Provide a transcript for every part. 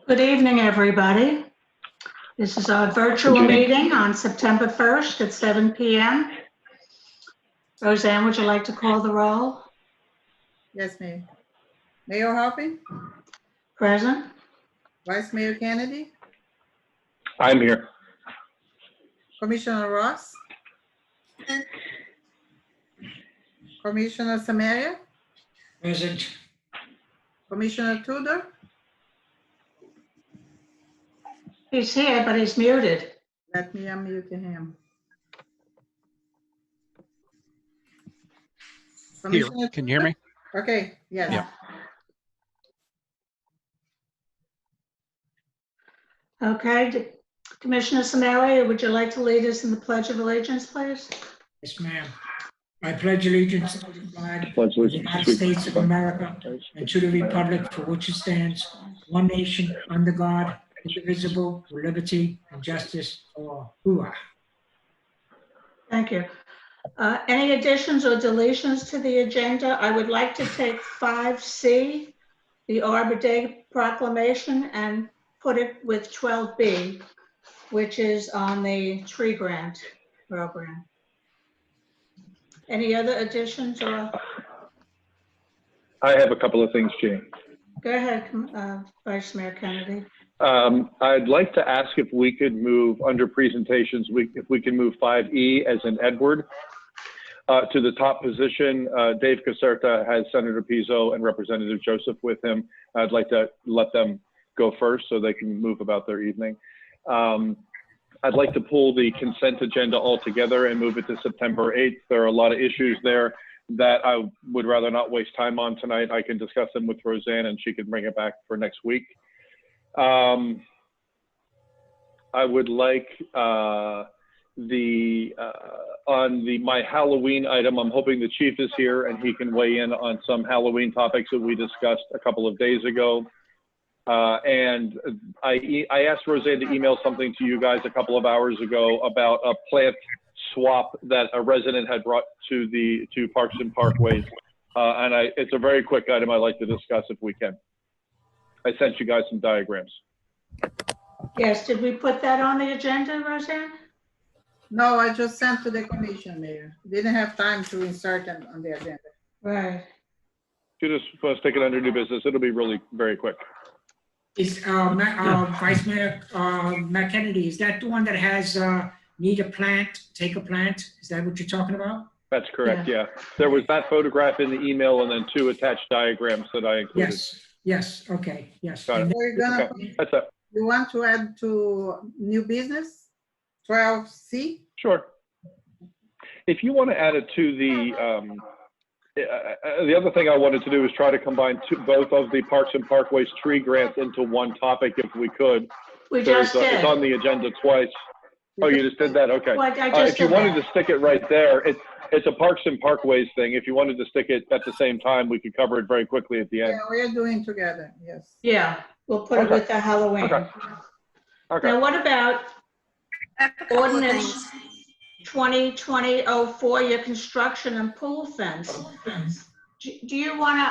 Good evening, everybody. This is our virtual meeting on September 1st at 7 p.m. Roseanne, would you like to call the roll? Yes, Mayor. Mayor Hopping, Present. Vice Mayor Kennedy, I'm here. Commissioner Ross, Commissioner Samaria, Present. Commissioner Tudor. He's here, but he's muted. Let me unmute him. Here, Commissioner can you hear me? Okay, yes. Yeah. Okay, Commissioner Samaria, would you like to lead us in the Pledge of Allegiance, please? Yes, ma'am. I pledge allegiance to the flag Pledge of the allegiance United to the States of America and to the republic for which it stands, one nation, under God, indivisible, with liberty and justice for all. Hooah. Thank you. Any additions or deletions to the agenda? I would like to take 5C, the Arbor Day proclamation, and put it with 12B, which is on the tree grant program. Any other additions or? I have a couple of things, Jane. Go ahead, Vice Mayor Kennedy. I'd like to ask if we could move under presentations, if we can move 5E as in Edward to the top position. Dave Caserta has Senator Pizzo and Representative Joseph with him. I'd like to let them go first so they can move about their evening. I'd like to pull the consent agenda altogether and move it to September 8th. There are a lot of issues there that I would rather not waste time on tonight. I can discuss them with Roseanne and she can bring it back for next week. I would like my Halloween item, I'm hoping the chief is here and he can weigh in on some Halloween topics that we discussed a couple of days ago. And I asked Roseanne to email something to you guys a couple of hours ago about a plant swap that a resident had brought to Parks and Parkways. It's a very quick item I'd like to discuss if we can. I sent you guys some diagrams. Yes, did we put that on the agenda, Roseanne? No, I just sent to the commission, Mayor. Didn't have time to insert them on the agenda. Right. You just want to stick it under new business. It'll be really very quick. Is Vice Mayor Matt Kennedy, is that the one that has need a plant, take a plant? Is that what you're talking about? That's correct, yeah. There was that photograph in the email and then 2 attached diagrams that I included. Yes, okay, yes. Got it. We're gonna, Okay. That's it. you want to add to new business, 12C? Sure. If you want to add it to the other thing I wanted to do is try to combine both of the Parks and Parkways tree grants into one topic if we could. We just did. It's on the agenda twice. Oh, you just did that? Okay. Well, I just if you did wanted that. to stick it right there, it's a Parks and Parkways thing. If you wanted to stick it at the same time, we could cover it very quickly at the end. Yeah, we're doing together, yes. Yeah, we'll put it with the Halloween. Okay. Okay. Now, what about ordinance 2020-04, your construction and pool fence? Do you want to,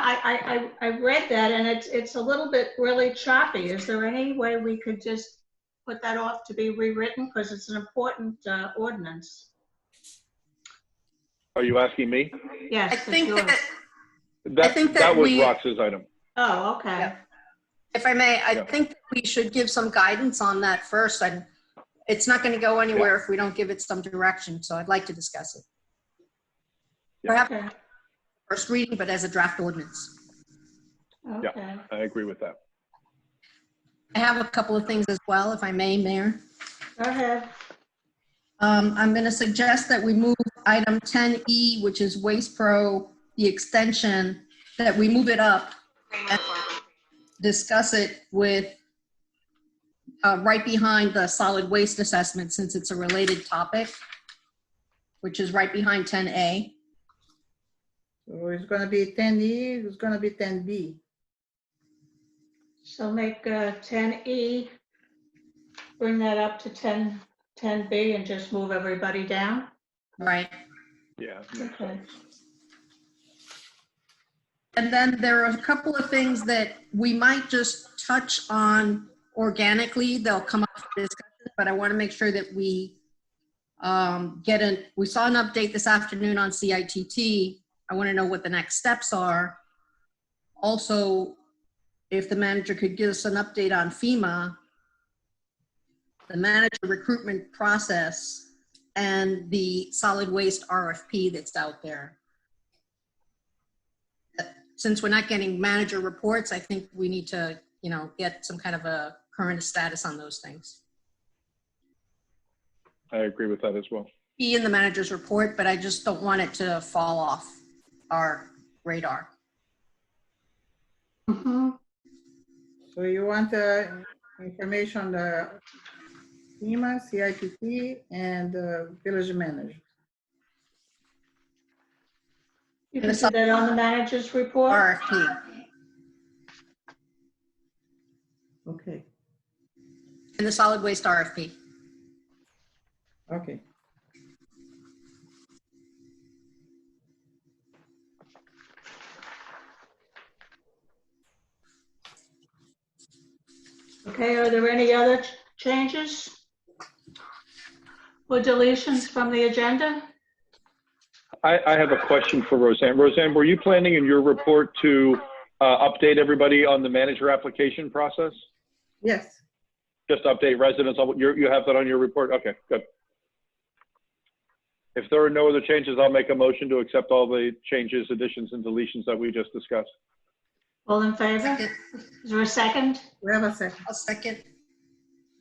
I read that and it's a little bit really choppy. Is there any way we could just put that off to be rewritten? Because it's an important ordinance. Are you asking me? Yes. I think yours. That was Rox's item. Oh, okay. Yeah. If I may, I Yeah. think that we should give some guidance on that first. It's not going to go anywhere if we don't give it some direction, so I'd like to discuss it. Perhaps Okay. first reading, but as a draft ordinance. Okay. Yeah, I agree with that. I have a couple of things as well, if I may, Mayor. Go ahead. I'm going to suggest that we move item 10E, which is Waste Pro, the extension, that we move it up and discuss it with right behind the solid waste assessment, since it's a related topic, which is right behind 10A. So it's gonna be 10E, it's gonna be 10B. So make 10E, bring that up to 10B and just move everybody down? Right. Yeah. Okay. And then there are a couple of things that we might just touch on organically, they'll come up for discussion, but I want to make sure that we we saw an update this afternoon on CITT. I want to know what the next steps are. Also, if the manager could give us an update on FEMA, the manager recruitment process, and the solid waste RFP that's out there. Since we're not getting manager reports, I think we need to, get some kind of a current status on those things. I agree with that as well. Be in the manager's report, but I just don't want it to fall off our radar. Mm-hmm. So you want information on the FEMA, CITT, and the village manager. You can see that on the manager's report. RFP. Okay, And the solid waste RFP. okay. Okay, are there any other changes or deletions from the agenda? I have a question for Roseanne. Roseanne, were you planning in your report to update everybody on the manager application process? Yes, Just update residents on what you have that on your report? Okay, good. If there are no other changes, I'll make a motion to accept all the changes, additions, and deletions that we just discussed. All in favor? Second. Is there a second? we have a second. A second.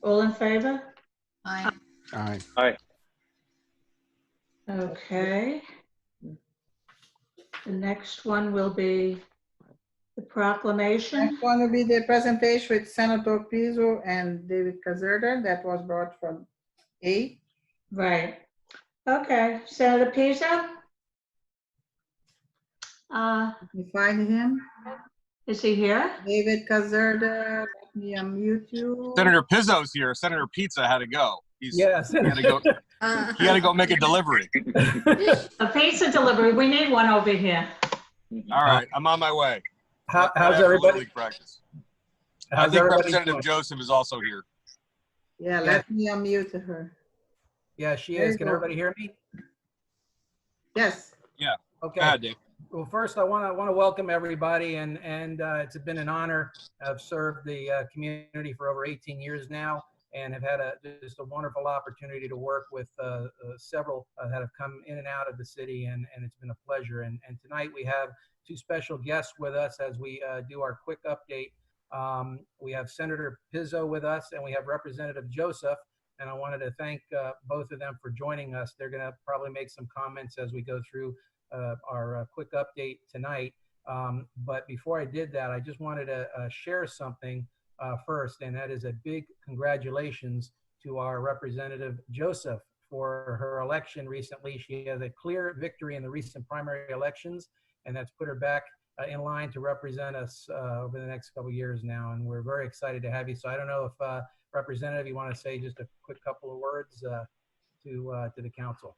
All in favor? Aye. Aye. Aye. Okay. The next one will be the proclamation. Next one will be the presentation with Senator Pizzo and David Caserta that was brought from A. Right. Okay, Senator Pizzo? You find him? Is he here? David Caserta, let me unmute you. Senator Pizzo's here. Senator Pizza had to go. Yes. He had to go make a delivery. A pizza delivery. We need one over here. All right, I'm on my way. How's I have Little everybody? League practice. I How's think everybody Representative doing? Joseph is also here. Yeah, let me unmute her. Yeah, she There is. you Can go. everybody hear me? Yes. Okay. Go ahead, Dave. Well, first I want to welcome everybody, and it's been an honor. I've served the community for over 18 years now, and have had just a wonderful opportunity to work with several that have come in and out of the city, and it's been a pleasure. And tonight we have two special guests with us as we do our quick update. We have Senator Pizzo with us, and we have Representative Joseph. And I wanted to thank both of them for joining us. They're going to probably make some comments as we go through our quick update tonight. But before I did that, I just wanted to share something first, and that is a big congratulations to our Representative Joseph for her election recently. She has a clear victory in the recent primary elections, and that's put her back in line to represent us over the next couple of years now, and we're very excited to have you. So I don't know if Representative, you want to say just a quick couple of words to the council.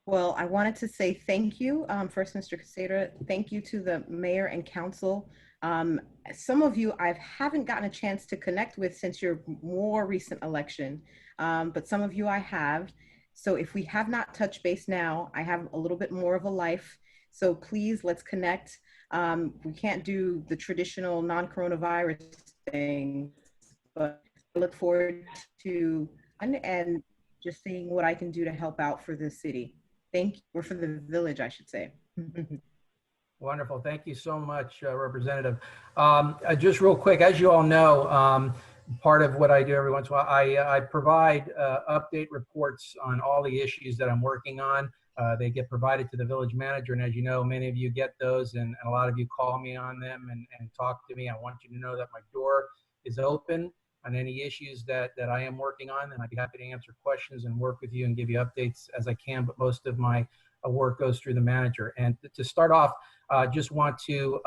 Well, I wanted to say thank you, first, Mr. Casada. Thank you to the mayor and council. Some of you I haven't gotten a chance to connect with since your more recent election, but some of you I have. So if we have not touched base now, I have a little bit more of a life. So please, let's connect. We can't do the traditional non-coronavirus thing, but I look forward to and just seeing what I can do to help out for the city. Thank you, or for the village, I should say. Wonderful. Thank you so much, Representative. Just real quick, as you all know, part of what I do every once in a while, I provide update reports on all the issues that I'm working on. They get provided to the village manager, and as you know, many of you get those, and a lot of you call me on them and talk to me. I want you to know that my door is open on any issues that I am working on, and I'd be happy to answer questions and work with you and give you updates as I can, but most of my work goes through the manager. And to start off, just want to,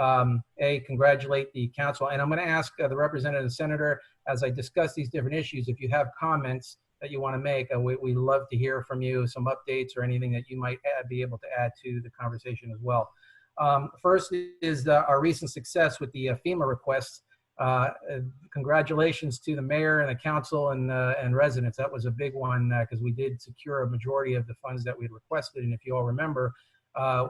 congratulate the council, and I'm going to ask the representative and senator, as I discuss these different issues, if you have comments that you want to make, we love to hear from you, some updates or anything that you might be able to add to the conversation as well. First is our recent success with the FEMA requests. congratulations to the mayor and the council and residents. That was a big one because we did secure a majority of the funds that we had requested. And if you all remember,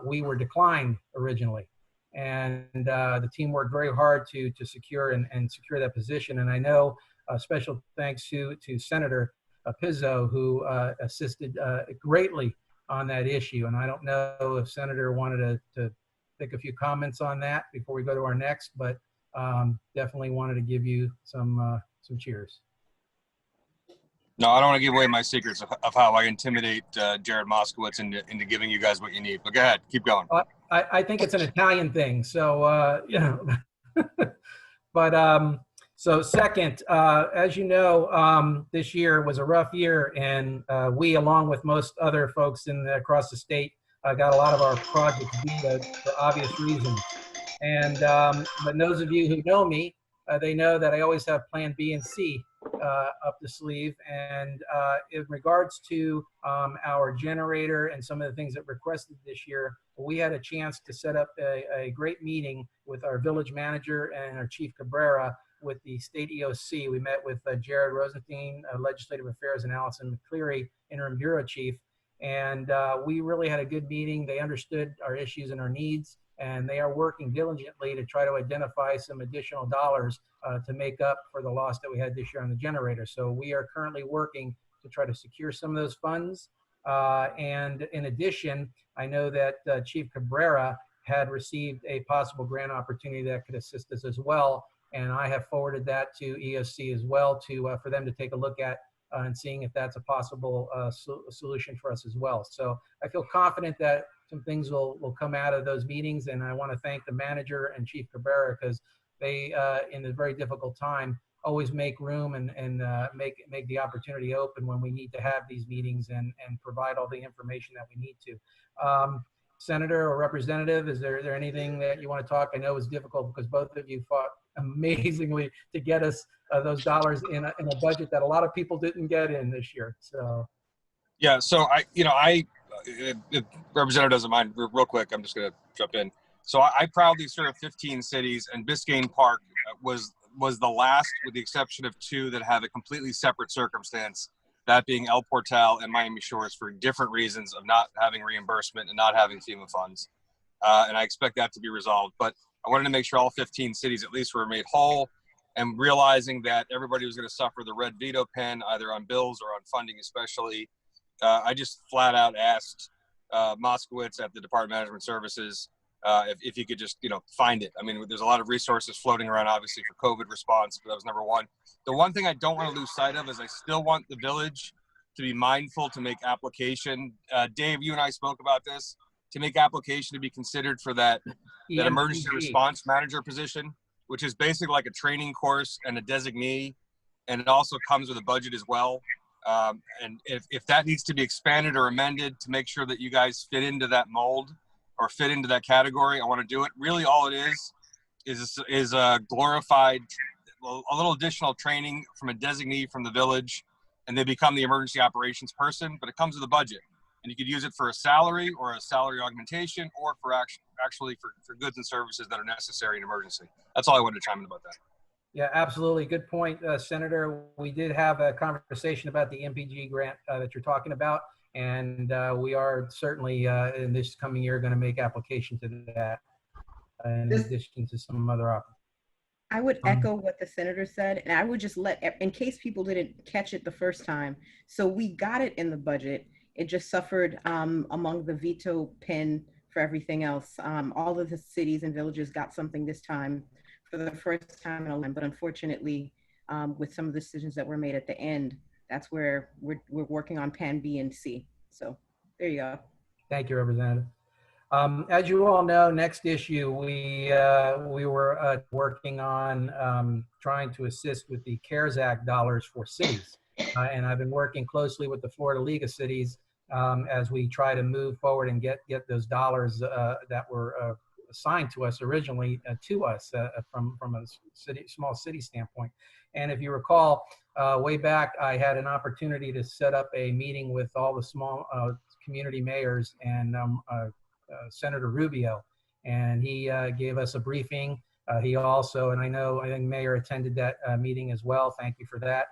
we were declined originally. And the team worked very hard to secure and secure that position. And I know special thanks to Senator Pizzo, who assisted greatly on that issue. And I don't know if Senator wanted to make a few comments on that before we go to our next, but definitely wanted to give you some cheers. No, I don't want to give away my secrets of how I intimidate Jared Moskowitz into giving you guys what you need. But go ahead, keep going. I think it's an Italian thing, so you know. But so second, as you know, this year was a rough year, and we, along with most other folks across the state, got a lot of our projects vetoed for obvious reasons. And but those of you who know me, they know that I always have Plan B and C up the sleeve. And in regards to our generator and some of the things that requested this year, we had a chance to set up a great meeting with our village manager and our Chief Cabrera with the state EOC. We met with Jared Rosenstein, Legislative Affairs, and Allison McCleary, Interim Bureau Chief. And we really had a good meeting. They understood our issues and our needs, and they are working diligently to try to identify some additional dollars to make up for the loss that we had this year on the generator. So we are currently working to try to secure some of those funds. And in addition, I know that Chief Cabrera had received a possible grant opportunity that could assist us as well. And I have forwarded that to EOC as well for them to take a look at and seeing if that's a possible solution for us as well. So I feel confident that some things will come out of those meetings. And I want to thank the manager and Chief Cabrera, because they, in a very difficult time, always make room and make the opportunity open when we need to have these meetings and provide all the information that we need to. Senator or Representative, is there anything that you want to talk? I know it was difficult because both of you fought amazingly to get us those dollars in a budget that a lot of people didn't get in this year. So, yeah. So if Representative doesn't mind, real quick, I'm just going to jump in. So I proudly serve 15 cities, and Biscayne Park was the last, with the exception of 2 that have a completely separate circumstance, that being El Portal and Miami Shores, for different reasons of not having reimbursement and not having FEMA funds. And I expect that to be resolved. But I wanted to make sure all 15 cities at least were made whole, and realizing that everybody was going to suffer the red veto pen, either on bills or on funding especially. I just flat out asked Moskowitz at the Department of Management Services if you could just, find it. I mean, there's a lot of resources floating around, obviously, for COVID response, but that was number one. The one thing I don't want to lose sight of is I still want the village to be mindful to make application. Dave, you and I spoke about this, to make application to be considered for that emergency response manager position, which is basically like a training course and a designee, and it also comes with a budget as well. And if that needs to be expanded or amended to make sure that you guys fit into that mold or fit into that category, I want to do it. Really, all it is a glorified, a little additional training from a designee from the village, and they become the emergency operations person, but it comes with a budget. And you could use it for a salary or a salary augmentation, or for actually for goods and services that are necessary in emergency. That's all I wanted to chime in about that. Yeah, absolutely. Good point, Senator. We did have a conversation about the MPG grant that you're talking about. And we are certainly in this coming year going to make application to that in addition to some other options. I would echo what the senator said, and I would just in case people didn't catch it the first time. So we got it in the budget. It just suffered among the veto pin for everything else. All of the cities and villages got something this time for the first time in a long, but unfortunately, with some of the decisions that were made at the end, that's where we're working on Plan B and C. So there you go. Thank you, Representative. As you all know, next issue, we were working on trying to assist with the CARES Act dollars for cities. And I've been working closely with the Florida League of Cities as we try to move forward and get those dollars that were assigned to us originally from a small city standpoint. And if you recall, way back, I had an opportunity to set up a meeting with all the small community mayors and Senator Rubio, and he gave us a briefing He also, and I think Mayor attended that meeting as well. Thank you for that.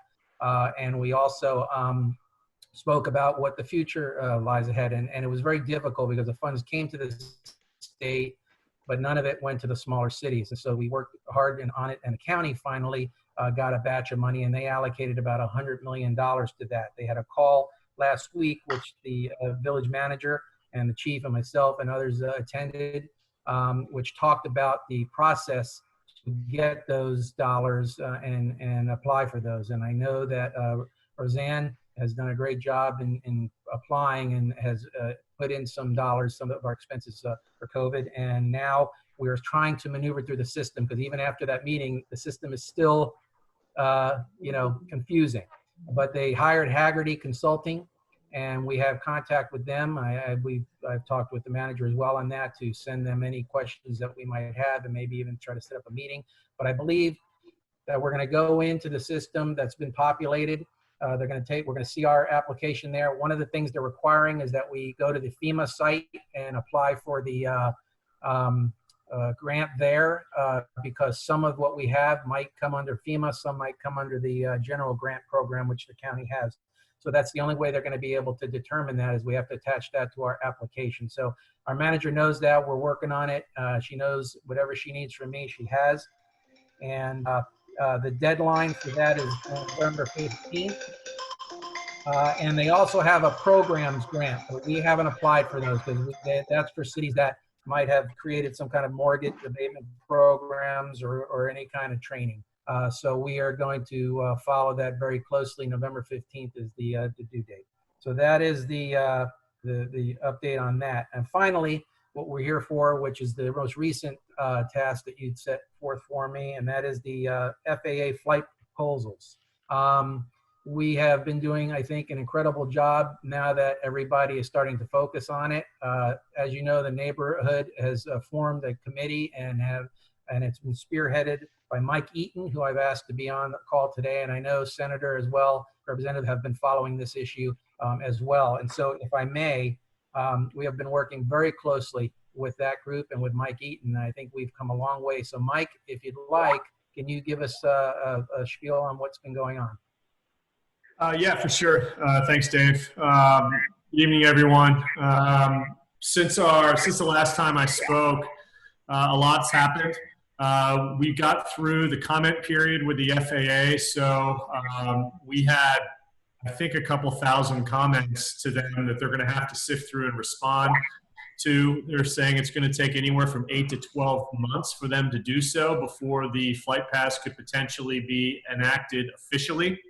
And we also spoke about what the future lies ahead. And it was very difficult because the funds came to the state, but none of it went to the smaller cities. And so we worked hard on it, and the county finally got a batch of money, and they allocated about $100 million to that. They had a call last week, which the village manager and the chief and myself and others attended, which talked about the process to get those dollars and apply for those. And I know that Roseanne has done a great job in applying and has put in some dollars, some of our expenses for COVID. And now we're trying to maneuver through the system, because even after that meeting, the system is still, confusing. But they hired Haggerty Consulting, and we have contact with them. I've talked with the manager as well on that, to send them any questions that we might have, and maybe even try to set up a meeting. But I believe that we're going to go into the system that's been populated. We're going to see our application there. One of the things they're requiring is that we go to the FEMA site and apply for the grant there, because some of what we have might come under FEMA, some might come under the general grant program, which the county has. So that's the only way they're going to be able to determine that, is we have to attach that to our application. So our manager knows that. We're working on it. She knows whatever she needs from me, she has. And the deadline for that is November 15th. And they also have a programs grant, but we haven't applied for those, because that's for cities that might have created some kind of mortgage abatement programs or any kind of training. So we are going to follow that very closely. November 15th is the due date. So that is the update on that. And finally, what we're here for, which is the most recent task that you'd set forth for me, and that is the FAA flight proposals. We have been doing, I think, an incredible job now that everybody is starting to focus on it. As you know, the neighborhood has formed a committee, and it's been spearheaded by Mike Eaton, who I've asked to be on the call today. And I know Senator as well, Representative, have been following this issue as well. And so, if I may, we have been working very closely with that group and with Mike Eaton. I think we've come a long way. So Mike, if you'd like, can you give us a spiel on what's been going on? Yeah, for sure. Thanks, Dave. Good evening, everyone. Since the last time I spoke, a lot's happened. We got through the comment period with the FAA, so we had, I think, a couple thousand comments to them that they're going to have to sift through and respond to. They're saying it's going to take anywhere from 8 to 12 months for them to do so before the flight pass could potentially be enacted officially.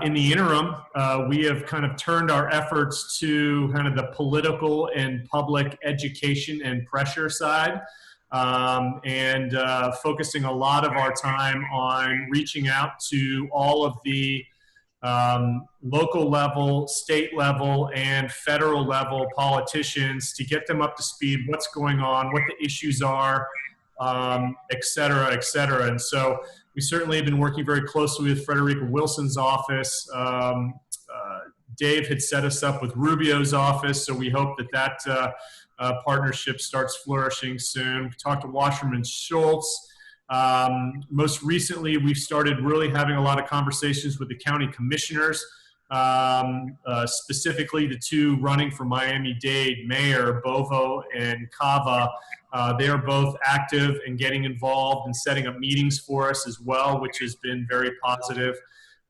In the interim, we have kind of turned our efforts to kind of the political and public education and pressure side, and focusing a lot of our time on reaching out to all of the local level, state level, and federal level politicians to get them up to speed, what's going on, what the issues are, et cetera, et cetera. And so we certainly have been working very closely with Frederica Wilson's office. Dave had set us up with Rubio's office, so we hope that partnership starts flourishing soon. We talked to Wasserman Schultz. Most recently, we've started really having a lot of conversations with the county commissioners, specifically the two running for Miami-Dade mayor, Bovo and Cava. They are both active and getting involved and setting up meetings for us as well, which has been very positive.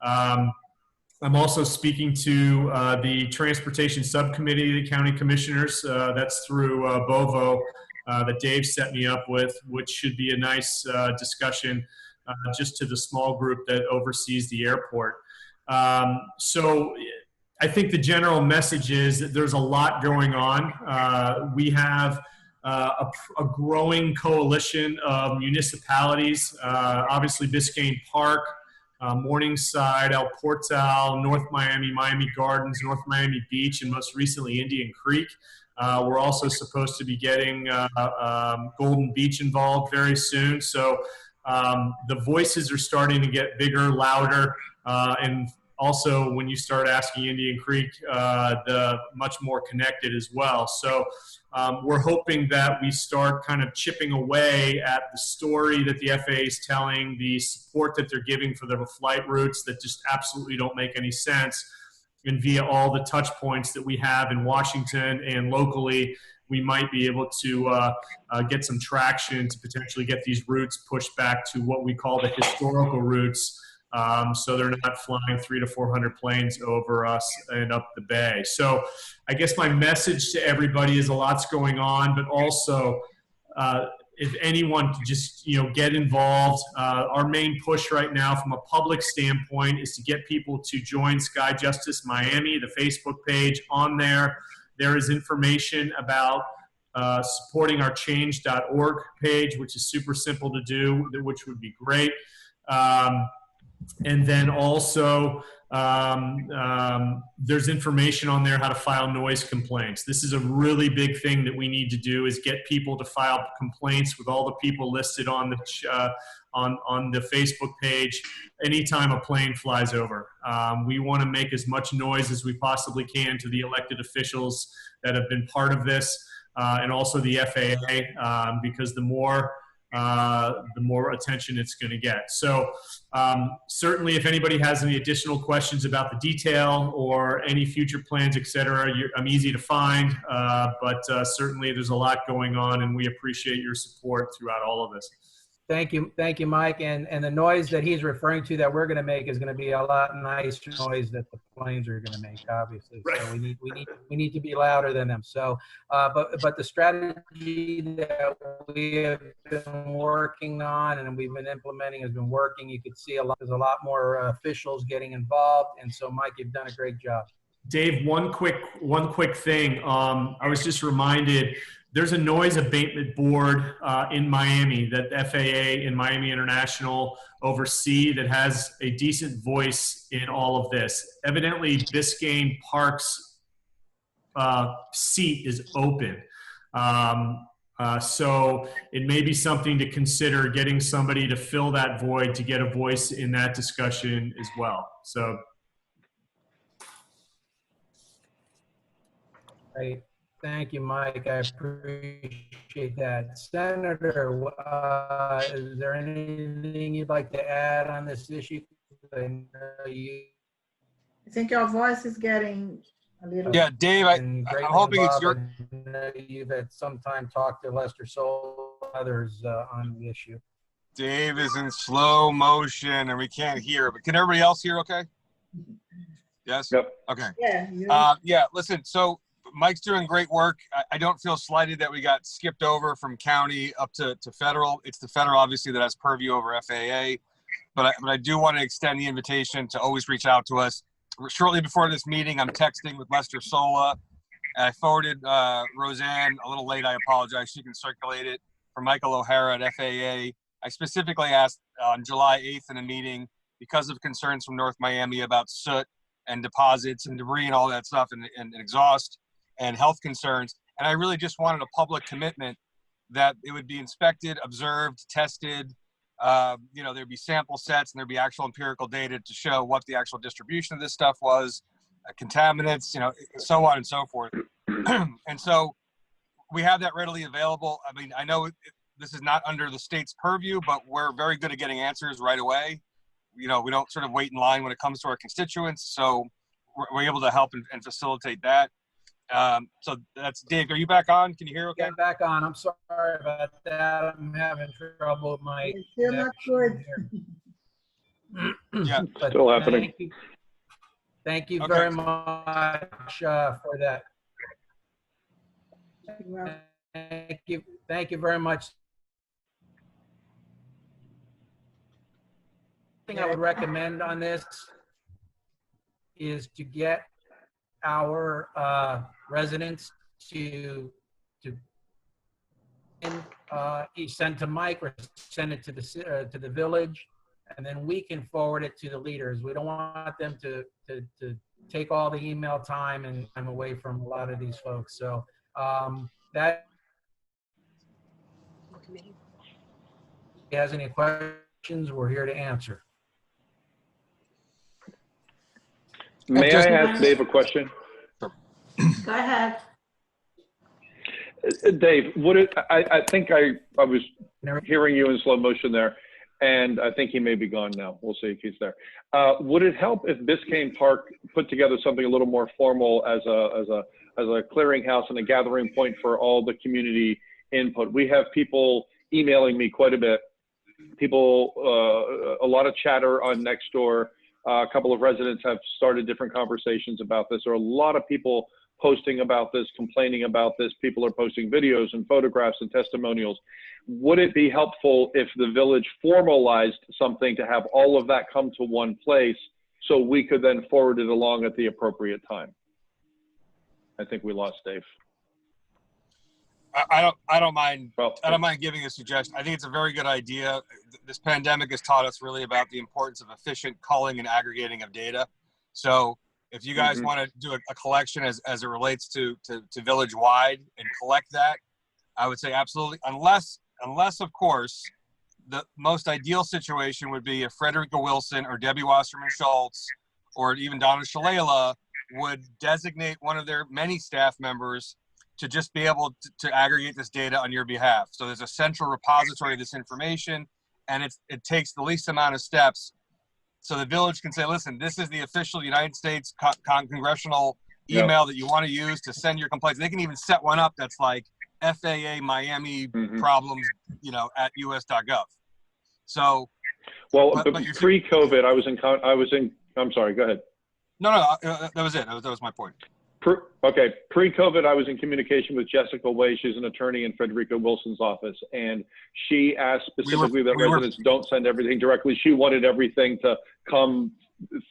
I'm also speaking to the transportation subcommittee of the county commissioners. That's through Bovo that Dave set me up with, which should be a nice discussion just to the small group that oversees the airport. So I think the general message is that there's a lot going on. We have a growing coalition of municipalities, obviously Biscayne Park, Morningside, El Portal, North Miami, Miami Gardens, North Miami Beach, and most recently Indian Creek. We're also supposed to be getting Golden Beach involved very soon. So the voices are starting to get bigger, louder, and also when you start asking Indian Creek, the much more connected as well. So we're hoping that we start kind of chipping away at the story that the FAA is telling, the support that they're giving for the flight routes that just absolutely don't make any sense. And via all the touch points that we have in Washington and locally, we might be able to get some traction to potentially get these routes pushed back to what we call the historical routes, so they're not flying 300 to 400 planes over us and up the bay. So I guess my message to everybody is a lot's going on, but also if anyone could just get involved. Our main push right now from a public standpoint is to get people to join Sky Justice Miami, the Facebook page. On there is information about supporting our change.org page, which is super simple to do, which would be great. And then also there's information on there how to file noise complaints. This is a really big thing that we need to do, is get people to file complaints with all the people listed on the Facebook page anytime a plane flies over. We want to make as much noise as we possibly can to the elected officials that have been part of this, and also the FAA, because the more attention it's going to get. So certainly if anybody has any additional questions about the detail or any future plans, etc., I'm easy to find, but certainly there's a lot going on, and we appreciate your support throughout all of this. Thank you, Mike. And the noise that he's referring to that we're going to make is going to be a lot nicer noise that the planes are going to make, obviously. Right. So we need to be louder than them. So, but the strategy that we have been working on and we've been implementing has been working. You could see there's a lot more officials getting involved, and so Mike, you've done a great job. Dave, one quick thing. I was just reminded. There's a noise abatement board in Miami that the FAA and Miami International oversee that has a decent voice in all of this. Evidently, Biscayne Park's seat is open. So it may be something to consider, getting somebody to fill that void to get a voice in that discussion as well. So. Great. Thank you, Mike. I appreciate that. Senator, is there anything you'd like to add on this issue? I think your voice is getting a little. Yeah, Dave, I'm hoping it's your. You've at some time talked to Lester Soul, others on the issue. Dave is in slow motion and we can't hear, but can everybody else hear okay? Yes? Yep. Okay. Yeah. Yeah, listen, so Mike's doing great work. I don't feel slighted that we got skipped over from county up to federal. It's the federal, obviously, that has purview over FAA. But I do want to extend the invitation to always reach out to us. Shortly before this meeting, I'm texting with Lester Sola. I forwarded Roseanne, a little late, I apologize. She can circulate it, for Michael O'Hara at FAA. I specifically asked on July 8th in a meeting, because of concerns from North Miami about soot and deposits and debris and all that stuff and exhaust and health concerns. And I really just wanted a public commitment that it would be inspected, observed, tested. There'd be sample sets and there'd be actual empirical data to show what the actual distribution of this stuff was, contaminants, so on and so forth. And so we have that readily available. I mean, I know this is not under the state's purview, but we're very good at getting answers right away. We don't sort of wait in line when it comes to our constituents. So we're able to help and facilitate that. So that's Dave. Are you back on? Can you hear okay? Yeah, I'm back on. I'm sorry about that. I'm having trouble with my. It's still not good. Yeah, still happening. Thank you Okay. very much for that. Thank you very much. Thing I would recommend on this is to get our residents to send to Mike or send it to the village, and then we can forward it to the leaders. We don't want them to take all the email time and time away from a lot of these folks. So that. If he has any questions, we're here to answer. May just- I ask Dave a question? Go ahead. Dave, I think I was hearing you in slow motion there, and I think he may be gone now. We'll see if he's there. Would it help if Biscayne Park put together something a little more formal as a clearinghouse and a gathering point for all the community input? We have people emailing me quite a bit. People, a lot of chatter on Nextdoor. A couple of residents have started different conversations about this. There are a lot of people posting about this, complaining about this. People are posting videos and photographs and testimonials. Would it be helpful if the village formalized something to have all of that come to one place so we could then forward it along at the appropriate time? I think we lost Dave. I don't mind. Well, I don't mind giving a suggestion. I think it's a very good idea. This pandemic has taught us really about the importance of efficient culling and aggregating of data. So if you guys want to do a collection as it relates to village wide and collect that, I would say absolutely. Unless of course, the most ideal situation would be if Frederica Wilson or Debbie Wasserman Schultz or even Donna Shalala would designate one of their many staff members to just be able to aggregate this data on your behalf. So there's a central repository of this information, and it takes the least amount of steps. So the village can say, listen, this is the official United States congressional email that you want to use to send your complaints. They can even set one up that's like FAA Miami problems, at us.gov. So, well, but pre-COVID, I'm sorry, go ahead. No, that was it. That was my point. Okay, pre-COVID, I was in communication with Jessica Way. She's an attorney in Frederica Wilson's office, and she asked specifically that residents don't send everything directly. She wanted everything to come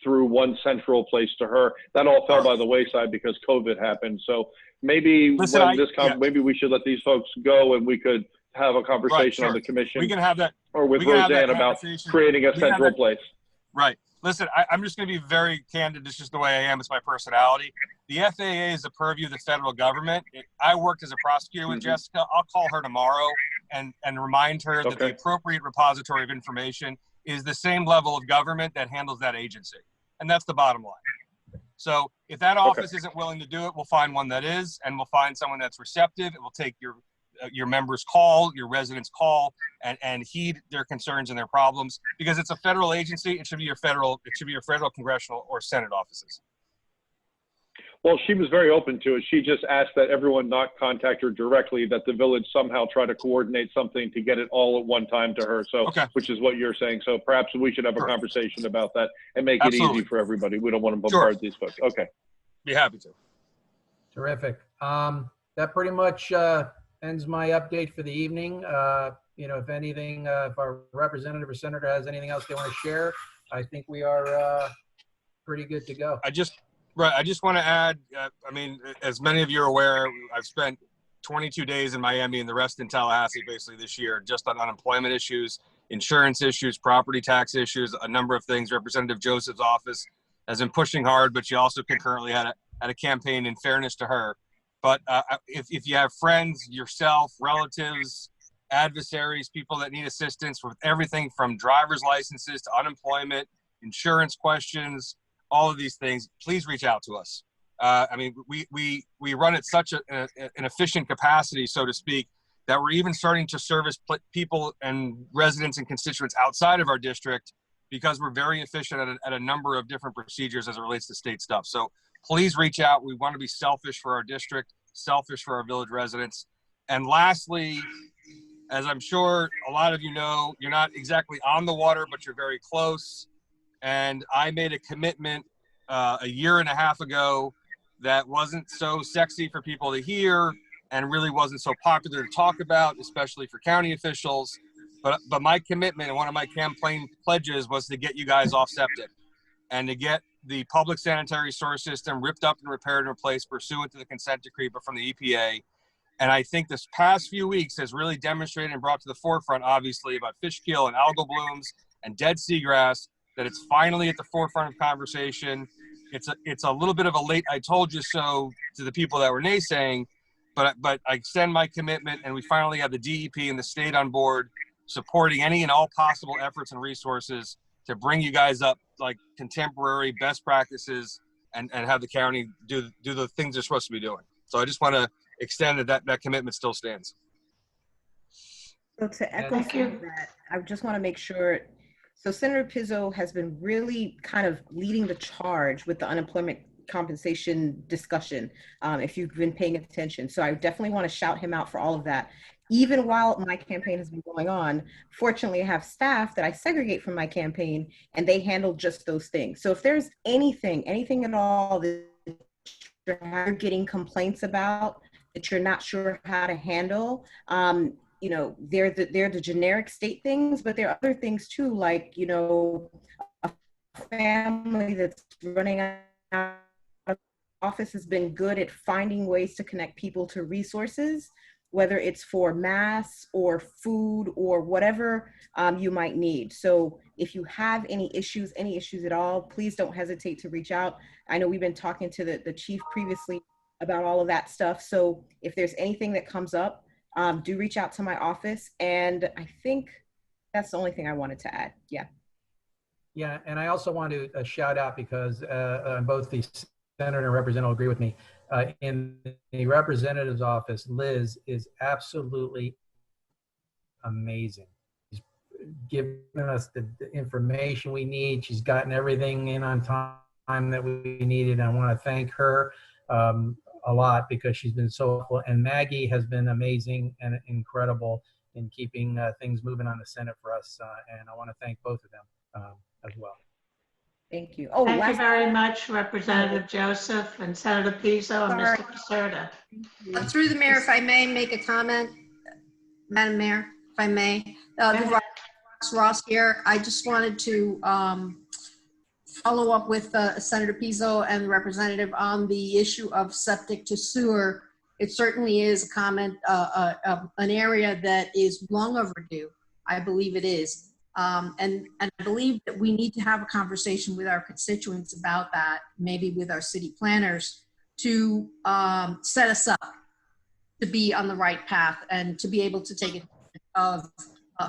through one central place to her. That all fell by the wayside because COVID happened. So maybe maybe we should let these folks go, and we could have a conversation on the commission. We can have that, or with Roseanne about creating a central place. Right. Listen, I'm just going to be very candid. It's just the way I am. It's my personality. The FAA is the purview of the federal government. I worked as a prosecutor with Jessica. I'll call her tomorrow and remind her that the appropriate repository of information is the same level of government that handles that agency. And that's the bottom line. So if that office isn't willing to do it, we'll find one that is, and we'll find someone that's receptive. It will take your members' call, your residents' call, and heed their concerns and their problems, because it's a federal agency. It should be your federal congressional or Senate offices. Well, she was very open to it. She just asked that everyone not contact her directly, that the village somehow try to coordinate something to get it all at one time to her. So, which is what you're saying. So perhaps we should have a conversation about that and make it easy for everybody. We don't want to bombard these folks. Okay. Be happy to. Terrific. That pretty much ends my update for the evening. If anything, if our representative or senator has anything else they want to share, I think we are pretty good to go. I just want to add, as many of you are aware, I've spent 22 days in Miami and the rest in Tallahassee basically this year, just on unemployment issues, insurance issues, property tax issues, a number of things. Representative Joseph's office has been pushing hard, but she also concurrently had a campaign in fairness to her. But if you have friends, yourself, relatives, adversaries, people that need assistance with everything from driver's licenses to unemployment, insurance questions, all of these things, please reach out to us. We run at such an efficient capacity, so to speak, that we're even starting to service people and residents and constituents outside of our district, because we're very efficient at a number of different procedures as it relates to state stuff. So please reach out. We want to be selfish for our district, selfish for our village residents. And lastly, as I'm sure a lot of you know, you're not exactly on the water, but you're very close. And I made a commitment a year and a half ago that wasn't so sexy for people to hear and really wasn't so popular to talk about, especially for county officials. But my commitment and one of my campaign pledges was to get you guys off septic and to get the public sanitary sewer system ripped up and repaired and replaced pursuant to the consent decree, but from the EPA. And I think this past few weeks has really demonstrated and brought to the forefront, obviously, about fish kill and algal blooms and dead seagrass, that it's finally at the forefront of conversation. It's a little bit of a late I told you so to the people that were naysaying, but I extend my commitment, and we finally have the DEP and the state on board supporting any and all possible efforts and resources to bring you guys up like contemporary best practices and have the county do the things they're supposed to be doing. So I just want to extend that commitment still stands. So to echo Thank you. that, I just want to make sure. So Senator Pizzo has been really kind of leading the charge with the unemployment compensation discussion, if you've been paying attention. So I definitely want to shout him out for all of that. Even while my campaign has been going on, fortunately, I have staff that I segregate from my campaign, and they handle just those things. So if there's anything at all that you're getting complaints about, that you're not sure how to handle, you know, they're the generic state things, but there are other things too, like, you know, a family that's running out of office has been good at finding ways to connect people to resources, whether it's for mass or food or whatever you might need. So if you have any issues at all, please don't hesitate to reach out. I know we've been talking to the chief previously about all of that stuff. So if there's anything that comes up, do reach out to my office. And I think that's the only thing I wanted to add. Yeah. Yeah, and I also want to shout out, because both the senator and representative agree with me. In the representative's office, Liz is absolutely amazing. She's given us the information we need. She's gotten everything in on time that we needed. I want to thank her a lot, because she's been so helpful. And Maggie has been amazing and incredible in keeping things moving on the Senate for us. And I want to thank both of them as well. Thank you. Oh, Thank you very much, Representative Joseph and Senator Pizzo and Sorry. Mr. Caserta. Through the mayor, if I may make a comment, Madam Mayor, if I may. Ross here. I just wanted to follow up with Senator Pizzo and the representative on the issue of septic to sewer. It certainly is a comment, an area that is long overdue. I believe it is. And I believe that we need to have a conversation with our constituents about that, maybe with our city planners, to set us up to be on the right path and to be able to take advantage of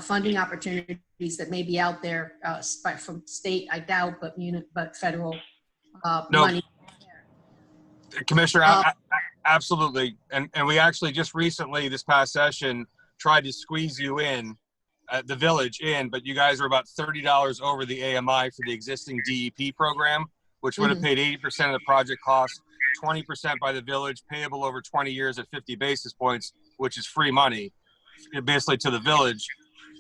funding opportunities that may be out there from state, I doubt, but federal money. Commissioner, absolutely. And we actually just recently, this past session, tried to squeeze you in, the village in, but you guys are about $30 over the AMI for the existing DEP program, which would have paid 80% of the project cost, 20% by the village, payable over 20 years at 50 basis points, which is free money, basically to the village.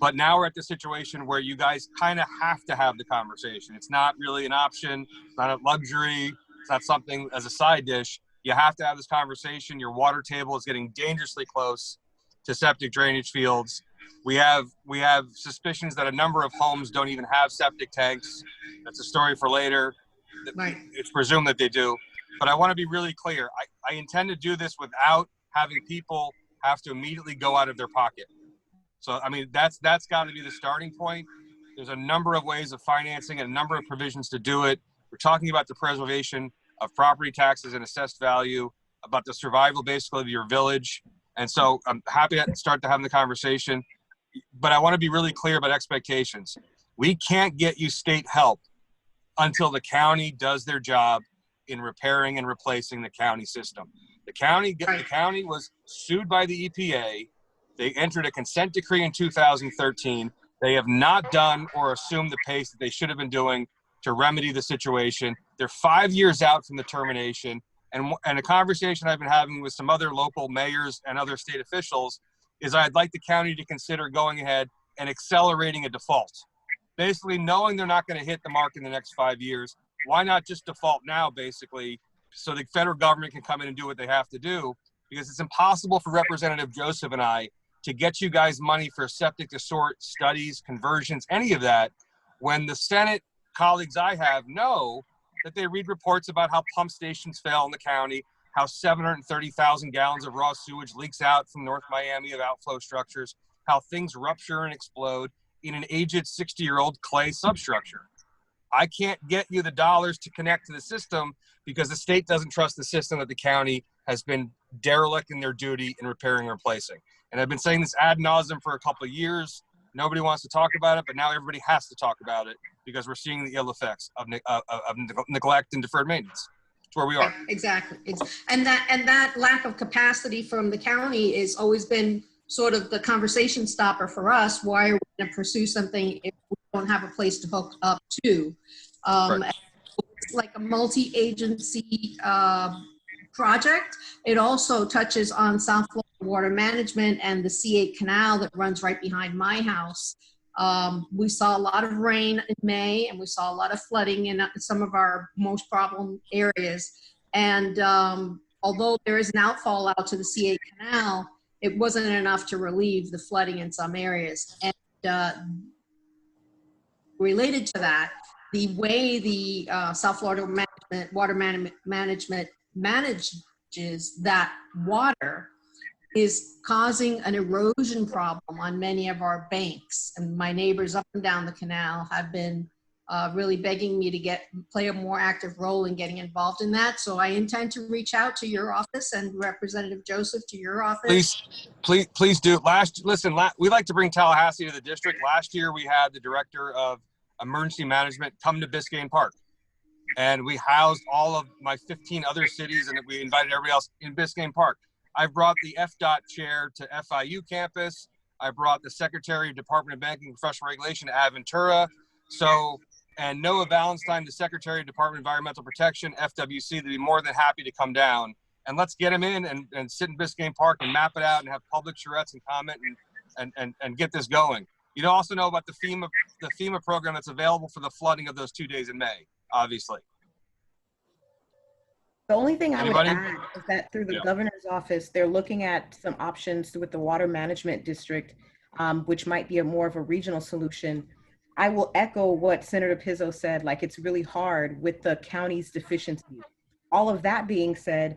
But now we're at the situation where you guys kind of have to have the conversation. It's not really an option. It's not a luxury. It's not something as a side dish. You have to have this conversation. Your water table is getting dangerously close to septic drainage fields. We have suspicions that a number of homes don't even have septic tanks. That's a story for later. Right. It's presumed that they do. But I want to be really clear. I intend to do this without having people have to immediately go out of their pocket. So, I mean, that's got to be the starting point. There's a number of ways of financing and a number of provisions to do it. We're talking about the preservation of property taxes and assessed value, about the survival basically of your village. And so I'm happy to start to have the conversation, but I want to be really clear about expectations. We can't get you state help until the county does their job in repairing and replacing the county system. The county was sued by the EPA. They entered a consent decree in 2013. They have not done or assumed the pace that they should have been doing to remedy the situation. They're 5 years out from the termination. And a conversation I've been having with some other local mayors and other state officials is I'd like the county to consider going ahead and accelerating a default. Basically, knowing they're not going to hit the mark in the next 5 years, why not just default now, basically, so the federal government can come in and do what they have to do? Because it's impossible for Representative Joseph and I to get you guys money for septic to sort, studies, conversions, any of that, when the Senate colleagues I have know that they read reports about how pump stations fail in the county, how 730,000 gallons of raw sewage leaks out from North Miami of outflow structures, how things rupture and explode in an aged 60-year-old clay substructure. I can't get you the dollars to connect to the system because the state doesn't trust the system that the county has been derelict in their duty in repairing and replacing. And I've been saying this ad nauseum for a couple of years. Nobody wants to talk about it, but now everybody has to talk about it because we're seeing the ill effects of neglect and deferred maintenance. where we are. Exactly. And that lack of capacity from the county has always been sort of the conversation stopper for us. Why are we going to pursue something if we don't have a place to hook up to? Right. It's like a multi-agency project. It also touches on South Florida water management and the C8 canal that runs right behind my house. We saw a lot of rain in May, and we saw a lot of flooding in some of our most problem areas. And although there is an outfall out to the C8 canal, it wasn't enough to relieve the flooding in some areas. And related to that, the way the South Florida water management manages that water is causing an erosion problem on many of our banks. And my neighbors up and down the canal have been really begging me to play a more active role in getting involved in that. So I intend to reach out to your office and Representative Joseph to your office. Please do. We like to bring Tallahassee to the district. Last year we had the director of emergency management come to Biscayne Park, and we housed all of my 15 other cities, and we invited everybody else in Biscayne Park. I brought the FDOT chair to FIU campus. I brought the Secretary of Department of Banking and Professional Regulation to Aventura. And Noah Valentine, the Secretary of Department of Environmental Protection, FWC, they'd be more than happy to come down. And let's get them in and sit in Biscayne Park and map it out and have public charrettes and comment and get this going. You also know about the FEMA program that's available for the flooding of those 2 days in May, obviously. The only thing I would Anybody? add is that through the governor's office, they're looking at some options with the water management district, which might be more of a regional solution. I will echo what Senator Pizzo said, like it's really hard with the county's deficiencies. All of that being said,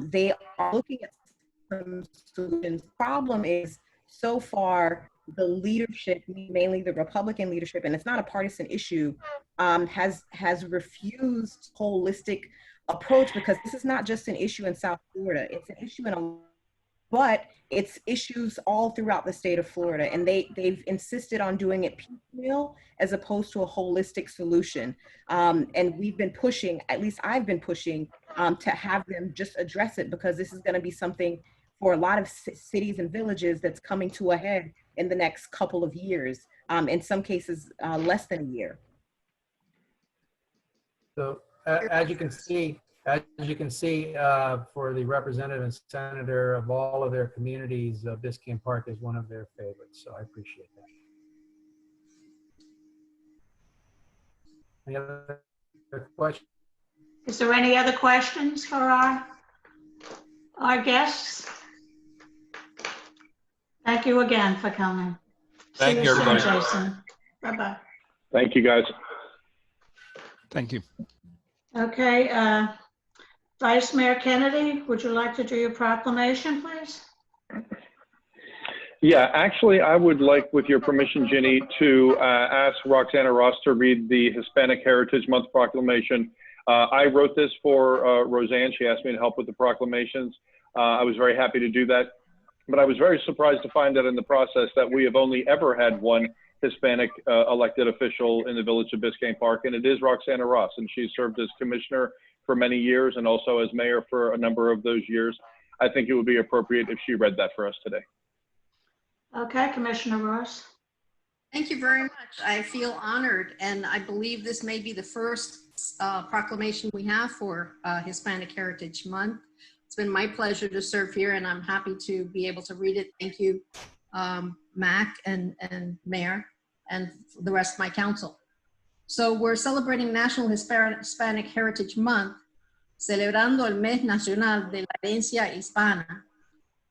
they are looking at some solutions. Problem is, so far, the leadership, mainly the Republican leadership, and it's not a partisan issue, has refused holistic approach, because this is not just an issue in South Florida. It's an issue but it's issues all throughout the state of Florida, and they've insisted on doing it piecemeal as opposed to a holistic solution. And we've been pushing, at least I've been pushing, to have them just address it, because this is going to be something for a lot of cities and villages that's coming to a head in the next couple of years, in some cases less than a year. So as you can see, for the representative and senator of all of their communities, Biscayne Park is one of their favorites. So I appreciate that. Any other questions? Is there any other questions for our guests? Thank you again for coming. Thank you, everybody. See you soon, Jason. Bye-bye. Thank you, guys. Thank you. Okay, Vice Mayor Kennedy, would you like to do your proclamation, please? Yeah, actually, I would like, with your permission, Ginny, to ask Roxana Ross to read the Hispanic Heritage Month proclamation. I wrote this for Roseanne. She asked me to help with the proclamations. I was very happy to do that, but I was very surprised to find out in the process that we have only ever had one Hispanic elected official in the village of Biscayne Park, and it is Roxana Ross, and she served as commissioner for many years and also as mayor for a number of those years. I think it would be appropriate if she read that for us today. Okay, Commissioner Ross. Thank you very much. I feel honored, and I believe this may be the first proclamation we have for Hispanic Heritage Month. It's been my pleasure to serve here, and I'm happy to be able to read it. Thank you, Mac and Mayor, and the rest of my council. So we're celebrating National Hispanic Heritage Month, celebrando el Mes Nacional de la Herencia Hispana.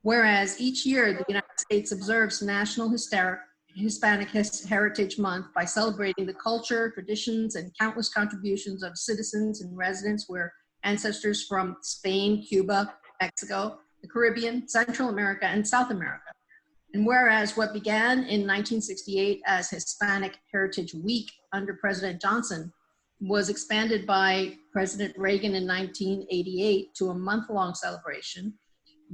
Whereas each year the United States observes National Hispanic Heritage Month by celebrating the culture, traditions, and countless contributions of citizens and residents where ancestors from Spain, Cuba, Mexico, the Caribbean, Central America, and South America. And whereas what began in 1968 as Hispanic Heritage Week under President Johnson was expanded by President Reagan in 1988 to a month-long celebration,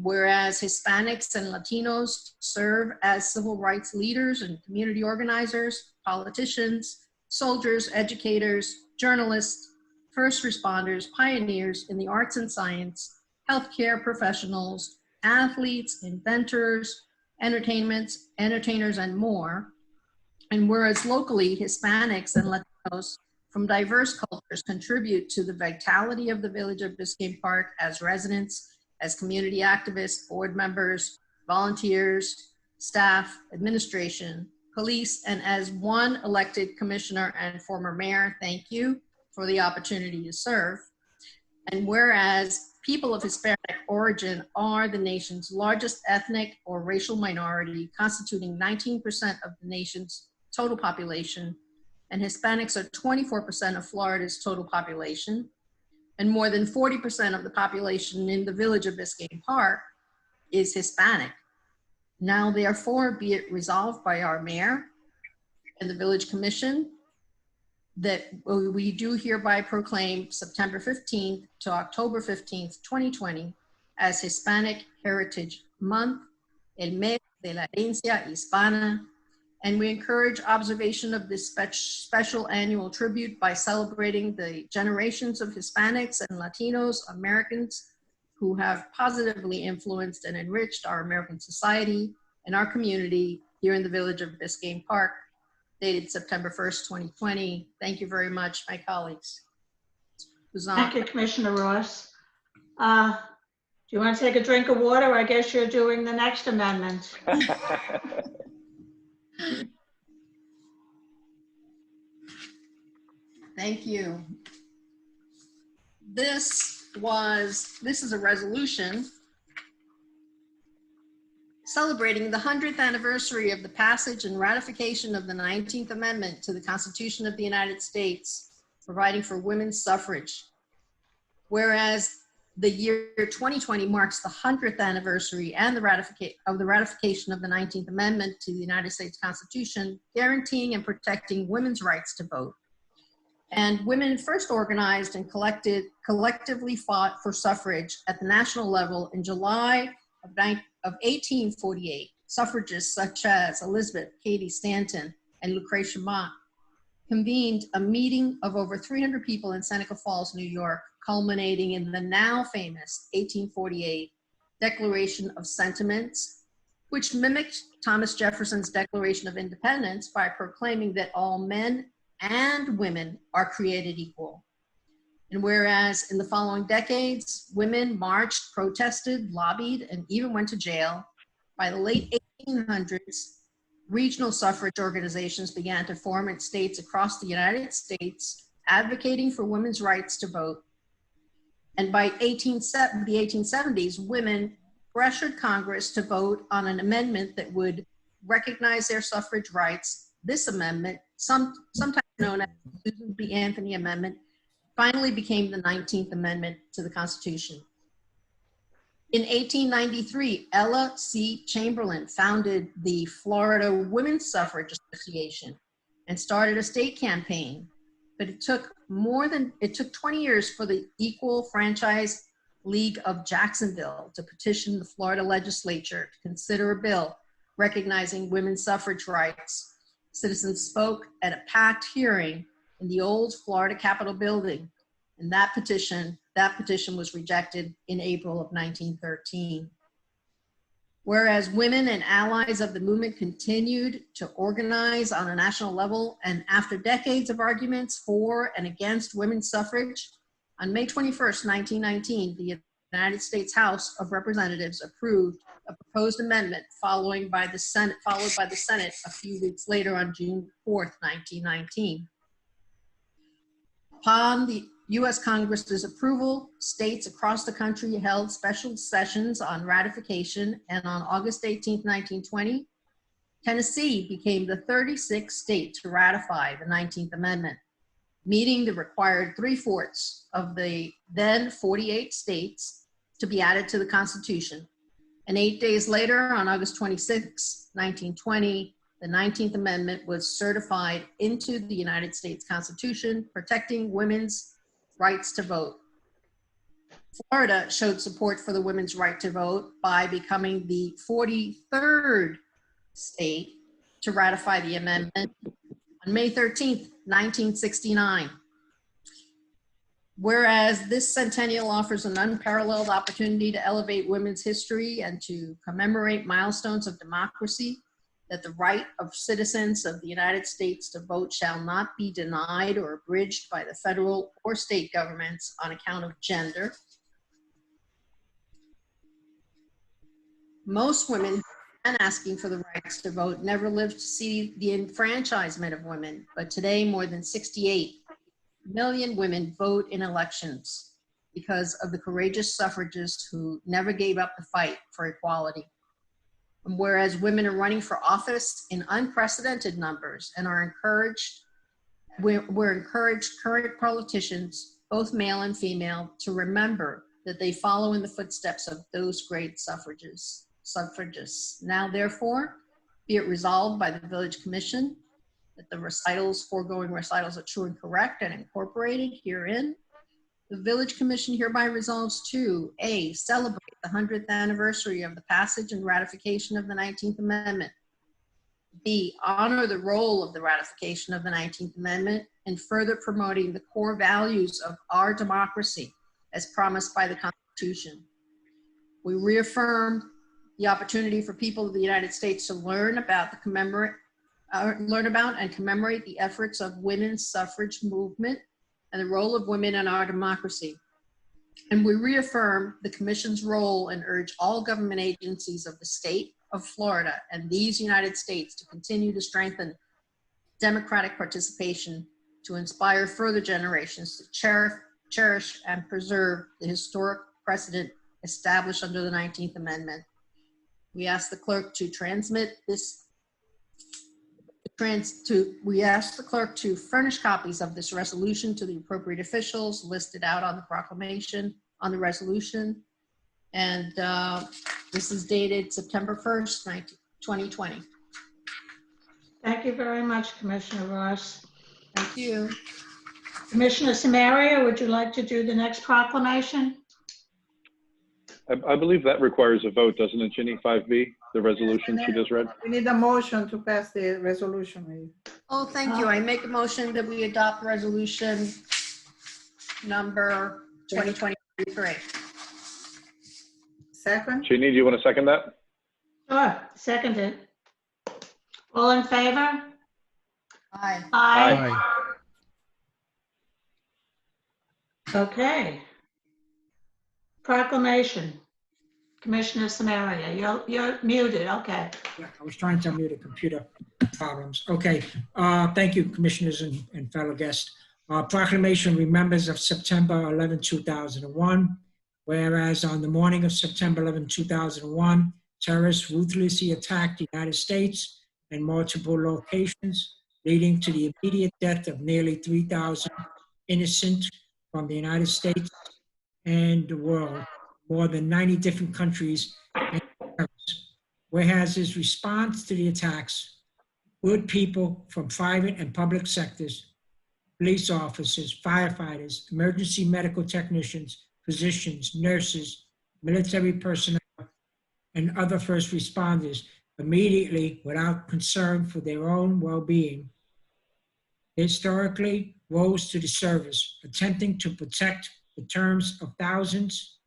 whereas Hispanics and Latinos serve as civil rights leaders and community organizers, politicians, soldiers, educators, journalists, first responders, pioneers in the arts and science, healthcare professionals, athletes, inventors, entertainers, and more. And whereas locally, Hispanics and Latinos from diverse cultures contribute to the vitality of the village of Biscayne Park as residents, as community activists, board members, volunteers, staff, administration, police, and as one elected commissioner and former mayor, thank you for the opportunity to serve. And whereas people of Hispanic origin are the nation's largest ethnic or racial minority, constituting 19% of the nation's total population, and Hispanics are 24% of Florida's total population, and more than 40% of the population in the village of Biscayne Park is Hispanic. Now, therefore, be it resolved by our mayor and the village commission that we do hereby proclaim September 15th to October 15th, 2020 as Hispanic Heritage Month, el mes de la herencia hispana, and we encourage observation of this special annual tribute by celebrating the generations of Hispanics and Latinos Americans who have positively influenced and enriched our American society and our community here in the village of Biscayne Park, dated September 1st, 2020. Thank you very much, my colleagues. Thank you, Commissioner Ross. Do you want to take a drink of water? I guess you're doing the next amendment. Thank you. This is a resolution celebrating the 100th anniversary of the passage and ratification of the 19th Amendment to the Constitution of the United States, providing for women's suffrage. Whereas the year 2020 marks the 100th anniversary and the ratification of the 19th Amendment to the United States Constitution, guaranteeing and protecting women's rights to vote. And women first organized and collectively fought for suffrage at the national level in July of 1848. Suffragists such as Elizabeth Cady Stanton and Lucretia Mott convened a meeting of over 300 people in Seneca Falls, New York, culminating in the now famous 1848 Declaration of Sentiments, which mimicked Thomas Jefferson's Declaration of Independence by proclaiming that all men and women are created equal. And whereas in the following decades, women marched, protested, lobbied, and even went to jail, by the late 1800s, regional suffrage organizations began to form in states across the United States, advocating for women's rights to vote. And by the 1870s, women pressured Congress to vote on an amendment that would recognize their suffrage rights. This amendment, sometimes known as the Susan B. Anthony Amendment, finally became the 19th Amendment to the Constitution. In 1893, Ella C. Chamberlain founded the Florida Women's Suffrage Association and started a state campaign, but it took 20 years for the Equal Franchise League of Jacksonville to petition the Florida legislature to consider a bill recognizing women's suffrage rights. Citizens spoke at a packed hearing in the old Florida Capitol building, and that petition was rejected in April of 1913. Whereas women and allies of the movement continued to organize on a national level, and after decades of arguments for and against women's suffrage, on May 21st, 1919, the United States House of Representatives approved a proposed amendment followed by the Senate a few weeks later on June 4th, 1919. Upon the U.S. Congress's approval, states across the country held special sessions on ratification, and on August 18, 1920, Tennessee became the 36th state to ratify the 19th Amendment, meeting the required 3/4 of the then 48 states to be added to the Constitution. And 8 days later, on August 26, 1920, the 19th Amendment was certified into the United States Constitution, protecting women's rights to vote. Florida showed support for the women's right to vote by becoming the 43rd state to ratify the amendment on May 13th, 1969. Whereas this centennial offers an unparalleled opportunity to elevate women's history and to commemorate milestones of democracy, that the right of citizens of the United States to vote shall not be denied or abridged by the federal or state governments on account of gender. Most women and asking for the rights to vote never lived to see the enfranchisement of women, but today more than 68 million women vote in elections because of the courageous suffragists who never gave up the fight for equality. And whereas women are running for office in unprecedented numbers and are encouraged, we're encouraged current politicians, both male and female, to remember that they follow in the footsteps of those great suffragists. Now, therefore, be it resolved by the Village Commission that the foregoing recitals are true and correct and incorporated herein. The Village Commission hereby resolves to A, celebrate the 100th anniversary of the passage and ratification of the 19th Amendment. B, honor the role of the ratification of the 19th Amendment in further promoting the core values of our democracy as promised by the Constitution. We reaffirm the opportunity for people of the United States to learn about and commemorate the efforts of women's suffrage movement and the role of women in our democracy. And we reaffirm the Commission's role and urge all government agencies of the state of Florida and these United States to continue to strengthen democratic participation to inspire further generations to cherish and preserve the historic precedent established under the 19th Amendment. We ask the clerk to transmit this we ask the clerk to furnish copies of this resolution to the appropriate officials listed out on the proclamation, on the resolution. And this is dated September 1st, 2020. Thank you very much, Commissioner Ross. Thank you. Commissioner Samaria, would you like to do the next proclamation? I believe that requires a vote, doesn't it, Ginny? 5B, the resolution she just read? We need a motion to pass the resolution. Oh, thank you. I make a motion that we adopt resolution number 2023. Second? Ginny, do you want to second that? Sure, seconded. All in favor? Aye. Aye. Aye. Okay. Proclamation. Commissioner Samaria, you're muted, okay. Yeah, I was trying to unmute the computer problems. Okay, thank you, commissioners and fellow guests. Proclamation remembers of September 11, 2001. Whereas on the morning of September 11, 2001, terrorists ruthlessly attacked the United States in multiple locations, leading to the immediate death of nearly 3,000 innocent from the United States and the world, more than 90 different countries. Whereas his response to the attacks, good people from private and public sectors, police officers, firefighters, emergency medical technicians, physicians, nurses, military personnel, and other first responders immediately, without concern for their own well-being, historically rose to the service, attempting to protect the tens of thousands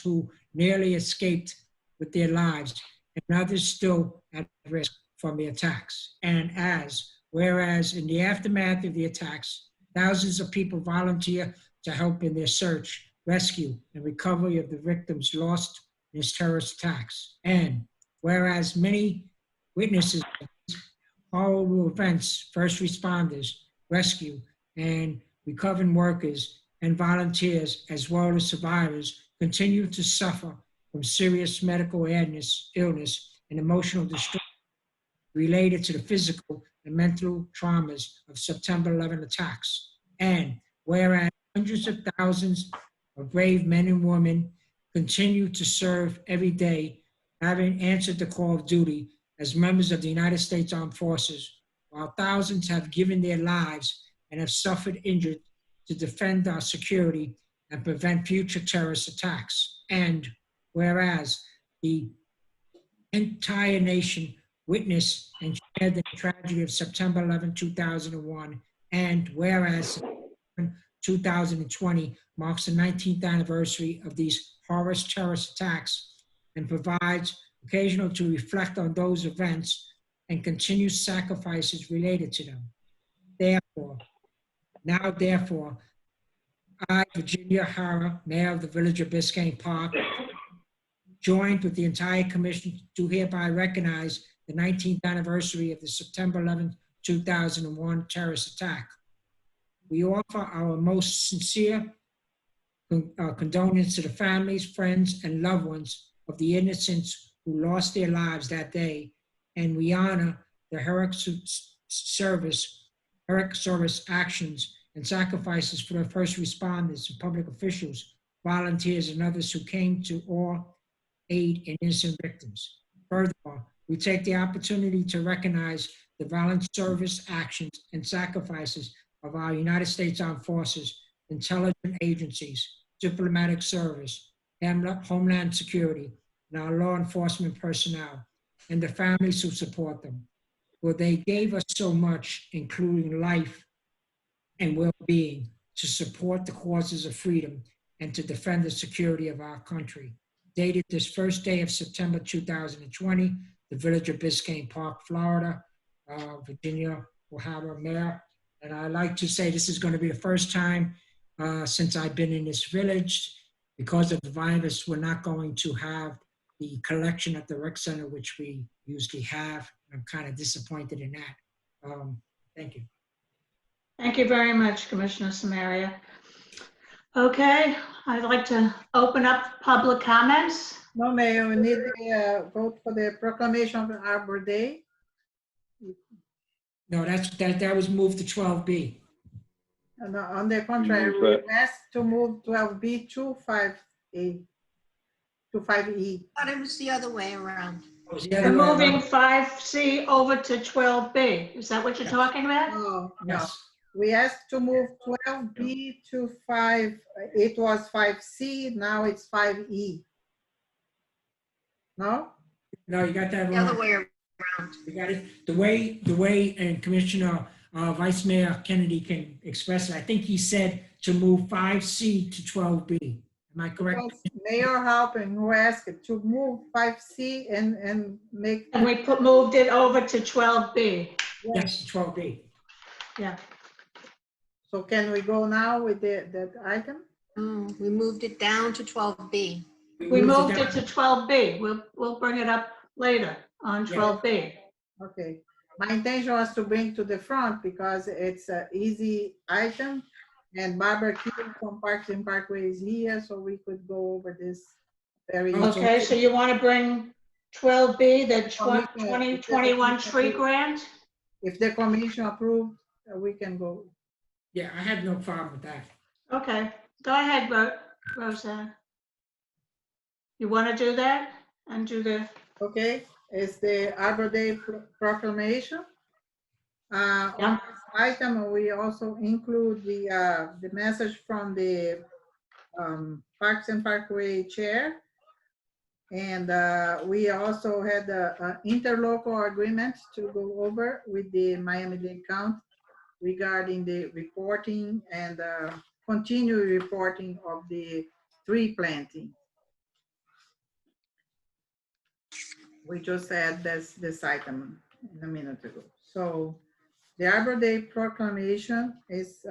who nearly escaped with their lives, and others still at risk from the attacks. And whereas in the aftermath of the attacks, thousands of people volunteer to help in their search, rescue, and recovery of the victims lost in these terrorist attacks. And whereas many witnesses of these horrible events, first responders, rescue, and recovering workers and volunteers, as well as survivors, continue to suffer from serious medical illness and emotional distress related to the physical and mental traumas of September 11 attacks. And whereas hundreds of thousands of brave men and women continue to serve every day, having answered the call of duty as members of the United States Armed Forces, while thousands have given their lives and have suffered injured to defend our security and prevent future terrorist attacks. And whereas the entire nation witnessed and shared the tragedy of September 11, 2001, and whereas 2020 marks the 19th anniversary of these horrendous terrorist attacks and provides occasional to reflect on those events and continue sacrifices related to them. Therefore, I, Virginia Hara, Mayor of the Village of Biscayne Park, joined with the entire commission to hereby recognize the 19th anniversary of the September 11, 2001 terrorist attack. We offer our most sincere condolences to the families, friends, and loved ones of the innocents who lost their lives that day, and we honor the heroic service actions and sacrifices for the first responders and public officials, volunteers, and others who came to all aid in innocent victims. Furthermore, we take the opportunity to recognize the valiant service actions and sacrifices of our United States Armed Forces, intelligence agencies, diplomatic service, Homeland Security, and our law enforcement personnel, and the families who support them. For they gave us so much, including life and well-being, to support the causes of freedom and to defend the security of our country. Dated this first day of September 2020, the Village of Biscayne Park, Florida, Virginia will have a mayor. And I'd like to say this is going to be the first time since I've been in this village. Because of the virus, we're not going to have the collection at the rec center, which we usually have. I'm kind of disappointed in that. Thank you. Thank you very much, Commissioner Samaria. Okay, I'd like to open up public comments. No, Mayor, we need a vote for the proclamation of Arbor Day. No, that was moved to 12B. And on the contrary, Move we that. asked to move 12B to 5A, to 5E. Thought it was the other way around. It was the We're other way around. moving 5C over to 12B. Is that what you're talking about? No, no. Yes. We asked to move 12B to 5, it was 5C, now it's 5E. No? No, you got that The other wrong. way around. You got it. The way, and Commissioner Vice Mayor Kennedy can express it, I think he said to move 5C to 12B. Am I correct? Because Mayor Halpin who asked to move 5C and make. And we moved it over to 12B. Yes, 12B. Yeah. So can we go now with that item? Oh, we moved it down to 12B. We moved it to 12B. We'll bring it up later on 12B. Okay. My intention was to bring to the front because it's an easy item, and Barbara King from Parks and Parkway is here, so we could go over this very easily. Okay, so you want to bring 12B, the Commission- 2021 tree grant? If the commission approved, we can go. Yeah, I have no problem with that. Okay, go ahead, Rosanna. You want to do that and do the, Okay, it's the Arbor Day proclamation. On this item, we also include the message from the Parks and Parkway Chair. And we also had an interlocal agreement to go over with the Miami-Dade County regarding the reporting and continued reporting of the tree planting. We just had this item a minute ago. So the Arbor Day proclamation is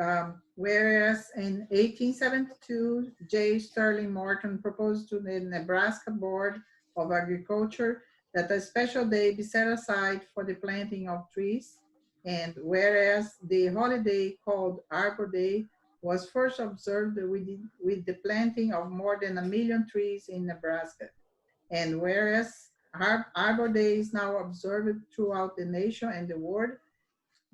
whereas in 1872, J. Sterling Morton proposed to the Nebraska Board of Agriculture that a special day be set aside for the planting of trees. And whereas the holiday called Arbor Day was first observed with the planting of more than 1 million trees in Nebraska. And whereas Arbor Day is now observed throughout the nation and the world,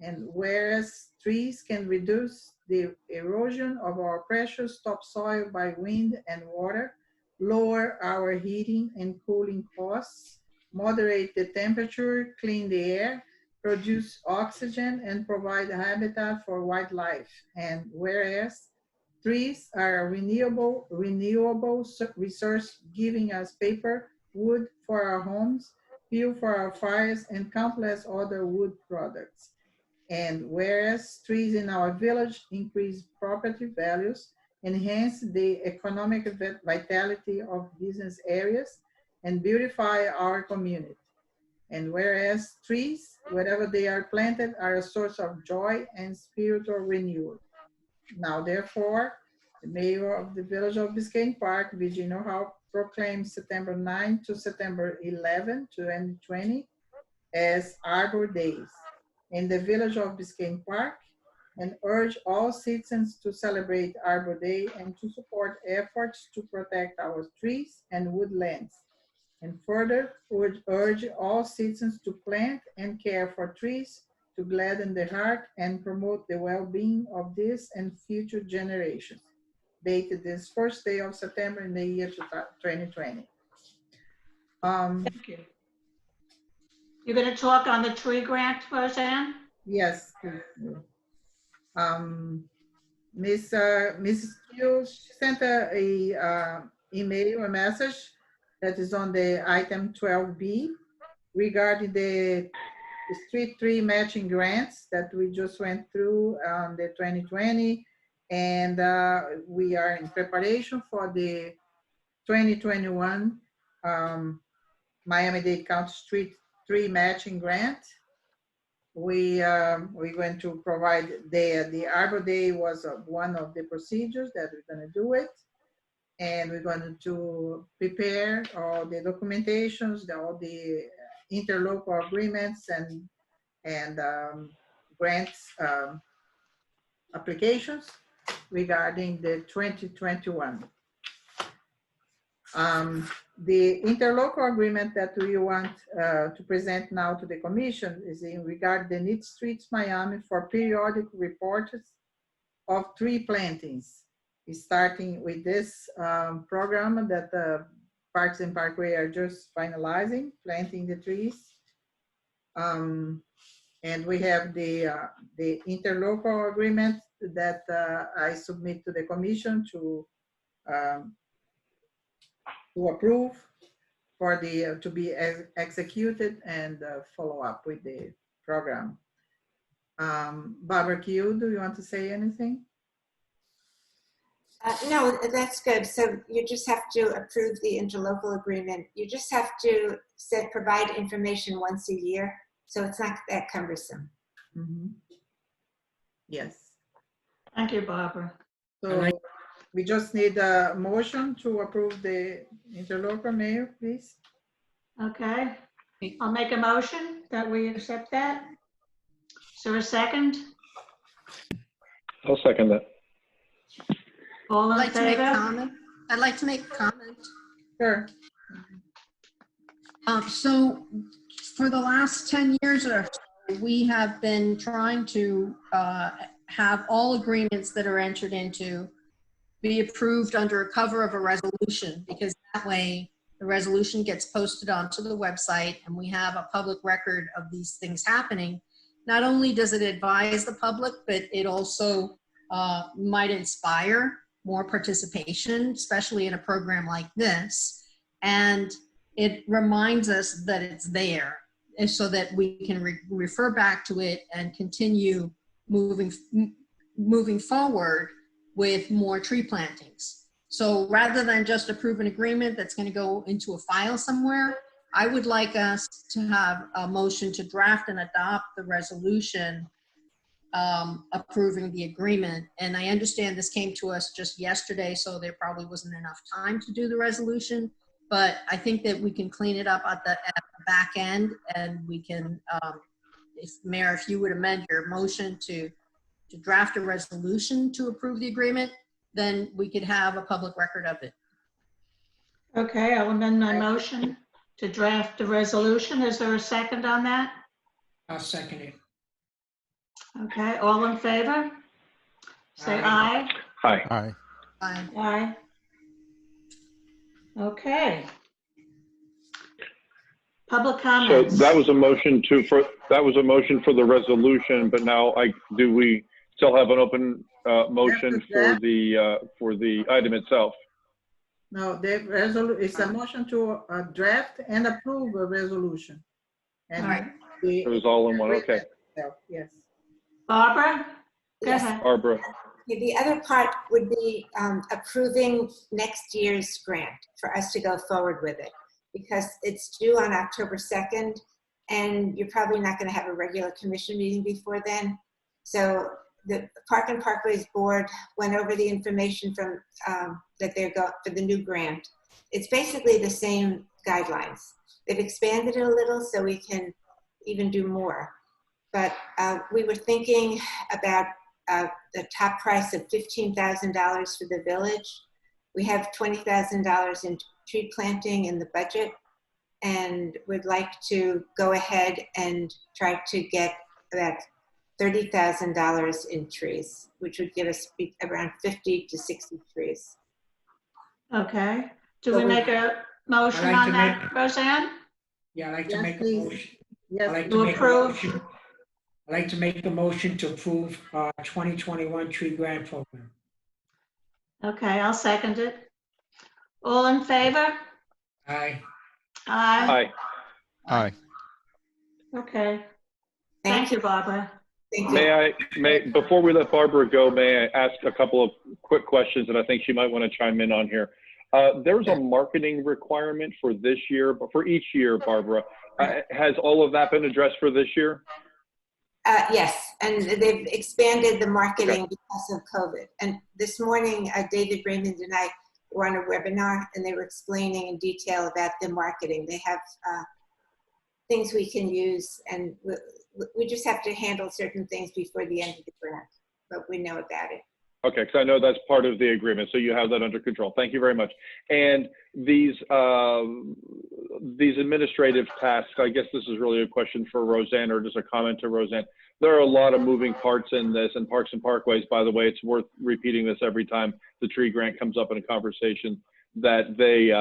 and whereas trees can reduce the erosion of our precious topsoil by wind and water, lower our heating and cooling costs, moderate the temperature, clean the air, produce oxygen, and provide habitat for wildlife. And whereas trees are a renewable resource, giving us paper, wood for our homes, fuel for our fires, and countless other wood products. And whereas trees in our village increase property values, enhance the economic vitality of business areas, and beautify our community. And whereas trees, wherever they are planted, are a source of joy and spiritual renewal. Now, therefore, the mayor of the village of Biscayne Park, Virginia Hall, proclaims September 9 to September 11, 2020 as Arbor Days in the village of Biscayne Park, and urge all citizens to celebrate Arbor Day and to support efforts to protect our trees and woodlands. And further, would urge all citizens to plant and care for trees to gladden the heart and promote the well-being of this and future generations. Dated this first day of September in the year 2020. Thank you. You're going to talk on the tree grant, Roseanne? Yes. Mrs. Q sent a email, a message that is on the item 12B regarding the street tree matching grants that we just went through the 2020, and we are in preparation for the 2021 Miami-Dade County Street Tree Matching Grant. We're going to provide the Arbor Day was one of the procedures that we're going to do it. And we're going to prepare all the documentations, all the interlocal agreements and grants applications regarding the 2021. The interlocal agreement that we want to present now to the commission is in regard to the Need Streets Miami for periodic reports of tree plantings. Starting with this program that Parks and Parkway are just finalizing, planting the trees. And we have the interlocal agreement that I submit to the commission to approve for the to be executed and follow up with the program. Barbara Q, do you want to say anything? No, that's good. So you just have to approve the interlocal agreement. You just have to provide information once a year. So it's not that cumbersome. Mm-hmm. Yes. Thank you, Barbara. So we just need a motion to approve the interlocal, Mayor, please. Okay. I'll make a motion that we accept that. Is there a second? I'll second that. All in I'd like to make a favor? comment. I'd like to make a comment. Sure. So for the last 10 years or so, we have been trying to have all agreements that are entered into be approved under a cover of a resolution, because that way the resolution gets posted onto the website and we have a public record of these things happening. Not only does it advise the public, but it also might inspire more participation, especially in a program like this. And it reminds us that it's there, and so that we can refer back to it and continue moving forward with more tree plantings. So rather than just approve an agreement that's going to go into a file somewhere, I would like us to have a motion to draft and adopt the resolution approving the agreement. And I understand this came to us just yesterday, so there probably wasn't enough time to do the resolution, but I think that we can clean it up at the back end, and we can, Mayor, if you would amend your motion to draft a resolution to approve the agreement, then we could have a public record of it. Okay, I'll amend my motion to draft the resolution. Is there a second on that? I'll second it. Okay, all in favor? Say aye. Aye. Aye. Fine. Aye. Okay. Public So comments. that was a motion for the resolution, but now do we still have an open motion for the item itself? No, it's a motion to draft and approve a resolution. And All right. It was all in one, okay. Yes. Barbara? Go Yes. ahead. Barbara. Okay, the other part would be approving next year's grant for us to go forward with it, because it's due on October 2nd, and you're probably not going to have a regular commission meeting before then. So the Park and Parkways Board went over the information from that they're got for the new grant. It's basically the same guidelines. They've expanded it a little so we can even do more. But we were thinking about the top price of $15,000 for the village. We have $20,000 in tree planting in the budget, and would like to go ahead and try to get about $30,000 in trees, which would give us around 50 to 60 trees. Okay. Do So we make a motion I'd like on to that, Roseanne? Yeah, I'd like to Yes, make a please. motion. Yes, I'd like To to make a approve. motion. I'd like to make a motion to approve our 2021 tree grant program. Okay, I'll second it. All in favor? Aye. Aye. Aye. Aye. Okay. Thank you, Barbara. Thank you. Before we let Barbara go, may I ask a couple of quick questions that I think she might want to chime in on here? There's a marketing requirement for this year, but for each year, Barbara. Has all of that been addressed for this year? Yes, and they've expanded the marketing because of COVID. And this morning, David Raymond and I were on a webinar, and they were explaining in detail about the marketing. They have things we can use, and we just have to handle certain things before the end of the grant, but we know about it. Okay, because I know that's part of the agreement, so you have that under control. Thank you very much. And these administrative tasks, I guess this is really a question for Roseanne, or just a comment to Roseanne. There are a lot of moving parts in this, and Parks and Parkways, by the way, it's worth repeating this every time the tree grant comes up in a conversation, that they,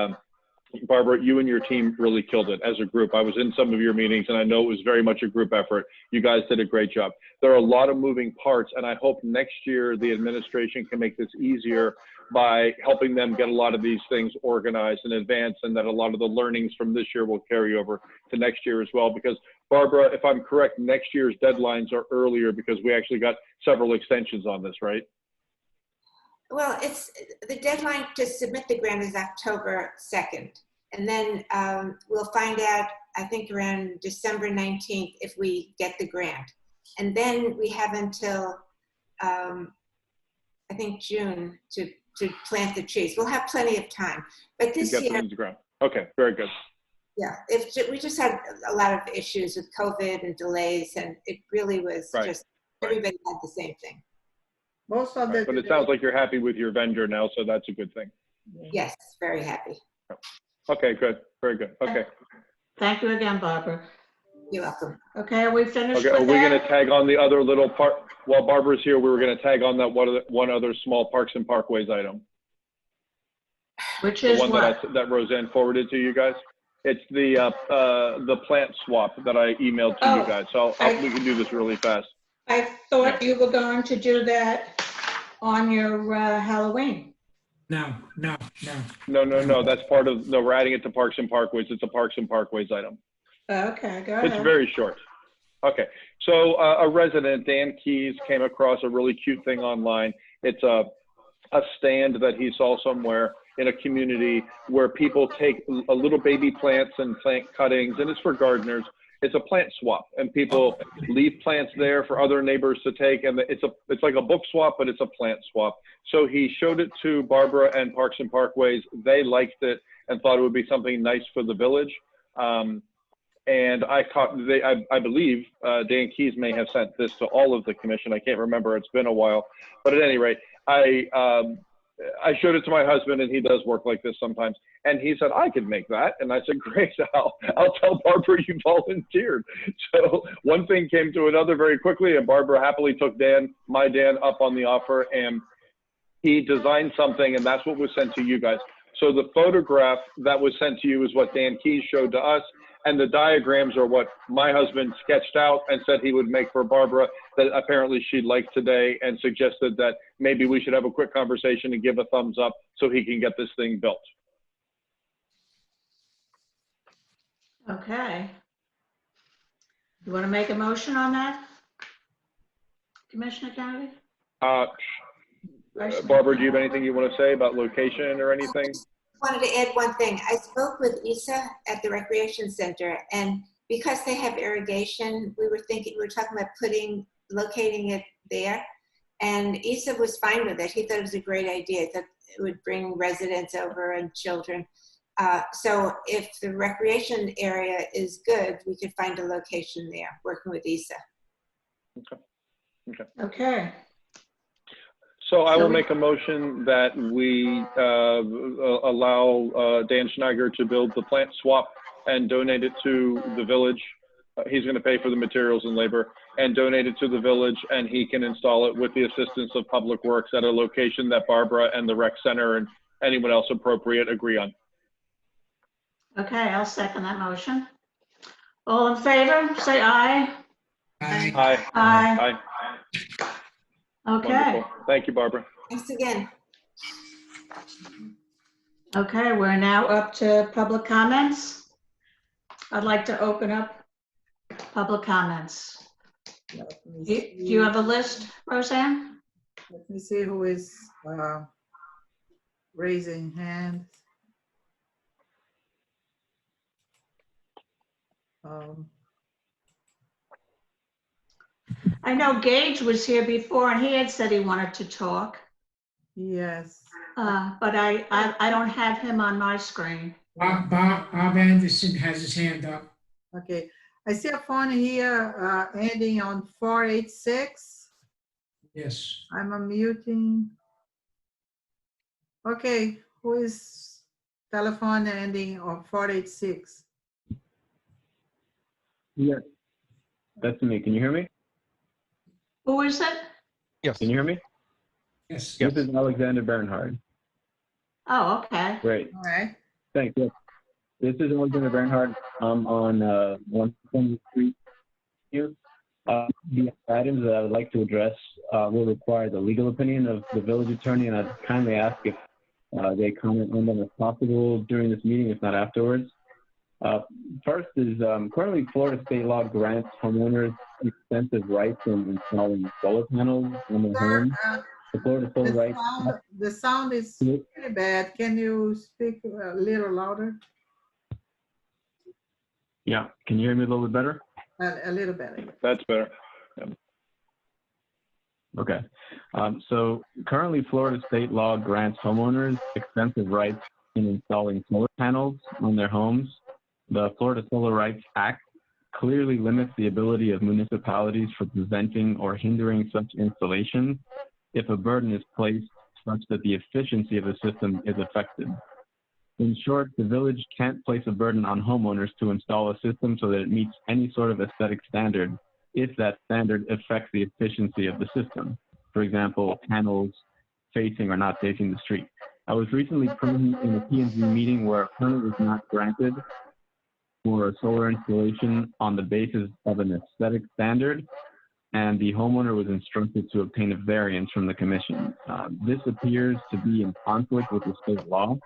Barbara, you and your team really killed it as a group. I was in some of your meetings, and I know it was very much a group effort. You guys did a great job. There are a lot of moving parts, and I hope next year the administration can make this easier by helping them get a lot of these things organized in advance, and that a lot of the learnings from this year will carry over to next year as well. Because, Barbara, if I'm correct, next year's deadlines are earlier because we actually got several extensions on this, right? Well, it's the deadline to submit the grant is October 2nd. And then we'll find out, I think, around December 19th if we get the grant. And then we have until, I think, June to plant the trees. We'll have plenty of time. But this year, into the ground. Okay, very good. yeah, we just had a lot of issues with COVID and delays, and it really was just, everybody had the same thing. Most of the. But it sounds like you're happy with your vendor now, so that's a good thing. Yes, very happy. Okay, good. Very good. Okay. Thank you again, Barbara. You're welcome. Okay, are we finished Okay, are with we going to that? tag on the other little part? While Barbara's here, we were going to tag on that one other small Parks and Parkways item. Which The is one what? that Roseanne forwarded to you guys. It's the plant swap that I emailed to you guys. So we can do this really fast. I thought you were going to do that on your Halloween. No. No. That's part of, no, we're adding it to Parks and Parkways. It's a Parks and Parkways item. Okay, go ahead. It's very short. Okay. So a resident, Dan Keys, came across a really cute thing online. It's a stand that he saw somewhere in a community where people take a little baby plants and plant cuttings, and it's for gardeners. It's a plant swap, and people leave plants there for other neighbors to take, and it's like a book swap, but it's a plant swap. So he showed it to Barbara and Parks and Parkways. They liked it and thought it would be something nice for the village. And I believe Dan Keys may have sent this to all of the commission. I can't remember. It's been a while, but at any rate, I showed it to my husband, and he does work like this sometimes. And he said, I could make that. And I said, great, I'll tell Barbara you volunteered. So one thing came to another very quickly, and Barbara happily took my Dan up on the offer, and he designed something, and that's what was sent to you guys. So the photograph that was sent to you is what Dan Keys showed to us, and the diagrams are what my husband sketched out and said he would make for Barbara, that apparently she liked today, and suggested that maybe we should have a quick conversation and give a thumbs up so he can get this thing built. Okay. You want to make a motion on that? Commissioner Kennedy? Barbara, do you have anything you want to say about location or anything? Wanted to add one thing. I spoke with Isa at the recreation center, and because they have irrigation, we were talking about locating it there. And Isa was fine with it. He thought it was a great idea, that it would bring residents over and children. So if the recreation area is good, we could find a location there, working with Isa. Okay. So I will make a motion that we allow Dan Schneiger to build the plant swap and donate it to the village. He's going to pay for the materials and labor and donate it to the village, and he can install it with the assistance of Public Works at a location that Barbara and the rec center and anyone else appropriate agree on. Okay, I'll second that motion. All in favor, say aye. Aye. Aye. Aye. Aye. Okay. Wonderful. Thank you, Barbara. Thanks again. Okay, we're now up to public comments. I'd like to open up public comments. Do you have a list, Roseanne? Let me see who is raising hands. I know Gage was here before and he had said he wanted to talk, Yes. but I don't have him on my screen. Bob Anderson has his hand up. Okay. I see a phone here ending on 486. Yes. I'm unmuting. Okay. Who is telephone ending on 486? Yes, that's me. Can you hear me? Who is it? Yes. Can you hear me? Yes. This is Alexander Bernhard. Oh, okay. Great. All right. Thanks. Yes. This is Alexander Bernhard. I'm on 120 Street here. The items that I would like to address will require the legal opinion of the village attorney, and I'd kindly ask if they comment on them if possible during this meeting, if not afterwards. First is currently Florida state law grants homeowners extensive rights in installing solar panels on their Sir, homes. The Florida Solar Rights the sound is really bad. Can you speak a little louder? Yeah, can you hear me a little bit better? A little better. That's better. Yeah. Okay. So currently Florida state law grants homeowners extensive rights in installing solar panels on their homes. The Florida Solar Rights Act clearly limits the ability of municipalities for preventing or hindering such installations if a burden is placed such that the efficiency of the system is affected. In short, the village can't place a burden on homeowners to install a system so that it meets any sort of aesthetic standard if that standard affects the efficiency of the system. For example, panels facing or not facing the street. I was recently present in a P&Z meeting where a permit was not granted for a solar installation on the basis of an aesthetic standard, and the homeowner was instructed to obtain a variance from the commission. This appears to be in conflict with the state law.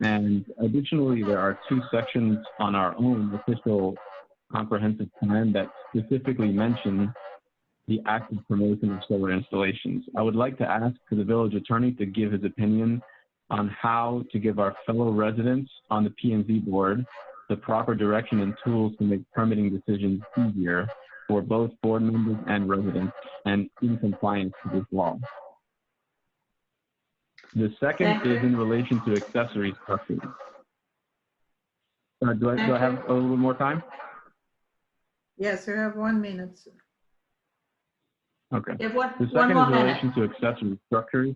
And additionally, there are 2 sections on our own official comprehensive plan that specifically mention the active promotion of solar installations. I would like to ask the village attorney to give his opinion on how to give our fellow residents on the P&Z board the proper direction and tools to make permitting decisions easier for both board members and residents and in compliance with this law. The second is in relation to accessory structures. Do I have a little more time? Yes, you have 1 minute, sir. Okay. You have The one second more is in minute. relation to accessory structures.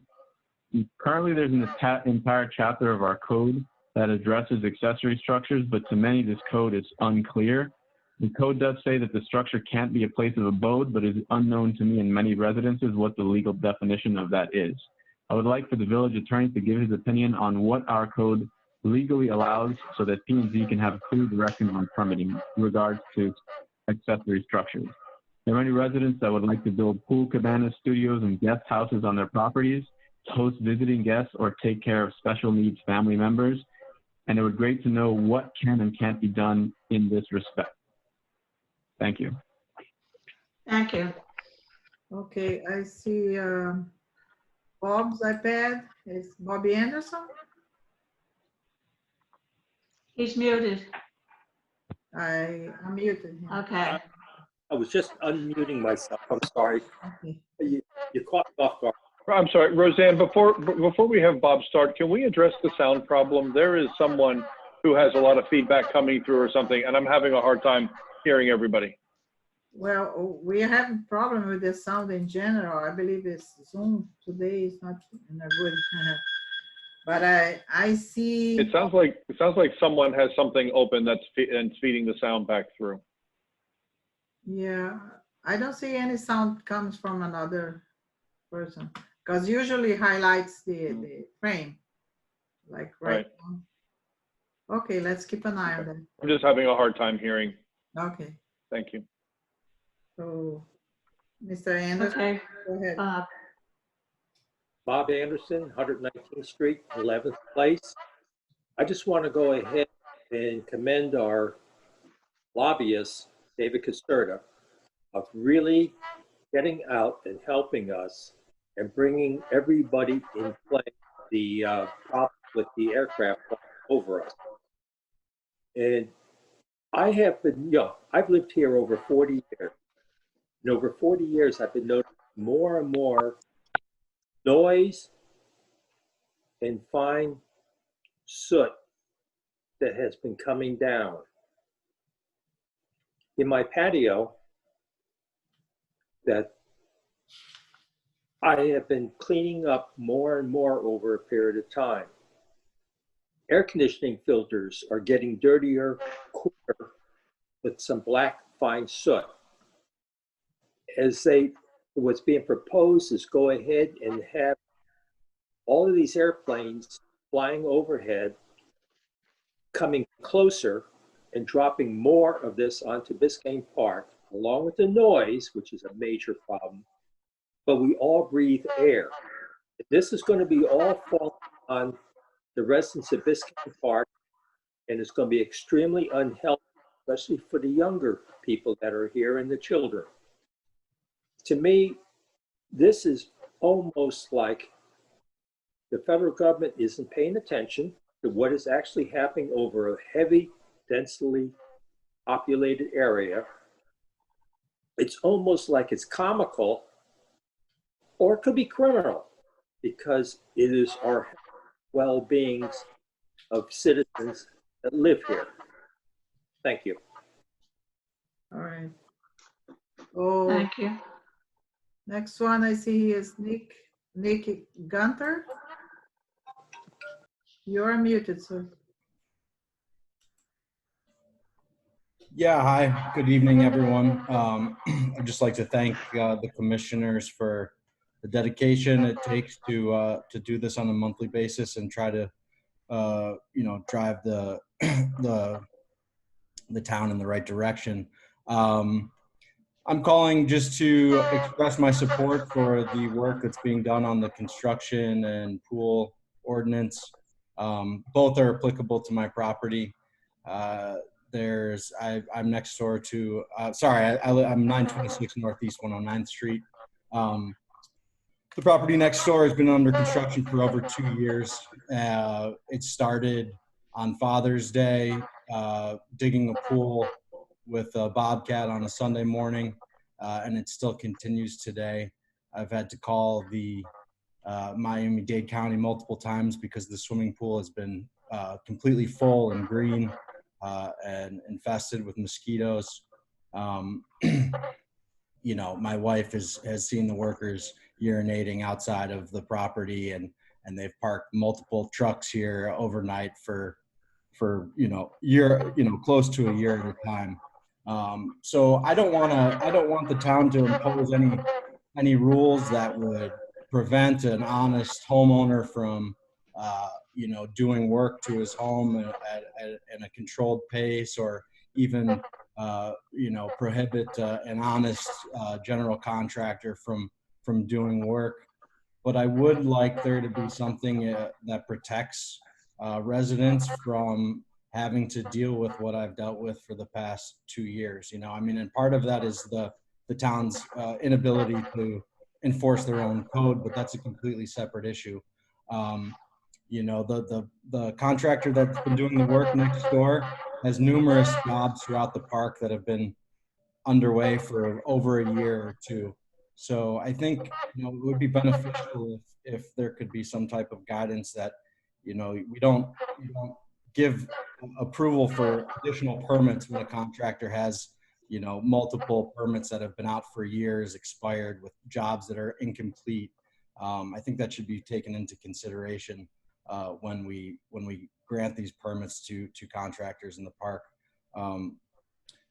Currently, there's an entire chapter of our code that addresses accessory structures, but to many, this code is unclear. The code does say that the structure can't be a place of abode, but it is unknown to me and many residences what the legal definition of that is. I would like for the village attorney to give his opinion on what our code legally allows so that P&Z can have clear direction on permitting in regards to accessory structures. There are many residents that would like to build pool cabanas, studios, and guest houses on their properties, host visiting guests, or take care of special needs family members. And it would be great to know what can and can't be done in this respect. Thank you. Thank you. Okay, I see Bob's iPad. Is Bobby Anderson? He's muted. I unmuted him. Okay. I was just unmuting myself. I'm sorry. Okay. You caught me off guard. I'm sorry, Roseanne, before we have Bob start, can we address the sound problem? There is someone who has a lot of feedback coming through or something, and I'm having a hard time hearing everybody. Well, we are having problem with the sound in general. I believe it's Zoom today is not in a good, but I see. It sounds like someone has something open that's feeding the sound back through. Yeah, I don't see any sound comes from another person because usually highlights the frame, like right now. Okay, let's keep an eye on that. I'm just having a hard time hearing. Okay. Thank you. So, Mr. Anderson, Okay. go ahead. Bob Anderson, 119th Street, 11th Place. I just want to go ahead and commend our lobbyist, David Caserta, of really getting out and helping us and bringing everybody in play the problem with the aircraft over us. And I have been, I've lived here over 40 years. And over 40 years, I've been noticing more and more noise and fine soot that has been coming down. In my patio, that I have been cleaning up more and more over a period of time. Air conditioning filters are getting dirtier, cooler, with some black fine soot. What's being proposed is go ahead and have all of these airplanes flying overhead, coming closer and dropping more of this onto Biscayne Park, along with the noise, which is a major problem. But we all breathe air. This is going to be all falling on the residents of Biscayne Park, and it's going to be extremely unhealthy, especially for the younger people that are here and the children. To me, this is almost like the federal government isn't paying attention to what is actually happening over a heavy, densely populated area. It's almost like it's comical, or it could be criminal, because it is our well-beings of citizens that live here. Thank you. All right. Oh, Thank you. next one I see is Nick Gunter. You're muted, sir. Yeah, hi. Good evening, everyone. I'd just like to thank the commissioners for the dedication it takes to do this on a monthly basis and try to, drive the the town in the right direction. I'm calling just to express my support for the work that's being done on the construction and pool ordinance. Both are applicable to my property. I'm next door to, I'm 926 Northeast 109th Street. The property next door has been under construction for over 2 years. It started on Father's Day, digging a pool with a bobcat on a Sunday morning, and it still continues today. I've had to call the Miami-Dade County multiple times because the swimming pool has been completely full and green and infested with mosquitoes. My wife has seen the workers urinating outside of the property, and they've parked multiple trucks here overnight for close to a year at a time. So I don't want the town to impose any rules that would prevent an honest homeowner from doing work to his home at a controlled pace, or even prohibit an honest general contractor from doing work. But I would like there to be something that protects residents from having to deal with what I've dealt with for the past 2 years. And part of that is the the town's inability to enforce their own code, but that's a completely separate issue. You know, the contractor that's been doing the work next door has numerous jobs throughout the park that have been underway for over a year or two. So I think, you know, it would be beneficial if there could be some type of guidance that, you know, we don't give approval for additional permits when a contractor has, you know, multiple permits that have been out for years, expired, with jobs that are incomplete. I think that should be taken into consideration when we grant these permits to contractors in the park.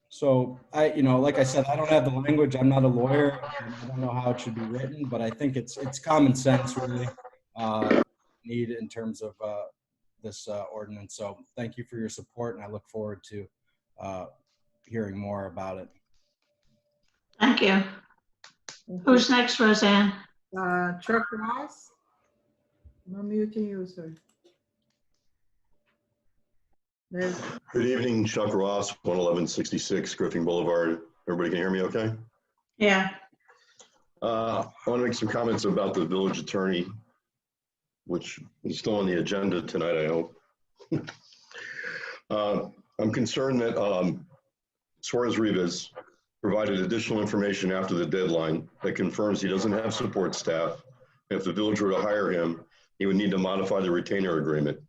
So you know, like I said, I don't have the language. I'm not a lawyer. And I don't know how it should be written, but I think it's common sense, really, need in terms of this ordinance. So thank you for your support, and I look forward to hearing more about it. Thank you. Who's next, Roseanne? Chuck Ross. I'm unmuting you, sir. Good evening, Chuck Ross, 11166 Griffin Boulevard. Everybody can hear me okay? Yeah. I want to make some comments about the village attorney, which is still on the agenda tonight, I hope. I'm concerned that Suarez Rivas provided additional information after the deadline that confirms he doesn't have support staff. If the village were to hire him, he would need to modify the retainer agreement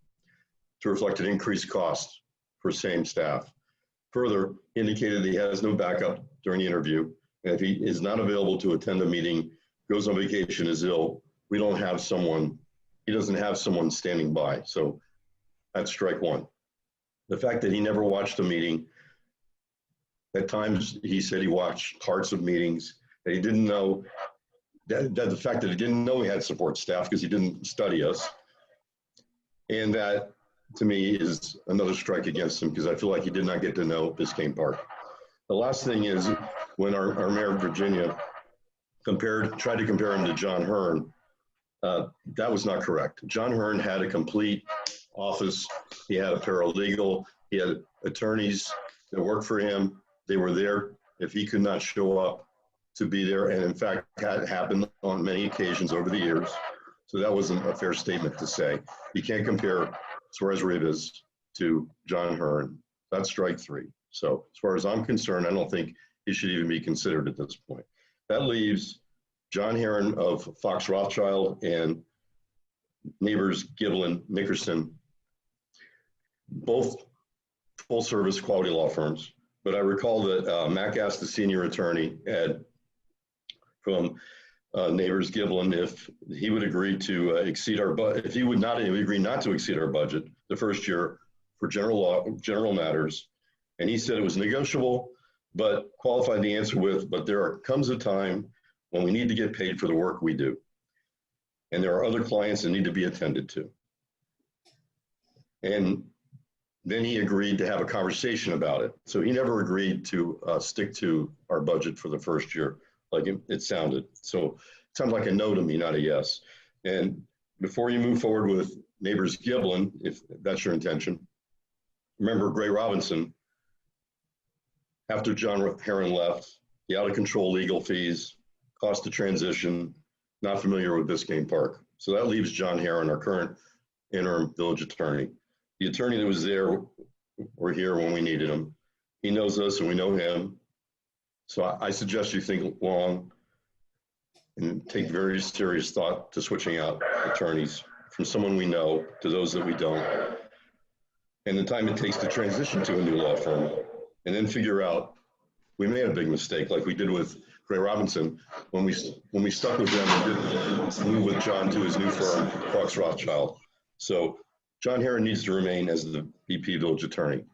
to reflect an increased cost for same staff. Further, indicated he has no backup during the interview, and if he is not available to attend the meeting, goes on vacation, is ill, we don't have someone, he doesn't have someone standing by. So that's strike one. The fact that he never watched a meeting, at times he said he watched parts of meetings, that he didn't know, that the fact that he didn't know he had support staff because he didn't study us, and that to me is another strike against him because I feel like he did not get to know Biscayne Park. The last thing is when our mayor of Virginia tried to compare him to John Hearn, that was not correct. John Hearn had a complete office. He had a paralegal. He had attorneys that worked for him. They were there if he could not show up to be there. And in fact, that happened on many occasions over the years. So that wasn't a fair statement to say. You can't compare Suarez Rivas to John Hearn. That's strike three. So as far as I'm concerned, I don't think he should even be considered at this point. That leaves John Heron of Fox Rothschild and Neighbors Giblin Nickerson, both full service quality law firms. But I recall that Mac asked the senior attorney, Ed, from Neighbors Giblin, if he would agree to exceed our budget, if he would agree not to exceed our budget the first year for general matters. And he said it was negotiable, but qualified the answer with, but there comes a time when we need to get paid for the work we do. And there are other clients that need to be attended to. And then he agreed to have a conversation about it. So he never agreed to stick to our budget for the first year, like it sounded. So it sounds like a no to me, not a yes. And before you move forward with Neighbors Giblin, if that's your intention, remember Gray Robinson, after John Heron left, the out of control legal fees, cost of transition, not familiar with Biscayne Park. So that leaves John Heron, our current interim village attorney. The attorney that was there or here when we needed him. He knows us and we know him. So I suggest you think long and take very serious thought to switching out attorneys from someone we know to those that we don't. And the time it takes to transition to a new law firm, and then figure out we made a big mistake like we did with Gray Robinson when we stuck with them and didn't move with John to his new firm, Fox Rothschild. So John Heron needs to remain as the VP village attorney.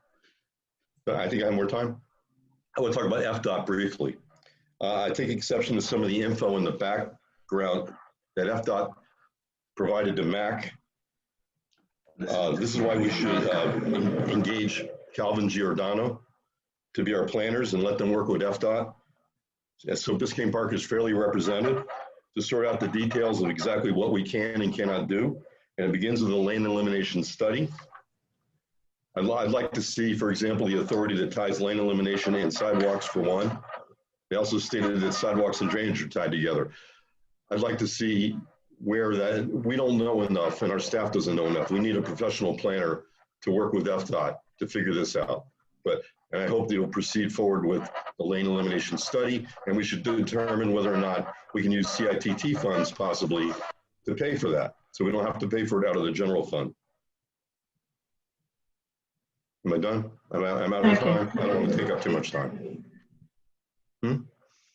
But I think I have more time. I want to talk about FDOT briefly. I take exception to some of the info in the background that FDOT provided to MAC. This is why we should engage Calvin Giordano to be our planners and let them work with FDOT. So Biscayne Park is fairly represented to sort out the details of exactly what we can and cannot do. And it begins with a lane elimination study. I'd like to see, for example, the authority that ties lane elimination and sidewalks for one. They also stated that sidewalks and drainage are tied together. I'd like to see where that, we don't know enough and our staff doesn't know enough. We need a professional planner to work with FDOT to figure this out. And I hope they will proceed forward with the lane elimination study, and we should determine whether or not we can use CITT funds possibly to pay for that, so we don't have to pay for it out of the general fund. Am I done? I'm out of time. I don't want to take up too much time.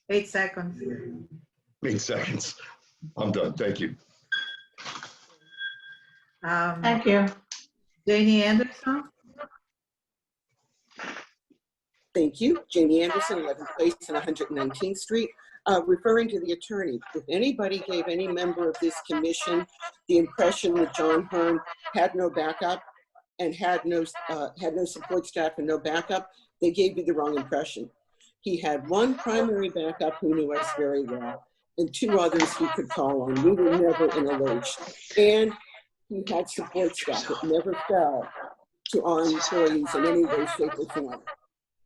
8 seconds. 8 seconds. I'm done. Thank you. Thank you. Janie Anderson. Thank you. Janie Anderson, 11th Place and 119th Street. Referring to the attorney, if anybody gave any member of this commission the impression that John Hearn had no backup and had no support staff and no backup, they gave you the wrong impression. He had one primary backup who knew us very well, and 2 others he could call on. We were never in a lurch. And he had support staff that never fell to our employees in any way, shape, or form.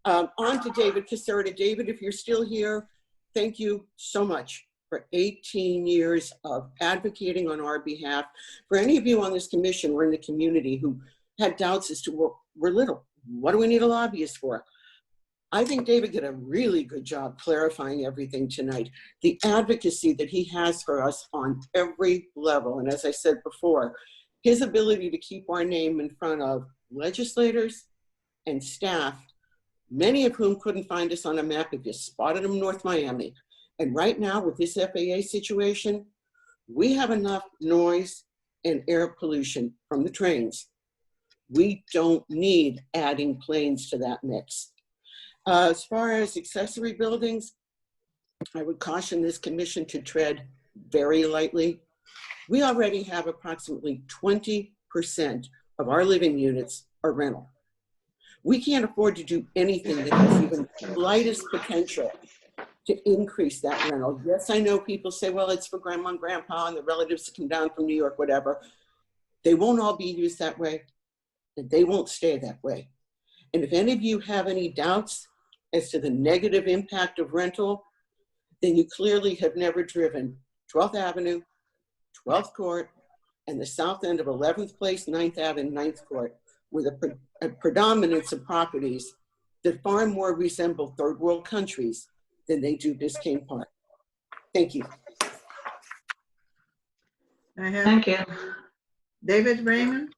On to David Caserta. David, if you're still here, thank you so much for 18 years of advocating on our behalf. For any of you on this commission or in the community who had doubts as to what we're little, what do we need a lobbyist for? I think David did a really good job clarifying everything tonight. The advocacy that he has for us on every level. And as I said before, his ability to keep our name in front of legislators and staff, many of whom couldn't find us on a map if you spotted them North Miami. And right now with this FAA situation, we have enough noise and air pollution from the trains. We don't need adding planes to that mix. As far as accessory buildings, I would caution this commission to tread very lightly. We already have approximately 20% of our living units are rental. We can't afford to do anything that has even the slightest potential to increase that rental. Yes, I know people say, well, it's for grandma and grandpa and the relatives that come down from New York, whatever. They won't all be used that way, and they won't stay that way. And if any of you have any doubts as to the negative impact of rental, then you clearly have never driven 12th Avenue, 12th Court, and the south end of 11th Place, 9th Ave, and 9th Court, with a predominance of properties that far more resemble third world countries than they do Biscayne Park. Thank you. Thank you. David Raymond.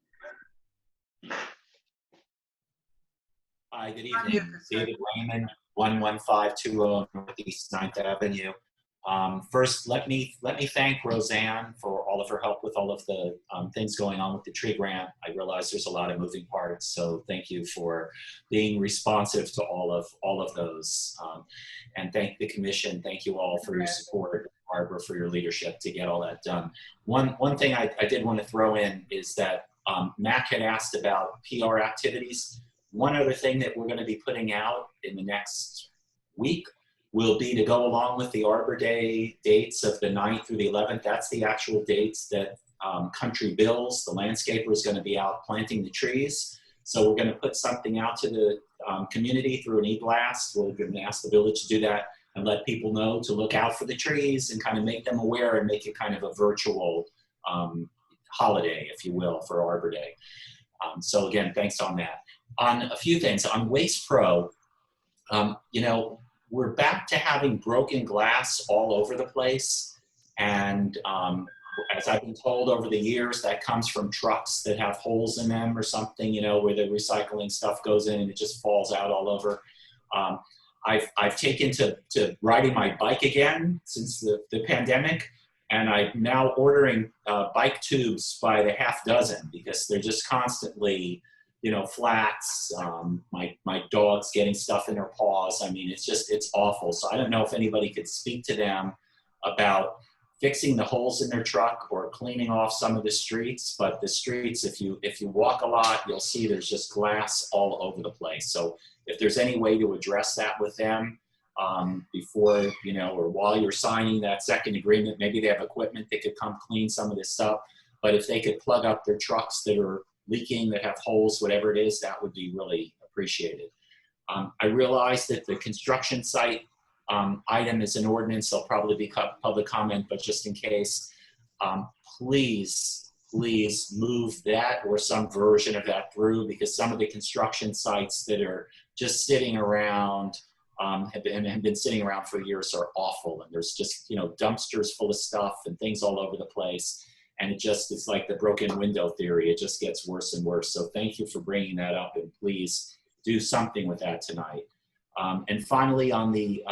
Hi, good evening. David Raymond, 11520 Northeast 9th Avenue. First, let me thank Roseanne for all of her help with all of the things going on with the tree grant. I realize there's a lot of moving parts, so thank you for being responsive to all of those. And thank the commission. Thank you all for your support. Barbara, for your leadership to get all that done. One thing I did want to throw in is that Mac had asked about PR activities. One other thing that we're going to be putting out in the next week will be to go along with the Arbor Day dates of the 9th through the 11th. That's the actual dates that Country Bills, the landscaper, is going to be out planting the trees. So we're going to put something out to the community through an e-blast. We're going to ask the village to do that and let people know to look out for the trees and kind of make them aware and make it kind of a virtual holiday, if you will, for Arbor Day. So again, thanks on that. On a few things, on Waste Pro, you know, we're back to having broken glass all over the place. And as I've been told over the years, that comes from trucks that have holes in them or something, you know, where the recycling stuff goes in and it just falls out all over. I've taken to riding my bike again since the pandemic. And I'm now ordering bike tubes by the half dozen because they're just constantly, you know, flats, my dog's getting stuff in her paws. I mean, it's awful. So I don't know if anybody could speak to them about fixing the holes in their truck or cleaning off some of the streets. But the streets, if you walk a lot, you'll see there's just glass all over the place. So if there's any way to address that with them before, you know, or while you're signing that second agreement, maybe they have equipment that could come clean some of this stuff. But if they could plug up their trucks that are leaking, that have holes, whatever it is, that would be really appreciated. I realize that the construction site item is an ordinance. There'll probably be public comment, but just in case, please move that or some version of that through, because some of the construction sites that are just sitting around have been sitting around for years are awful. And there's just, dumpsters full of stuff and things all over the place. And it's like the broken window theory. It just gets worse and worse. So thank you for bringing that up, and please do something with that tonight. And finally, on the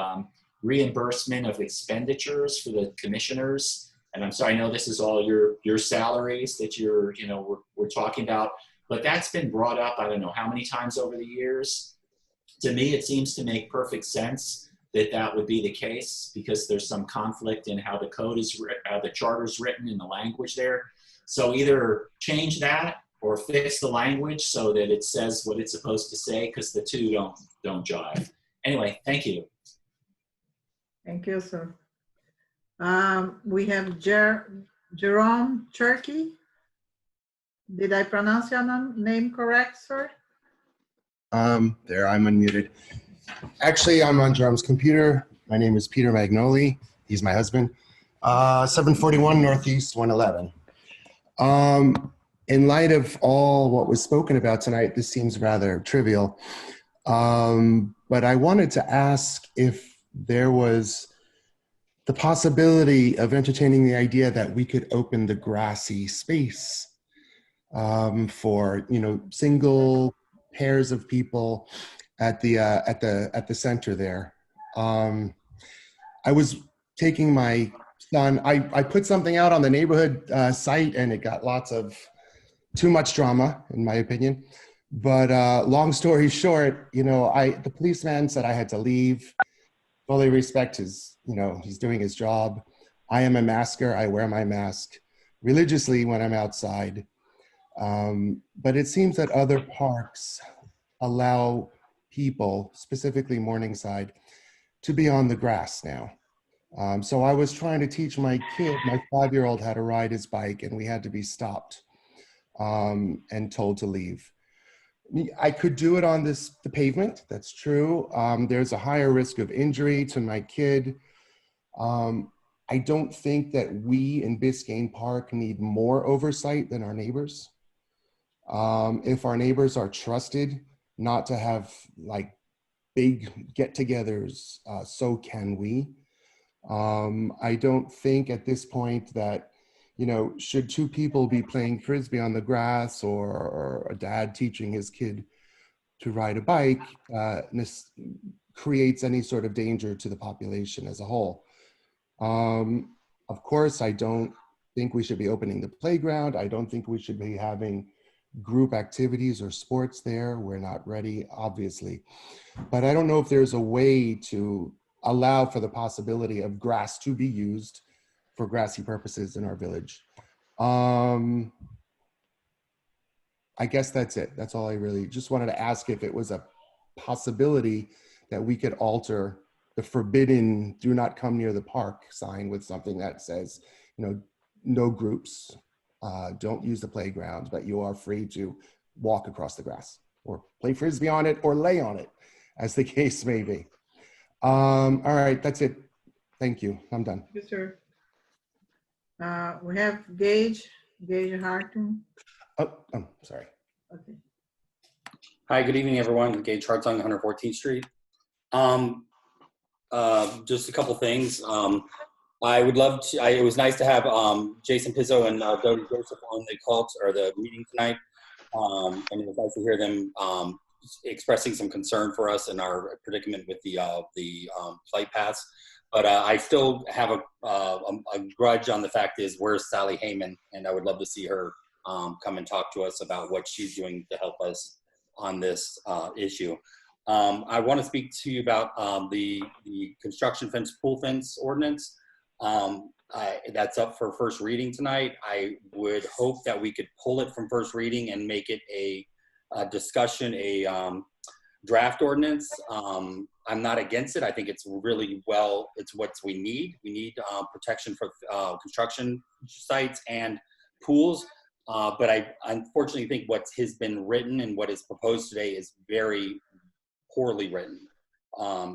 reimbursement of expenditures for the commissioners, and I'm sorry, I know this is all your salaries that we're talking about, but that's been brought up, I don't know how many times over the years. To me, it seems to make perfect sense that would be the case, because there's some conflict in how the code is, the charter's written in the language there. So either change that or fix the language so that it says what it's supposed to say, because the two don't jive. Anyway, thank you. Thank you, sir. We have Jerome Cherky. Did I pronounce your name correct, sir? There, I'm unmuted. Actually, I'm on Jerome's computer. My name is Peter Magnoli. He's my husband. 741 Northeast 111. In light of all what was spoken about tonight, this seems rather trivial. But I wanted to ask if there was the possibility of entertaining the idea that we could open the grassy space for, single pairs of people at the center there. I was taking my son, I put something out on the neighborhood site, and it got too much drama, in my opinion. But long story short, the policeman said I had to leave. Fully respect his, he's doing his job. I am a masker. I wear my mask religiously when I'm outside. But it seems that other parks allow people, specifically Morningside, to be on the grass now. So I was trying to teach my kid, my 5-year-old, how to ride his bike, and we had to be stopped and told to leave. I could do it on the pavement, that's true. There's a higher risk of injury to my kid. I don't think that we in Biscayne Park need more oversight than our neighbors. If our neighbors are trusted not to have big get-togethers, so can we. I don't think at this point that, should two people be playing Frisbee on the grass or a dad teaching his kid to ride a bike, creates any sort of danger to the population as a whole. Of course, I don't think we should be opening the playground. I don't think we should be having group activities or sports there. We're not ready, obviously. But I don't know if there's a way to allow for the possibility of grass to be used for grassy purposes in our village. I guess that's it. That's all I really just wanted to ask, if it was a possibility that we could alter the forbidden "do not come near the park" sign with something that says, no groups, don't use the playground, but you are free to walk across the grass or play Frisbee on it or lay on it, as the case may be. All right, that's it. Thank you. I'm done. Thank you, sir. We have Gage Hartung. Oh, sorry. Okay. Hi, good evening, everyone. Gage Hartung, 114th Street. Just a couple things. I would love to, it was nice to have Jason Pizzo and Dodie Joseph on the call or the meeting tonight. And it was nice to hear them expressing some concern for us and our predicament with the flight paths. But I still have a grudge on the fact is, where's Sally Heyman? And I would love to see her come and talk to us about what she's doing to help us on this issue. I want to speak to you about the construction fence, pool fence ordinance. That's up for first reading tonight. I would hope that we could pull it from first reading and make it a discussion, a draft ordinance. I'm not against it. I think it's really it's what we need. We need protection for construction sites and pools. But I unfortunately think what has been written and what is proposed today is very poorly written.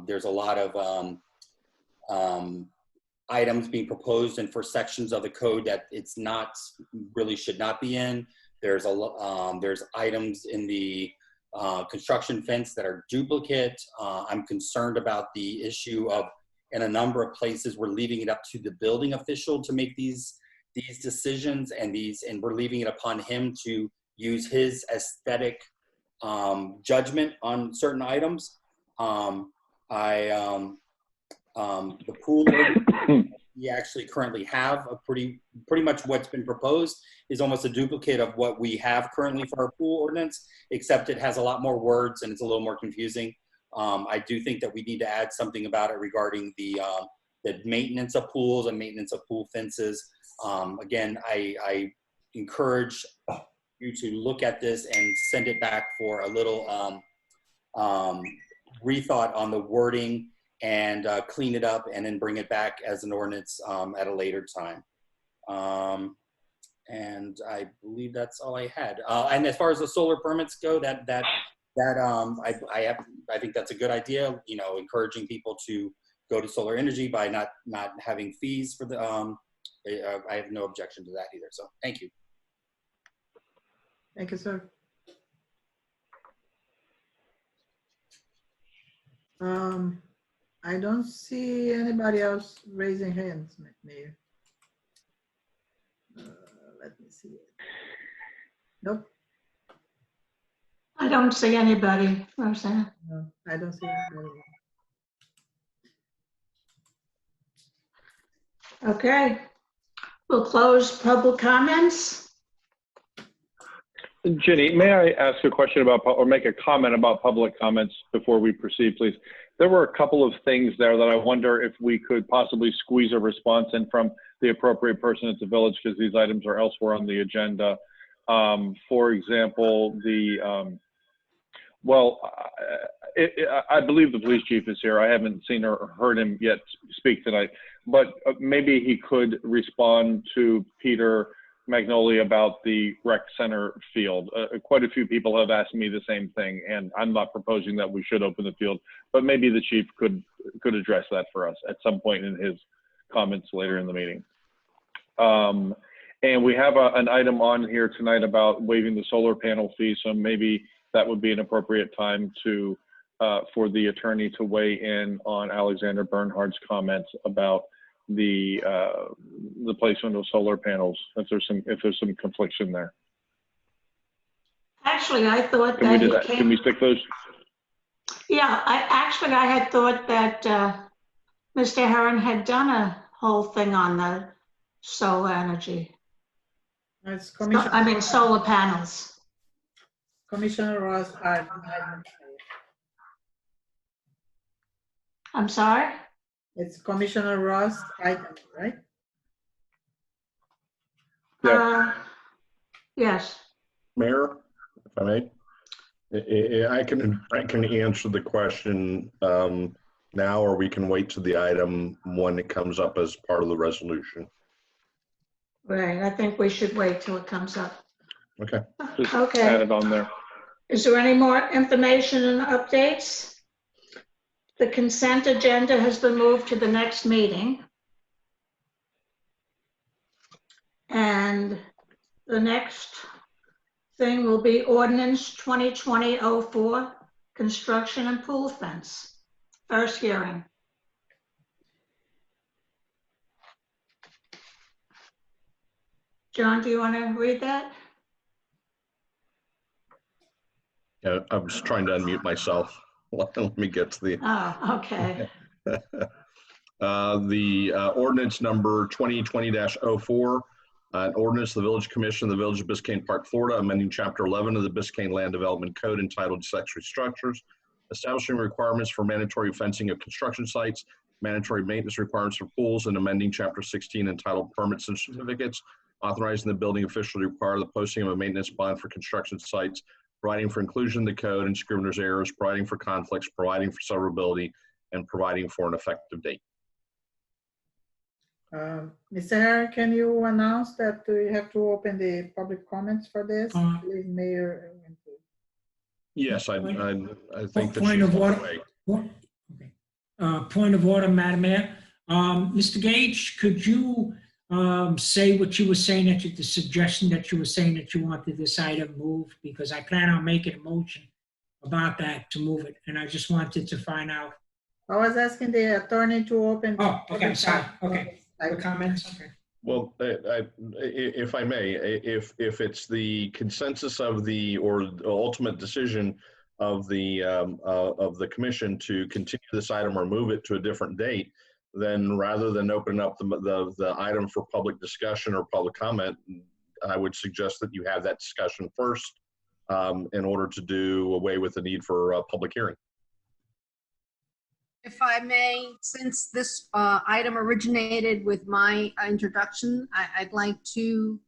There's a lot of items being proposed and for sections of the code that it's not, really should not be in. There's items in the construction fence that are duplicate. I'm concerned about the issue of, in a number of places, we're leaving it up to the building official to make these decisions, and we're leaving it upon him to use his aesthetic judgment on certain items. The pool we actually currently have a pretty much what's been proposed is almost a duplicate of what we have currently for our pool ordinance, except it has a lot more words and it's a little more confusing. I do think that we need to add something about it regarding the maintenance of pools and maintenance of pool fences. Again, I encourage you to look at this and send it back for a little rethought on the wording and clean it up and then bring it back as an ordinance at a later time. And I believe that's all I had. And as far as the solar permits go, I think that's a good idea. You know, encouraging people to go to solar energy by not having fees for the. I have no objection to that either. So thank you. Thank you, sir. I don't see anybody else raising hands, Mayor. Let me see. Nope. I don't see anybody, Roseanne. No, I don't see anybody. Okay. We'll close public comments. Ginny, may I ask a question about, or make a comment about public comments before we proceed, please? There were a couple of things there that I wonder if we could possibly squeeze a response in from the appropriate person at the village, because these items are elsewhere on the agenda. For example, I believe the police chief is here. I haven't seen or heard him yet speak tonight, but maybe he could respond to Peter Magnolia about the rec center field. Quite a few people have asked me the same thing, and I'm not proposing that we should open the field, but maybe the chief could address that for us at some point in his comments later in the meeting. And we have an item on here tonight about waiving the solar panel fee, so maybe that would be an appropriate time to for the attorney to weigh in on Alexander Bernhard's comments about the placement of solar panels, if there's some confliction there. Actually, I thought Can we do that that? Can we stick those? Yeah, I had thought that Mr. Herron had done a whole thing on the solar energy. It's Commissioner. Solar panels. Commissioner Ross. I'm sorry? It's Commissioner Ross item, right? Yes. Mayor, if I may, I can answer the question now, or we can wait to the item when it comes up as part of the resolution. Right, I think we should wait till it comes up. Okay. Just Okay. add it on there. Is there any more information and updates? The consent agenda has been moved to the next meeting. And the next thing will be ordinance 2020-04, construction and pool fence. First hearing. John, do you want to read that? Yeah, I was trying to unmute myself. Let me get to the. Oh, okay. The ordinance number 2020-04, an ordinance of the Village Commission of the Village of Biscayne Park, Florida, amending Chapter 11 of the Biscayne Land Development Code entitled Accessory Structures, establishing requirements for mandatory fencing of construction sites, mandatory maintenance requirements for pools, and amending Chapter 16 entitled Permits and Certificates, authorizing the building official to require the posting of a maintenance bond for construction sites, providing for inclusion in the code and scrivener's errors, providing for conflicts, providing for severability, and providing for an effective date. Mr. Herron, can you announce that you have to open the public comments for this? Please, Mayor. Yes, I think the Point chief of went order. away. Point of order, Madam Mayor. Mr. Gage, could you say what you were saying, the suggestion that you were saying that you wanted this item moved? Because I plan on making a motion about that to move it, and I just wanted to find out. I was asking the attorney to open. Oh, okay, sorry, okay. Other comments? Okay. Well, if I may, if it's the consensus of the or the ultimate decision of the commission to continue this item or move it to a different date, then rather than open up the item for public discussion or public comment, I would suggest that you have that discussion first in order to do away with the need for a public hearing. If I may, since this item originated with my introduction, I'd like to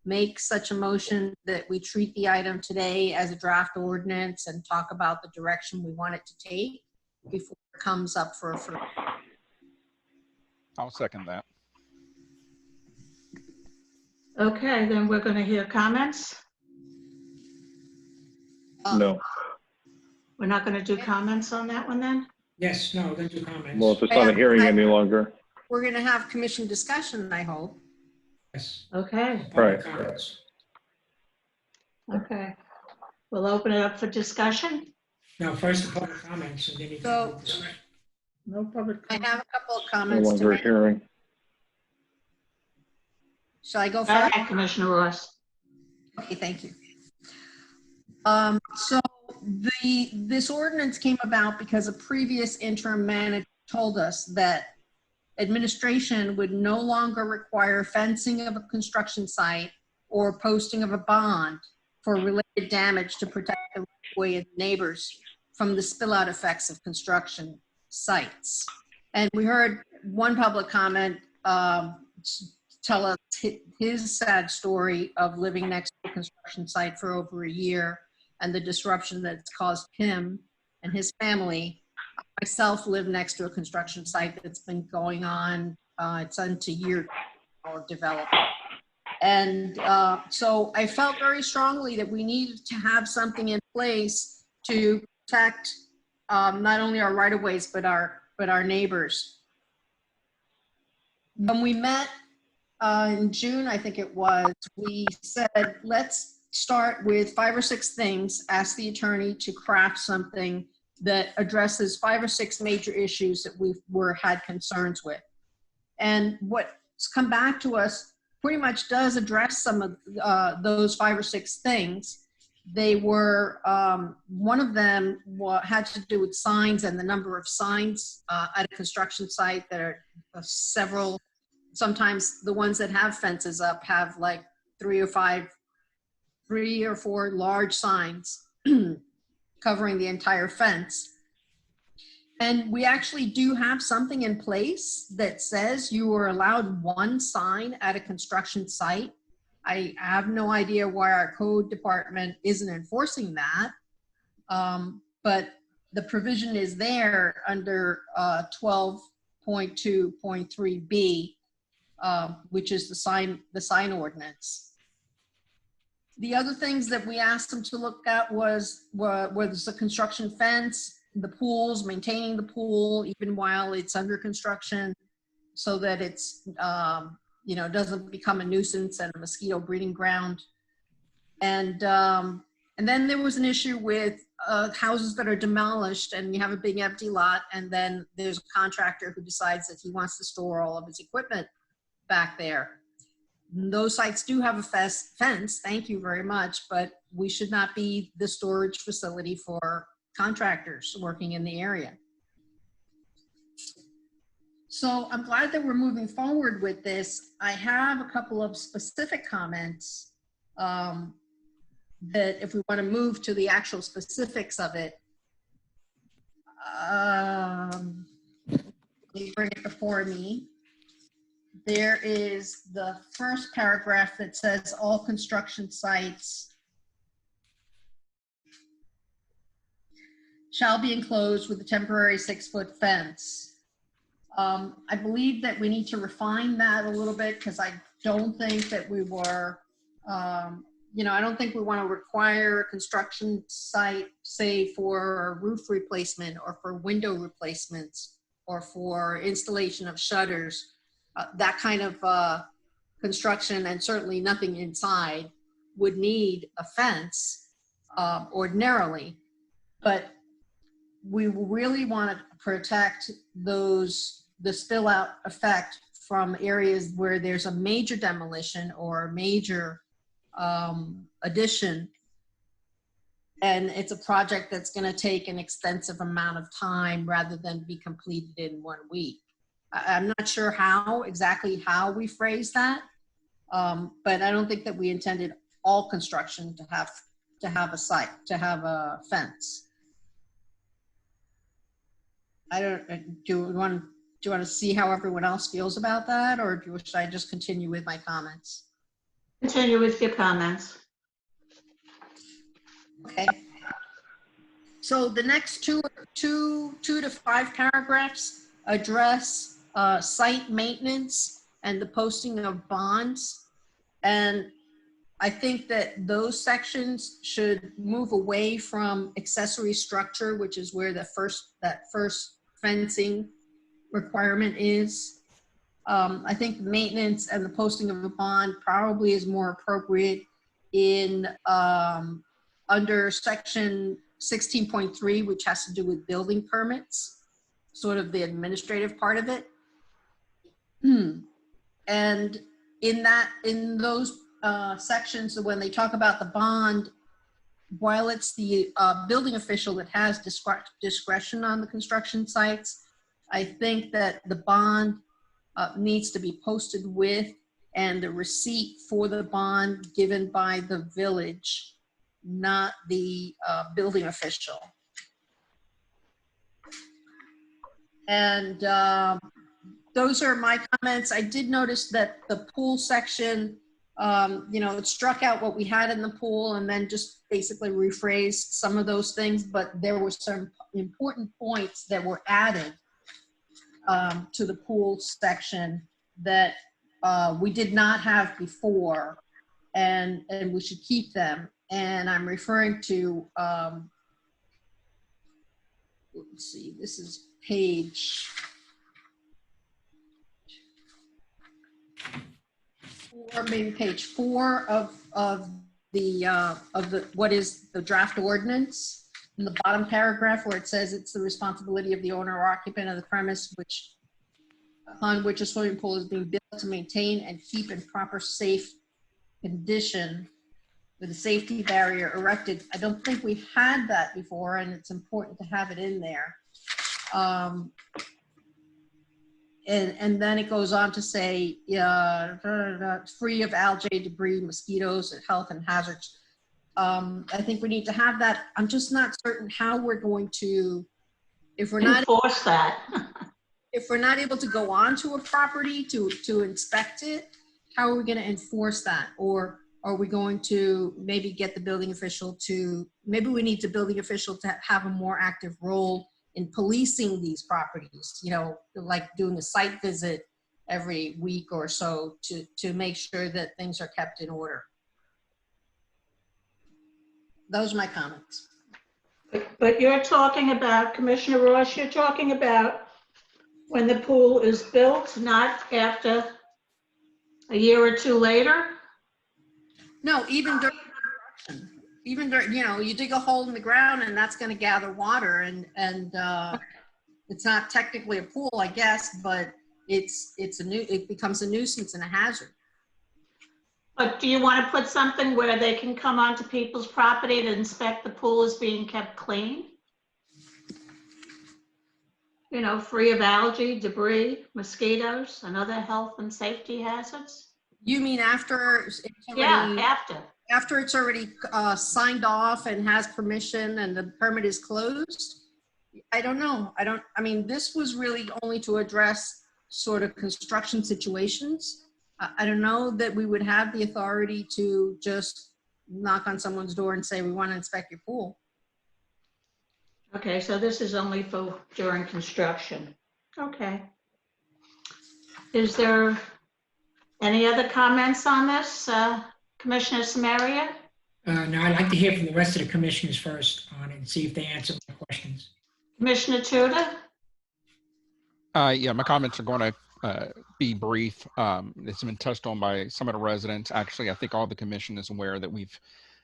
make such a motion that we treat the item today as a draft ordinance and talk about the direction we want it to take before it comes up for a first. I'll second that. Okay, then we're going to hear comments. No. We're not going to do comments on that one then? Yes, no, then do comments. Well, if it's not a hearing any longer. We're going to have commission discussion, I hope. Yes. Okay. Right. Comments. Okay. We'll open it up for discussion. No, first the public comments and then you So- can discuss. No public. I have a couple of No comments to longer a make. hearing. Shall I go All first? right, Commissioner Ross. Okay, thank you. So this ordinance came about because a previous interim manager told us that administration would no longer require fencing of a construction site or posting of a bond for related damage to protect the way of neighbors from the spill-out effects of construction sites. And we heard one public comment tell us his sad story of living next to a construction site for over a year and the disruption that it's caused him and his family. I myself live next to a construction site that's been going on, it's into year of development. And so I felt very strongly that we needed to have something in place to protect not only our right-of-ways, but our neighbors. When we met in June, I think it was, we said, let's start with 5 or 6 things, ask the attorney to craft something that addresses 5 or 6 major issues that we had concerns with. And what's come back to us pretty much does address some of those 5 or 6 things. They were, one of them had to do with signs and the number of signs at a construction site. There are several, sometimes the ones that have fences up have like 3 or 4 large signs covering the entire fence. And we actually do have something in place that says you are allowed 1 sign at a construction site. I have no idea why our code department isn't enforcing that. But the provision is there under 12.2.3b, which is the sign ordinance. The other things that we asked them to look at was the construction fence, the pools, maintaining the pool even while it's under construction, so that it's doesn't become a nuisance and a mosquito breeding ground. And then there was an issue with houses that are demolished and you have a big empty lot, and then there's a contractor who decides that he wants to store all of his equipment back there. Those sites do have a fence, thank you very much, but we should not be the storage facility for contractors working in the area. So I'm glad that we're moving forward with this. I have a couple of specific comments that if we want to move to the actual specifics of it, let me bring it before me. There is the first paragraph that says all construction sites shall be enclosed with a temporary 6-foot fence. I believe that we need to refine that a little bit, because I don't think that we were, I don't think we want to require a construction site, say for a roof replacement or for window replacements, or for installation of shutters, that kind of construction, and certainly nothing inside, would need a fence ordinarily. But we really want to protect the spill out effect from areas where there's a major demolition or a major addition, and it's a project that's going to take an extensive amount of time rather than be completed in 1 week. I'm not sure exactly how we phrase that, but I don't think that we intended all construction to have a fence. Do you want to see how everyone else feels about that, or should I just continue with my comments? Continue with your comments. Okay. So the next two to 5 paragraphs address site maintenance and the posting of bonds. And I think that those sections should move away from accessory structure, which is where that first fencing requirement is. I think maintenance and the posting of a bond probably is more appropriate in under section 16.3, which has to do with building permits, sort of the administrative part of it. And in those sections, when they talk about the bond, while it's the building official that has discretion on the construction sites, I think that the bond needs to be posted with, and the receipt for the bond given by the village, not the building official. And those are my comments. I did notice that the pool section, it struck out what we had in the pool and then just basically rephrased some of those things, but there were some important points that were added to the pool section that we did not have before, and we should keep them. And I'm referring to, let's see, this is page 4, maybe page 4 of what is the draft ordinance. In the bottom paragraph where it says it's the responsibility of the owner or occupant of the premise upon which a swimming pool is being built to maintain and keep in proper safe condition with a safety barrier erected. I don't think we had that before, and it's important to have it in there. And then it goes on to say, free of algae, debris, mosquitoes, and health and hazards. I think we need to have that. I'm just not certain how we're going to, if we're not enforce that. If we're not able to go onto a property to inspect it, how are we going to enforce that? Or are we going to maybe get the building official maybe we need the building official to have a more active role in policing these properties, like doing a site visit every week or so to make sure that things are kept in order. Those are my comments. But you're talking about, Commissioner Ross, you're talking about when the pool is built, not after a year or two later? No, even during construction. Even during, you dig a hole in the ground and that's going to gather water, and it's not technically a pool, I guess, but it becomes a nuisance and a hazard. But do you want to put something where they can come onto people's property to inspect the pool is being kept clean? Free of algae, debris, mosquitoes, and other health and safety hazards? You mean after it's already, after it's already signed off and has permission and the permit is closed? I don't know. I mean, this was really only to address sort of construction situations. I don't know that we would have the authority to just knock on someone's door and say, we want to inspect your pool. Okay, so this is only for during construction. Okay. Is there any other comments on this, Commissioner Samaria? No, I'd like to hear from the rest of the commissioners first on it and see if they answer my questions. Commissioner Tudor? Yeah, my comments are going to be brief. It's been touched on by some of the residents. Actually, I think all the commission is aware that we've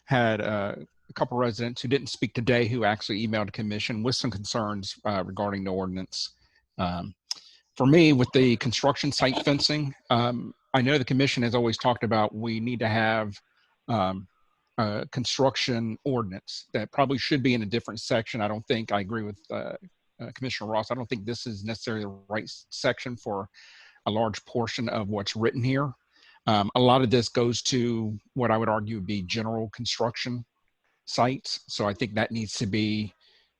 had a couple residents who didn't speak today who actually emailed the commission with some concerns regarding the ordinance. For me, with the construction site fencing, I know the commission has always talked about we need to have a construction ordinance that probably should be in a different section. I don't think I agree with Commissioner Ross. I don't think this is necessarily the right section for a large portion of what's written here. A lot of this goes to what I would argue would be general construction sites. So I think that needs to be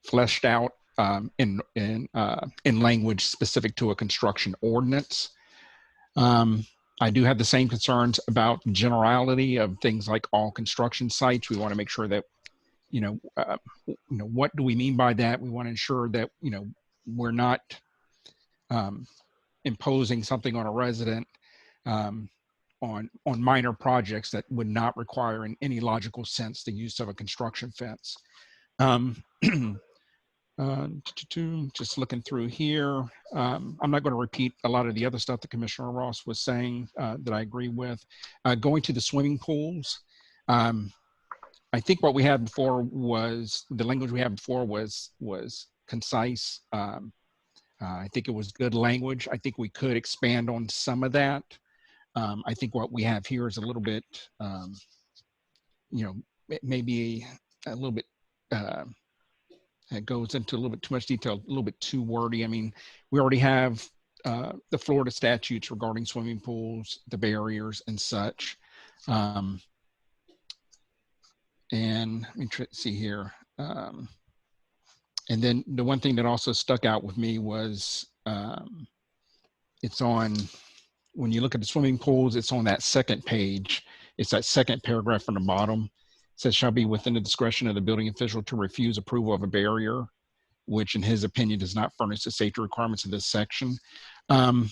fleshed out in language specific to a construction ordinance. I do have the same concerns about generality of things like all construction sites. We want to make sure that what do we mean by that? We want to ensure that we're not imposing something on a resident on minor projects that would not require in any logical sense the use of a construction fence. Just looking through here, I'm not going to repeat a lot of the other stuff that Commissioner Ross was saying that I agree with. Going to the swimming pools, I think what we had before was, the language we had before was concise. I think it was good language. I think we could expand on some of that. I think what we have here is a little bit, maybe a little bit, it goes into a little bit too much detail, a little bit too wordy. I mean, we already have the Florida statutes regarding swimming pools, the barriers and such. And let me see here. And then the one thing that also stuck out with me was it's on, when you look at the swimming pools, it's on that second page. It's that second paragraph from the bottom. It says, shall be within the discretion of the building official to refuse approval of a barrier, which in his opinion does not furnish the safety requirements of this section. I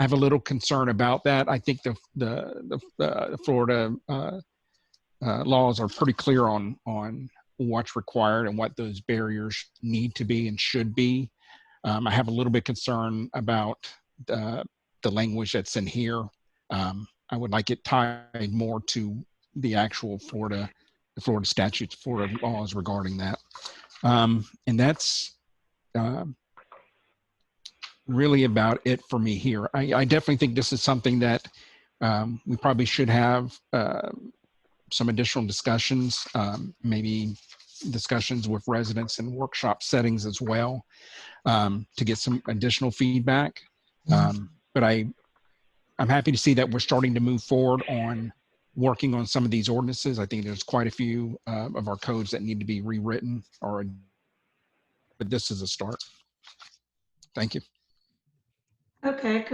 have a little concern about that. I think the Florida laws are pretty clear on what's required and what those barriers need to be and should be. I have a little bit concern about the language that's in here. I would like it tied more to the actual Florida statutes, Florida laws regarding that. And that's really about it for me here. I definitely think this is something that we probably should have some additional discussions, maybe discussions with residents in workshop settings as well, to get some additional feedback. But I'm happy to see that we're starting to move forward on working on some of these ordinances. I think there's quite a few of our codes that need to be rewritten, but this is a start. Thank you. Okay,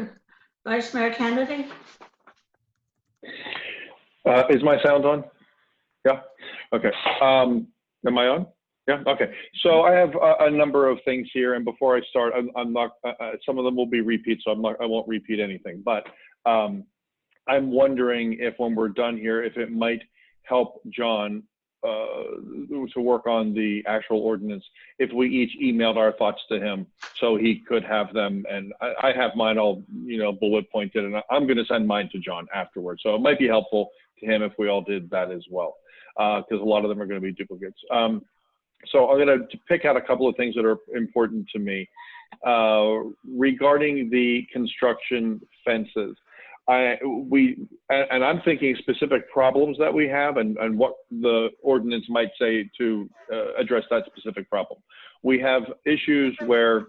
Vice Mayor Kennedy. Is my sound on? Yeah. Okay. Am I on? Yeah. Okay. So I have a number of things here, and before I start, I'm not. Some of them will be repeats, so I won't repeat anything. But I'm wondering if, when we're done here, if it might help John to work on the actual ordinance, if we each emailed our thoughts to him, so he could have them. And I have mine all, bullet pointed, and I'm going to send mine to John afterwards. So it might be helpful to him if we all did that as well, because a lot of them are going to be duplicates. So I'm going to pick out a couple of things that are important to me regarding the construction fences. I'm thinking specific problems that we have and what the ordinance might say to address that specific problem. We have issues where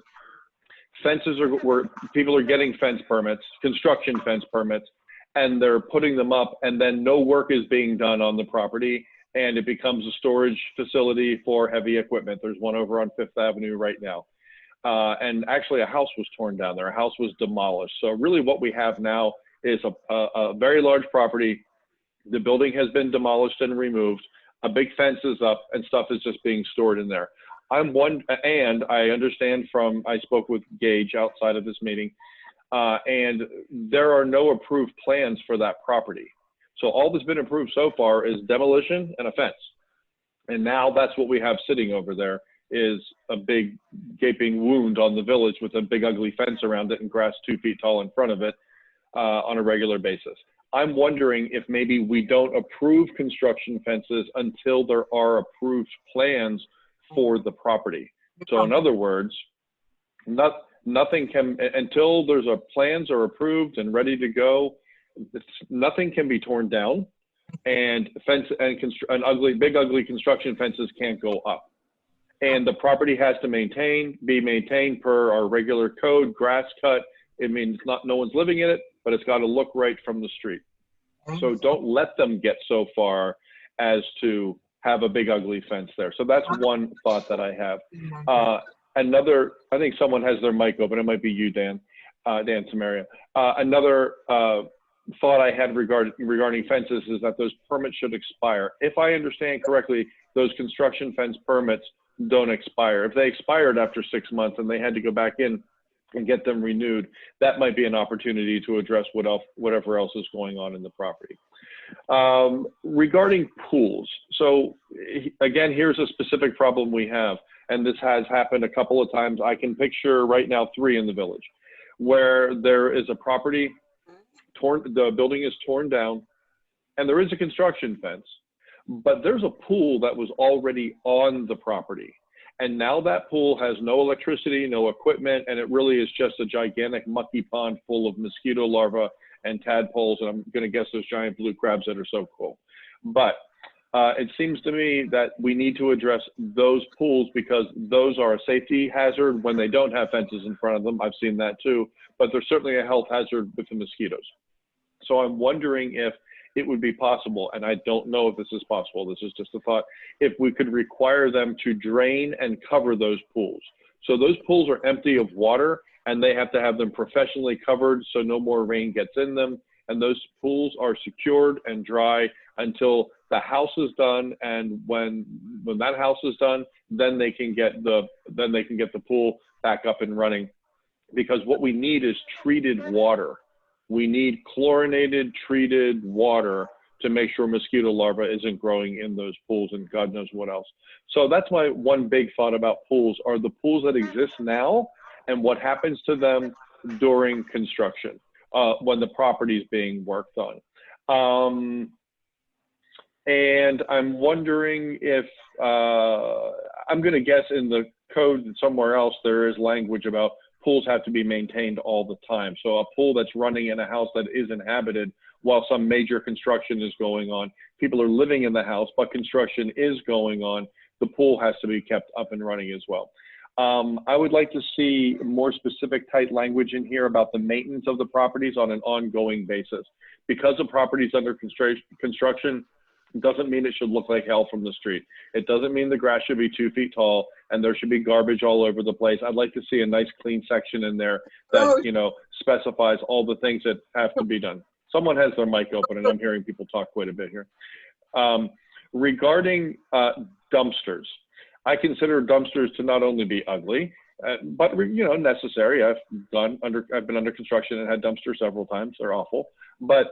where people are getting fence permits, construction fence permits, and they're putting them up, and then no work is being done on the property, and it becomes a storage facility for heavy equipment. There's one over on Fifth Avenue right now. And actually a house was torn down there. A house was demolished. So really what we have now is a very large property. The building has been demolished and removed. A big fence is up, and stuff is just being stored in there. And I understand I spoke with Gage outside of this meeting, and there are no approved plans for that property. So all that's been approved so far is demolition and a fence. And now that's what we have sitting over there, is a big gaping wound on the village with a big ugly fence around it and grass 2 feet tall in front of it on a regular basis. I'm wondering if maybe we don't approve construction fences until there are approved plans for the property. So in other words, nothing can, until there's a plans are approved and ready to go, nothing can be torn down, and big ugly construction fences can't go up. And the property has to be maintained per our regular code, grass cut. It means no one's living in it, but it's got to look right from the street. So don't let them get so far as to have a big ugly fence there. So that's one thought that I have. Another, I think someone has their mic open. It might be you, Dan Samaria. Another thought I had regarding fences is that those permits should expire. If I understand correctly, those construction fence permits don't expire. If they expired after 6 months and they had to go back in and get them renewed, that might be an opportunity to address whatever else is going on in the property. Regarding pools, so again, here's a specific problem we have, and this has happened a couple of times. I can picture right now 3 in the village where there is a property, the building is torn down, and there is a construction fence, but there's a pool that was already on the property. And now that pool has no electricity, no equipment, and it really is just a gigantic mucky pond full of mosquito larvae and tadpoles, and I'm gonna guess those giant blue crabs that are so cool. But it seems to me that we need to address those pools because those are a safety hazard when they don't have fences in front of them. I've seen that too, but they're certainly a health hazard with the mosquitoes. So I'm wondering if it would be possible, and I don't know if this is possible, this is just a thought, if we could require them to drain and cover those pools. So those pools are empty of water and they have to have them professionally covered so no more rain gets in them, and those pools are secured and dry until the house is done, and when that house is done, then they can get the pool back up and running. Because what we need is treated water. We need chlorinated, treated water to make sure mosquito larvae isn't growing in those pools and God knows what else. So that's my one big thought about pools, are the pools that exist now and what happens to them during construction, when the property is being worked on. And I'm wondering if, I'm gonna guess in the code somewhere else there is language about pools have to be maintained all the time. So a pool that's running in a house that is inhabited while some major construction is going on, people are living in the house, but construction is going on, the pool has to be kept up and running as well. I would like to see more specific tight language in here about the maintenance of the properties on an ongoing basis. Because the property's under construction, doesn't mean it should look like hell from the street. It doesn't mean the grass should be 2 feet tall and there should be garbage all over the place. I'd like to see a nice clean section in there that, you know, specifies all the things that have to be done. Someone has their mic open and I'm hearing people talk quite a bit here. Regarding dumpsters, I consider dumpsters to not only be ugly, but you know, necessary. I've been under construction and had dumpsters several times. They're awful, but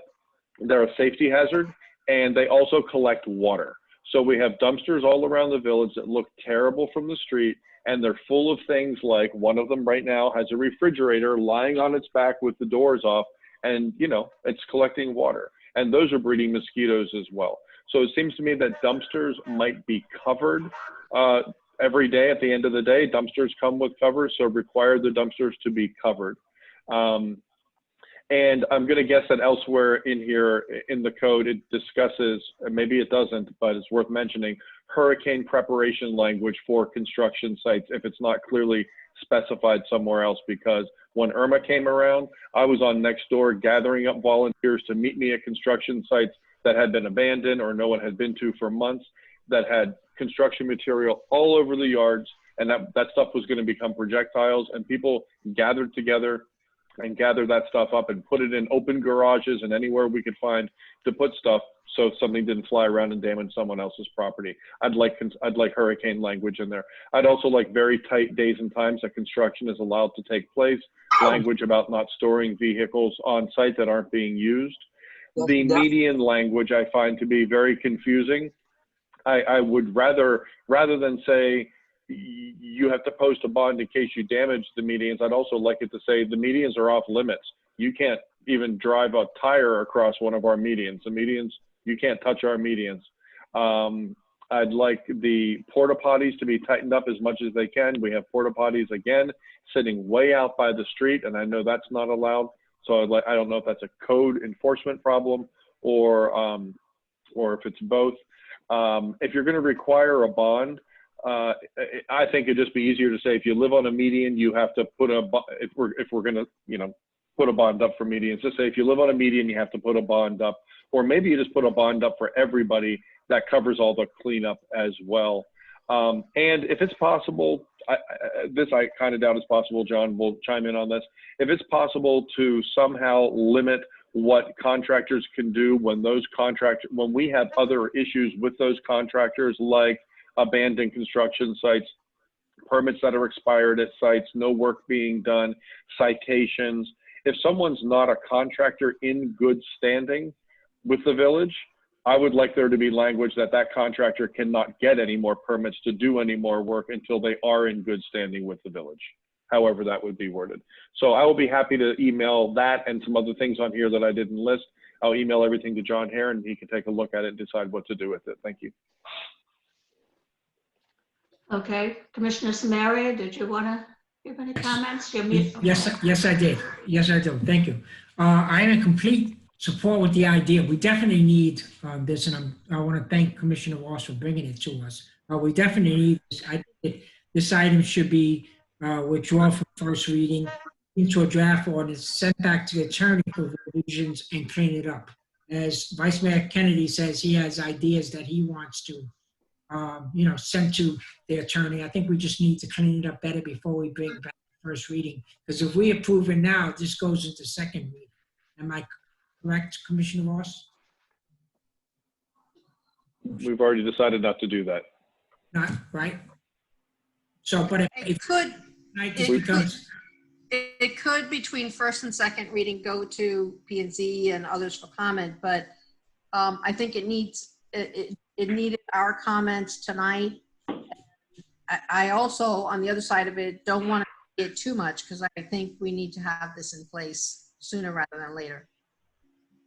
they're a safety hazard. And they also collect water. So we have dumpsters all around the village that look terrible from the street, and they're full of things like, one of them right now has a refrigerator lying on its back with the doors off, and you know, it's collecting water. And those are breeding mosquitoes as well. So it seems to me that dumpsters might be covered every day. At the end of the day, dumpsters come with covers, so require the dumpsters to be covered. And I'm going to guess that elsewhere in here in the code, it discusses, maybe it doesn't, but it's worth mentioning, hurricane preparation language for construction sites if it's not clearly specified somewhere else. Because when Irma came around, I was on Nextdoor gathering up volunteers to meet me at construction sites that had been abandoned or no one had been to for months, that had construction material all over the yards, and that stuff was going to become projectiles, and people gathered together and gather that stuff up and put it in open garages and anywhere we could find to put stuff so something didn't fly around and damage someone else's property. I'd like hurricane language in there. I'd also like very tight days and times that construction is allowed to take place, language about not storing vehicles on site that aren't being used. The median language I find to be very confusing. I would rather than say you have to post a bond in case you damage the medians. I'd also like it to say the medians are off limits. You can't even drive a tire across one of our medians. The medians, you can't touch our medians. I'd like the porta potties to be tightened up as much as they can. We have porta potties again sitting way out by the street, and I know that's not allowed. So I don't know if that's a code enforcement problem or if it's both. If you're going to require a bond, I think it'd just be easier to say if you live on a median, you have to put if we're going to put a bond up for medians. Just say if you live on a median, you have to put a bond up, or maybe you just put a bond up for everybody that covers all the cleanup as well. And if it's possible, this I kind of doubt is possible, John will chime in on this. If it's possible to somehow limit what contractors can do when when we have other issues with those contractors, like abandoned construction sites, permits that are expired at sites, no work being done, citations. If someone's not a contractor in good standing with the village, I would like there to be language that contractor cannot get any more permits to do any more work until they are in good standing with the village, however that would be worded. So I will be happy to email that and some other things on here that I didn't list. I'll email everything to John Herron and he can take a look at it and decide what to do with it. Thank you. Okay, Commissioner Samaria, did you want to give any comments? Yes, I did. Yes, I do. Thank you. I am in complete support with the idea. We definitely need this, and I want to thank Commissioner Walsh for bringing it to us. We definitely need this. I think this item should be withdrawn from first reading into a draft ordinance, sent back to the attorney for revisions and clean it up. As Vice Mayor Kennedy says, he has ideas that he wants to send to the attorney. I think we just need to clean it up better before we bring it back to first reading. Because if we approve it now, this goes into second reading. Am I correct, Commissioner Ross? We've already decided not to do that. Not right. So, but it could between first and second reading go to P&Z and others for comment, but I think it needed our comments tonight. I also, on the other side of it, don't want to get too much because I think we need to have this in place sooner rather than later.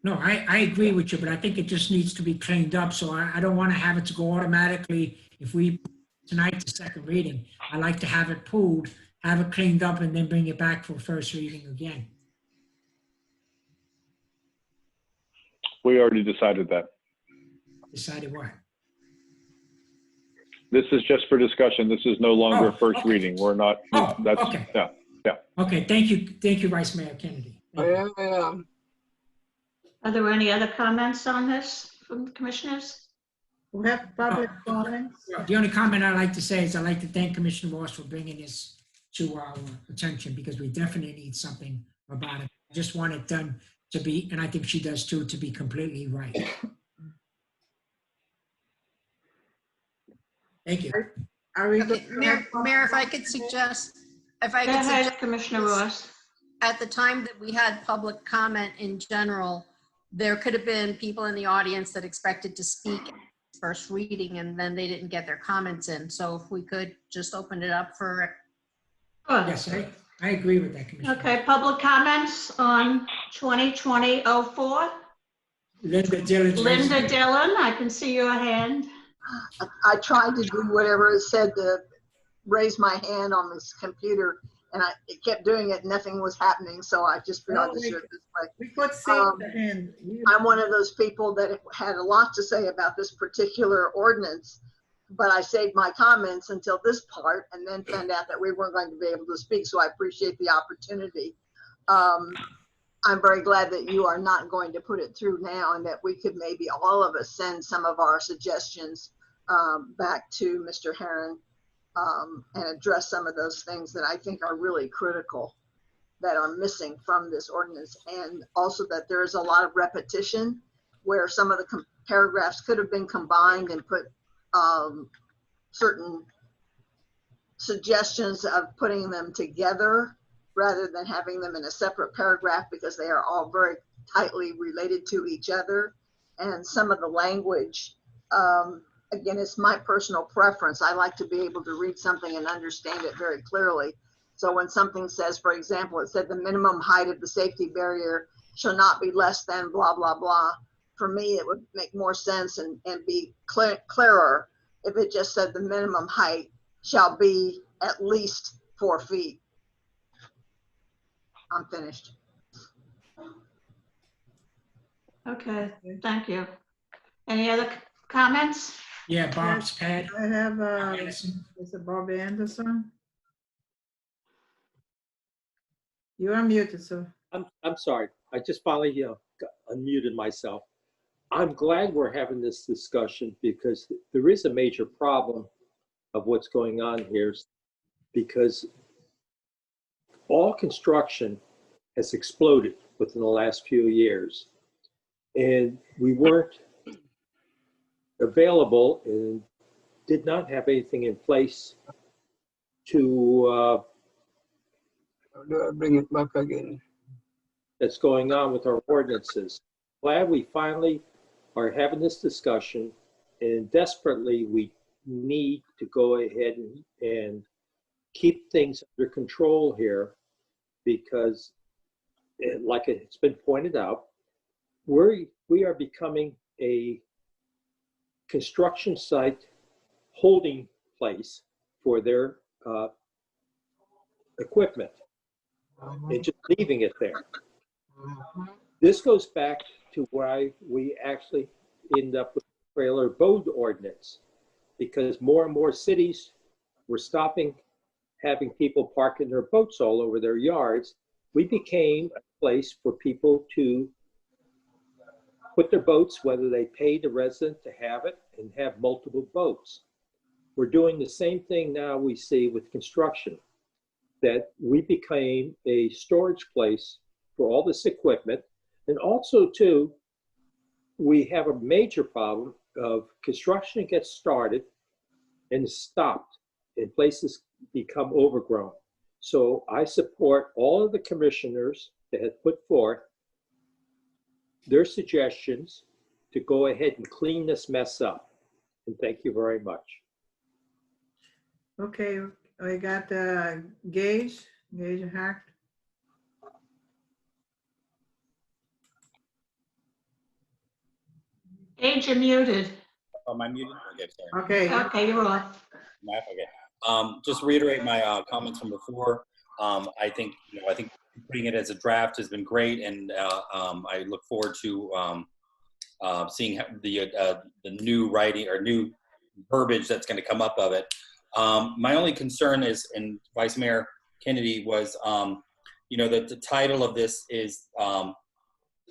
No, I agree with you, but I think it just needs to be cleaned up. So I don't want to have it to go automatically. If we tonight to second reading, I like to have it pulled, have it cleaned up, and then bring it back for first reading again. We already decided that. Decided what? This is just for discussion. This is no longer first reading. We're not. That's okay. Yeah. Okay. Thank you, Vice Mayor Kennedy. Are there any other comments on this from the commissioners? We have public comments. The only comment I'd like to say is I'd like to thank Commissioner Ross for bringing this to our attention because we definitely need something about it. I just want it done to be, and I think she does too, to be completely right. Thank you. Okay. Mayor, if I could suggest, Commissioner Ross. At the time that we had public comment in general, there could have been people in the audience that expected to speak first reading and then they didn't get their comments in. So if we could just open it up for. Yes, I agree with that, Commissioner. Okay, public comments on 2020-04. Linda Dillon. Linda Dillon, I can see your hand. I tried to do whatever it said to raise my hand on this computer, and it kept doing it. Nothing was happening, so I just figured I'd just do it this way. We could see the hand. I'm one of those people that had a lot to say about this particular ordinance, but I saved my comments until this part, and then found out that we weren't going to be able to speak. So I appreciate the opportunity. I'm very glad that you are not going to put it through now, and that we could maybe all of us send some of our suggestions back to Mr. Herron and address some of those things that I think are really critical that are missing from this ordinance. And also that there is a lot of repetition where some of the paragraphs could have been combined and put certain suggestions of putting them together rather than having them in a separate paragraph, because they are all very tightly related to each other. And some of the language again, it's my personal preference. I like to be able to read something and understand it very clearly. So when something says, for example, it said the minimum height of the safety barrier shall not be less than blah, blah, blah. For me, it would make more sense and be clearer if it just said the minimum height shall be at least 4 feet. I'm finished. Okay, thank you. Any other comments? Yeah, Bob's pad. I have Anderson. Mr. Bobby Anderson. You are muted, sir. I'm sorry. I just finally unmuted myself. I'm glad we're having this discussion because there is a major problem of what's going on here, because all construction has exploded within the last few years, and we weren't available and did not have anything in place to bring it back again. That's going on with our ordinances. Glad we finally are having this discussion, and desperately we need to go ahead and keep things under control here, because like it's been pointed out, we are becoming a construction site holding place for their equipment and just leaving it there. This goes back to why we actually end up with the trailer boat ordinance, because more and more cities were stopping having people parking their boats all over their yards. We became a place for people to put their boats, whether they paid the resident to have it, and have multiple boats. We're doing the same thing now we see with construction, that we became a storage place for all this equipment. And also too, we have a major problem of construction gets started and stopped, and places become overgrown. So I support all of the commissioners that have put forth their suggestions to go ahead and clean this mess up. And thank you very much. Okay, I got Gage Hack. Age, you're muted. Oh, am I muted? Okay, sorry. Okay. Okay, you're off. Okay. Just reiterate my comments from before. I think putting it as a draft has been great, and I look forward to seeing the new writing or new verbiage that's going to come up of it. My only concern is, and Vice Mayor Kennedy was, that the title of this is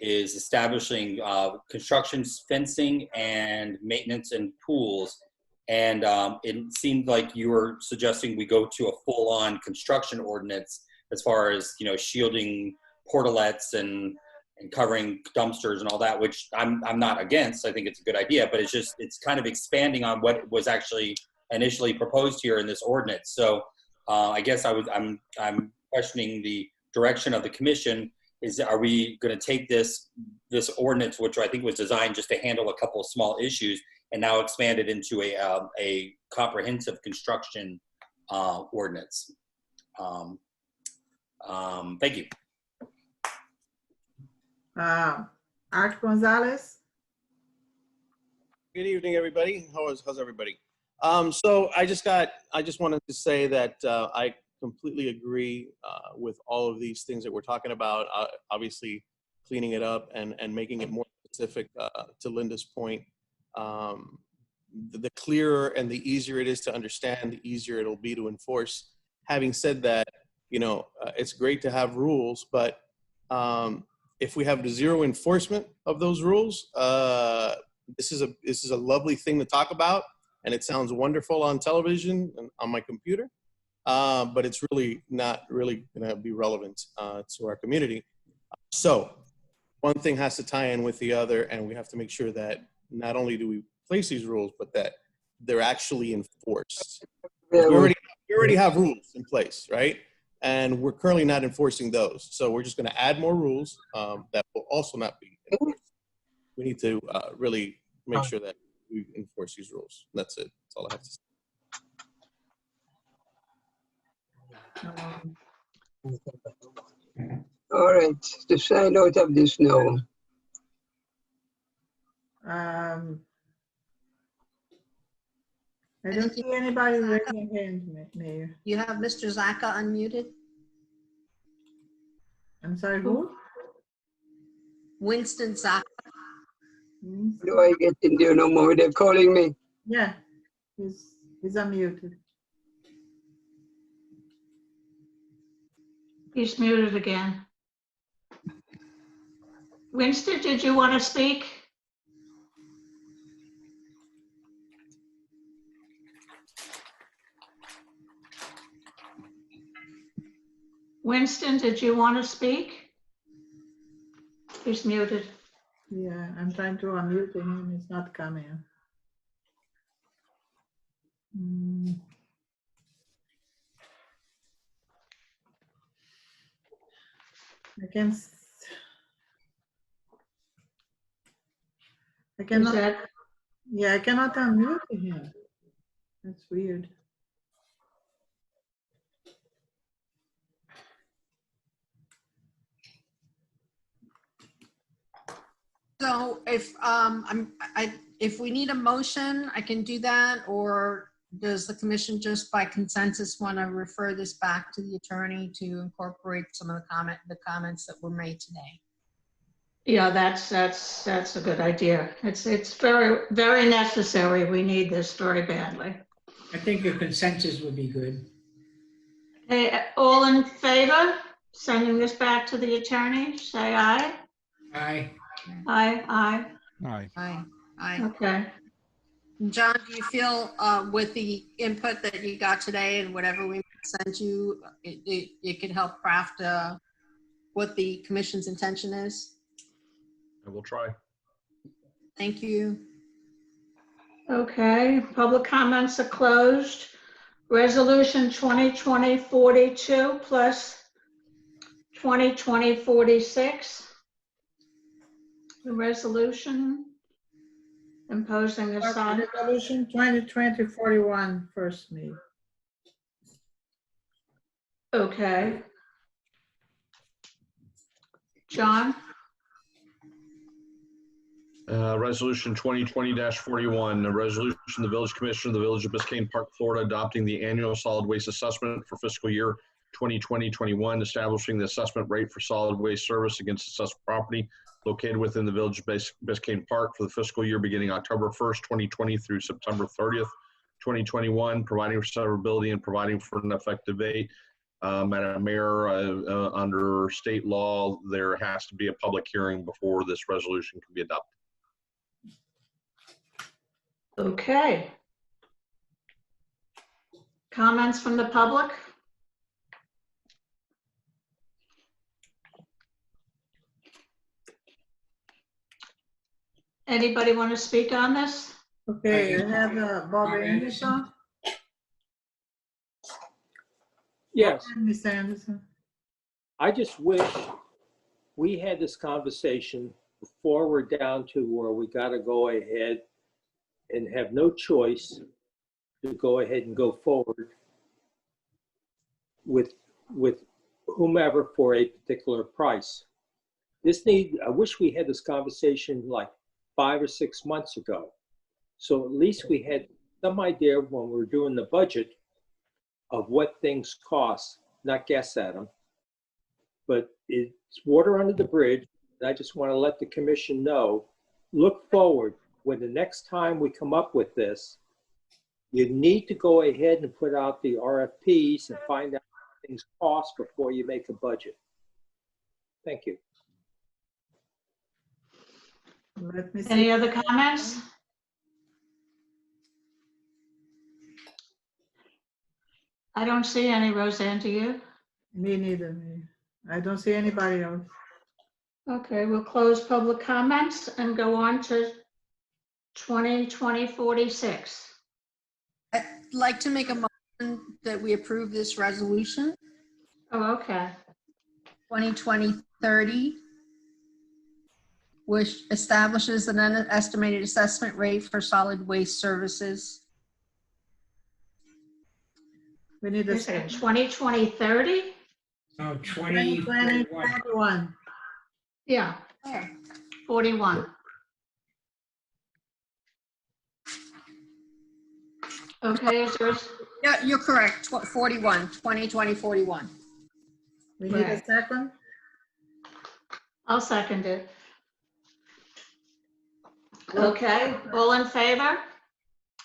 establishing construction, fencing, and maintenance and pools. And it seemed like you were suggesting we go to a full-on construction ordinance as far as, shielding portalets and covering dumpsters and all that, which I'm not against. I think it's a good idea, but it's kind of expanding on what was actually initially proposed here in this ordinance. So I guess I'm questioning the direction of the commission. Are we going to take this ordinance, which I think was designed just to handle a couple of small issues, and now expand it into a comprehensive construction ordinance? Thank you. Art Gonzalez. Good evening, everybody. How's everybody? So I just wanted to say that I completely agree with all of these things that we're talking about. Obviously, cleaning it up and making it more specific. To Linda's point, the clearer and the easier it is to understand, the easier it'll be to enforce. Having said that, it's great to have rules, but if we have zero enforcement of those rules, this is a lovely thing to talk about, and it sounds wonderful on television and on my computer, but it's really not really going to be relevant to our community. So one thing has to tie in with the other, and we have to make sure that not only do we place these rules, but that they're actually enforced. We already have rules in place, right? And we're currently not enforcing those. So we're just going to add more rules that will also not be enforced. We need to really make sure that we enforce these rules. That's it. That's all I have to say. All right, the sign out of this now. I don't see anybody raising their hand, Mayor. You have Mr. Zaka unmuted? I'm sorry, who? Winston Zaka. Do I get in there no more? They're calling me. Yeah, he's unmuted. He's muted again. Winston, did you want to speak? Winston, did you want to speak? He's muted. Yeah, I'm trying to unmute him. It's not coming. I cannot. Yeah, I cannot unmute him. That's weird. So if we need a motion, I can do that, or does the commission just by consensus want to refer this back to the attorney to incorporate some of the comments that were made today? Yeah, that's a good idea. It's very, very necessary. We need this very badly. I think a consensus would be good. Hey, all in favor, sending this back to the attorney, say aye. Aye. Aye, aye. Aye. Aye. Aye. Okay. John, do you feel with the input that you got today and whatever we sent you, it could help craft what the commission's intention is? I will try. Thank you. Okay, public comments are closed. Resolution 2020-42 plus 2020-46. The resolution imposing a sign. Resolution 2020-41 first, me. Okay. John? Resolution 2020-41, a resolution of the Village Commission of the Village of Biscayne Park, Florida, adopting the annual solid waste assessment for fiscal year 2020-21, establishing the assessment rate for solid waste service against assessed property located within the Village of Biscayne Park for the fiscal year beginning October 1st, 2020 through September 30th, 2021, providing for severability and providing for an effective date. Madam Mayor, under state law, there has to be a public hearing before this resolution can be adopted. Okay. Comments from the public? Anybody want to speak on this? Okay, I have Bob Anderson. Yes. Mr. Anderson. I just wish we had this conversation before we're down to where we got to go ahead and have no choice to go ahead and go forward with whomever for a particular price. I wish we had this conversation like 5 or 6 months ago. So at least we had some idea when we were doing the budget of what things cost, not guess at them. But it's water under the bridge. I just want to let the commission know, look forward. When the next time we come up with this, you need to go ahead and put out the RFPs and find out what things cost before you make a budget. Thank you. Let me see. Any other comments? I don't see any. Roseanne, do you? Me neither. I don't see anybody else. Okay, we'll close public comments and go on to 2020-46. I'd like to make a motion that we approve this resolution. Oh, okay. 2020-30. which establishes an estimated assessment rate for solid waste services. We need a Is it second. 2020, 30? No, 2020, 2021. 41. Yeah, 41. Okay, is there, Yeah, you're correct. 41, 2020, 41. We need a Right. second. I'll second it. Okay, all in favor?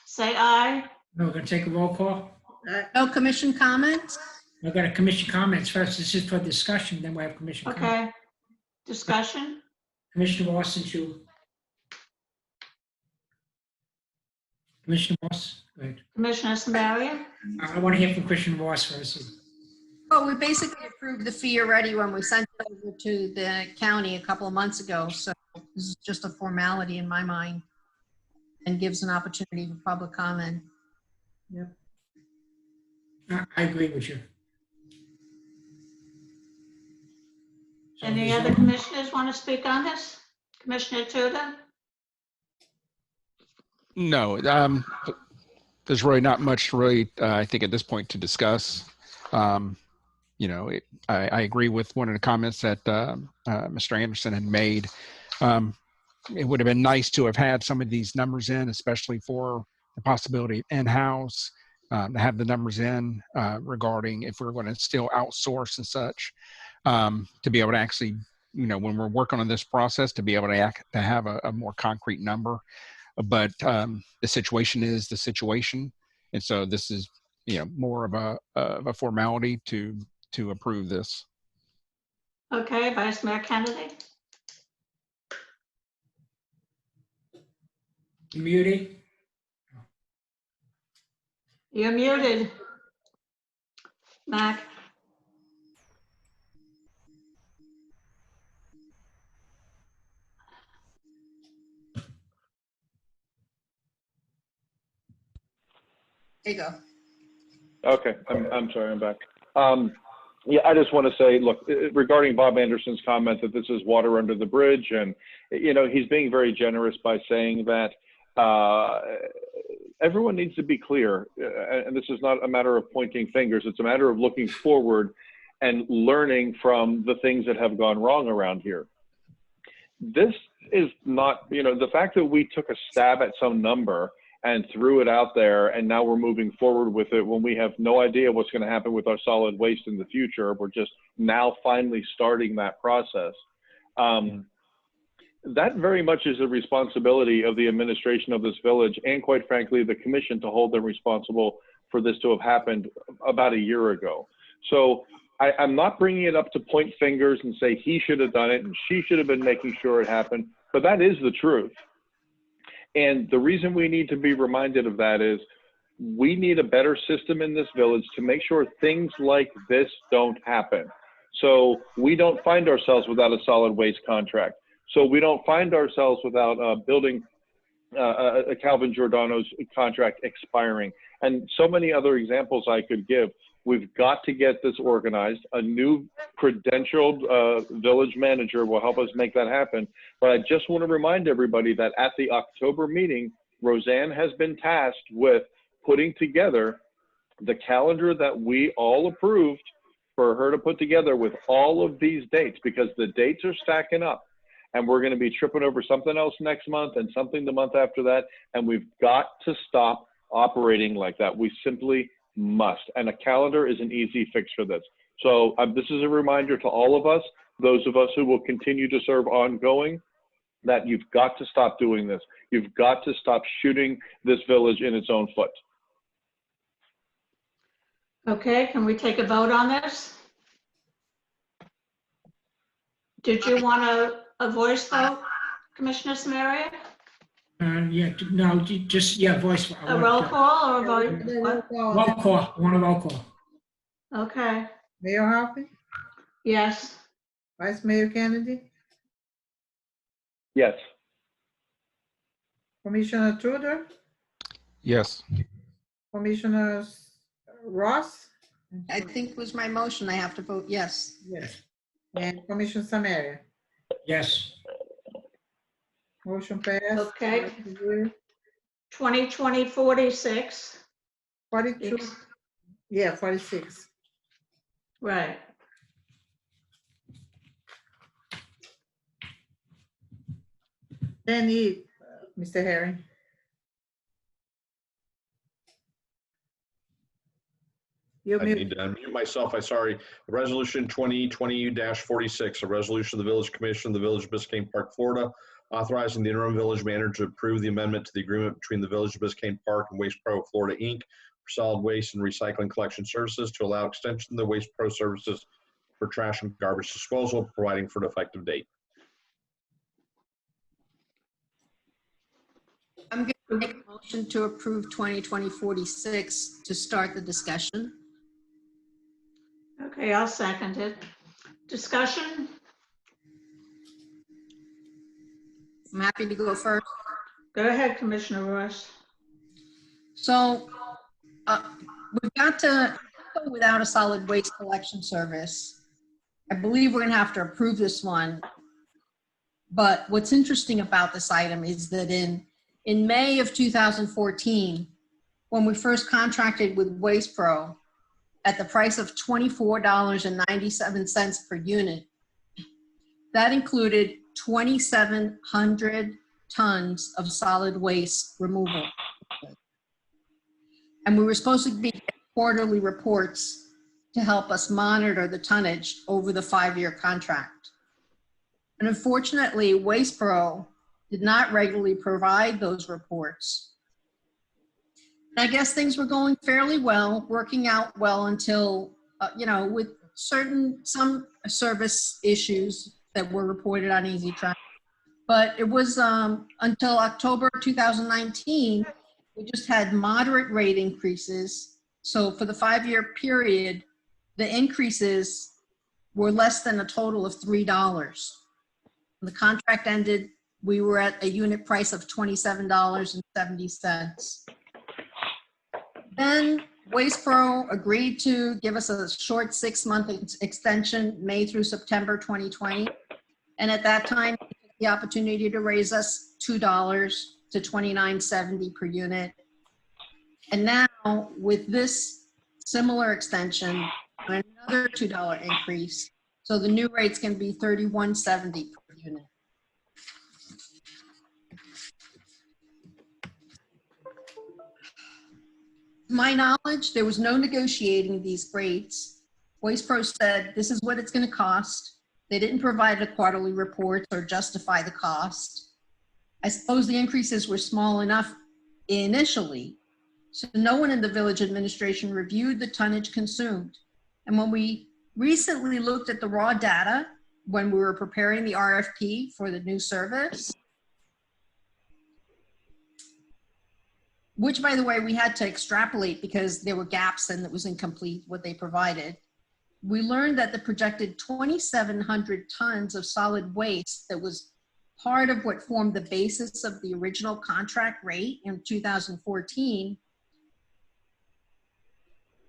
Say aye. No, we're gonna take a roll call. No commission comments? We're gonna commission comments first. This is for discussion, then we have commission comments. Okay, discussion? Commissioner Ross, since you. Commissioner Ross, go ahead. Commissioner Samaria? I want to hear from Commissioner Ross first. Well, we basically approved the fee already when we sent it over to the county a couple of months ago. So this is just a formality in my mind and gives an opportunity for public comment. Yep. I agree with you. So Any there's other no- commissioners want to speak on this? Commissioner Tudor? No, there's really not much I think at this point to discuss. You know, I agree with one of the comments that Mr. Anderson had made. It would have been nice to have had some of these numbers in, especially for the possibility of in-house, to have the numbers in regarding if we're going to still outsource and such, to be able to actually, you know, when we're working on this process, to be able to have a more concrete number. But the situation is the situation. And so this is, you know, more of a formality to approve this. Okay, Vice Mayor Kennedy? You muted? You're muted. Mac? There you go. Okay, I'm sorry, I'm back. Yeah, I just want to say, look, regarding Bob Anderson's comment that this is water under the bridge, and, you know, he's being very generous by saying that everyone needs to be clear, and this is not a matter of pointing fingers, it's a matter of looking forward and learning from the things that have gone wrong around here. This is not, you know, the fact that we took a stab at some number and threw it out there, and now we're moving forward with it when we have no idea what's going to happen with our solid waste in the future. We're just now finally starting that process. That very much is a responsibility of the administration of this village, and quite frankly, the commission, to hold them responsible for this to have happened about a year ago. So I'm not bringing it up to point fingers and say he should have done it and she should have been making sure it happened, but that is the truth. And the reason we need to be reminded of that is we need a better system in this village to make sure things like this don't happen. So we don't find ourselves without a solid waste contract. So we don't find ourselves without building a Calvin Giordano's contract expiring, and so many other examples I could give. We've got to get this organized. A new credentialed village manager will help us make that happen. But I just want to remind everybody that at the October meeting, Roseanne has been tasked with putting together the calendar that we all approved for her to put together with all of these dates, because the dates are stacking up. And we're going to be tripping over something else next month and something the month after that. And we've got to stop operating like that. We simply must. And a calendar is an easy fix for this. So this is a reminder to all of us, those of us who will continue to serve ongoing, that you've got to stop doing this. You've got to stop shooting this village in its own foot. Okay, can we take a vote on this? Did you want a voice vote, Commissioner Samaria? Yeah, no, just, yeah, voice. A roll call or a vote? Roll call, I want a roll call. Okay, Mayor Hoffman, yes. Vice Mayor Kennedy, Yes. Commissioner Tudor, Yes. Commissioner Ross, I think was my motion. I have to vote yes. yes, and Commissioner Samaria. Yes. Motion passed. Okay. 2020-46. 42. Yeah, 46. Right. Then E, Mr. Herring. I need to unmute myself. I'm sorry. Resolution 2020-46, a resolution of the Village Commission of the Village of Biscayne Park, Florida, authorizing the interim village manager to approve the amendment to the agreement between the Village of Biscayne Park and Waste Pro Florida, Inc. for solid waste and recycling collection services to allow extension of the Waste Pro services for trash and garbage disposal, providing for an effective date. I'm going to make a motion to approve 2020-46 to start the discussion. Okay, I'll second it. Discussion? I'm happy to go first. Go ahead, Commissioner Royce. So we've got to go without a solid waste collection service. I believe we're going to have to approve this one. But what's interesting about this item is that in May of 2014, when we first contracted with Waste Pro at the price of $24.97 per unit, that included 2,700 tons of solid waste removal. And we were supposed to be getting quarterly reports to help us monitor the tonnage over the 5-year contract. And unfortunately, Waste Pro did not regularly provide those reports. And I guess things were going fairly well, working out well until, with some service issues that were reported on Easy Track. But it was until October 2019, we just had moderate rate increases. So for the 5-year period, the increases were less than a total of $3. When the contract ended, we were at a unit price of $27.70. Then Waste Pro agreed to give us a short 6-month extension, May through September 2020. And at that time, they took the opportunity to raise us $2 to $29.70 per unit. And now with this similar extension, another $2 increase. So the new rate's going to be $31.70 per unit. To my knowledge, there was no negotiating these rates. Waste Pro said, this is what it's going to cost. They didn't provide the quarterly reports or justify the cost. I suppose the increases were small enough initially, so no one in the village administration reviewed the tonnage consumed. And when we recently looked at the raw data, when we were preparing the RFP for the new service, which by the way, we had to extrapolate because there were gaps and it was incomplete what they provided. We learned that the projected 2,700 tons of solid waste that was part of what formed the basis of the original contract rate in 2014,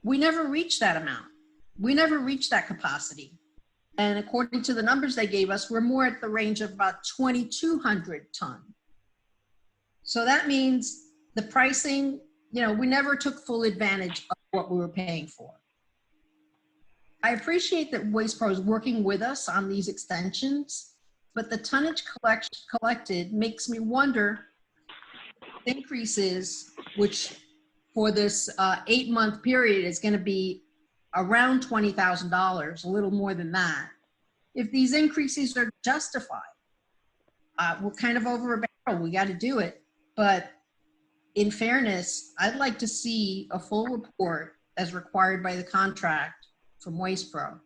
we never reached that amount. We never reached that capacity. And according to the numbers they gave us, we're more at the range of about 2,200 ton. So that means the pricing, we never took full advantage of what we were paying for. I appreciate that Waste Pro is working with us on these extensions, but the tonnage collected makes me wonder increases, which for this 8-month period is going to be around $20,000, a little more than that. If these increases are justified, we're kind of over a barrel. We got to do it. But in fairness, I'd like to see a full report as required by the contract from Waste Pro.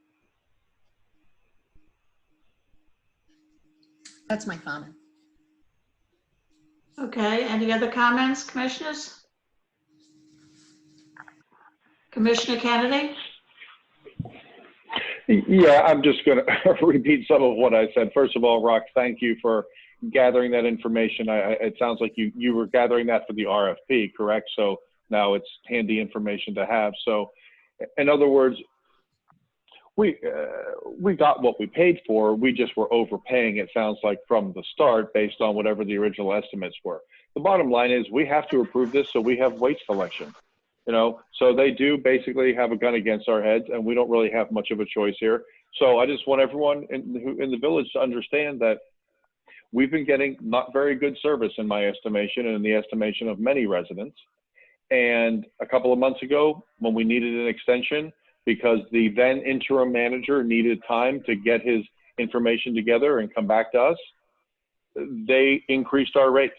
That's my comment. Okay, any other comments, commissioners? Commissioner Kennedy? Yeah, I'm just going to repeat some of what I said. First of all, Rox, thank you for gathering that information. It sounds like you were gathering that for the RFP, correct? So now it's handy information to have. So in other words, we got what we paid for. We just were overpaying, it sounds like, from the start based on whatever the original estimates were. The bottom line is we have to approve this so we have waste collection. You know, so they do basically have a gun against our heads, and we don't really have much of a choice here. So I just want everyone in the village to understand that we've been getting not very good service in my estimation and in the estimation of many residents. And a couple of months ago, when we needed an extension because the then interim manager needed time to get his information together and come back to us, they increased our rates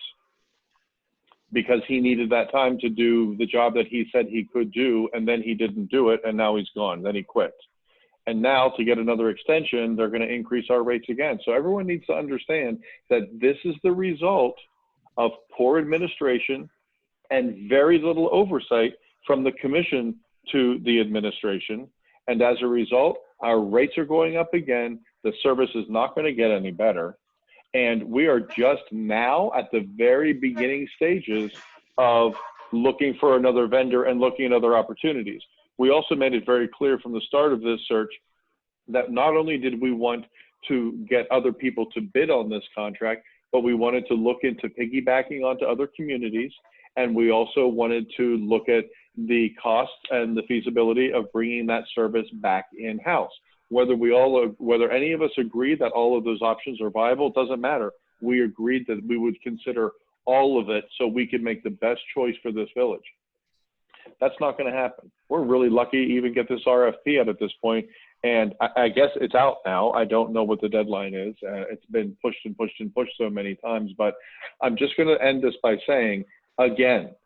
because he needed that time to do the job that he said he could do, and then he didn't do it, and now he's gone, then he quit. And now to get another extension, they're going to increase our rates again. So everyone needs to understand that this is the result of poor administration and very little oversight from the commission to the administration. And as a result, our rates are going up again. The service is not going to get any better. And we are just now at the very beginning stages of looking for another vendor and looking at other opportunities. We also made it very clear from the start of this search that not only did we want to get other people to bid on this contract, but we wanted to look into piggybacking onto other communities. And we also wanted to look at the costs and the feasibility of bringing that service back in-house. Whether any of us agree that all of those options are viable, doesn't matter. We agreed that we would consider all of it so we could make the best choice for this village. That's not going to happen. We're really lucky to even get this RFP out at this point, and I guess it's out now. I don't know what the deadline is. It's been pushed and pushed and pushed so many times, but I'm just going to end this by saying, again,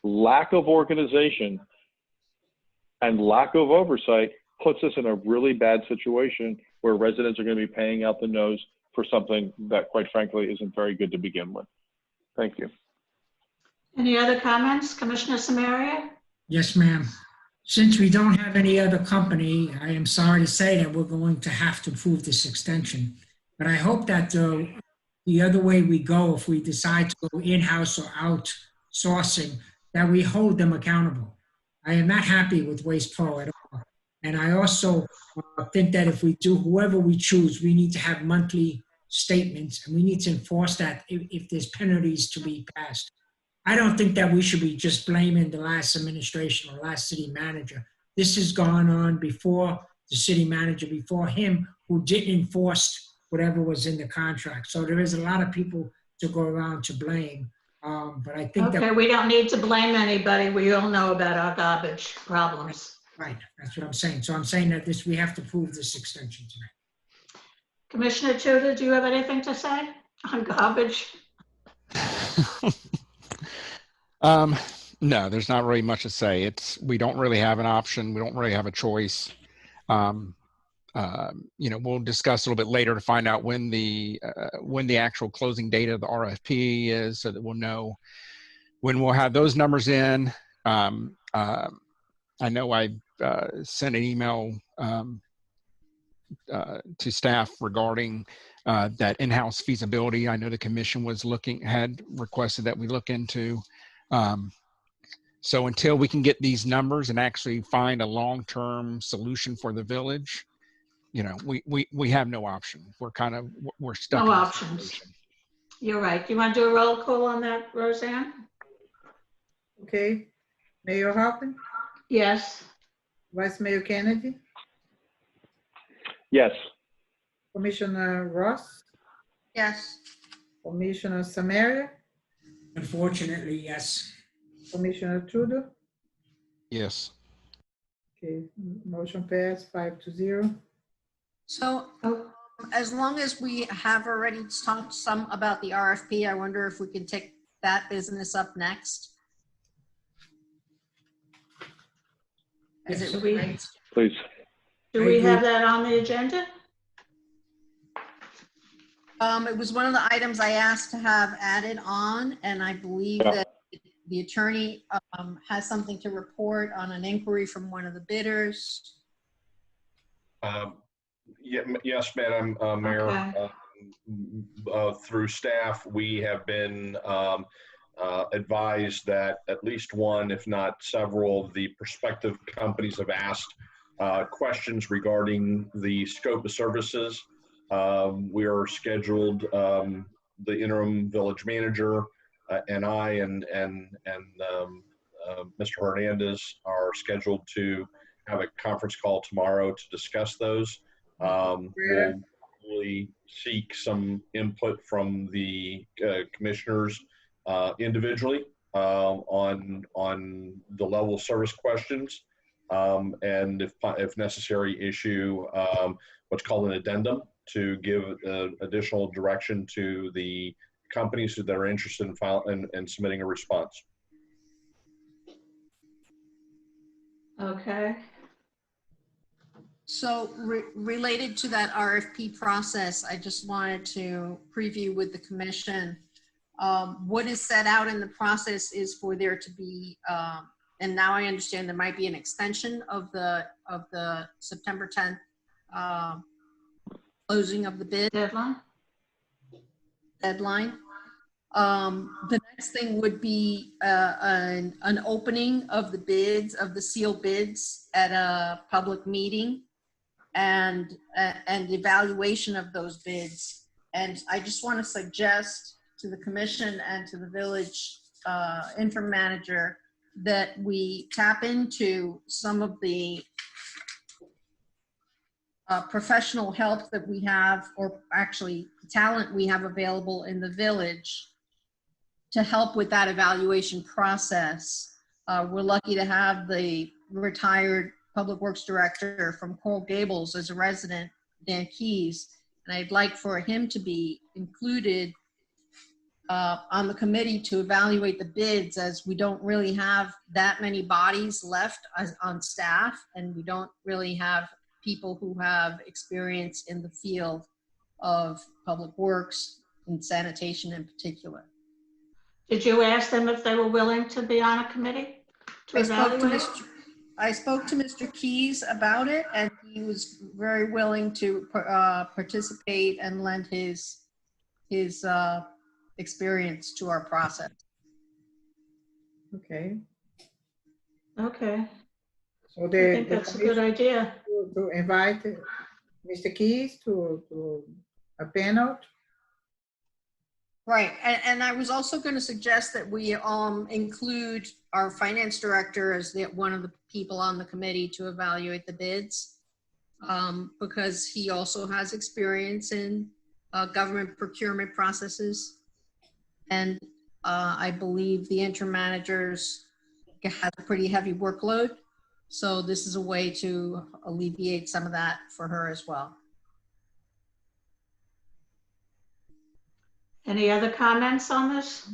lack of organization and lack of oversight puts us in a really bad situation where residents are going to be paying out the nose for something that, quite frankly, isn't very good to begin with. Thank you. Any other comments? Commissioner Samaria? Yes, ma'am. Since we don't have any other company, I am sorry to say that we're going to have to approve this extension. But I hope that the other way we go, if we decide to go in-house or outsourcing, that we hold them accountable. I am not happy with Waste Pro at all. And I also think that if we do, whoever we choose, we need to have monthly statements, and we need to enforce that if there's penalties to be passed. I don't think that we should be just blaming the last administration or last city manager. This has gone on before the city manager, before him, who didn't enforce whatever was in the contract. So there is a lot of people to go around to blame. But I think Okay, we don't need to blame anybody. We all know about our garbage problems. Right, that's what I'm saying. So I'm saying that we have to prove this extension tonight. Commissioner Tudor, do you have anything to say on garbage? No, there's not really much to say. We don't really have an option. We don't really have a choice. We'll discuss a little bit later to find out when the actual closing date of the RFP is, so that we'll know when we'll have those numbers in. I know I sent an email to staff regarding that in-house feasibility. I know the commission had requested that we look into. So until we can get these numbers and actually find a long-term solution for the village, we have no option. We're stuck. No options. You're right. You want to do a roll call on that, Roseanne? Okay. Mayor Hoffman? Yes. Vice Mayor Kennedy? Yes. Commissioner Ross? Yes. Commissioner Samaria? Unfortunately, yes. Commissioner Trudeau? Yes. Okay, motion passed 5-0. So as long as we have already talked some about the RFP, I wonder if we can take that business up next. Is it Please. Do we have that on the agenda? It was one of the items I asked to have added on, and I believe that the attorney has something to report on an inquiry from one of the bidders. Yes, Madam Mayor. Okay. Through staff, we have been advised that at least one, if not several, of the prospective companies have asked questions regarding the scope of services. We are scheduled, the interim village manager and I and Mr. Hernandez are scheduled to have a conference call tomorrow to discuss those. We'll really seek some input from the commissioners individually on the level of service questions, and if necessary, issue what's called an addendum to give additional direction to the companies that are interested in submitting a response. Okay. So related to that RFP process, I just wanted to preview with the commission. What is set out in the process is for there to be, and now I understand there might be an extension of the September 10th closing of the bid deadline. The next thing would be an opening of the bids, of the sealed bids at a public meeting, and evaluation of those bids. And I just want to suggest to the commission and to the village interim manager that we tap into some of the professional help that we have, or actually talent we have available in the village to help with that evaluation process. We're lucky to have the retired Public Works Director from Coral Gables as a resident, Dan Keys, and I'd like for him to be included on the committee to evaluate the bids, as we don't really have that many bodies left on staff, and we don't really have people who have experience in the field of public works and sanitation in particular. Did you ask them if they were willing to be on a committee to evaluate? I spoke to Mr. Keys about it, and he was very willing to participate and lend his experience to our process. Okay. Okay. So I think that's a good idea. To invite Mr. Keys to a panel. Right, and I was also going to suggest that we include our finance director as one of the people on the committee to evaluate the bids, because he also has experience in government procurement processes, and I believe the interim managers have a pretty heavy workload, so this is a way to alleviate some of that for her as well. Any other comments on this?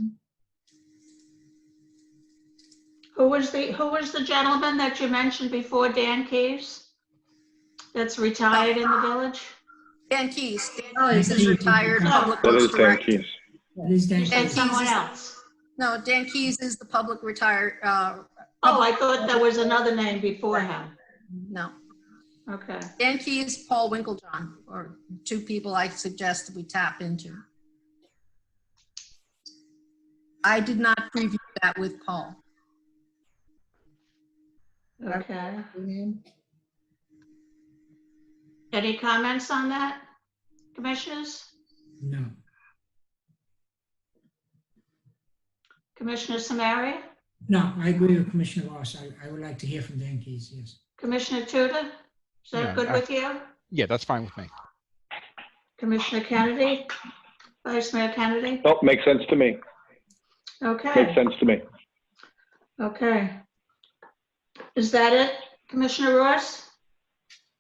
Who was the gentleman that you mentioned before, Dan Keys, that's retired in the village? Dan Keys. Dan Keys is retired public That works is Dan director. Keys. You said someone else. No, Dan Keys is the public retired. Oh, I thought there was another name before him. No. Okay. Dan Keys, Paul Winklejohn, or two people I suggest we tap into. I did not preview that with Paul. Okay. Any comments on that, commissioners? No. Commissioner Samari? No, I agree with Commissioner Ross. I would like to hear from Dan Keys, yes. Commissioner Tudor? Is that Yeah, good with you? Yeah, that's fine with me. Commissioner Kennedy? Vice Mayor Kennedy? Oh, makes sense to me. Okay. Makes sense to me. Okay. Is that it, Commissioner Ross?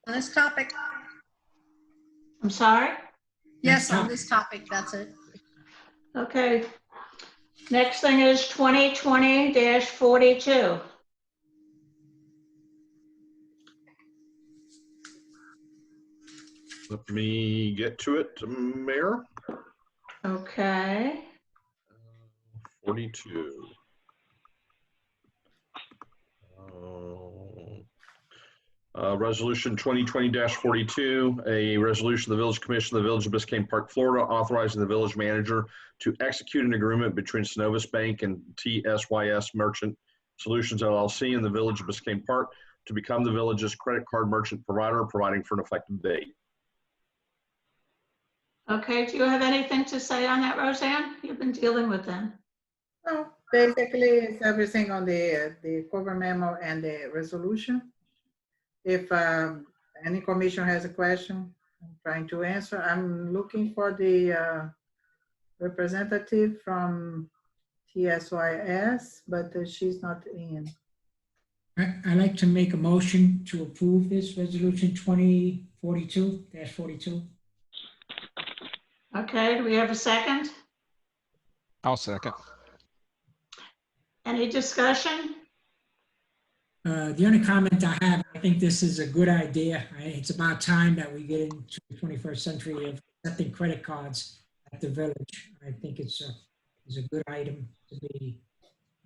On this topic? I'm sorry? Yes, on this topic, that's it. Okay. Next thing is 2020-42. Let me get to it, Mayor. Okay. 42. Resolution 2020-42, a resolution of the Village Commission of the Village of Biscayne Park, Florida, authorizing the village manager to execute an agreement between Synovus Bank and TSYS Merchant Solutions LLC and the Village of Biscayne Park to become the village's credit card merchant provider, providing for an effective date. Okay, do you have anything to say on that, Roseanne? You've been dealing with them. No, basically it's everything on the cover memo and the resolution. If any commission has a question, I'm trying to answer. I'm looking for the representative from TSYS, but she's not in. I'd like to make a motion to approve this resolution 2042-42. Okay, do we have a second? I'll second. Any discussion? The only comment I have, I think this is a good idea. It's about time that we get into the 21st century of accepting credit cards at the village. I think it's a good item to be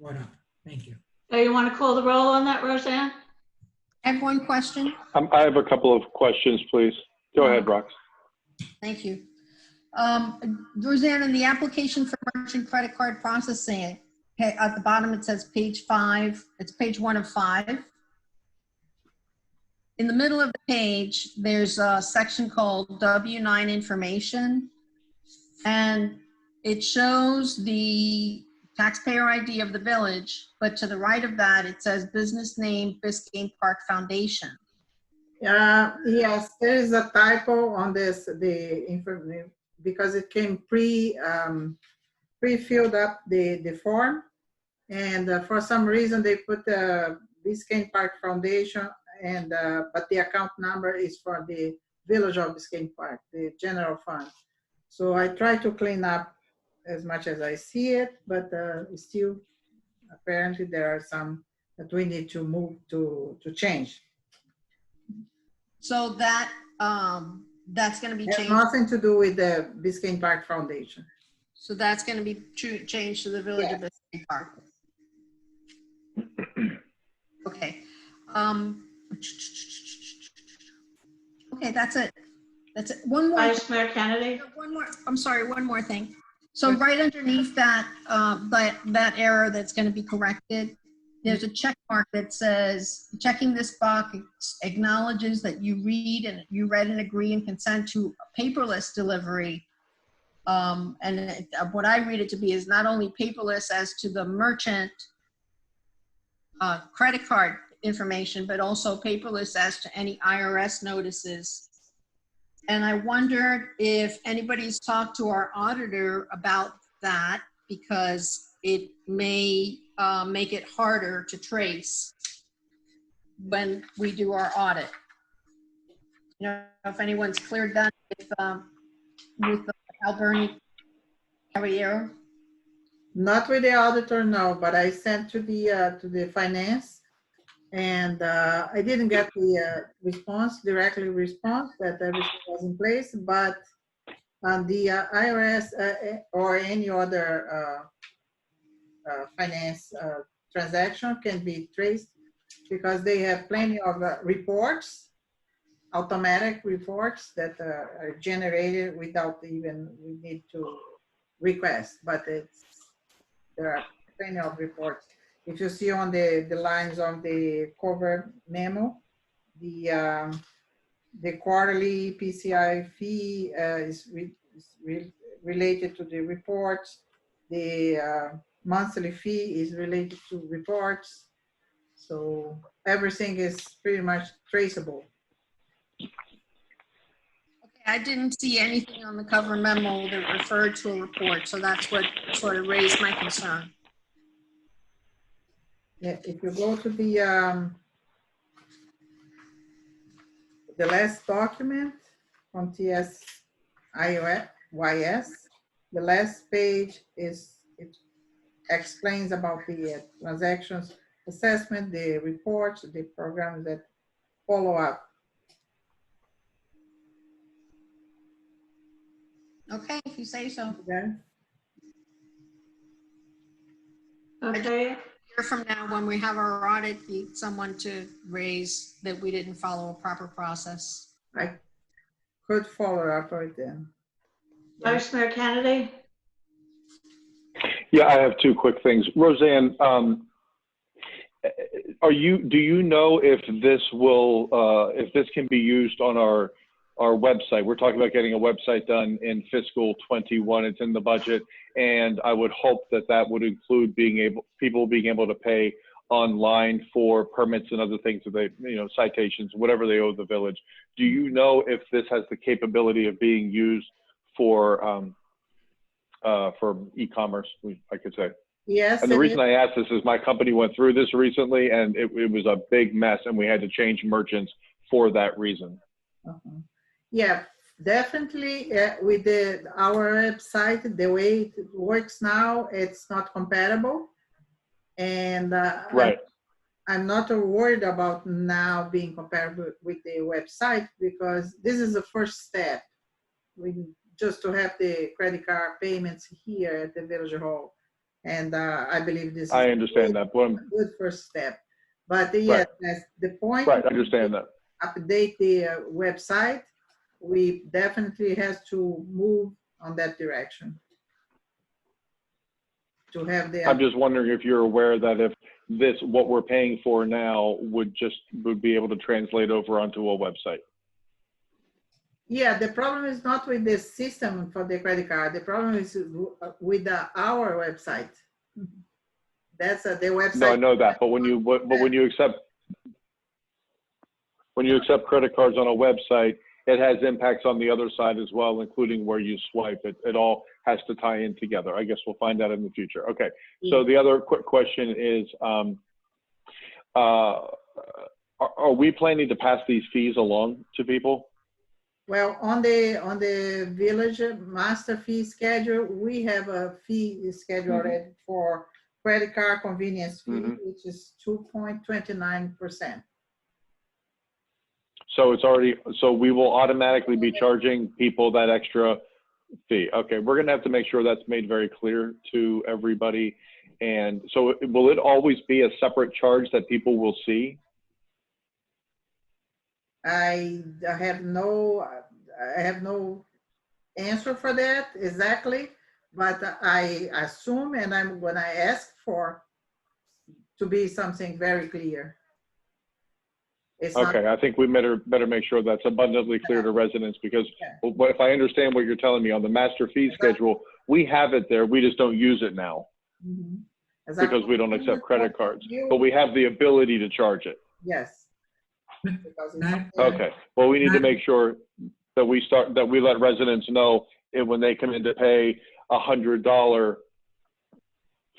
brought up. Thank you. Do you want to call the roll on that, Roseanne? I have one question. I have a couple of questions, please. Go ahead, Rox. Thank you. Roseanne, in the application for merchant credit card processing, at the bottom it says page 5. It's page 1 of 5. In the middle of the page, there's a section called W-9 information, and it shows the taxpayer ID of the village, but to the right of that, it says business name Biscayne Park Foundation. Yes, there is a typo on this, because it came pre-filled up the form, and for some reason they put the Biscayne Park Foundation, and but the account number is for the Village of Biscayne Park, the general fund. So I try to clean up as much as I see it, but still, apparently there are some that we need to move to change. So that that's going to be Has changed. nothing to do with the Biscayne Park Foundation. So that's going to be changed to the Village of Biscayne Park. Okay. Okay, that's it. That's it. One more. Vice Mayor Kennedy. One more. I'm sorry. One more thing. So right underneath that, that error that's going to be corrected, there's a check mark that says, checking this box acknowledges that you read and agree and consent to a paperless delivery. And what I read it to be is not only paperless as to the merchant credit card information, but also paperless as to any IRS notices. And I wondered if anybody's talked to our auditor about that, because it may make it harder to trace when we do our audit. You know, if anyone's cleared that with Alberni Caballero. Not with the auditor, no, but I sent to the finance, and I didn't get the directly response that everything was in place, but the IRS or any other finance transaction can be traced, because they have plenty of reports, automatic reports that are generated without even we need to request, but there are plenty of reports. If you see on the lines on the cover memo, the quarterly PCI fee is related to the reports. The monthly fee is related to reports. So everything is pretty much traceable. I didn't see anything on the cover memo that referred to a report, so that's what sort of raised my concern. Yeah, if you go to the last document from TSYS, the last page it explains about the transactions assessment, the reports, the programs that follow up. Okay, if you say so. Okay. Okay. A year from now, when we have our audit, need someone to raise that we didn't follow a proper process. I could follow up right then. Vice Mayor Kennedy. Yeah, I have two quick things. Roseanne, do you know if this will, if this can be used on our website? We're talking about getting a website done in fiscal 21. It's in the budget. And I would hope that that would include people being able to pay online for permits and other things that they, citations, whatever they owe the village. Do you know if this has the capability of being used for e-commerce, I could say? Yes. And the reason I asked this is my company went through this recently, and it was a big mess, and we had to change merchants for that reason. Yeah, definitely. With our website, the way it works now, it's not compatible. And right. I'm not worried about now being compatible with the website, because this is the first step. Just to have the credit card payments here at the Village Hall. And I believe this is I understand that. a good first step. But yes, that's the point. Right, I understand that. Update the website. We definitely has to move on that direction. To have the. I'm just wondering if you're aware that if this, what we're paying for now, would be able to translate over onto a website. Yeah, the problem is not with the system for the credit card. The problem is with our website. That's the website. No, I know that, but when you accept credit cards on a website, it has impacts on the other side as well, including where you swipe. It all has to tie in together. I guess we'll find out in the future. Okay. So the other quick question is, are we planning to pass these fees along to people? Well, on the village master fee schedule, we have a fee schedule already for credit card convenience fee, which is 2.29%. So it's already, so we will automatically be charging people that extra fee. Okay, we're gonna have to make sure that's made very clear to everybody. And so will it always be a separate charge that people will see? I have no answer for that exactly, but I assume, and I'm when I ask for to be something very clear. It's okay, not, I think we better make sure that's abundantly clear to residents, because if I understand what you're telling me on the master fee schedule, we have it there, we just don't use it now because we don't accept credit cards, but we have the ability to charge it. Yes. Okay, well, we need to make sure that we let residents know when they come in to pay $100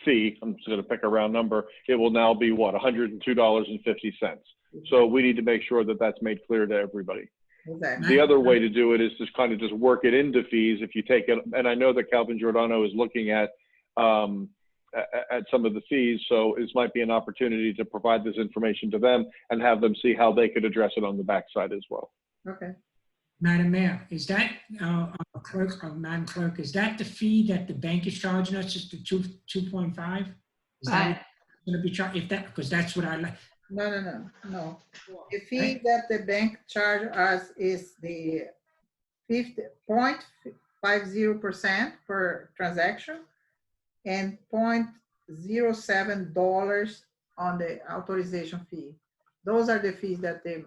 fee, I'm just gonna pick a round number, it will now be what, $102.50. So we need to make sure that that's made clear to everybody. Exactly. The other way to do it is just kind of just work it into fees if you take it, and I know that Calvin Giordano is looking at some of the fees, so this might be an opportunity to provide this information to them and have them see how they could address it on the backside as well. Okay. Madam Mayor, is that, clerk or Madam Clerk, is that the fee that the bank is charging us, just the 2.5? Is that going to be charged? If that, because that's what I like. No. The fee that the bank charge us is the 0.50% per transaction and $0.07 on the authorization fee. Those are the fees that the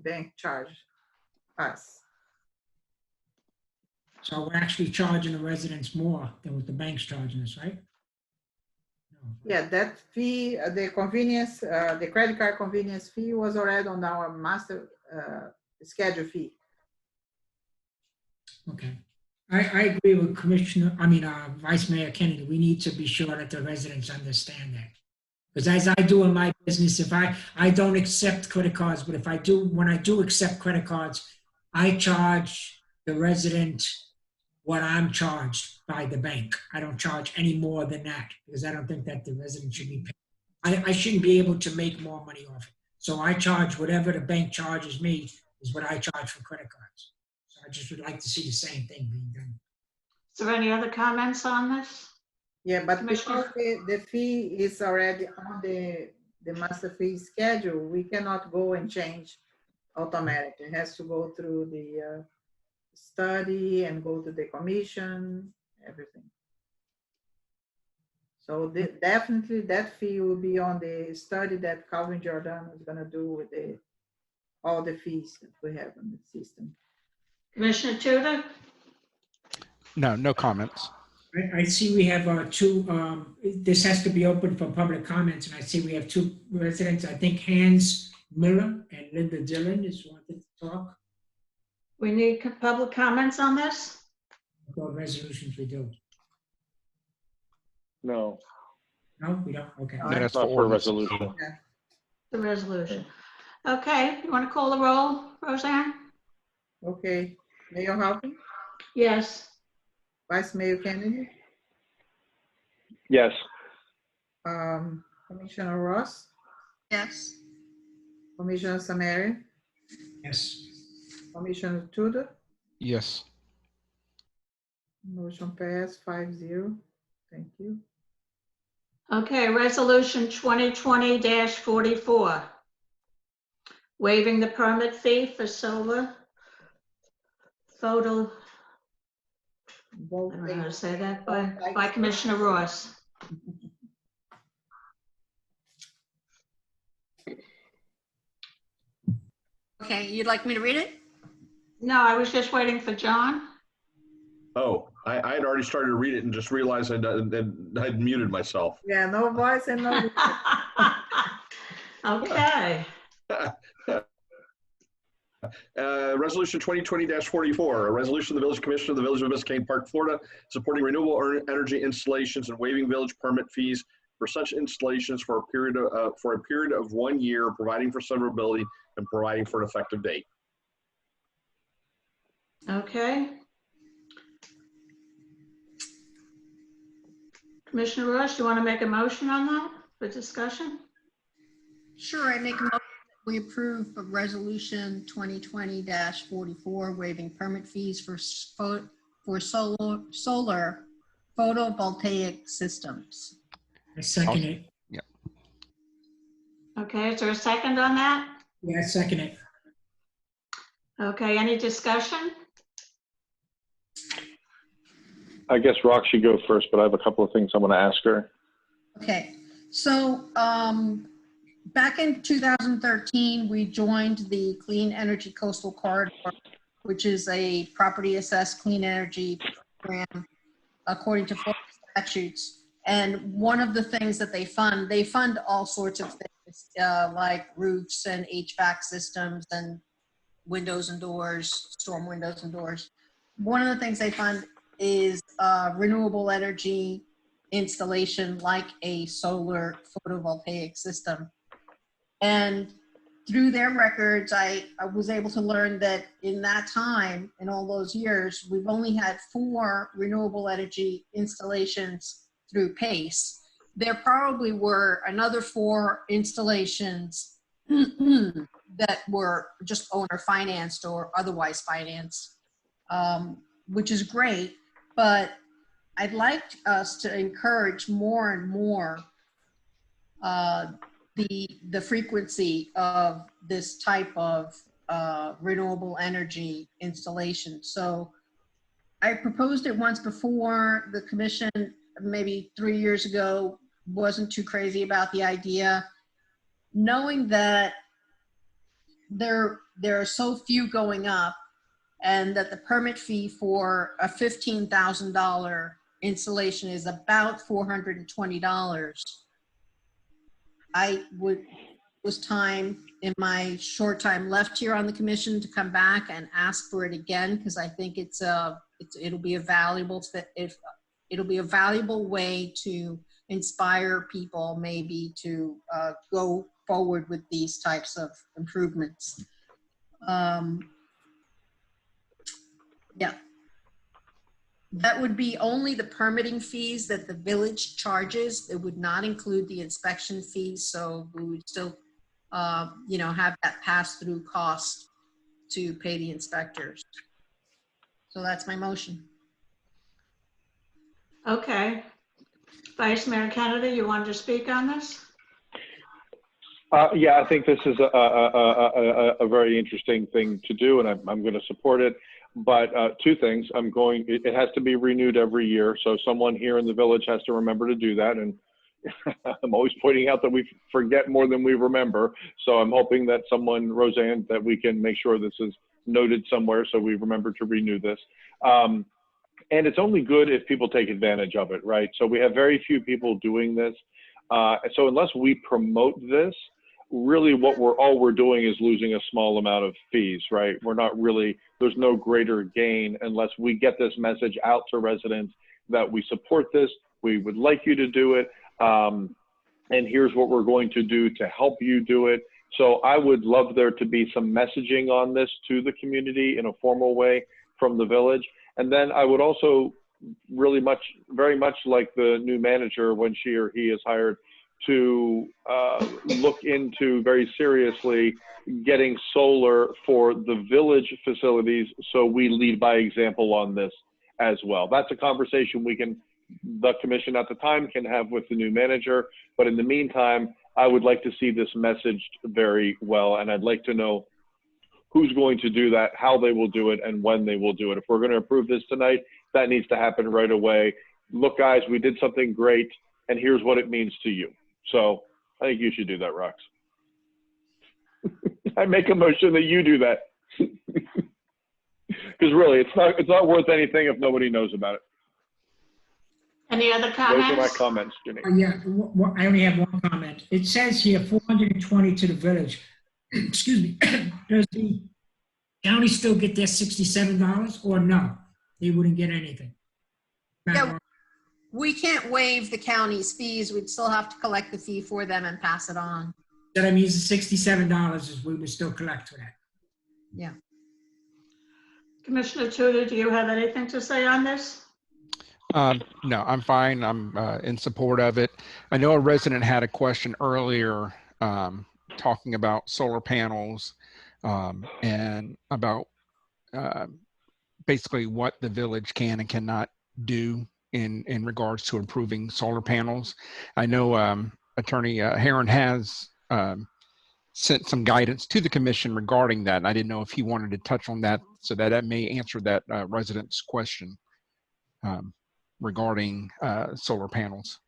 bank charge us. So we're actually charging the residents more than what the bank's charging us, right? Yeah, that fee, the convenience, the credit card convenience fee was already on our master schedule fee. Okay. I agree with Vice Mayor Kennedy. We need to be sure that the residents understand that. Because as I do in my business, if I don't accept credit cards, but when I do accept credit cards, I charge the resident what I'm charged by the bank. I don't charge any more than that because I don't think that the resident should be paying. I shouldn't be able to make more money off it. So I charge whatever the bank charges me is what I charge for credit cards. So I just would like to see the same thing being done. Is there any other comments on this? Yeah, but because the fee is already on the master fee schedule, we cannot go and change automatically. It has to go through the study and go to the commission, everything. So definitely that fee will be on the study that Calvin Jordan is gonna do with all the fees that we have in the system. Commissioner Tudor? No comments. I see we have two, this has to be open for public comments, and I see we have two residents. I think Hans Miller and Linda Dillon is wanting to talk. We need public comments on this? What resolutions we do? No, No, we don't? Okay. No, that's not for for a ordinance. resolution. The resolution. Okay, you want to call the roll, Roseanne? Okay, Mayor Halpin, Yes. Vice Mayor Kennedy, Yes. Commissioner Ross, Yes. Commissioner Samari, Yes. Commissioner Tudor, Yes. motion passed 5-0. Thank you. Okay, resolution 2020-44. Waiving the permit fee for solar photo, I don't know how to say that, by Commissioner Ross. Okay, you'd like me to read it? No, I was just waiting for John. Oh, I had already started to read it and just realized I'd muted myself. Yeah, no voice and no. Okay. Resolution 2020-44, a resolution of the Village Commission of the Village of Biscayne Park, Florida, supporting renewable energy installations and waiving village permit fees for such installations for a period of 1 year, providing for severability and providing for an effective date. Okay. Commissioner Ross, you want to make a motion on that for discussion? Sure, I make a motion that we approve of resolution 2020-44, waiving permit fees for solar photovoltaic systems. I second it. Yeah. Okay, is there a second on that? Yeah, I second it. Okay, any discussion? I guess Rock should go first, but I have a couple of things I want to ask her. Okay, so back in 2013, we joined the Clean Energy Coastal Corridor, which is a property assessed clean energy program according to Florida statutes. And one of the things that they fund all sorts of things like roofs and HVAC systems and windows and doors, storm windows and doors. One of the things they fund is renewable energy installation like a solar photovoltaic system. And through their records, I was able to learn that in that time, in all those years, we've only had 4 renewable energy installations through PACE. There probably were another 4 installations that were just owner financed or otherwise financed, which is great. But I'd like us to encourage more and more the frequency of this type of renewable energy installation. So I proposed it once before. The commission, maybe 3 years ago, wasn't too crazy about the idea. Knowing that there are so few going up, and that the permit fee for a $15,000 installation is about $420. Was time in my short time left here on the commission to come back and ask for it again, because I think it'll be a valuable way to inspire people maybe to go forward with these types of improvements. Yeah. That would be only the permitting fees that the village charges. It would not include the inspection fees. So we would still, have that pass-through cost to pay the inspectors. So that's my motion. Okay. Vice Mayor Kennedy, you wanted to speak on this? Yeah, I think this is a very interesting thing to do, and I'm going to support it. But two things, it has to be renewed every year. So someone here in the village has to remember to do that. And I'm always pointing out that we forget more than we remember. So I'm hoping that someone, Roseanne, that we can make sure this is noted somewhere so we remember to renew this. And it's only good if people take advantage of it, right? So we have very few people doing this. So unless we promote this, really all we're doing is losing a small amount of fees, right? We're not really, there's no greater gain unless we get this message out to residents that we support this, we would like you to do it, and here's what we're going to do to help you do it. So I would love there to be some messaging on this to the community in a formal way from the village. And then I would also very much like the new manager when she or he is hired to look into very seriously getting solar for the village facilities, so we lead by example on this as well. That's a conversation the commission at the time can have with the new manager, but in the meantime, I would like to see this messaged very well, and I'd like to know who's going to do that, how they will do it, and when they will do it. If we're going to approve this tonight, that needs to happen right away. Look, guys, we did something great, and here's what it means to you. So I think you should do that, Rox. I make a motion that you do that. Because really, it's not worth anything if nobody knows about it. Any other Those are my comments? comments, Jenny. Yeah, I only have one comment. It says here 420 to the village. Excuse me. Does the county still get their $67 or no? They wouldn't get anything. Yeah, we can't waive the county's fees. We'd still have to collect the fee for them and pass it on. That means the $67 is we would still collect for that. Yeah. Commissioner Tudor, do you have anything to say on this? No, I'm fine. I'm in support of it. I know a resident had a question earlier talking about solar panels and about basically what the village can and cannot do in regards to improving solar panels. I know Attorney Heron has sent some guidance to the commission regarding that. And I didn't know if he wanted to touch on that so that may answer that resident's question regarding solar panels.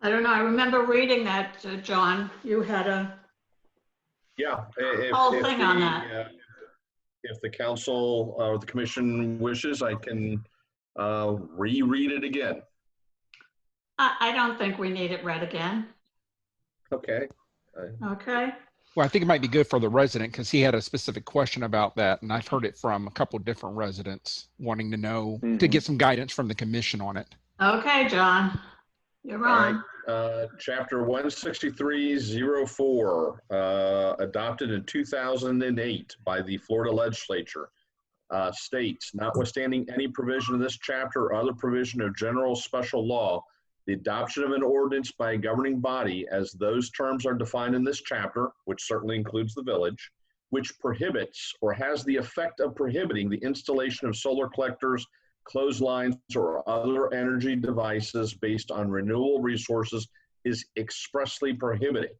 I don't know. I remember reading that, John. You had a whole thing on that. If the council or the commission wishes, I can reread it again. I don't think we need it read again. Okay. Okay. Well, I think it might be good for the resident because he had a specific question about that, and I've heard it from a couple of different residents wanting to know to get some guidance from the commission on it. Okay, John, you're on. Chapter 16304, adopted in 2008 by the Florida legislature, states, notwithstanding any provision of this chapter or other provision of general special law, the adoption of an ordinance by a governing body, as those terms are defined in this chapter, which certainly includes the village, which prohibits or has the effect of prohibiting the installation of solar collectors, clotheslines, or other energy devices based on renewable resources is expressly prohibited.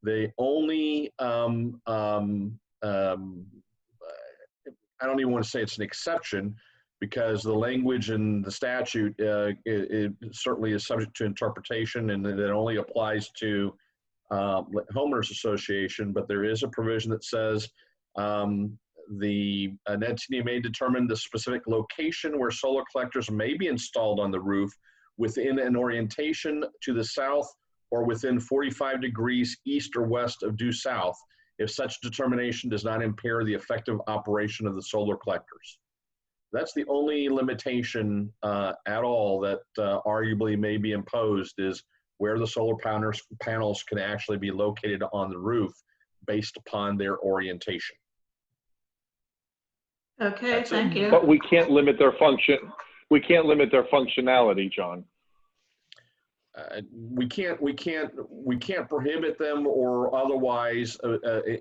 The only, I don't even want to say it's an exception, because the language in the statute it certainly is subject to interpretation, and it only applies to homeowners association, but there is a provision that says the entity may determine the specific location where solar collectors may be installed on the roof within an orientation to the south or within 45 degrees east or west of due south, if such determination does not impair the effective operation of the solar collectors. That's the only limitation at all that arguably may be imposed, is where the solar panels can actually be located on the roof based upon their orientation. Okay, thank you. But we can't limit their function. We can't limit their functionality, John. We can't prohibit them or otherwise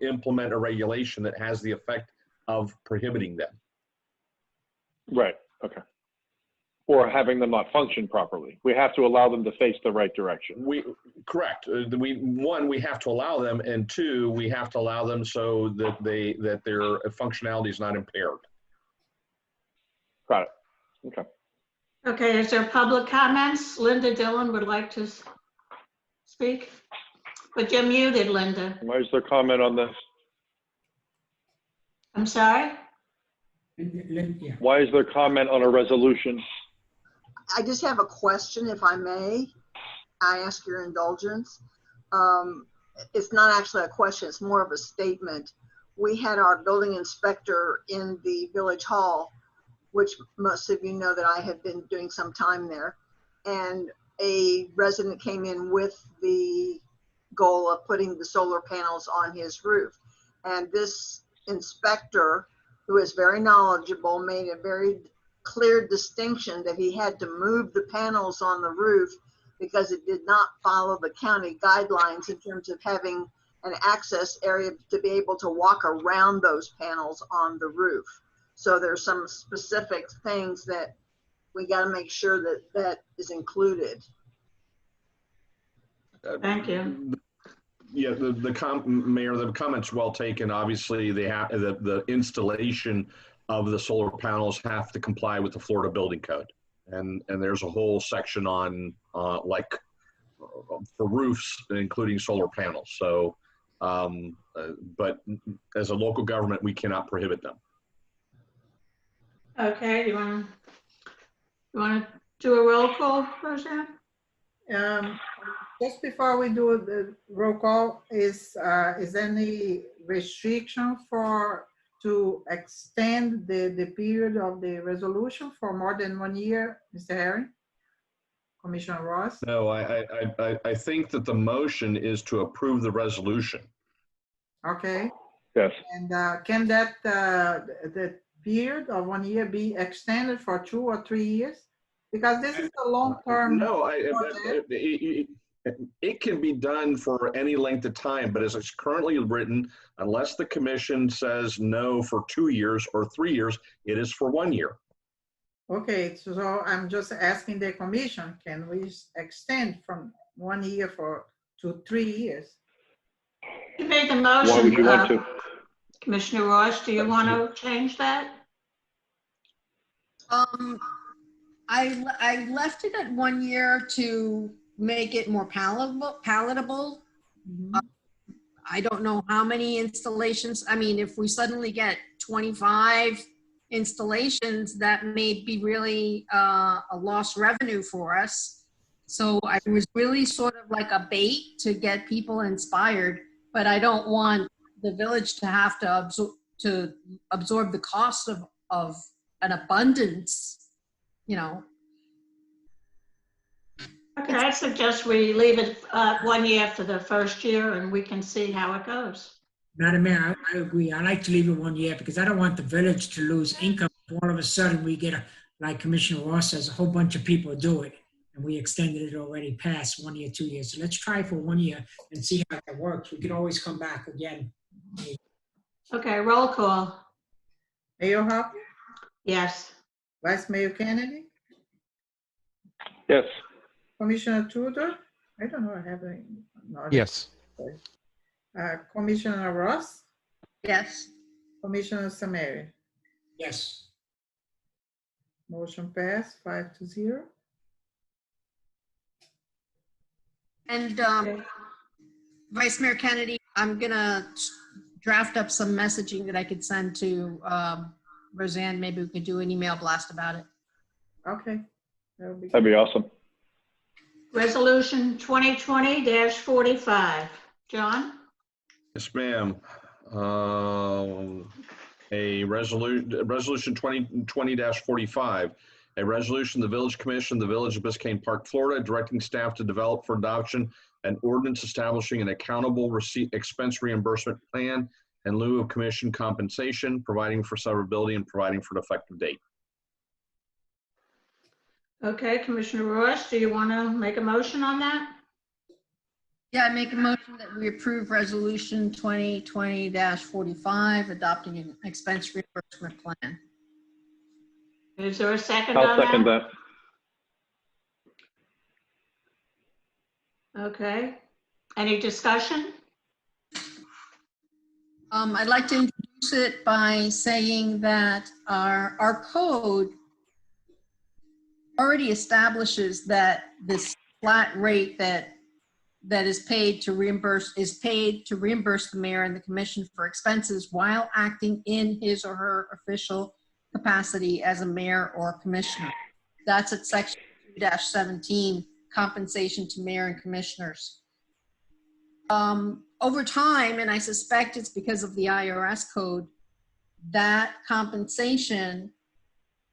implement a regulation that has the effect of prohibiting them. Right. Okay. Or having them not function properly. We have to allow them to face the right direction. Correct. We have to allow them, and two, we have to allow them so that their functionality is not impaired. Got it. Okay. Okay, is there public comments? Linda Dillon would like to speak, but you're muted, Linda. Why is there comment on this? I'm sorry? Why is there comment on a resolution? I just have a question, if I may. I ask your indulgence. It's not actually a question, it's more of a statement. We had our building inspector in the village hall, which most of you know that I have been doing some time there. And a resident came in with the goal of putting the solar panels on his roof. And this inspector, who is very knowledgeable, made a very clear distinction that he had to move the panels on the roof because it did not follow the county guidelines in terms of having an access area to be able to walk around those panels on the roof. So there's some specific things that we got to make sure that that is included. Thank you. Yeah, Mayor, the comment's well taken. Obviously, they have the installation of the solar panels have to comply with the Florida Building Code, and there's a whole section on like for roofs, including solar panels. So, but as a local government, we cannot prohibit them. Okay, you want to do a roll call, Roseanne? Just before we do the roll call, is any restriction to extend the period of the resolution for more than 1 year, Mr. Herring? Commissioner Ross? No, I think that the motion is to approve the resolution. Okay. Yes. And can that the period of 1 year be extended for 2 or 3 years? Because this is a long-term. No, it can be done for any length of time, but as it's currently written, unless the commission says no for 2 years or 3 years, it is for 1 year. Okay, so I'm just asking the commission, can we extend from 1 year to 3 years? You made the motion. Why would you want to? Commissioner Ross, do you want to change that? I left it at 1 year to make it more palatable. I don't know how many installations. I mean, if we suddenly get 25 installations, that may be really a lost revenue for us. So I was really sort of like a bait to get people inspired, but I don't want the village to have to absorb the cost of an abundance, you know. Okay, I suggest we leave it 1 year for the first year and we can see how it goes. Madam Mayor, I agree. I like to leave it 1 year because I don't want the village to lose income. All of a sudden we get, like Commissioner Ross says, a whole bunch of people do it. And we extended it already past 1 year, 2 years. So let's try for 1 year and see how that works. We can always come back again. Okay, roll call. Mayor Hopper? Yes. Vice Mayor Kennedy? Yes. Commissioner Tudor? I don't know, I have a. Yes. Commissioner Ross? Yes. Commissioner Samari? Yes. Motion passed 5-0. And Vice Mayor Kennedy, I'm gonna draft up some messaging that I could send to Roseanne. Maybe we could do an email blast about it. Okay. That'd be awesome. Resolution 2020-45. John? Yes, ma'am. A resolution 2020-45, a resolution of the Village Commission, the Village of Biscayne Park, Florida, directing staff to develop for adoption an ordinance establishing an accountable expense reimbursement plan in lieu of commission compensation, providing for severability and providing for an effective date. Okay, Commissioner Ross, do you want to make a motion on that? Yeah, I make a motion that we approve resolution 2020-45, adopting an expense reimbursement plan. Is there a second I'll on second that. Okay. Any discussion? I'd like to introduce it by saying that our code already establishes that this flat rate that is paid to reimburse the mayor and the commission for expenses while acting in his or her official capacity as a mayor or commissioner. That's at section 2-17, compensation to mayor and commissioners. Over time, and I suspect it's because of the IRS code, that compensation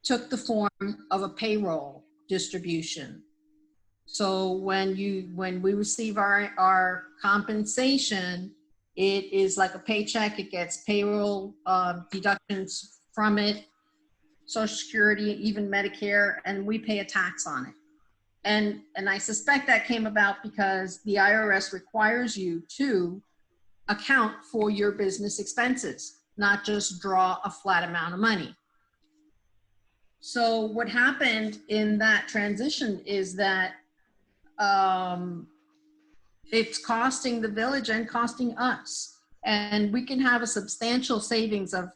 took the form of a payroll distribution. So when we receive our compensation, it is like a paycheck. It gets payroll deductions from it, Social Security, even Medicare, and we pay a tax on it. And I suspect that came about because the IRS requires you to account for your business expenses, not just draw a flat amount of money. So what happened in that transition is that it's costing the village and costing us. And we can have a substantial savings of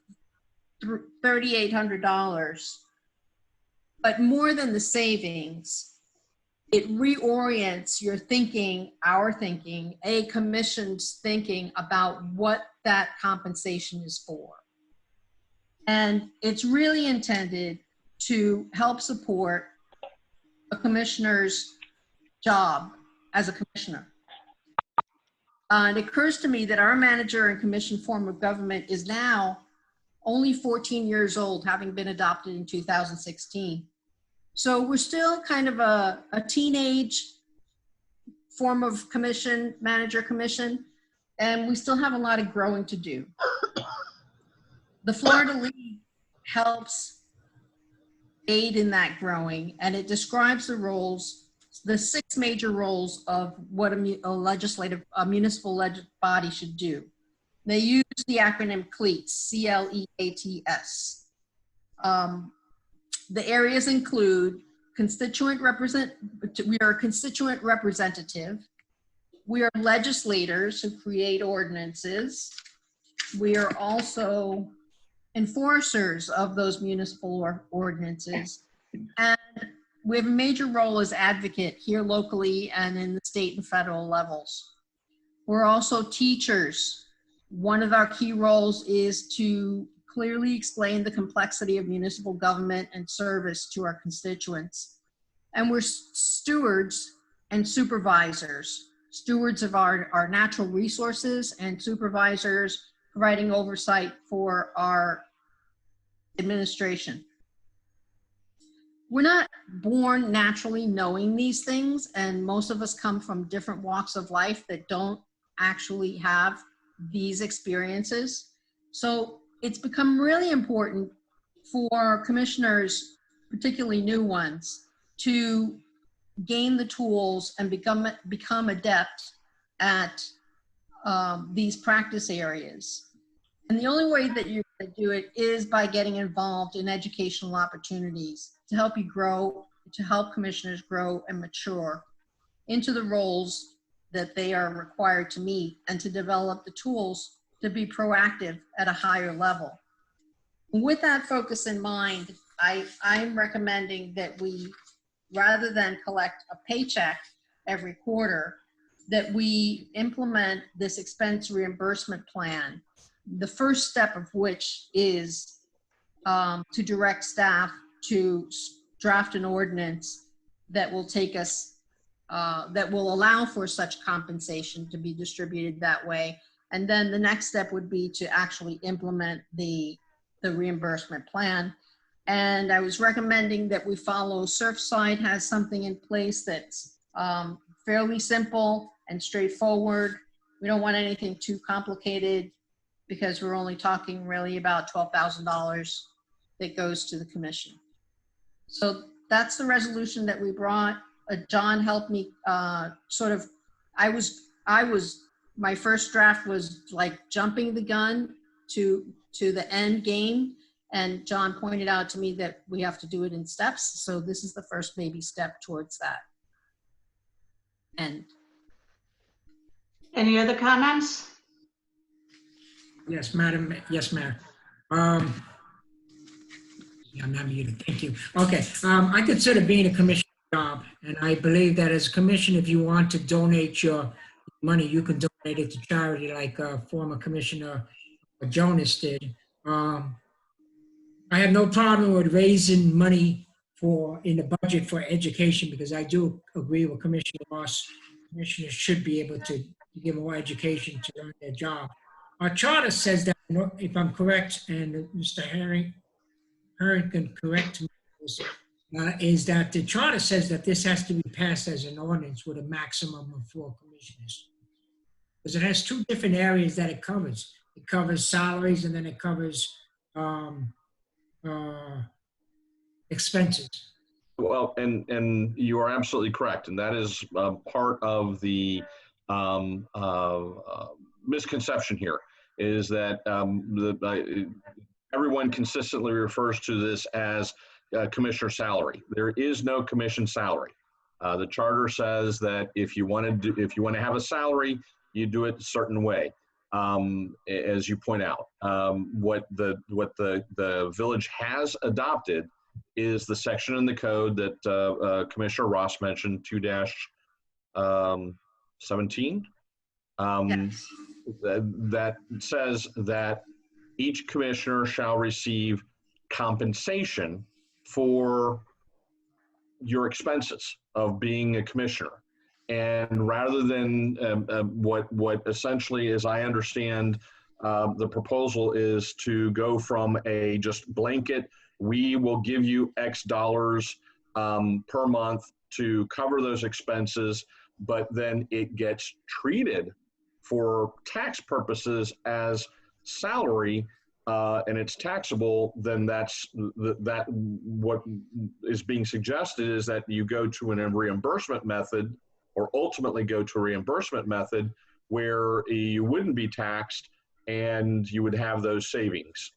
$3,800. But more than the savings, it reorients your thinking, our thinking, a commission's thinking about what that compensation is for. And it's really intended to help support a commissioner's job as a commissioner. It occurs to me that our manager and commission form of government is now only 14 years old, having been adopted in 2016. So we're still kind of a teenage form of commission, manager commission, and we still have a lot of growing to do. The Florida League helps aid in that growing, and it describes the roles, the 6 major roles of what a municipal body should do. They use the acronym CLEATS, C-L-E-A-T-S. The areas include we are a constituent representative. We are legislators who create ordinances. We are also enforcers of those municipal ordinances. And we have a major role as advocate here locally and in the state and federal levels. We're also teachers. One of our key roles is to clearly explain the complexity of municipal government and service to our constituents. And we're stewards and supervisors, stewards of our natural resources and supervisors providing oversight for our administration. We're not born naturally knowing these things, and most of us come from different walks of life that don't actually have these experiences. So it's become really important for commissioners, particularly new ones, to gain the tools and become adept at these practice areas. And the only way that you're going to do it is by getting involved in educational opportunities to help you grow, to help commissioners grow and mature into the roles that they are required to meet, and to develop the tools to be proactive at a higher level. With that focus in mind, I'm recommending that we, rather than collect a paycheck every quarter, that we implement this expense reimbursement plan. The first step of which is to direct staff to draft an ordinance that will take us, that will allow for such compensation to be distributed that way. And then the next step would be to actually implement the reimbursement plan. And I was recommending that we follow Surfside has something in place that's fairly simple and straightforward. We don't want anything too complicated because we're only talking really about $12,000 that goes to the commission. So that's the resolution that we brought. John helped me my first draft was like jumping the gun to the end game. And John pointed out to me that we have to do it in steps. So this is the first baby step towards that end. Any other comments? Yes, Madam. Yes, Mayor. Yeah, I'm not muted. Thank you. Okay. I consider being a commissioner job, and I believe that as a commissioner, if you want to donate your money, you can donate it to charity, like former Commissioner Jonas did. I have no problem with raising money in the budget for education, because I do agree with Commissioner Ross. Commissioners should be able to give more education to learn their job. Our charter says that, if I'm correct, and Mr. Herring can correct me, is that the charter says that this has to be passed as an ordinance with a maximum of 4 commissioners. Because it has 2 different areas that it covers. It covers salaries, and then it covers expenses. Well, and you are absolutely correct, and that is part of the misconception here, is that everyone consistently refers to this as commissioner salary. There is no commission salary. The charter says that if you want to have a salary, you do it a certain way. As you point out, what the village has adopted is the section in the code that Commissioner Ross mentioned, 2-17, that says that each commissioner shall receive compensation for your expenses of being a commissioner. And rather than what essentially, as I understand, the proposal is to go from a just blanket, we will give you X dollars per month to cover those expenses, but then it gets treated for tax purposes as salary, and it's taxable. Then that's what is being suggested, is that you go to a reimbursement method, or ultimately go to a reimbursement method where you wouldn't be taxed and you would have those savings,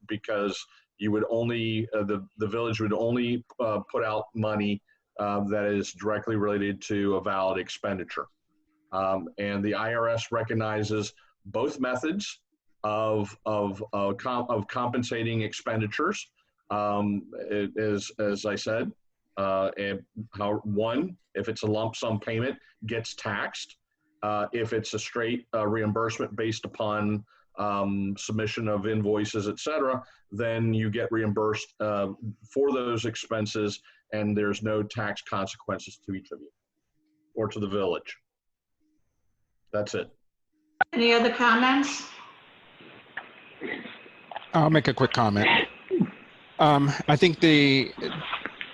because you would only, the village would only put out money that is directly related to a valid expenditure. And the IRS recognizes both methods of compensating expenditures. As I said, and one, if it's a lump sum payment, gets taxed. If it's a straight reimbursement based upon submission of invoices, et cetera, then you get reimbursed for those expenses, and there's no tax consequences to each of you or to the village. That's it. Any other comments? I'll make a quick comment. I think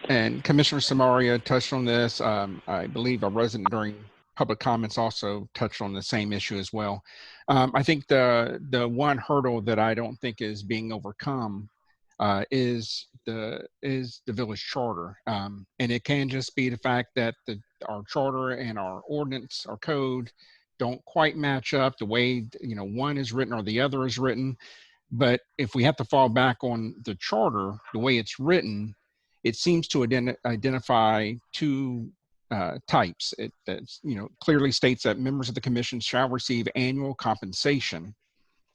and Commissioner Samaria touched on this. I believe a resident during public comments also touched on the same issue as well. I think the one hurdle that I don't think is being overcome is the village charter, and it can just be the fact that our charter and our ordinance, our code, don't quite match up the way one is written or the other is written. But if we have to fall back on the charter, the way it's written, it seems to identify 2 types. It clearly states that members of the commission shall receive annual compensation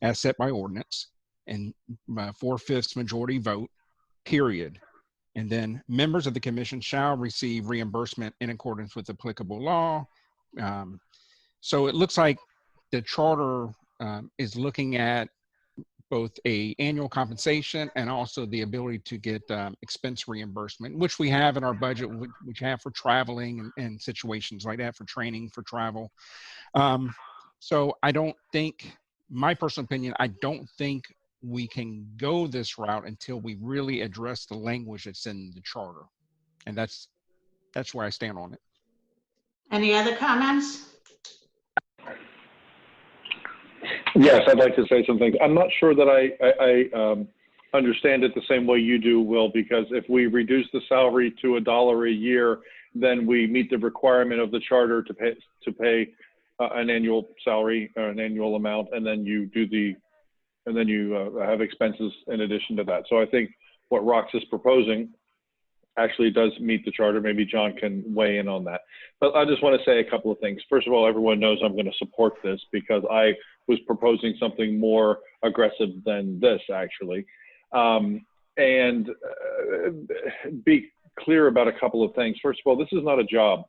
as set by ordinance and 4/5 majority vote, period. And then members of the commission shall receive reimbursement in accordance with applicable law. So it looks like the charter is looking at both a annual compensation and also the ability to get expense reimbursement, which we have in our budget, which have for traveling and situations like that, for training, for travel. So I don't think, my personal opinion, I don't think we can go this route until we really address the language that's in the charter. And that's where I stand on it. Any other comments? Yes, I'd like to say some things. I'm not sure that I understand it the same way you do, Will, because if we reduce the salary to $1 a year, then we meet the requirement of the charter to pay an annual salary or an annual amount, and then you have expenses in addition to that. So I think what Rox is proposing actually does meet the charter. Maybe John can weigh in on that. But I just want to say a couple of things. First of all, everyone knows I'm going to support this because I was proposing something more aggressive than this, actually. And be clear about a couple of things. First of all, this is not a job.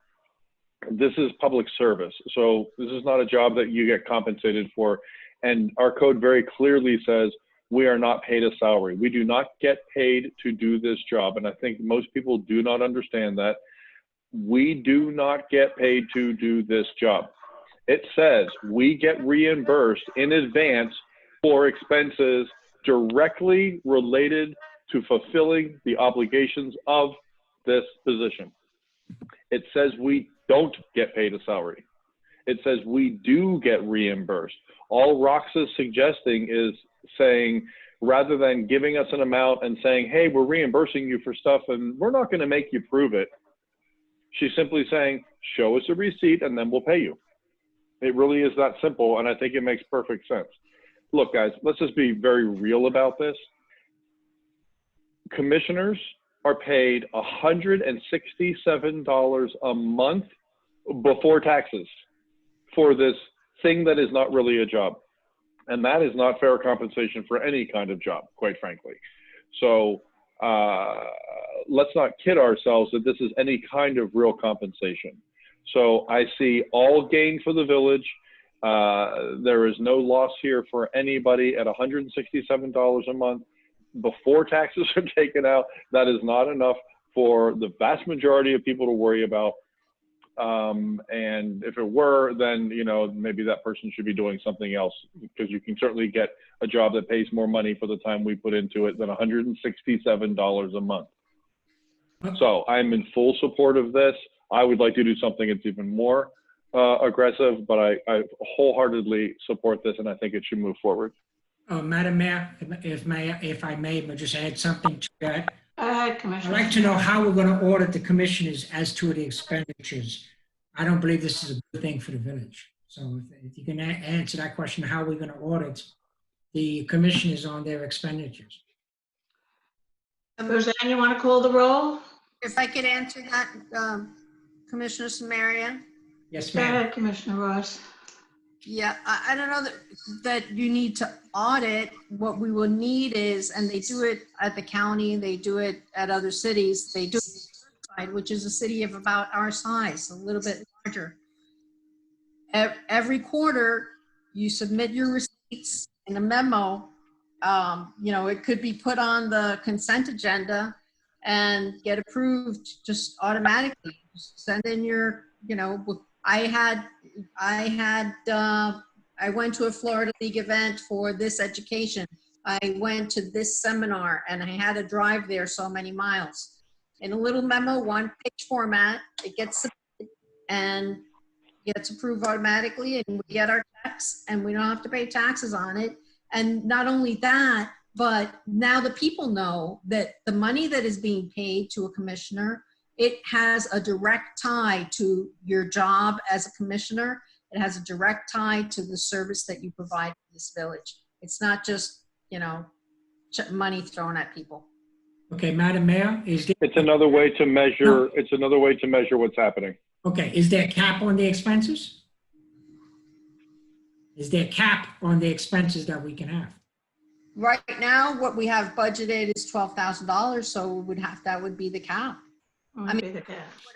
This is public service. So this is not a job that you get compensated for. And our code very clearly says we are not paid a salary. We do not get paid to do this job. And I think most people do not understand that. We do not get paid to do this job. It says we get reimbursed in advance for expenses directly related to fulfilling the obligations of this position. It says we don't get paid a salary. It says we do get reimbursed. All Rox is suggesting is saying, rather than giving us an amount and saying, hey, we're reimbursing you for stuff and we're not going to make you prove it. She's simply saying, show us a receipt and then we'll pay you. It really is that simple, and I think it makes perfect sense. Look, guys, let's just be very real about this. Commissioners are paid $167 a month before taxes for this thing that is not really a job. And that is not fair compensation for any kind of job, quite frankly. So let's not kid ourselves that this is any kind of real compensation. So I see all gain for the village. There is no loss here for anybody at $167 a month before taxes are taken out. That is not enough for the vast majority of people to worry about. And if it were, then, you know, maybe that person should be doing something else, because you can certainly get a job that pays more money for the time we put into it than $167 a month. So I'm in full support of this. I would like to do something that's even more aggressive, but I wholeheartedly support this, and I think it should move forward. Madam Mayor, if I may, but just add something to that. Commissioner. I'd like to know how we're going to audit the commissioners as to the expenditures. I don't believe this is a good thing for the village. So if you can answer that question, how are we going to audit the commissioners on their expenditures? Roseanne, you want to call the roll? If I could answer that, Commissioner Samaria? Yes, Go ma'am. ahead, Commissioner Ross. Yeah, I don't know that you need to audit. What we will need is, and they do it at the county, they do it at other cities, they do it, which is a city of about our size, a little bit larger. Every quarter, you submit your receipts in a memo. You know, it could be put on the consent agenda and get approved just automatically. Just send in your, you know, I went to a Florida League event for this education. I went to this seminar and I had to drive there so many miles. In a little memo, one-page format, it gets submitted and gets approved automatically, and we get our checks and we don't have to pay taxes on it. And not only that, but now the people know that the money that is being paid to a commissioner, it has a direct tie to your job as a commissioner. It has a direct tie to the service that you provide for this village. It's not just, you know, money thrown at people. Okay, Madam Mayor, it's another way to measure. No. It's another way to measure what's happening. Okay, is there a cap on the expenses? Is there a cap on the expenses that we can have? Right now, what we have budgeted is $12,000, so that would be the cap. I mean,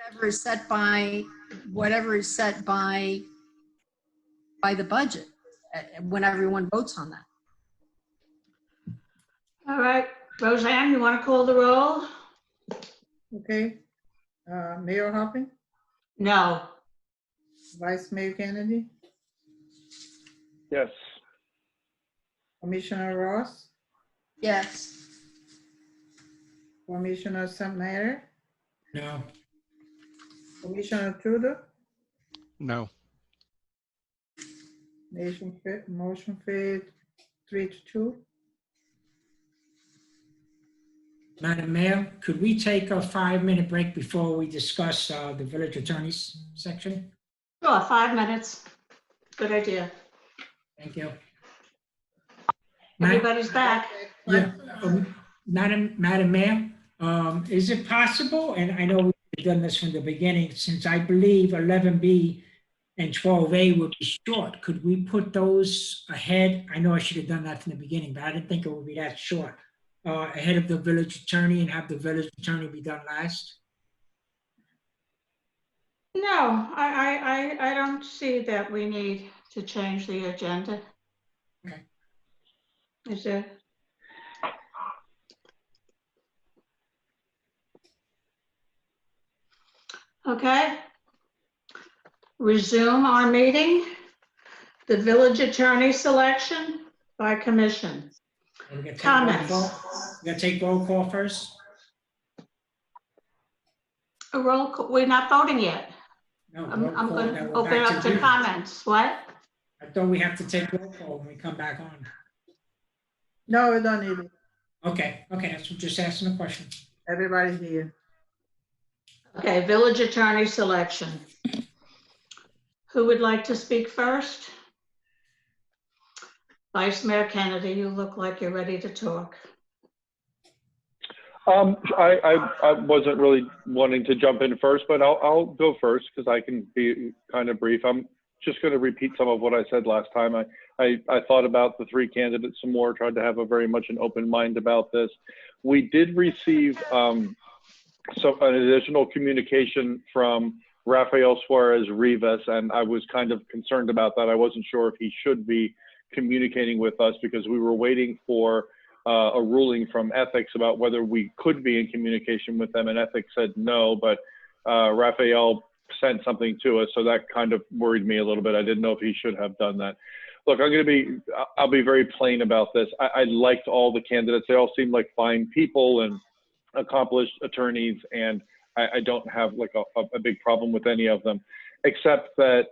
whatever is set by the budget when everyone votes on that. All right, Roseanne, you want to call the roll? Okay. Mayor Hopping? No. Vice Mayor Kennedy? Yes. Commissioner Ross? Yes. Commissioner Samaria? No. Commissioner Trudeau? No. Motion failed 3-2. Madam Mayor, could we take a 5-minute break before we discuss the village attorney's section? Sure, 5 minutes. Good idea. Thank you. Everybody's back. Yeah, Madam Mayor, Is it possible, and I know we've done this from the beginning, since I believe 11B and 12A would be short, could we put those ahead? I know I should have done that from the beginning, but I didn't think it would be that short. Ahead of the village attorney and have the village attorney be done last? No, I don't see that we need to change the agenda. Okay. Is there? Okay. Resume our meeting. The village attorney selection by commission. We're gonna take Comments? roll call. We're gonna take roll call first? A roll call, we're not voting yet. No, I'm roll call, going then to we're open back up to to you. comments. What? I thought we have to take roll call when we come back on. No, we don't need it. Okay, that's just asking a question. Everybody's here. Okay, village attorney selection. Who would like to speak first? Vice Mayor Kennedy, you look like you're ready to talk. I wasn't really wanting to jump in first, but I'll go first because I can be kind of brief. I'm just going to repeat some of what I said last time. I thought about the three candidates some more, tried to have a very much an open mind about this. We did receive an additional communication from Rafael Suarez Rivas, and I was kind of concerned about that. I wasn't sure if he should be communicating with us because we were waiting for a ruling from ethics about whether we could be in communication with them, and ethics said no, but Rafael sent something to us, so that kind of worried me a little bit. I didn't know if he should have done that. Look, I'll be very plain about this. I liked all the candidates. They all seemed like fine people and accomplished attorneys, and I don't have like a big problem with any of them, except that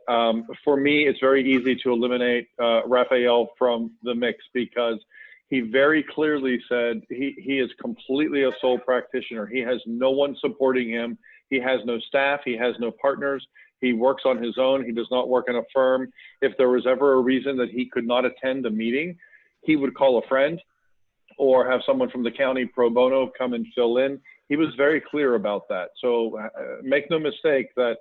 for me, it's very easy to eliminate Rafael from the mix because he very clearly said he is completely a sole practitioner. He has no one supporting him. He has no staff. He has no partners. He works on his own. He does not work in a firm. If there was ever a reason that he could not attend a meeting, he would call a friend or have someone from the county pro bono come and fill in. He was very clear about that. So make no mistake that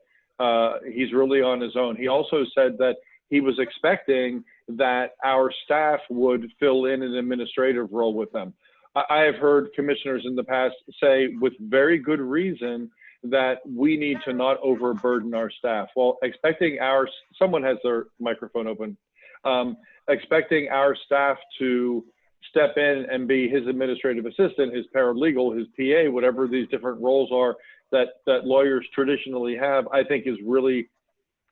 he's really on his own. He also said that he was expecting that our staff would fill in an administrative role with them. I have heard commissioners in the past say with very good reason that we need to not overburden our staff. Well, someone has their microphone open, expecting our staff to step in and be his administrative assistant, his paralegal, his PA, whatever these different roles are that lawyers traditionally have, I think is really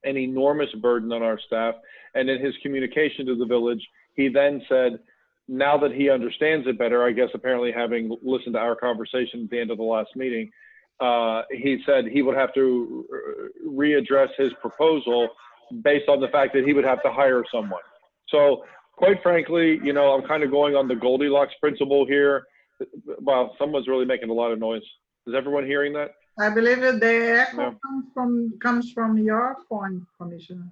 an enormous burden on our staff. And in his communication to the village, he then said, now that he understands it better, I guess apparently having listened to our conversation at the end of the last meeting, he said he would have to readdress his proposal based on the fact that he would have to hire someone. So quite frankly, you know, I'm kind of going on the Goldilocks principle here. Wow, someone's really making a lot of noise. Is everyone hearing that? I believe that the echo No. comes from your point, Commissioner,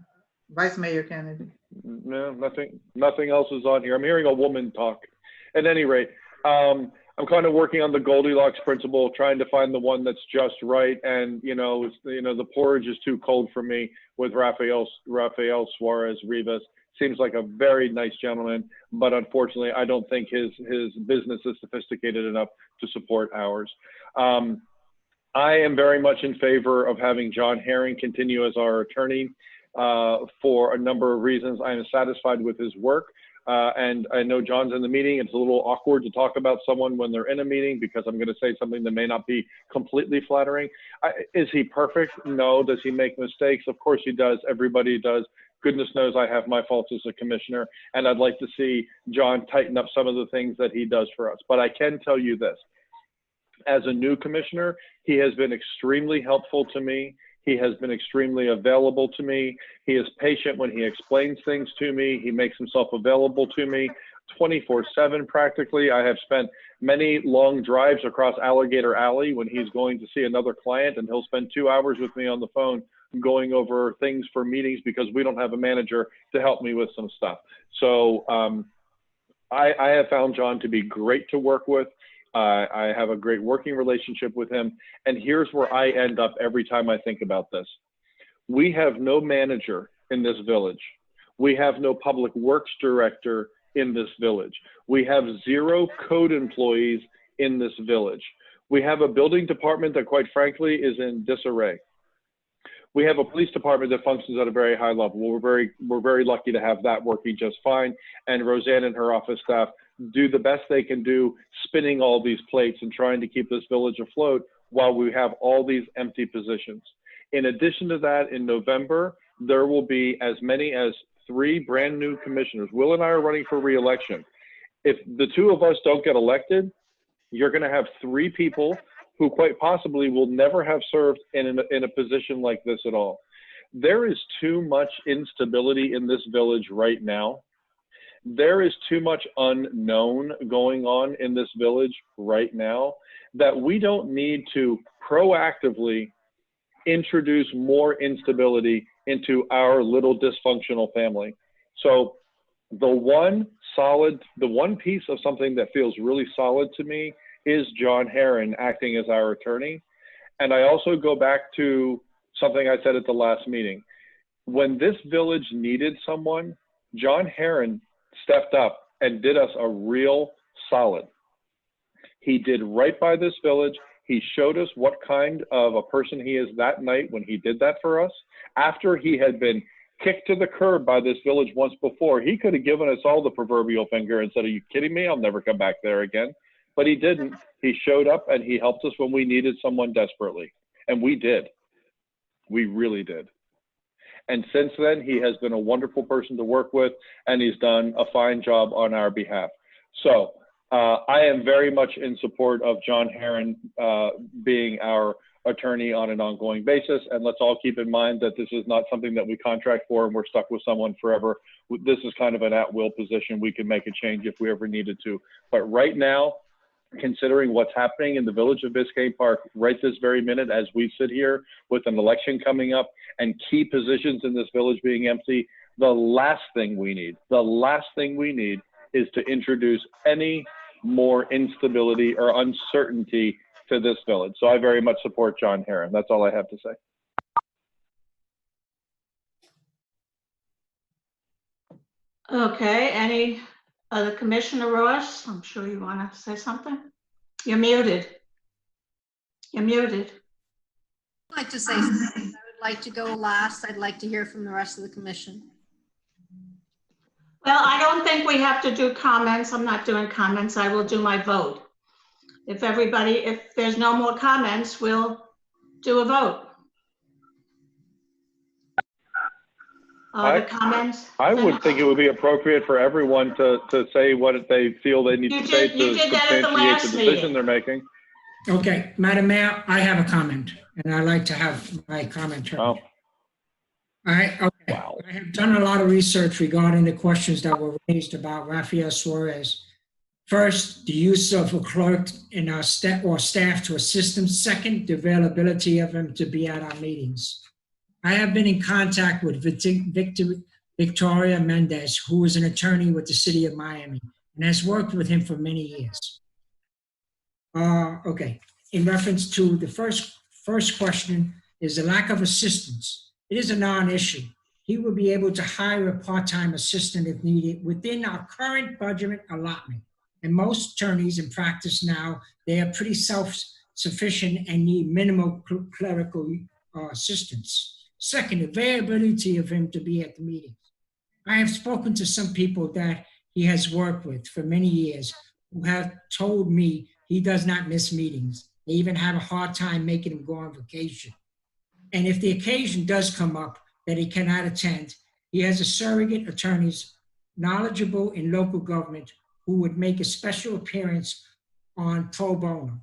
Vice Mayor Kennedy. No, nothing else is on here. I'm hearing a woman talk. At any rate, I'm kind of working on the Goldilocks principle, trying to find the one that's just right. And the porridge is too cold for me with Rafael Suarez Rivas. Seems like a very nice gentleman, but unfortunately, I don't think his business is sophisticated enough to support ours. I am very much in favor of having John Herring continue as our attorney for a number of reasons. I am satisfied with his work. And I know John's in the meeting. It's a little awkward to talk about someone when they're in a meeting because I'm going to say something that may not be completely flattering. Is he perfect? No. Does he make mistakes? Of course he does. Everybody does. Goodness knows I have my faults as a commissioner, and I'd like to see John tighten up some of the things that he does for us. But I can tell you this. As a new commissioner, he has been extremely helpful to me. He has been extremely available to me. He is patient when he explains things to me. He makes himself available to me 24/7 practically. I have spent many long drives across Alligator Alley when he's going to see another client, and he'll spend 2 hours with me on the phone going over things for meetings because we don't have a manager to help me with some stuff. So I have found John to be great to work with. I have a great working relationship with him. And here's where I end up every time I think about this. We have no manager in this village. We have no public works director in this village. We have 0 code employees in this village. We have a building department that, quite frankly, is in disarray. We have a police department that functions at a very high level. We're very lucky to have that working just fine. And Roseanne and her office staff do the best they can do, spinning all these plates and trying to keep this village afloat while we have all these empty positions. In addition to that, in November, there will be as many as 3 brand new commissioners. Will and I are running for re-election. If the 2 of us don't get elected, you're going to have 3 people who quite possibly will never have served in a position like this at all. There is too much instability in this village right now. There is too much unknown going on in this village right now that we don't need to proactively introduce more instability into our little dysfunctional family. So the one piece of something that feels really solid to me is John Herron acting as our attorney. And I also go back to something I said at the last meeting. When this village needed someone, John Herron stepped up and did us a real solid. He did right by this village. He showed us what kind of a person he is that night when he did that for us. After he had been kicked to the curb by this village once before, he could have given us all the proverbial finger and said, "Are you kidding me? I'll never come back there again." But he didn't. He showed up and he helped us when we needed someone desperately. And we did. We really did. And since then, he has been a wonderful person to work with, and he's done a fine job on our behalf. So I am very much in support of John Herron being our attorney on an ongoing basis. And let's all keep in mind that this is not something that we contract for and we're stuck with someone forever. This is kind of an at-will position. We can make a change if we ever needed to. But right now, considering what's happening in the village of Biscayne Park right this very minute as we sit here with an election coming up and key positions in this village being empty, the last thing we need is to introduce any more instability or uncertainty to this village. So I very much support John Herron. That's all I have to say. Okay, any other Commissioner Ross? I'm sure you want to say something. You're muted. You're muted. I'd like to say something. I would like to go last. I'd like to hear from the rest of the commission. Well, I don't think we have to do comments. I'm not doing comments. I will do my vote. If there's no more comments, we'll do a vote. The comments? I would think it would be appropriate for everyone to say what they feel they need to say to substantiate the decision they're making. Okay, Madam Mayor, I have a comment, and I'd like to have my comment heard. Oh. Okay. Wow. I have done a lot of research regarding the questions that were raised about Rafael Suarez. First, the use of a clerk in our staff to assist him. Second, the availability of him to be at our meetings. I have been in contact with Victoria Mendez, who is an attorney with the city of Miami and has worked with him for many years. Okay, in reference to the first question is the lack of assistance. It is a non-issue. He will be able to hire a part-time assistant if needed within our current budget allotment. And most attorneys in practice now, they are pretty self-sufficient and need minimal clerical assistance. Second, availability of him to be at the meetings. I have spoken to some people that he has worked with for many years who have told me he does not miss meetings. They even have a hard time making him go on vacation. And if the occasion does come up that he cannot attend, he has a surrogate attorneys knowledgeable in local government who would make a special appearance on pro bono.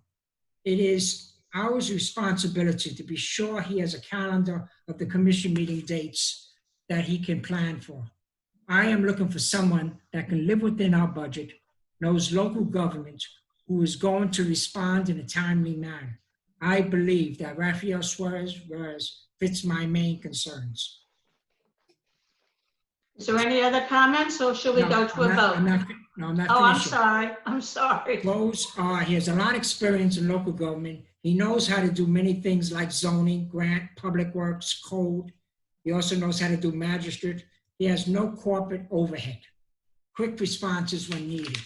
It is our responsibility to be sure he has a calendar of the commission meeting dates that he can plan for. I am looking for someone that can live within our budget, knows local government, who is going to respond in a timely manner. I believe that Rafael Suarez fits my main concerns. Is there any other comments, or should we go to a vote? No, I'm not Oh, I'm finishing. sorry. I'm sorry. Those are, he has a lot of experience in local government. He knows how to do many things like zoning, grant, public works, code. He also knows how to do magistrate. He has no corporate overhead. Quick responses when needed.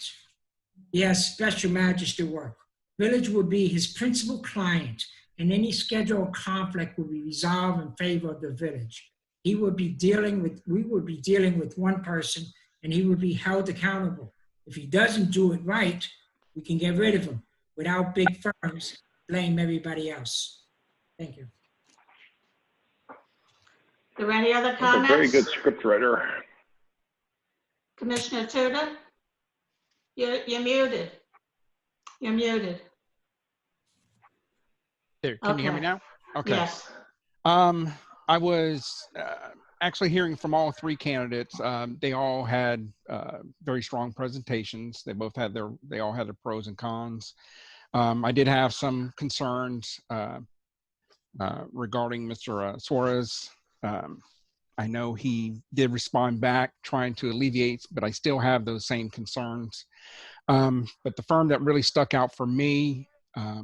He has special magistrate work. Village would be his principal client, and any scheduled conflict would be resolved in favor of the village. We would be dealing with one person, and he would be held accountable. If he doesn't do it right, we can get rid of him without big firms blame everybody else. Thank you. Are there any other That's a comments? very good script writer. Commissioner Tudor? You're muted. You're muted. There, can you hear me Okay. now? Okay. Yes. I was actually hearing from all three candidates. They all had very strong presentations. They all had their pros and cons. I did have some concerns regarding Mr. Suarez. I know he did respond back trying to alleviate, but I still have those same concerns. But the firm that really stuck out for me, I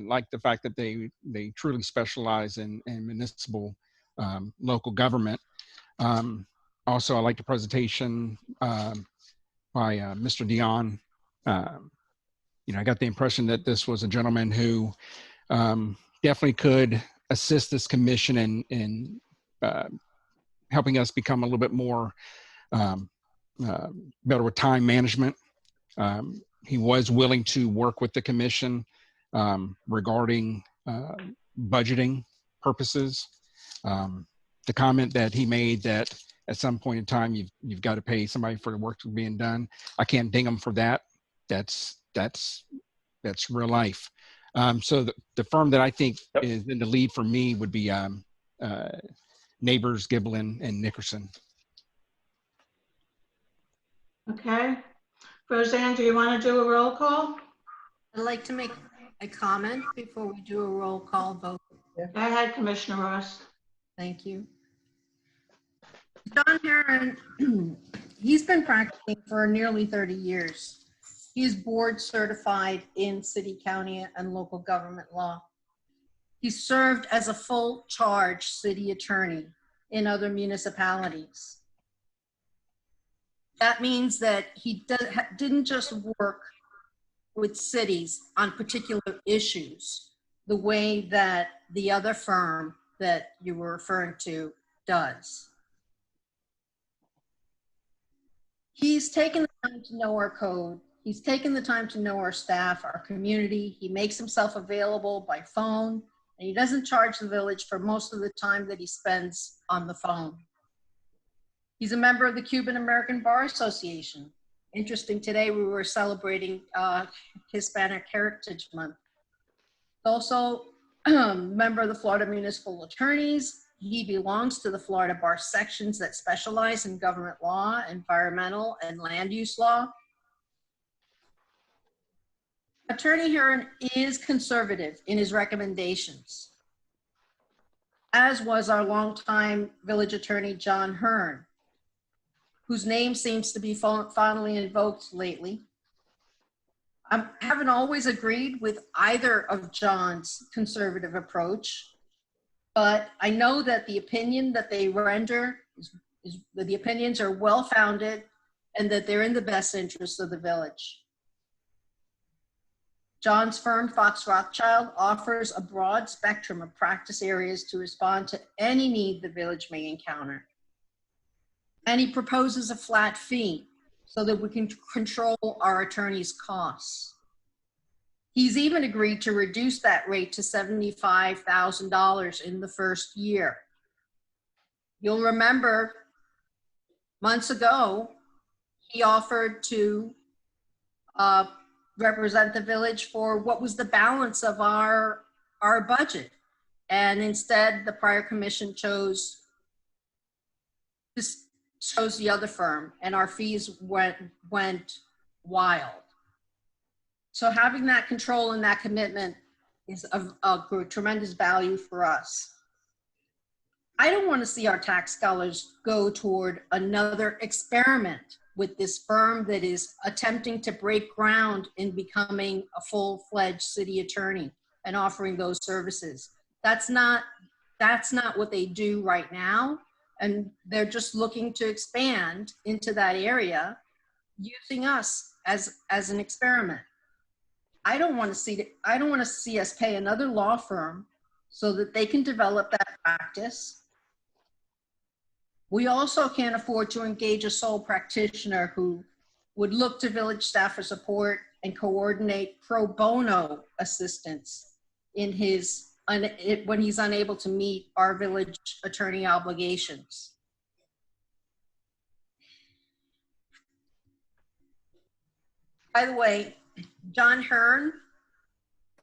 like the fact that they truly specialize in municipal local government. Also, I like the presentation by Mr. Dion. I got the impression that this was a gentleman who definitely could assist this commission in helping us become a little bit more better with time management. He was willing to work with the commission regarding budgeting purposes. The comment that he made that at some point in time you've got to pay somebody for the work being done. I can't ding him for that. That's real life. So the firm that I think is in the lead for me would be Neighbors, Giblin, and Nickerson. Okay. Roseanne, do you want to do a roll call? I'd like to make a comment before we do a roll call vote. Go ahead, Commissioner Ross. Thank you. John Herron, he's been practicing for nearly 30 years. He's board certified in city, county, and local government law. He served as a full charge city attorney in other municipalities. That means that he didn't just work with cities on particular issues the way that the other firm that you were referring to does. He's taken the time to know our code. He's taken the time to know our staff, our community. He makes himself available by phone, and he doesn't charge the village for most of the time that he spends on the phone. He's a member of the Cuban American Bar Association. Interesting, today we were celebrating Hispanic Heritage Month. Also a member of the Florida Municipal Attorneys. He belongs to the Florida Bar sections that specialize in government law, environmental, and land use law. Attorney Herron is conservative in his recommendations, as was our longtime village attorney, John Hearn, whose name seems to be fondly invoked lately. I haven't always agreed with either of John's conservative approach, but I know that the opinion that they render is that the opinions are well-founded and that they're in the best interest of the village. John's firm, Fox Rothschild, offers a broad spectrum of practice areas to respond to any need the village may encounter. And he proposes a flat fee so that we can control our attorney's costs. He's even agreed to reduce that rate to $75,000 in the first year. You'll remember months ago, he offered to represent the village for what was the balance of our budget. And instead, the prior commission chose the other firm, and our fees went wild. So having that control and that commitment is of tremendous value for us. I don't want to see our tax dollars go toward another experiment with this firm that is attempting to break ground in becoming a full-fledged city attorney and offering those services. That's not what they do right now. And they're just looking to expand into that area using us as an experiment. I don't want to see us pay another law firm so that they can develop that practice. We also can't afford to engage a sole practitioner who would look to village staff for support and coordinate pro bono assistance in when he's unable to meet our village attorney obligations. By the way, John Hearn,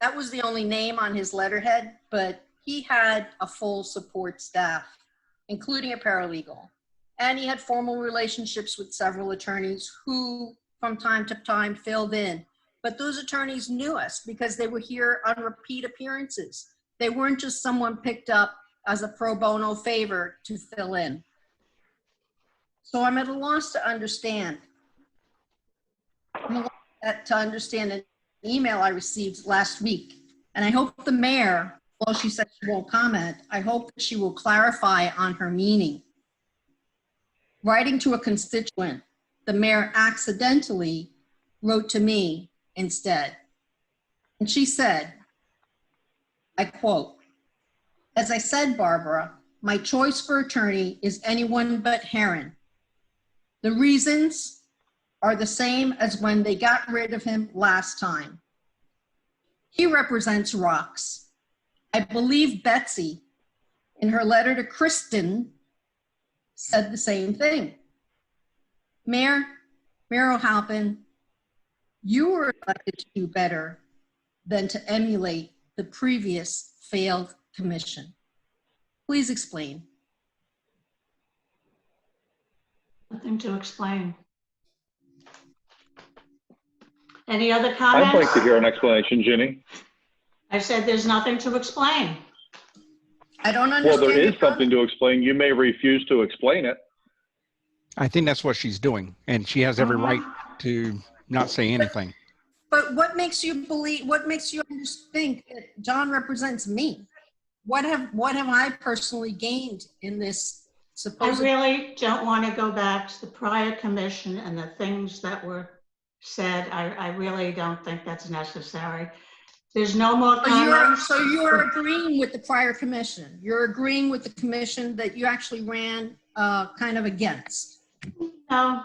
that was the only name on his letterhead, but he had a full support staff, including a paralegal. And he had formal relationships with several attorneys who, from time to time, filled in. But those attorneys knew us because they were here on repeat appearances. They weren't just someone picked up as a pro bono favor to fill in. So I'm at a loss to understand. An email I received last week. And I hope the mayor, well, she said she won't comment, I hope that she will clarify on her meaning. Writing to a constituent, the mayor accidentally wrote to me instead. And she said, I quote, "As I said, Barbara, my choice for attorney is anyone but Heron. The reasons are the same as when they got rid of him last time. He represents rocks. I believe Betsy, in her letter to Kristen, said the same thing. Mayor O'Halpin, you were elected to do better than to emulate the previous failed commission. Please explain." Nothing to explain. Any other comments? I'd like to hear an explanation, Ginny. I said there's nothing to explain. I don't Well, understand. there is something to explain. You may refuse to explain it. I think that's what she's doing, and she has every right to not say anything. But what makes you think that John represents me? What have I personally gained in this supposed? I really don't want to go back to the prior commission and the things that were said. I really don't think that's necessary. There's no more comments. So you're agreeing with the prior commission. You're agreeing with the commission that you actually ran kind of against. No,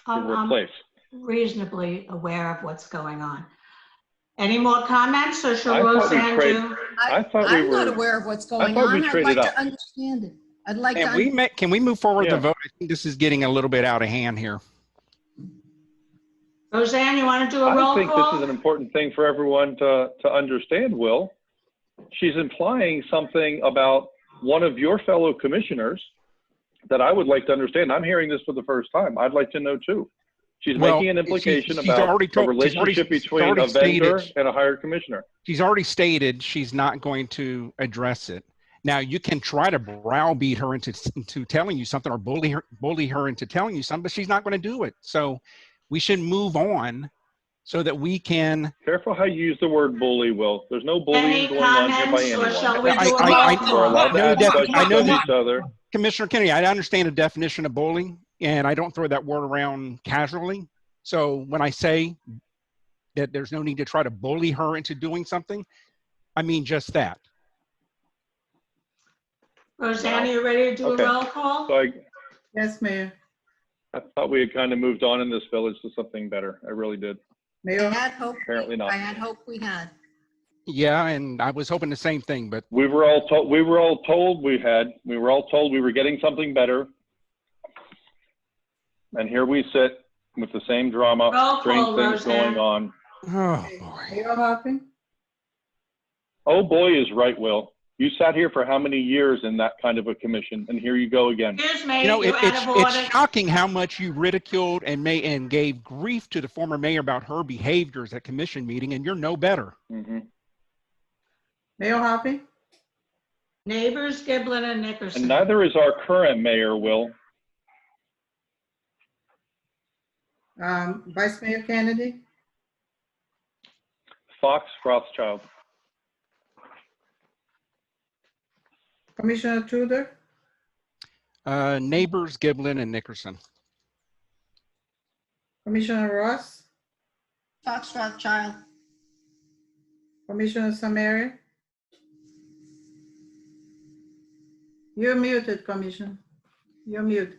I'm reasonably aware of what's going on. Any more comments, or shall Roseanne do? I'm not aware of what's going on. I'd like to understand it. I'd like to. Can we move forward the vote? I think this is getting a little bit out of hand here. Roseanne, you want to do a roll call? I think this is an important thing for everyone to understand, Will. She's implying something about one of your fellow commissioners that I would like to understand. I'm hearing this for the first time. I'd like to know too. She's making an implication about the relationship between a vendor and a hired commissioner. She's already stated she's not going to address it. Now, you can try to browbeat her into telling you something, or bully her into telling you something, but she's not going to do it. So we should move on so that we can. Careful how you use the word bully, Will. There's no bullying going on here by anyone. Or shall we do a roll call? I know each other. Commissioner Kennedy, I understand the definition of bullying, and I don't throw that word around casually. So when I say that there's no need to try to bully her into doing something, I mean just that. Roseanne, are you ready to do a roll call? So Yes, Mayor. I thought we had kind of moved on in this village to something better. I really did. I had hope. Apparently not. I had hope we had. Yeah, and I was hoping the same thing, but we were all told we were getting something better. And here we sit with the same drama, strange things going on. Oh boy. Mayor Hopping? Oh boy is right, Will. You sat here for how many years in that kind of a commission, and here you go again. Excuse me, you know, it's shocking how much you ridiculed and gave grief to the former mayor about her behaviors at commission meeting, and you're no better. Mm-hmm. Mayor Hopping? Neighbors, Giblin and Nickerson. And neither is our current mayor, Will. Vice Mayor Kennedy, Fox, Rothschild. Commissioner Tudor, Neighbors, Giblin, and Nickerson. Commissioner Ross, Fox Rothschild. Commissioner Samari. You're muted, Commissioner. You're muted.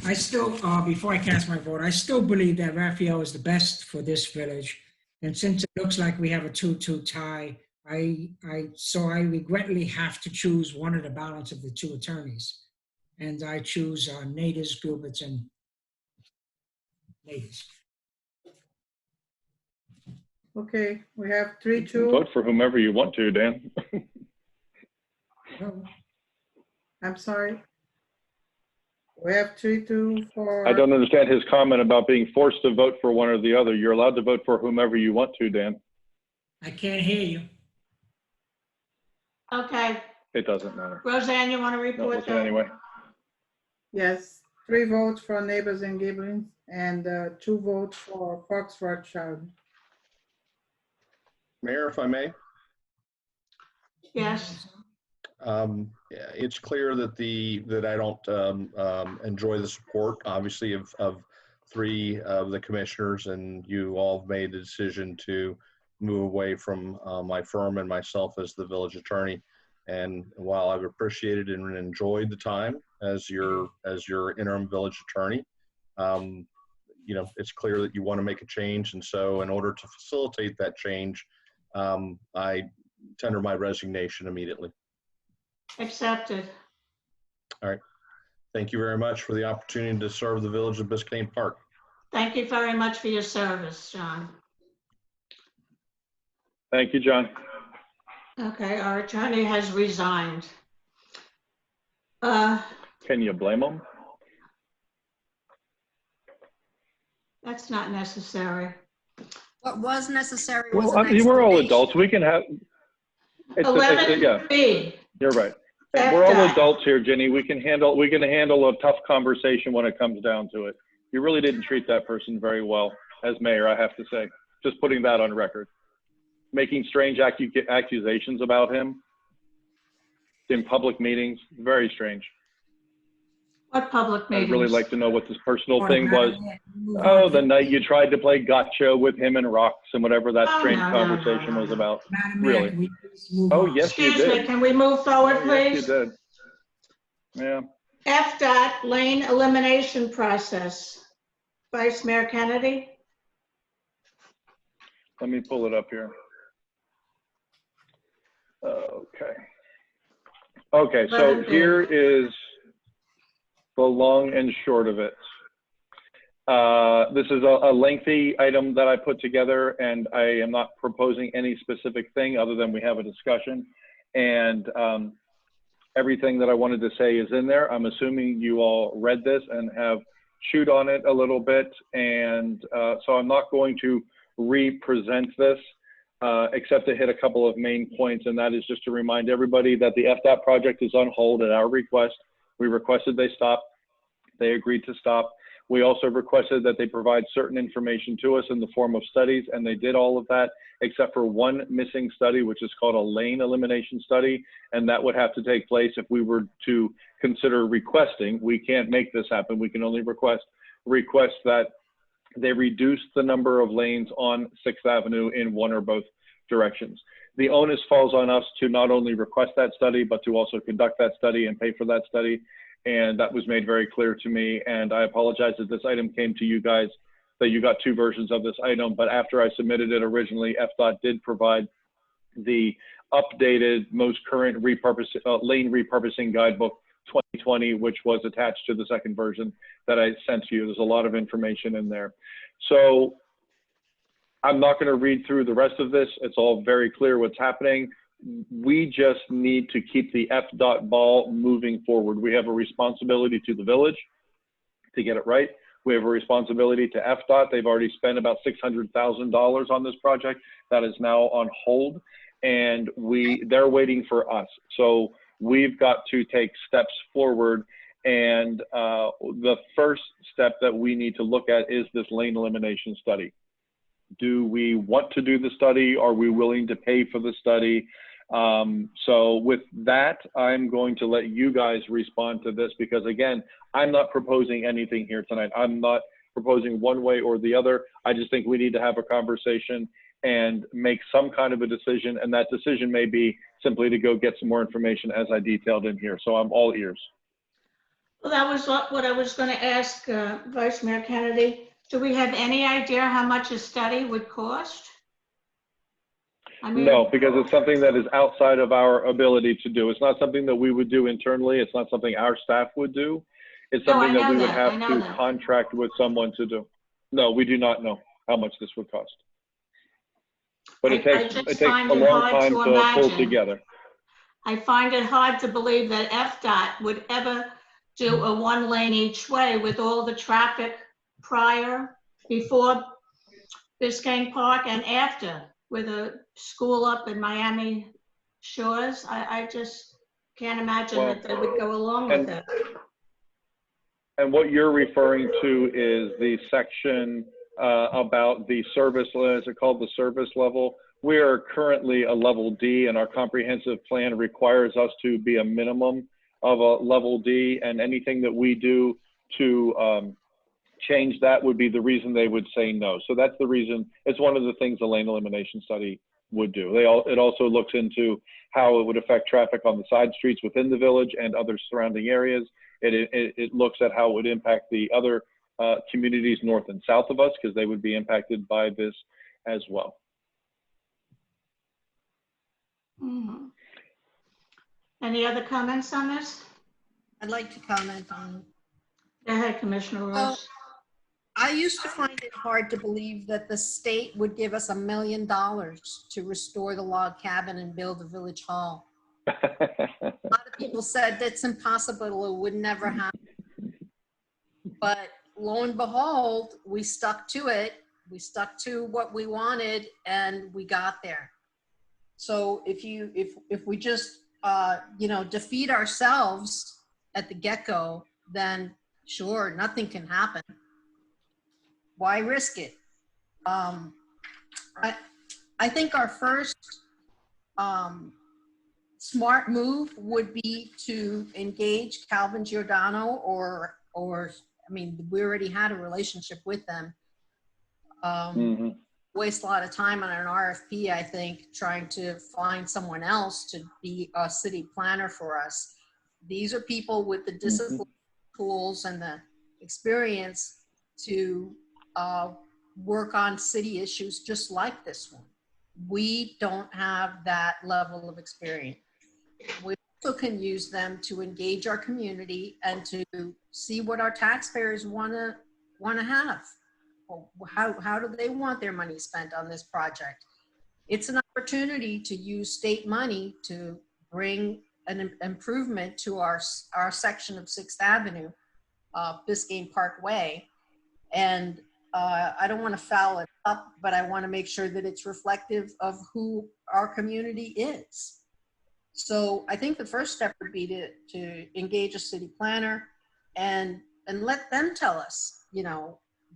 I still, before I cast my vote, I still believe that Raphael is the best for this village. And since it looks like we have a 2-2 tie, so I regretfully have to choose one of the balance of the two attorneys. And I choose Natives, Gilberts, and Natives. Okay, we have 3-2. Vote for whomever you want to, Dan. I'm sorry. We have 3-2 for. I don't understand his comment about being forced to vote for one or the other. You're allowed to vote for whomever you want to, Dan. I can't hear you. Okay, It doesn't matter. Roseanne, you want to Not report listen that? anyway. Yes, 3 votes for Neighbors and Giblin and 2 votes for Fox Rothschild. Mayor, if I may. Yes. Yeah, it's clear that that I don't enjoy the support, obviously, of 3 of the commissioners, and you all have made the decision to move away from my firm and myself as the village attorney. And while I've appreciated and enjoyed the time as your interim village attorney, you know, it's clear that you want to make a change, and so in order to facilitate that change, I tender my resignation immediately. Accepted. All right. Thank you very much for the opportunity to serve the village of Biscayne Park. Thank you very much for your service, John. Thank you, John. Okay, our attorney has resigned. Can you blame him? That's not necessary. What was necessary was Well, an we're all explanation. adults. We can have. Yeah, 11B. you're right. We're all adults here, Jenny. We can handle a tough conversation when it comes down to it. You really didn't treat that person very well as mayor, I have to say. Just putting that on record. Making strange accusations about him in public meetings, very strange. What public meetings? I'd really like to know what this personal thing was. Oh, the night you tried to play gotcha with him and rocks and whatever that strange conversation was about. Really? Oh, yes, you Excuse me, did. can we move forward, Oh, yes, please? you did. Yeah. FDOT lane elimination process. Vice Mayor Kennedy? Let me pull it up here. Okay. Okay, so here is the long and short of it. This is a lengthy item that I put together, and I am not proposing any specific thing other than we have a discussion. And everything that I wanted to say is in there. I'm assuming you all read this and have chewed on it a little bit. And so I'm not going to re-present this, except to hit a couple of main points. And that is just to remind everybody that the FDOT project is on hold at our request. We requested they stop. They agreed to stop. We also requested that they provide certain information to us in the form of studies, and they did all of that, except for one missing study, which is called a lane elimination study, and that would have to take place if we were to consider requesting. We can't make this happen. We can only request that they reduce the number of lanes on 6th Avenue in one or both directions. The onus falls on us to not only request that study, but to also conduct that study and pay for that study. And that was made very clear to me. And I apologize that this item came to you guys, that you got 2 versions of this item. But after I submitted it originally, FDOT did provide the updated, most current lane repurposing guidebook 2020, which was attached to the second version that I sent to you. There's a lot of information in there. So I'm not going to read through the rest of this. It's all very clear what's happening. We just need to keep the FDOT ball moving forward. We have a responsibility to the village to get it right. We have a responsibility to FDOT. They've already spent about $600,000 on this project. That is now on hold, and they're waiting for us. So we've got to take steps forward And the first step that we need to look at is this lane elimination study. Do we want to do the study? Are we willing to pay for the study? So with that, I'm going to let you guys respond to this, because again, I'm not proposing anything here tonight. I'm not proposing one way or the other. I just think we need to have a conversation and make some kind of a decision. And that decision may be simply to go get some more information as I detailed in here. So I'm all ears. Well, that was what I was going to ask Vice Mayor Kennedy. Do we have any idea how much a study would cost? I mean, no, because it's something that is outside of our ability to do. It's not something that we would do internally. It's not something our staff would do. It's something that we would have to contract with someone to do. No, we do not know how much this would cost. But it takes a long time to pull together. I find it hard to believe that FDOT would ever do a one lane each way with all the traffic before Biscayne Park and after, with a school up in Miami Shores. I just can't imagine that they would go along with it. And what you're referring to is the section about the service, is it called the service level? We are currently a level D, and our comprehensive plan requires us to be a minimum of a level D, and anything that we do to change that would be the reason they would say no. So that's the reason. It's one of the things the lane elimination study would do. It also looks into how it would affect traffic on the side streets within the village and other surrounding areas. It looks at how it would impact the other communities north and south of us, because they would be impacted by this as well. Mm-hmm. Any other comments on this? I'd like to comment on. Go ahead, Commissioner Ross. I used to find it hard to believe that the state would give us $1 million to restore the log cabin and build a village hall. A lot of people said that's impossible, it would never happen. But lo and behold, we stuck to it. We stuck to what we wanted, and we got there. So if we just defeat ourselves at the get-go, then sure, nothing can happen. Why risk it? I think our first smart move would be to engage Calvin Giordano, or I mean, we already had a relationship with them. Waste a lot of time on an RFP, I think, trying to find someone else to be a city planner for us. These are people with the discipline, tools, and the experience to work on city issues just like this one. We don't have that level of experience. We also can use them to engage our community and to see what our taxpayers want to have. How do they want their money spent on this project? It's an opportunity to use state money to bring an improvement to our section of 6th Avenue, Biscayne Parkway. And I don't want to foul it up, but I want to make sure that it's reflective of who our community is. So I think the first step would be to engage a city planner and let them tell us,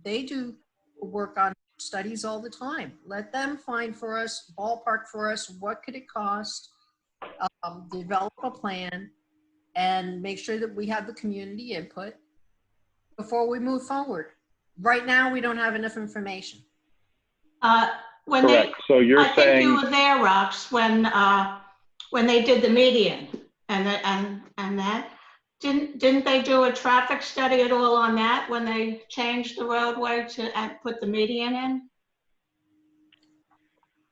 they do work on studies all the time. Let them find for us, ballpark for us, what could it cost, develop a plan, and make sure that we have the community input before we move forward. Right now, we don't have enough information. Correct. So you're saying, I think you were there, Rox, when they did the median and that. Didn't they do a traffic study at all on that when they changed the roadway and put the median in?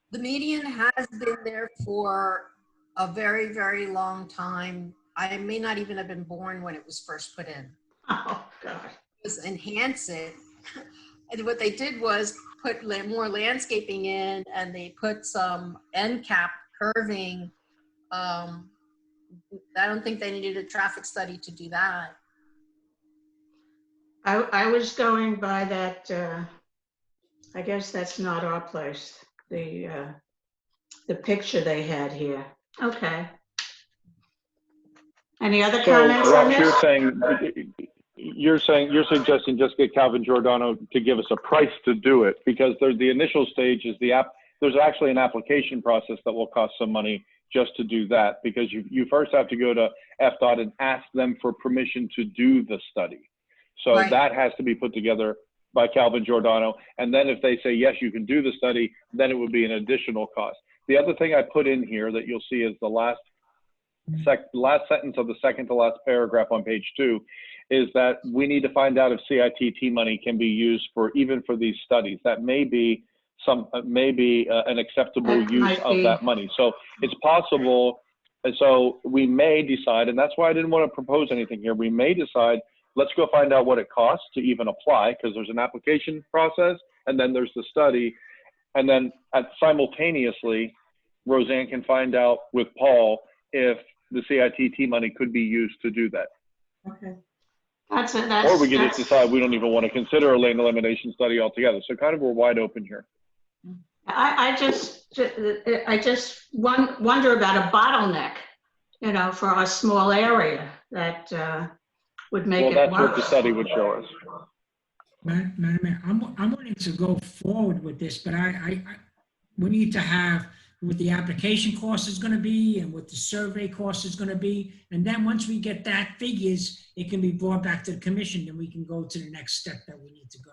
The median has been there for a very, very long time. I may not even have been born when it was first put in. Oh, God. Just enhance it. And what they did was put more landscaping in, and they put some end cap curving. I don't think they needed a traffic study to do that. I was going by that, I guess that's not our place, the picture they had here. Okay. Any other So comments on Rex, this? you're suggesting just get Calvin Giordano to give us a price to do it, because there's the initial stage is there's actually an application process that will cost some money just to do that, because you first have to go to FDOT and ask them for permission to do the study. So Right. that has to be put together by Calvin Giordano. And then if they say, yes, you can do the study, then it would be an additional cost. The other thing I put in here that you'll see is the last sentence of the second to last paragraph on page 2 is that we need to find out if CITT money can be used even for these studies. That may be an acceptable That use might of be. that money. So it's possible. And so we may decide, and that's why I didn't want to propose anything here. We may decide, let's go find out what it costs to even apply, because there's an application process and then there's the study. And then simultaneously, Roseanne can find out with Paul if the CITT money could be used to do that. Okay. That's it. That's, Or we can just decide we don't even want to consider a lane elimination study altogether. So kind of we're wide open here. I just wonder about a bottleneck, for our small area that would make it Well, that's worse. what the study would show us. Madam Mayor, I'm wanting to go forward with this, but we need to have what the application cost is going to be and what the survey cost is going to be. And then once we get that figures, it can be brought back to the commission and we can go to the next step that we need to go.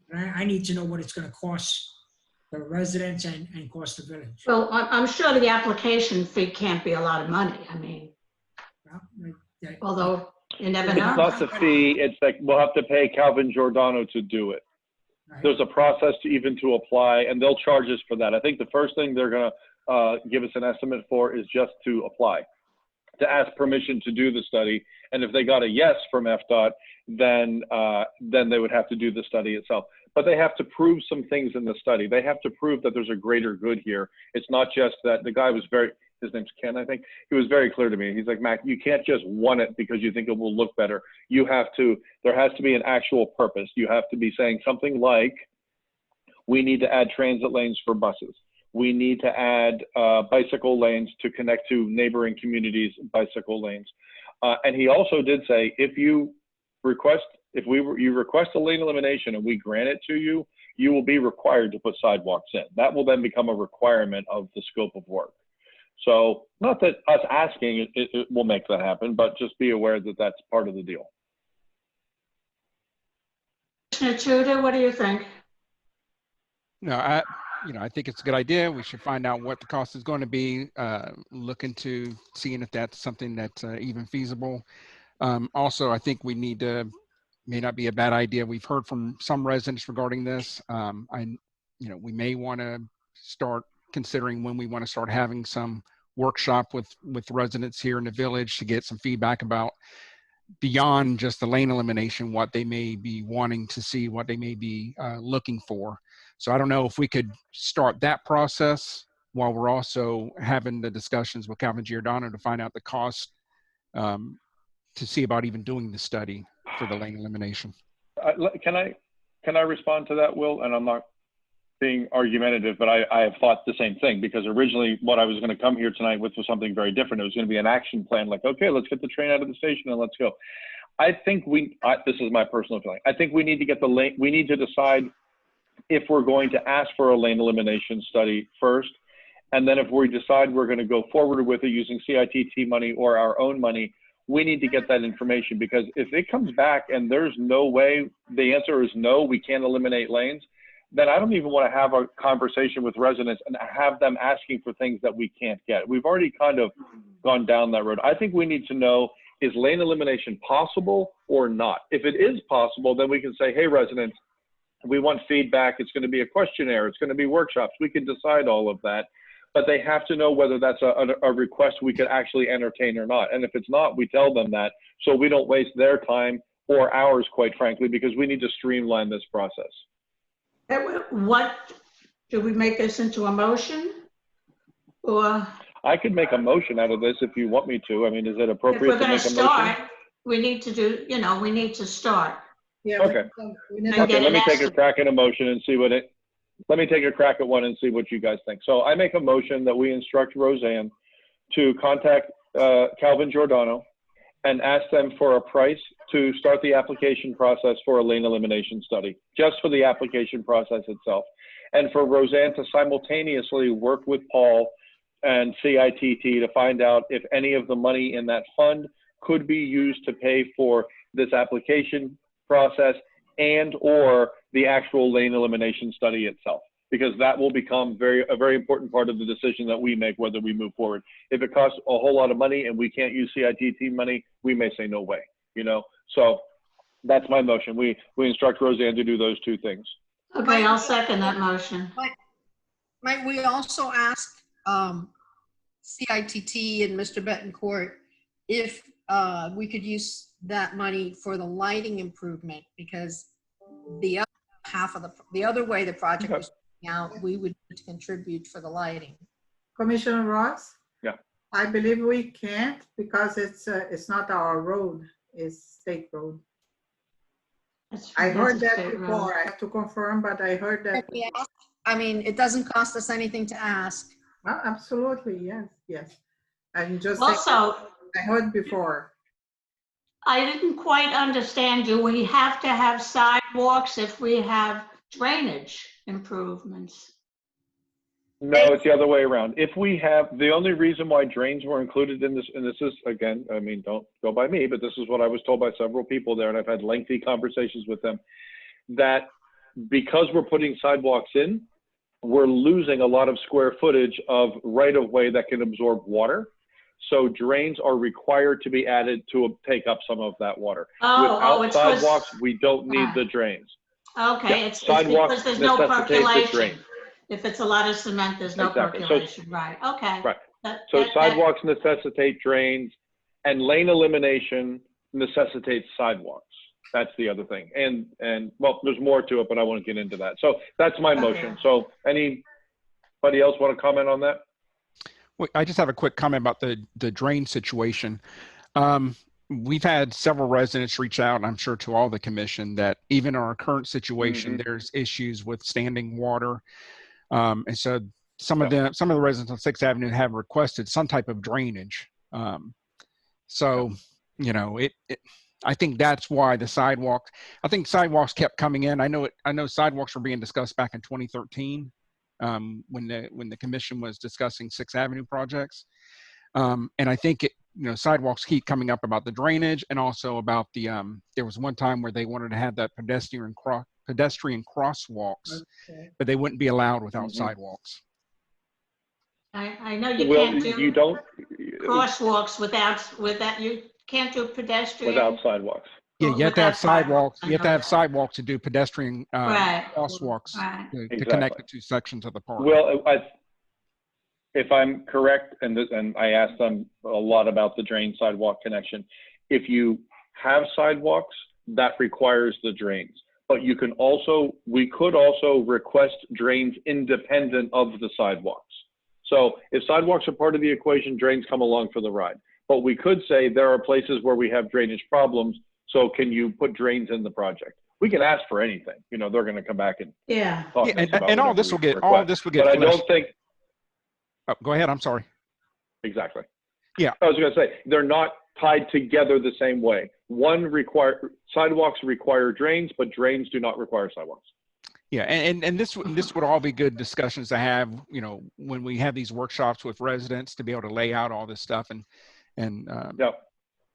But I need to know what it's going to cost the residents and cost the village. Well, I'm sure the application fee can't be a lot of money. I mean, although you never It's know. not the fee. It's like we'll have to pay Calvin Giordano to do it. There's a process to apply, and they'll charge us for that. I think the first thing they're going to give us an estimate for is just to apply, to ask permission to do the study. And if they got a yes from FDOT, then they would have to do the study itself. But they have to prove some things in the study. They have to prove that there's a greater good here. It's not just that the guy was his name's Ken, I think. He was very clear to me. He's like, Mac, you can't just want it because you think it will look better. There has to be an actual purpose. You have to be saying something like, we need to add transit lanes for buses. We need to add bicycle lanes to connect to neighboring communities' bicycle lanes. And he also did say, if you request a lane elimination and we grant it to you, you will be required to put sidewalks in. That will then become a requirement of the scope of work. So not that us asking it will make that happen, but just be aware that that's part of the deal. Commissioner Tudor, what do you think? No, I think it's a good idea. We should find out what the cost is going to be, look into seeing if that's something that's even feasible. Also, I think we may not be a bad idea. We've heard from some residents regarding this. We may want to start considering when we want to start having some workshop with residents here in the village to get some feedback about beyond just the lane elimination, what they may be wanting to see, what they may be looking for. So I don't know if we could start that process while we're also having the discussions with Calvin Giordano to find out the cost to see about even doing the study for the lane elimination. Can I respond to that, Will? And I'm not being argumentative, but I have thought the same thing, because originally what I was going to come here tonight with was something very different. It was going to be an action plan, like, okay, let's get the train out of the station and let's go. I think this is my personal feeling. I think we need to get the lane. We need to decide if we're going to ask for a lane elimination study first. And then if we decide we're going to go forward with it using CITT money or our own money, we need to get that information, because if it comes back and there's no way, the answer is no, we can't eliminate lanes, then I don't even want to have a conversation with residents and have them asking for things that we can't get. We've already kind of gone down that road. I think we need to know, is lane elimination possible or not? If it is possible, then we can say, hey, residents, we want feedback. It's going to be a questionnaire. It's going to be workshops. We can decide all of that. But they have to know whether that's a request we could actually entertain or not. And if it's not, we tell them that, so we don't waste their time or ours, quite frankly, because we need to streamline this process. What, do we make this into a motion? Or I could make a motion out of this if you want me to. I mean, is it if appropriate we're to going make to a motion? start, we need to do, we need to start. Yeah. Okay. Okay, let me take a crack at a motion and see let me take a crack at one and see what you guys think. So I make a motion that we instruct Roseanne to contact Calvin Giordano and ask them for a price to start the application process for a lane elimination study, just for the application process itself. And for Roseanne to simultaneously work with Paul and CITT to find out if any of the money in that fund could be used to pay for this application process and or the actual lane elimination study itself, because that will become a very important part of the decision that we make whether we move forward. If it costs a whole lot of money and we can't use CITT money, we may say no way, you know? So that's my motion. We instruct Roseanne to do those two things. Okay, I'll second that motion. Might we also ask CITT and Mr. Betancourt if we could use that money for the lighting improvement, because the other half of the other way the project was out, we would need to contribute for the lighting. Commissioner Ross? Yeah. I believe we can't because it's not our road, it's state road. I heard that before. I have to confirm, but I heard that. I mean, it doesn't cost us anything to ask. Absolutely, yes, yes. And just Also, I heard before. I didn't quite understand, do we have to have sidewalks if we have drainage improvements? No, it's the other way around. If we have, the only reason why drains were included in this, and this is, again, I mean, don't go by me, but this is what I was told by several people there, and I've had lengthy conversations with them, that because we're putting sidewalks in, we're losing a lot of square footage of right-of-way that can absorb water. So drains are required to be added to take up some of that water. Without sidewalks, we don't need the drains. Okay, Yeah, it's because there's no necessitate the percolation. drain. If it's a lot of cement, there's no Exactly. So- percolation, right? Okay. Right. So sidewalks necessitate drains, and lane elimination necessitates sidewalks. That's the other thing. And well, there's more to it, but I won't get into that. So that's my motion. So anybody else want to comment on that? Well, I just have a quick comment about the drain situation. We've had several residents reach out, and I'm sure to all the commission, that even in our current situation, there's issues with standing water. And so some of the residents on 6th Avenue have requested some type of drainage. So, you know, I think that's why the sidewalk, I think sidewalks kept coming in. I know sidewalks were being discussed back in 2013 when the commission was discussing 6th Avenue projects. And I think sidewalks keep coming up about the drainage, and also about the there was one time where they wanted to have that pedestrian crosswalks, but they wouldn't be allowed without sidewalks. I know you can't do crosswalks without you can't do pedestrian without sidewalks. Yeah, you have to have sidewalks. You have to have sidewalks to do pedestrian crosswalks to connect the two sections of the park. Well, if I'm correct, and I asked them a lot about the drain sidewalk connection, if you have sidewalks, that requires the drains. But we could also request drains independent of the sidewalks. So if sidewalks are part of the equation, drains come along for the ride. But we could say there are places where we have drainage problems, so can you put drains in the project? We can ask for anything. You know, they're going to come back and talk to us about and all this will get But I don't think. Oh, go ahead. I'm sorry. Exactly. Yeah. I was going to say, they're not tied together the same way. Sidewalks require drains, but drains do not require sidewalks. Yeah, and this would all be good discussions to have, you know, when we have these workshops with residents, to be able to lay out all this stuff and yeah.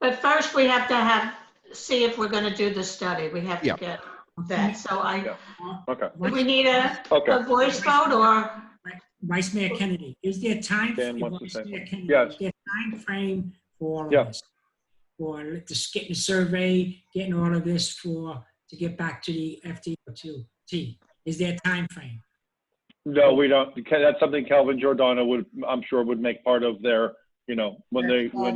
But first we have to see if we're going to do the study. We have to get that. So Okay. Do we need a voice vote or? Vice Mayor Kennedy, is there time Dan for wants to say something. Kennedy, Yes. is there time frame for all of this? For just getting a survey, getting all of this to get back to the FDOT? Is there a time frame? No, we don't. That's something Calvin Giordano I'm sure would make part of their, you know, when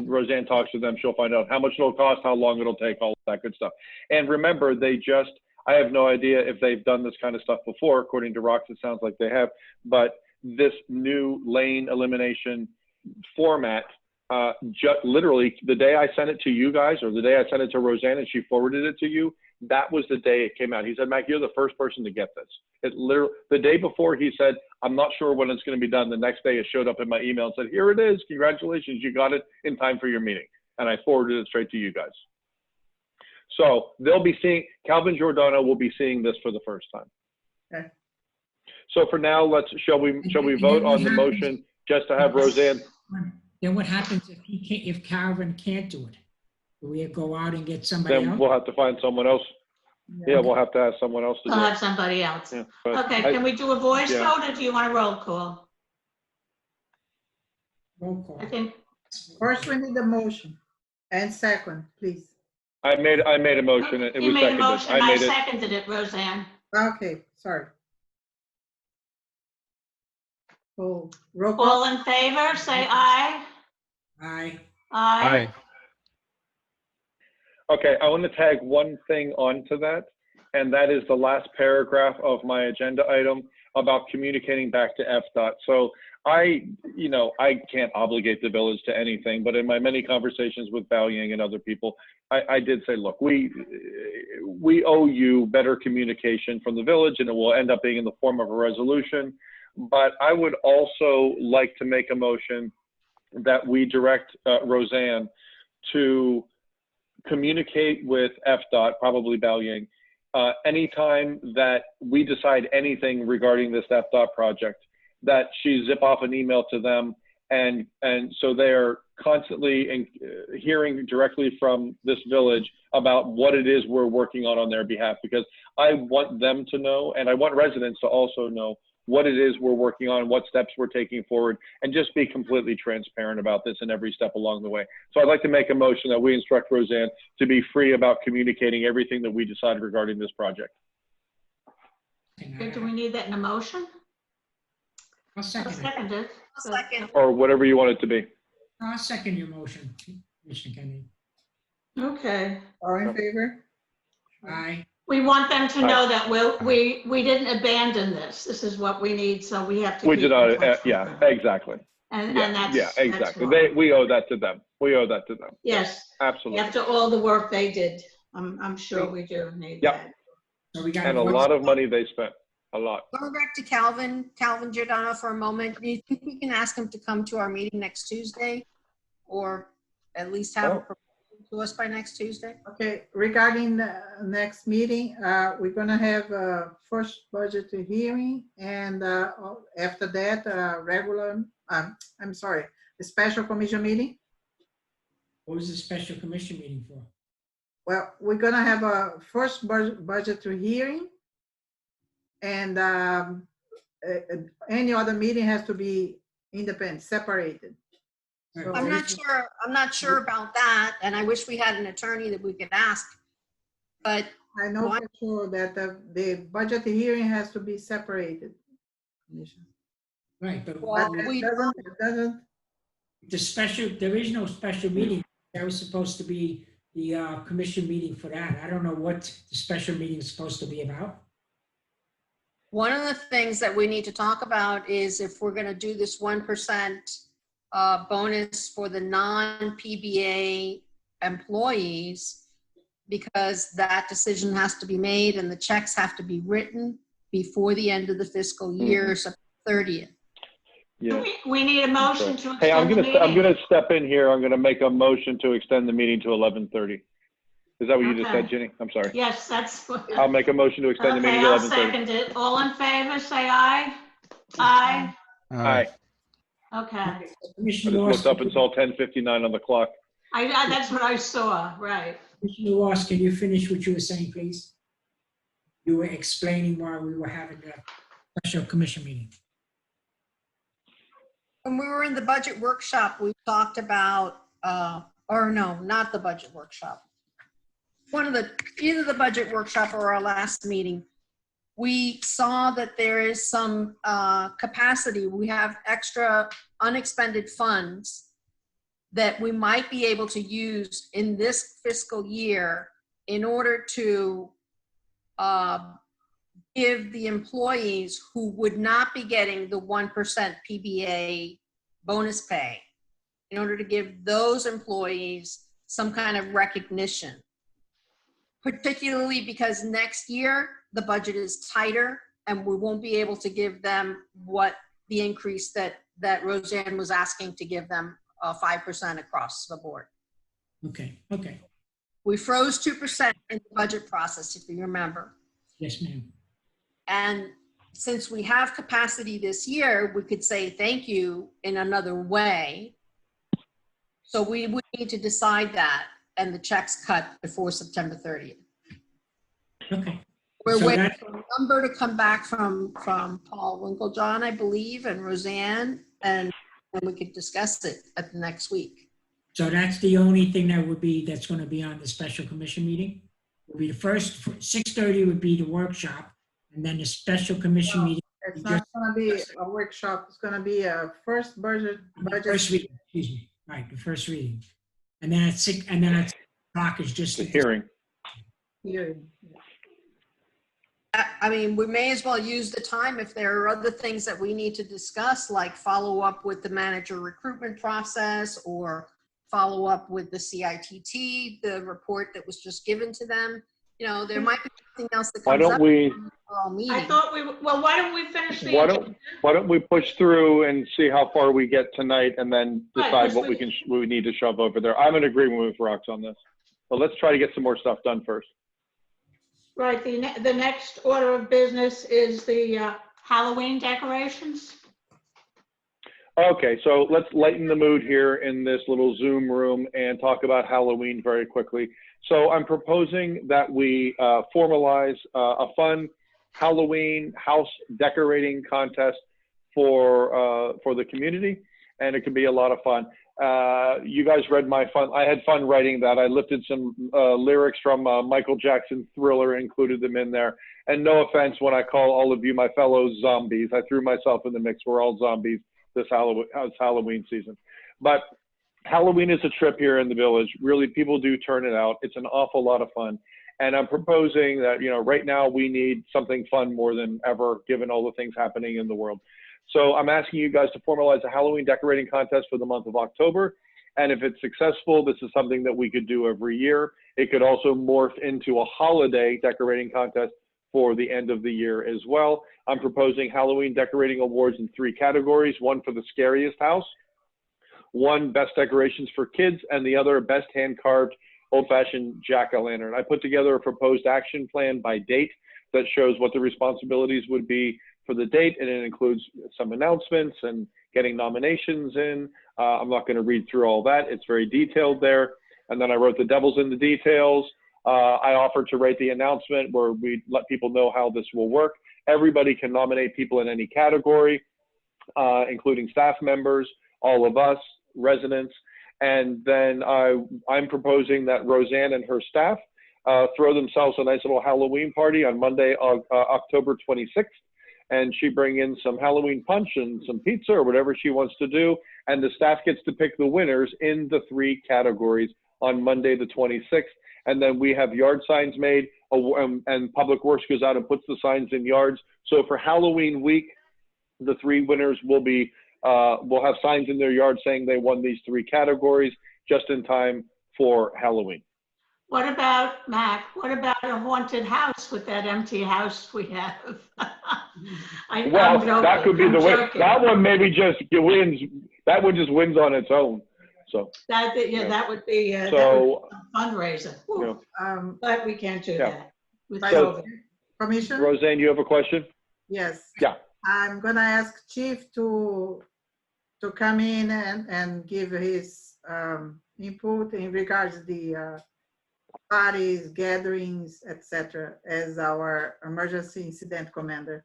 Roseanne talks to them, she'll find out how much it'll cost, how long it'll take, all that good stuff. And remember, I have no idea if they've done this kind of stuff before. According to Rox, it sounds like they have, but this new lane elimination format, literally the day I sent it to you guys, or the day I sent it to Roseanne and she forwarded it to you, that was the day it came out. He said, Mac, you're the first person to get this. It literally, the day before he said, I'm not sure when it's going to be done. The next day it showed up in my email and said, here it is. Congratulations. You got it in time for your meeting. and I forwarded it straight to you guys. So they'll be seeing, Calvin Giordano will be seeing this for the first time. Okay. So for now, shall we vote on the motion just to have Roseanne? Then what happens if Calvin can't do it? Do we go out and get somebody Then else? we'll have to find someone else. Yeah, we'll have to ask someone else to We'll do have it. somebody else. Yeah, but Okay, can we do a voice yeah. vote or do you want a roll call? Roll call. I think, First, we need the motion. And second, please. I made a motion. It you was made a seconded. motion, I I made it. seconded it, Roseanne. Okay, sorry. Oh, roll call. All in favor, say aye. Aye. Aye. Okay, I want to tag one thing onto that, and that is the last paragraph of my agenda item about communicating back to FDOT. So I can't obligate the village to anything, but in my many conversations with Bao Ying and other people, I did say, look, we owe you better communication from the village, and it will end up being in the form of a resolution. But I would also like to make a motion that we direct Roseanne to communicate with FDOT, probably Bao Ying, anytime that we decide anything regarding this FDOT project, that she zip off an email to them, and so they're constantly hearing directly from this village about what it is we're working on their behalf, because I want them to know, and I want residents to also know what it is we're working on, what steps we're taking forward, and just be completely transparent about this in every step along the way. So I'd like to make a motion that we instruct Roseanne to be free about communicating everything that we decide regarding this project. Okay, do we need that in a motion? I'll second it. Second it. Second. Or whatever you want it to be. I'll second your motion, Commissioner Kennedy. Okay. All in favor? Aye. We want them to know that we didn't abandon this. This is what we need, so we have to. We keep did in not, touch with yeah, them. exactly. And Yeah, that's. yeah, that's exactly. why. We owe that to them. We owe that to them. Yes. Absolutely. After all the work they did, I'm sure we do need Yep. that. So we got And a lot of money they spent, a lot. Going back to Calvin Giordano for a moment, do you think we can ask him to come to our meeting next Tuesday? Or at least have a proposal to us by next Tuesday? Okay, regarding the next meeting, we're gonna have a first budget hearing, and after that, the special commission meeting. What was the special commission meeting for? Well, we're gonna have a first budget hearing, and any other meeting has to be independent, separated. So I'm not sure about that, and I wish we had an attorney that we could ask, but. I know for sure that the budget hearing has to be separated. Right, but it doesn't. There is no special meeting. That was supposed to be the commission meeting for that. I don't know what the special meeting is supposed to be about. One of the things that we need to talk about is if we're gonna do this 1% bonus for the non-PBA employees, because that decision has to be made and the checks have to be written before the end of the fiscal year, September 30th. Yeah. We need a motion to extend Hey, I'm the gonna meeting. step in here. I'm gonna make a motion to extend the meeting to 11:30. Is that what you just Okay. said, Ginny? I'm sorry. Yes, that's. I'll make a motion to extend the meeting Okay, to I'll 11:30. second it. All in favor, say aye. Aye. Aye. Okay. I just looked up and saw 10:59 on the clock. That's what I saw, right. Commissioner Ross, can you finish what you were saying, please? You were explaining why we were having a special commission meeting. When we were in the budget workshop, we talked about, or no, not the budget workshop. Either the budget workshop or our last meeting, we saw that there is some capacity. We have extra unexpended funds that we might be able to use in this fiscal year in order to give the employees who would not be getting the 1% PBA bonus pay, in order to give those employees some kind of recognition, particularly because next year the budget is tighter and we won't be able to give them what the increase that Roseanne was asking to give them 5% across the board. Okay, okay. We froze 2% in the budget process, if you remember. Yes, ma'am. And since we have capacity this year, we could say thank you in another way. So we would need to decide that and the checks cut before September 30th. Okay. We're So waiting that- for a number to come back from Paul Winklejohn, I believe, and Roseanne, and then we could discuss it at the next week. So that's the only thing that's going to be on the special commission meeting? Will be the first, 6:30 would be the workshop, and then the special commission meeting. It's not gonna be a workshop, it's gonna be a first budget. First reading, excuse me, right, the first reading. And then at 6 o'clock is just. The hearing. Hearing. I mean, we may as well use the time if there are other things that we need to discuss, like follow up with the manager recruitment process or follow up with the CITT, the report that was just given to them. You know, there might be something else that Why comes don't up. we- in the overall meeting. I thought well, why don't we finish the Why don't we push through and see how far we get tonight and then Right, decide 'cause what we need to shove over there. I'm in agreement with Rox on this. But let's try to get some more stuff done first. Right, the next order of business is the Halloween decorations. Okay, so let's lighten the mood here in this little Zoom room and talk about Halloween very quickly. So I'm proposing that we formalize a fun Halloween house decorating contest for the community, and it can be a lot of fun. You guys read my fun. I had fun writing that. I lifted some lyrics from Michael Jackson's Thriller, included them in there. And no offense when I call all of you my fellow zombies. I threw myself in the mix. We're all zombies this Halloween season. But Halloween is a trip here in the village. Really, people do turn it out. It's an awful lot of fun. And I'm proposing that, you know, right now we need something fun more than ever, given all the things happening in the world. So I'm asking you guys to formalize a Halloween decorating contest for the month of October. And if it's successful, this is something that we could do every year. It could also morph into a holiday decorating contest for the end of the year as well. I'm proposing Halloween decorating awards in 3 categories: one for the scariest house, one best decorations for kids, and the other best hand-carved old-fashioned jack-o'-lantern. I put together a proposed action plan by date that shows what the responsibilities would be for the date, and it includes some announcements and getting nominations in. I'm not going to read through all that. It's very detailed there. And then I wrote the devil's in the details. I offered to write the announcement where we let people know how this will work. Everybody can nominate people in any category, including staff members, all of us, residents. And then I'm proposing that Roseanne and her staff throw themselves a nice little Halloween party on Monday, October 26th. And she bring in some Halloween punch and some pizza or whatever she wants to do. And the staff gets to pick the winners in the 3 categories on Monday, the 26th. And then we have yard signs made, and Public Works goes out and puts the signs in yards. So for Halloween week, the 3 winners will have signs in their yard saying they won these 3 categories just in time for Halloween. What about, Mac, what about a haunted house with that empty house we have? Well, that could be the way. That one maybe just wins. That one just wins on its own. So that would be a fundraiser. Whew. But we can't do that. With COVID. Commissioner? Roseanne, you have a question? Yes. Yeah. I'm gonna ask Chief to come in and give his input in regards to the parties, gatherings, etc., as our emergency incident commander.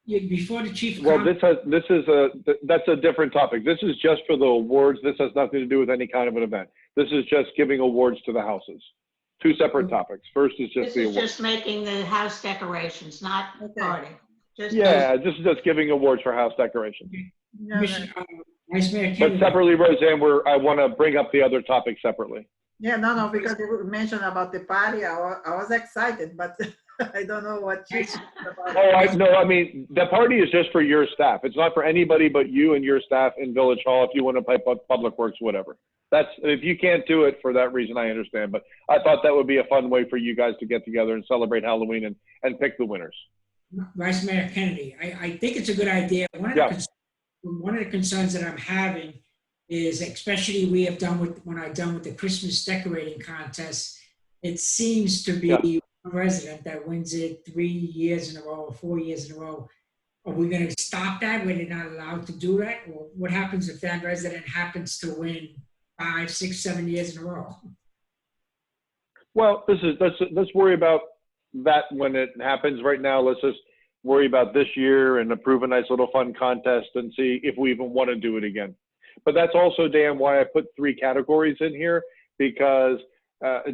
Yeah, before the chief. Well, that's a different topic. This is just for the awards. This has nothing to do with any kind of an event. This is just giving awards to the houses. 2 separate topics. First is just This the is awards. just making the house decorations, not party. This is just giving awards for house decorations. But separately, Roseanne, I want to bring up the other topic separately. Yeah, no, because you mentioned about the party, I was excited, but I don't know what you about. No, I mean, the party is just for your staff. It's not for anybody but you and your staff in Village Hall if you want to pipe up Public Works, whatever. If you can't do it for that reason, I understand. But I thought that would be a fun way for you guys to get together and celebrate Halloween and pick the winners. Vice Mayor Kennedy, I think it's a good idea. One of the concerns that I'm having is, especially we have done with, when I've done with the Christmas decorating contest, it seems to be Yeah. a resident that wins it 3 years in a row or 4 years in a row. Are we going to stop that when they're not allowed to do that? Or what happens if that resident happens to win 5, 6, 7 years in a row? Well, let's worry about that when it happens. Right now, let's just worry about this year and approve a nice little fun contest and see if we even want to do it again. But that's also, Dan, why I put 3 categories in here, because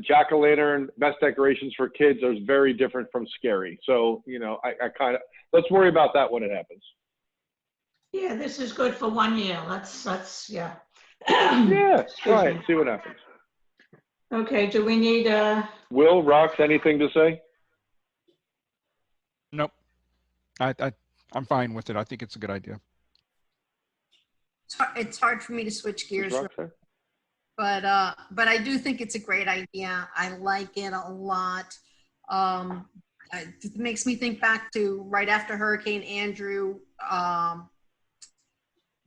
jack-o'-lantern, best decorations for kids is very different from scary. So, you know, I kind of, let's worry about that when it happens. Yeah, this is good for 1 year. Let's yeah. Yeah, Excuse try it, me. see what happens. Okay, do we need Will, Rox, anything to say? Nope. I'm fine with it. I think it's a good idea. It's hard for me to switch gears, Rox, sir? but I do think it's a great idea. I like it a lot. It makes me think back to right after Hurricane Andrew.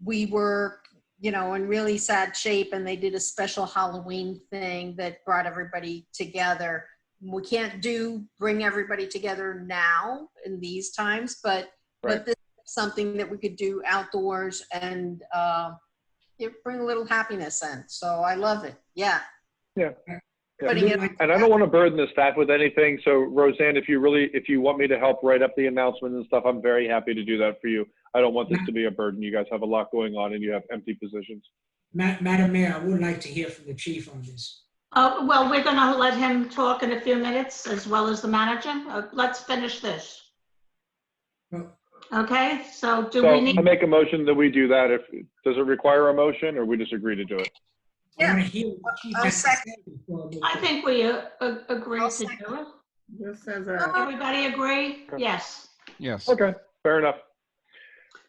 We were, you know, in really sad shape, and they did a special Halloween thing that brought everybody together. We can't bring everybody together now in these times, but this is something that we could do outdoors and bring a little happiness in. So I love it. Yeah. Yeah. Putting it And I don't want to burden the staff with anything. So Roseanne, if you want me to help write up the announcements and stuff, I'm very happy to do that for you. I don't want this to be a burden. You guys have a lot going on and you have empty positions. Madam Mayor, I would like to hear from the chief on this. well, we're going to let him talk in a few minutes as well as the manager. Let's finish this. Okay, so we need? I make a motion that we do that. Does it require a motion or we just agree to do it? Yeah. I think we agree to do it. Just as Everybody agree? Yes. Yes. Okay, fair enough.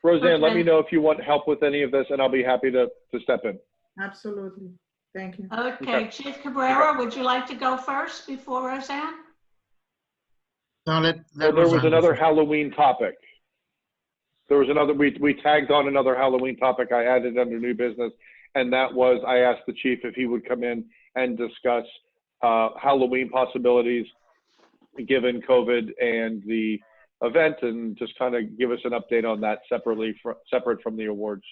Roseanne, let Okay. me know if you want help with any of this and I'll be happy to step in. Absolutely. Thank you. Okay, Chief Cabrera, would you like to go first before Roseanne? Well, there was another Halloween topic. There was another, we tagged on another Halloween topic I added under new business, and that was, I asked the chief if he would come in and discuss Halloween possibilities given COVID and the event, and just kind of give us an update on that separate from the awards.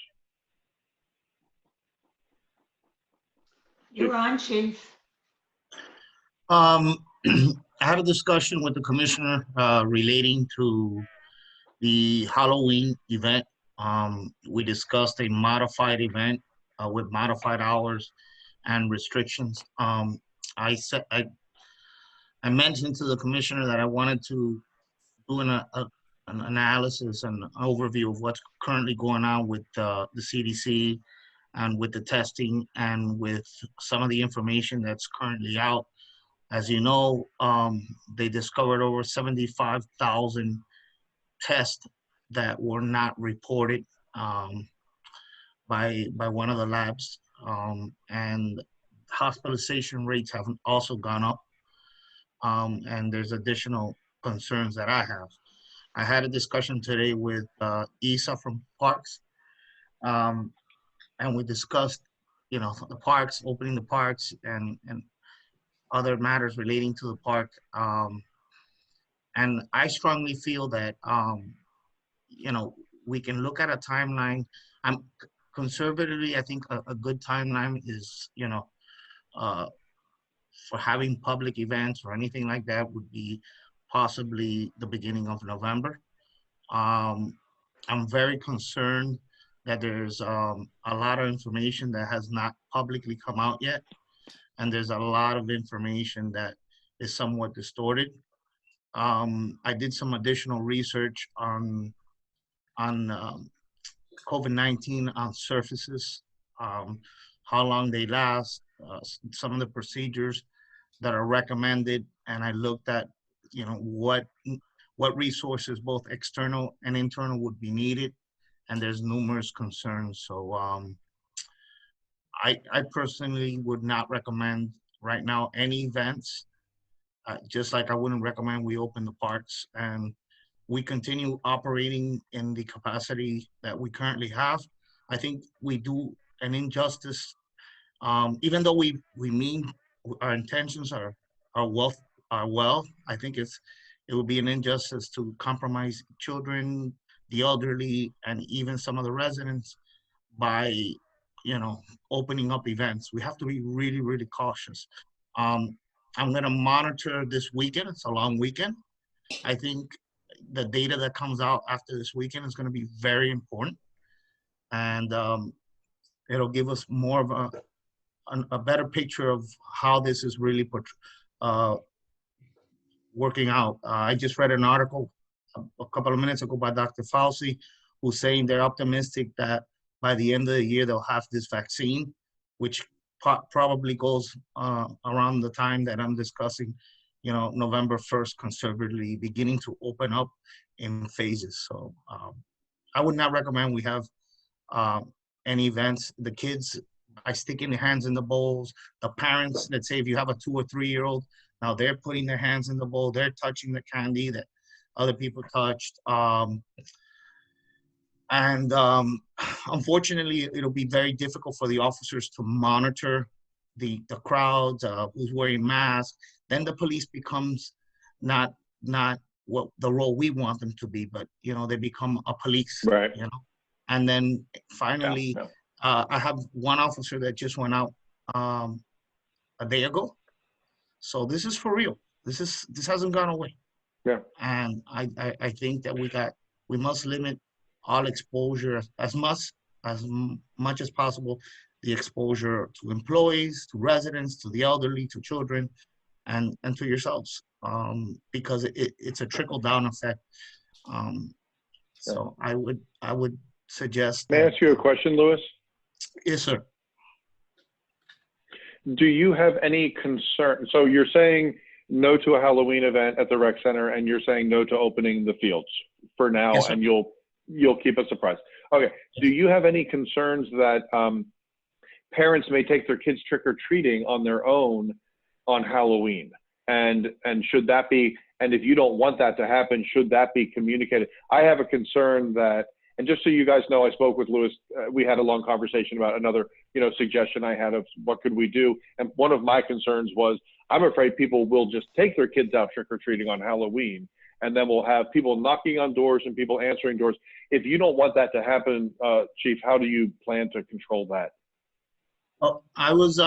You're on, Chief. I had a discussion with the commissioner relating to the Halloween event. We discussed a modified event with modified hours and restrictions. I mentioned to the commissioner that I wanted to do an analysis and overview of what's currently going on with the CDC and with the testing and with some of the information that's currently out. As you know, they discovered over 75,000 tests that were not reported by one of the labs, and hospitalization rates have also gone up, and there's additional concerns that I have. I had a discussion today with Isa from Parks, and we discussed, you know, the parks, opening the parks, and other matters relating to the park. And I strongly feel that, you know, we can look at a timeline. Conservatively, I think a good timeline is, you know, for having public events or anything like that would be possibly the beginning of November. I'm very concerned that there's a lot of information that has not publicly come out yet. And there's a lot of information that is somewhat distorted. I did some additional research on COVID-19 on surfaces, how long they last, some of the procedures that are recommended, and I looked at, you know, what resources, both external and internal, would be needed, and there's numerous concerns. So I personally would not recommend right now any events, just like I wouldn't recommend we open the parks and we continue operating in the capacity that we currently have. I think we do an injustice. Even though we mean our intentions are well, I think it would be an injustice to compromise children, the elderly, and even some of the residents by, you know, opening up events. We have to be really, really cautious. I'm going to monitor this weekend. It's a long weekend. I think the data that comes out after this weekend is going to be very important, and it'll give us more of a better picture of how this is really working out. I just read an article a couple of minutes ago by Dr. Fauci, who's saying they're optimistic that by the end of the year they'll have this vaccine, which probably goes around the time that I'm discussing, you know, November 1st, conservatively beginning to open up in phases. So I would not recommend we have any events. The kids, I stick in their hands in the bowls. The parents, let's say if you have a 2 or 3 year old, now they're putting their hands in the bowl, they're touching the candy that other people touched. Unfortunately, it'll be very difficult for the officers to monitor the crowds, who's wearing masks. Then the police becomes not what the role we want them to be, but, you know, they become a police, right? You know, and then finally, I have one officer that just went out a day ago. So this is for real. This hasn't gone away. Yeah. And I think that we must limit all exposure as much as possible, the exposure to employees, to residents, to the elderly, to children, and to yourselves, because it's a trickle down effect. So I would suggest. May I ask you a question, Louis? Yes, sir. Do you have any concern? So you're saying no to a Halloween event at the rec center, and you're saying no to opening the fields for now, yes, and you'll keep us apprised. Okay. Do you have any concerns that parents may take their kids trick or treating on their own on Halloween? And should that be? And if you don't want that to happen, should that be communicated? I have a concern that, and just so you guys know, I spoke with Louis. We had a long conversation about another, you know, suggestion I had of what could we do. And one of my concerns was, I'm afraid people will just take their kids out trick-or-treating on Halloween, and then we'll have people knocking on doors and people answering doors. If you don't want that to happen, Chief, how do you plan to control that? Oh, I was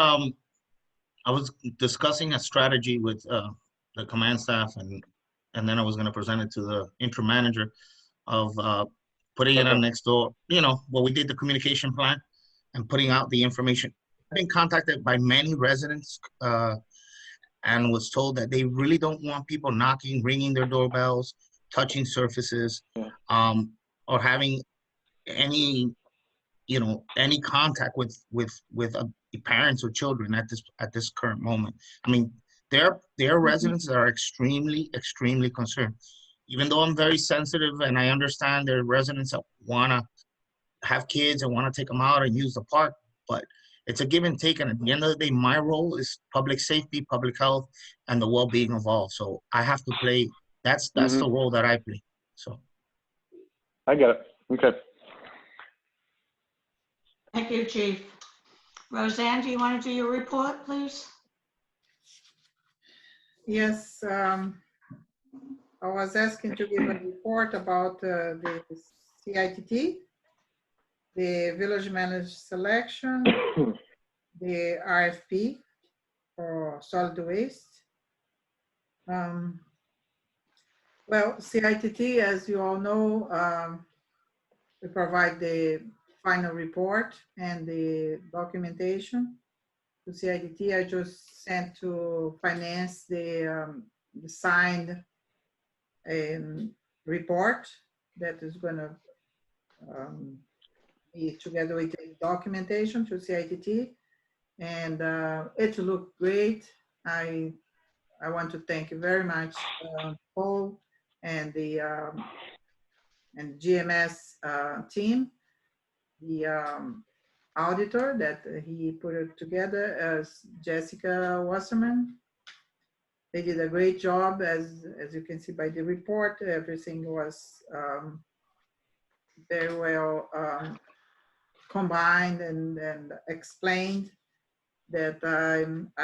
discussing a strategy with the command staff, and then I was going to present it to the interim manager of putting it on next door. You know, we did the communication plan and putting out the information. I've been contacted by many residents and was told that they really don't want people knocking, ringing their doorbells, touching surfaces, or having any, you know, any contact with parents or children at this current moment. I mean, there are residents that are extremely concerned. Even though I'm very sensitive and I understand there are residents that want to have kids and want to take them out and use the park, but it's a give and take. And at the end of the day, my role is public safety, public health, and the well-being of all. So I have to play. That's the role that I play. So I get it. Okay. Thank you, Chief. Roseanne, do you want to do your report, please? Yes, I was asking to give a report about the CITT, the village manager selection, the RFP for solid waste. Well, CITT, as you all know, we provide the final report and the documentation to CITT. I just sent to finance the signed report that is going to be together with the documentation to CITT, and it looked great. I want to thank you very much, Paul and the GMS team, the auditor that he put it together as Jessica Wasserman. They did a great job, as you can see by the report. Everything was very well combined and explained that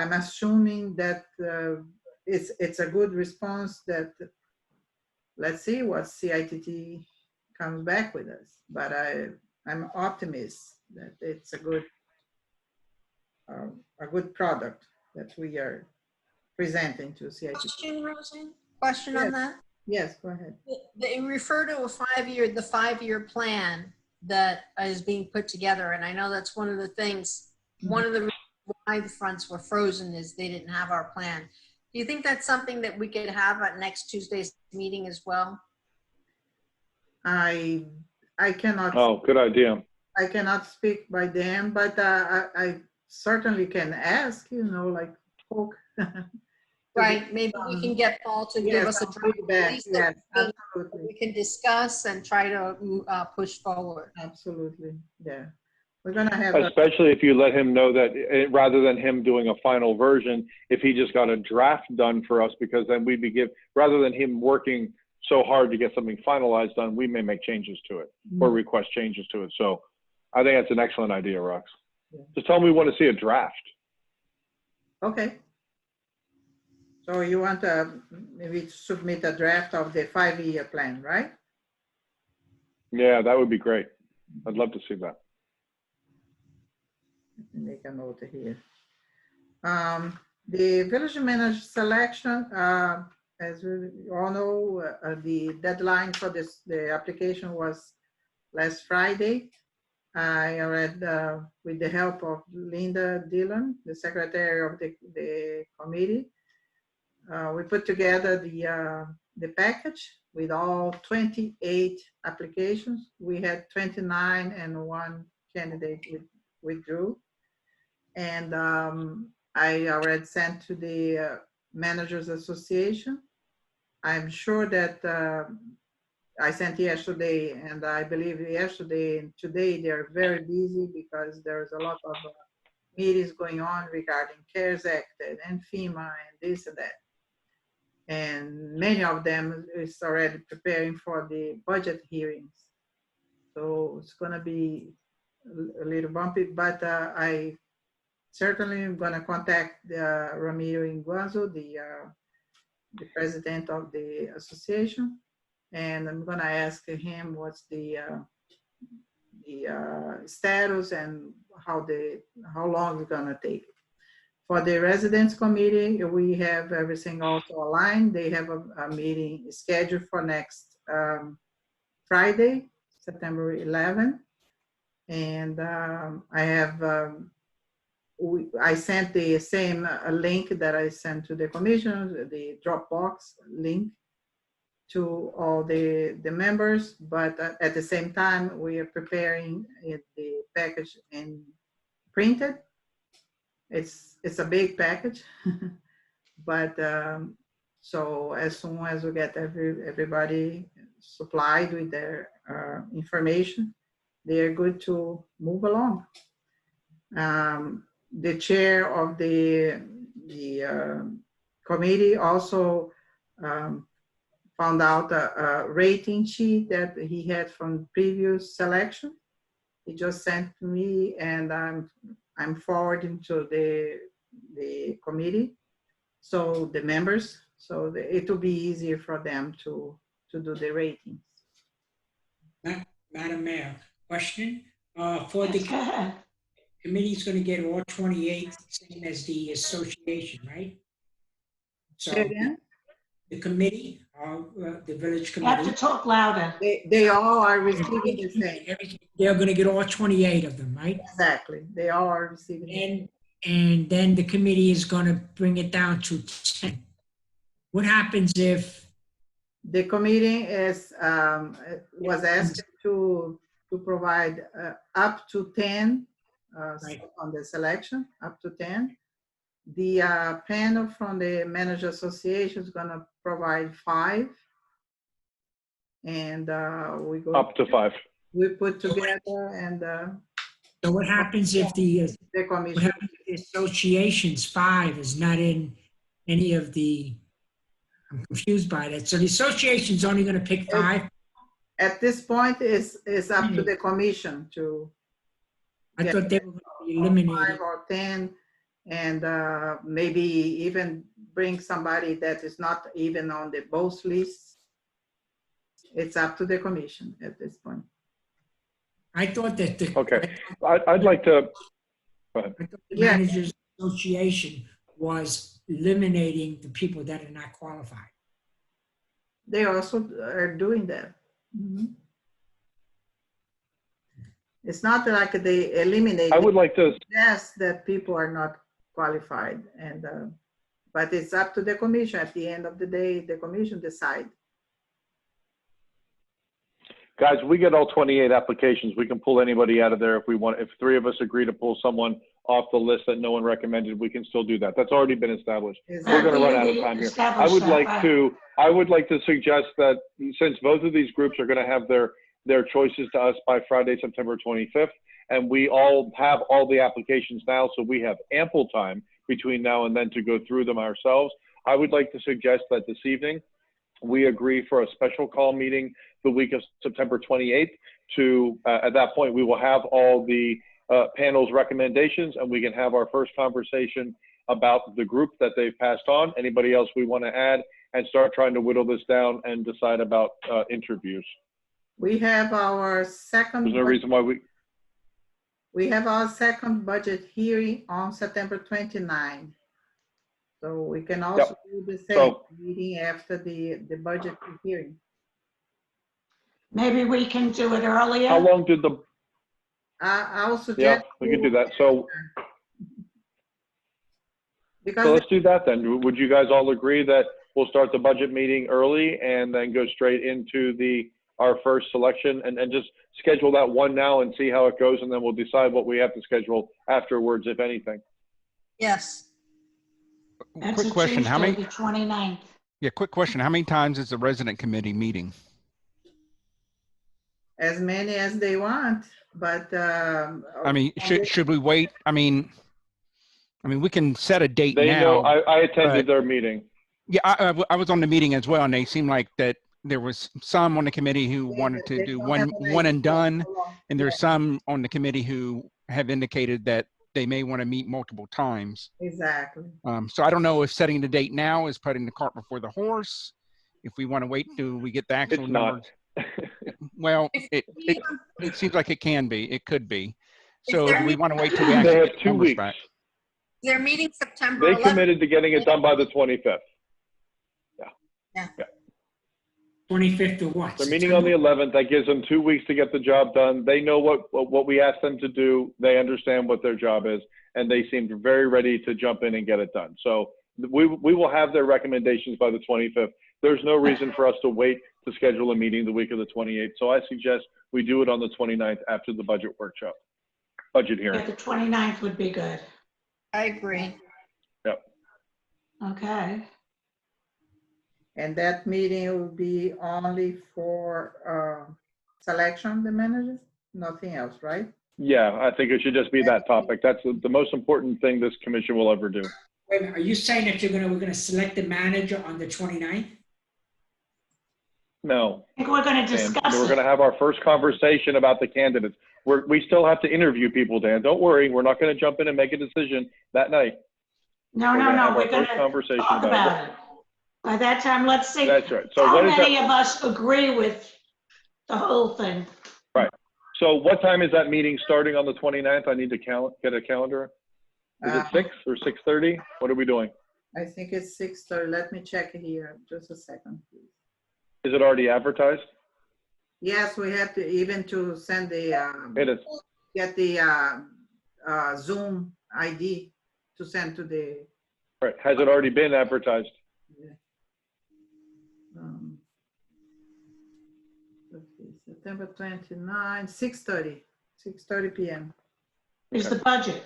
I'm assuming that it's a good response. That let's see what CITT comes back with us. But I'm optimist that it's a good product that we are presenting to CITT. Question, Roseanne? Question on that? Yes, go ahead. They refer to the five-year plan that is being put together, and I know that's one of the things, one of the reasons why the fronts were frozen is they didn't have our plan. Do you think that's something that we could have at next Tuesday's meeting as well? I cannot. Oh, good idea. I cannot speak by them, but I certainly can ask, like folk. Right, maybe we can get Paul to give us a draft, at least that we can discuss and try to push forward. Absolutely, yeah. We're gonna have Especially if you let him know that rather than him doing a final version, if he just got a draft done for us, because then we'd be rather than him working so hard to get something finalized done, we may make changes to it or request changes to it. So I think that's an excellent idea, Rox. Yeah. Just tell me we want to see a draft. Okay. So you want to maybe submit a draft of the 5-year plan, right? Yeah, that would be great. I'd love to see that. Make a note here. The village manager selection, as we all know, the deadline for the application was last Friday. I read with the help of Linda Dillon, the secretary of the committee. We put together the package with all 28 applications. We had 29 and one candidate withdrew. And I already sent to the Managers Association. I'm sure that I sent yesterday, and I believe yesterday and today they're very busy because there's a lot of meetings going on regarding CARES Act and FEMA and this and that. And many of them is already preparing for the budget hearings. So it's gonna be a little bumpy, but I certainly am gonna contact Ramiro Inguazo, the president of the association, and I'm gonna ask him what's the status and how long it's gonna take. For the residents committee, we have everything also aligned. They have a meeting scheduled for next Friday, September 11. And I have, I sent the same link that I sent to the commissioners, the Dropbox link to all the members, but at the same time, we are preparing the package and printed. It's a big package, but so as soon as we get everybody supplied with their information, they are good to move along. The chair of the committee also found out a rating sheet that he had from previous selection. He just sent to me, and I'm forwarding to the committee, so the members, so it will be easier for them to do the ratings. Madam Mayor, question for the committee's going to get all 28, same as the association, right? So the committee, the village You have committee. to talk louder. They all are receiving the same. They're going to get all 28 of them, right? Exactly. They all are receiving. And then the committee is going to bring it down to 10. What happens if the committee was asked to provide up to 10 on the selection, up to 10. The panel from the Manager Association is going to provide 5. And we go up to 5. We put together and. So what happens if the commission, the association's 5 is not in any of the? I'm confused by that. So the association's only going to pick 5. At this point, is up to the commission to I get thought they were going to be eliminated. 5 or 10, and maybe even bring somebody that is not even on the both lists. It's up to the commission at this point. I thought that the, Okay, I'd like to, go ahead. I thought the Yeah. managers association was eliminating the people that are not qualified. They also are doing that. Mhm. It's not like they eliminate. I would like to, Yes, that people are not qualified, and but it's up to the commission. At the end of the day, the commission decide. guys, we get all 28 applications. We can pull anybody out of there if we want. If 3 of us agree to pull someone off the list that no one recommended, we can still do that. That's already been established. We're going to run out of time here. I would like to suggest that since both of these groups are going to have their choices to us by Friday, September 25th, and we all have all the applications now, so we have ample time between now and then to go through them ourselves. I would like to suggest that this evening we agree for a special call meeting the week of September 28th to, at that point, we will have all the panel's recommendations, and we can have our first conversation about the group that they've passed on, anybody else we want to add, and start trying to whittle this down and decide about interviews. We have our second. There's no reason why we have our second budget hearing on September 29. So we can also do the same meeting after the budget hearing. Maybe we can do it earlier. How long did the? I'll suggest. Yeah, we can do that. So let's do that then. Would you guys all agree that we'll start the budget meeting early and then go straight into our first selection and just schedule that one now and see how it goes, and then we'll decide what we have to schedule afterwards, if anything. Yes. That's Quick question. How many? The 29th. Yeah, quick question. How many times is the resident committee meeting? As many as they want, but I mean, should we wait? I mean, we can set a date They now. know I attended their meeting. Yeah, I was on the meeting as well, and they seemed like that there was some on the committee who wanted to do one and done, and there's some on the committee who have indicated that they may want to meet multiple times. Exactly. So I don't know if setting the date now is putting the cart before the horse. If we want to wait till we get the actual numbers. Well, it seems like it can be. It could be. So do we want to wait till we actually get the numbers back? They're meeting September They 11th. committed to getting it done by the 25th. Yeah. 25th of what? They're meeting on the 11th. That gives them 2 weeks to get the job done. They know what we asked them to do. They understand what their job is, and they seemed very ready to jump in and get it done. So we will have their recommendations by the 25th. There's no reason for us to wait to schedule a meeting the week of the 28th. So I suggest we do it on the 29th after the budget workshop, budget hearing. Yeah, the 29th would be good. I agree. Yep. Okay. And that meeting will be only for selection of the managers, nothing else, right? Yeah, I think it should just be that topic. That's the most important thing this commission will ever do. Wait a minute, are you saying that we're going to select the manager on the 29th? No. I think we're going to discuss We're going to have our first conversation about the candidates. We still have to interview people, Dan. Don't worry. We're not going to jump in and make a decision that night. No. We're going to talk about it. By that time, let's see. That's right. So how many of us agree with the whole thing? Right. So what time is that meeting starting on the 29th? I need to get a calendar. Is it 6 or 6:30? What are we doing? I think it's 6:30. Let me check here. Just a second, please. Is it already advertised? Yes, we have to even to send the It is. get the Zoom ID to send to the. Right. Has it already been advertised? Yeah. Let's see, September 29, 6:30 p.m. Is the budget?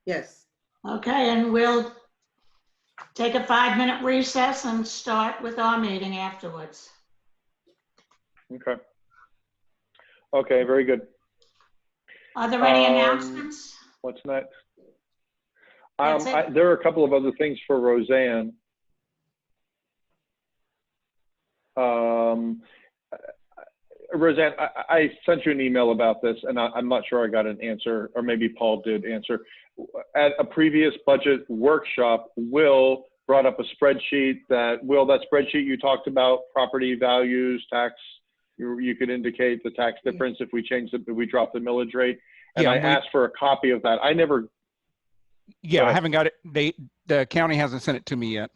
Yes. Okay, and we'll take a 5-minute recess and start with our meeting afterwards. Okay. Okay, very good. Are there any announcements? What's next? That's it. There are a couple of other things for Roseanne. Roseanne, I sent you an email about this, and I'm not sure I got an answer, or maybe Paul did answer. At a previous budget workshop, Will brought up a spreadsheet that spreadsheet you talked about, property values, tax, you could indicate the tax difference if we drop the millage rate. And Yeah, I asked for a copy of that. Yeah, I haven't got it. The county hasn't sent it to me yet.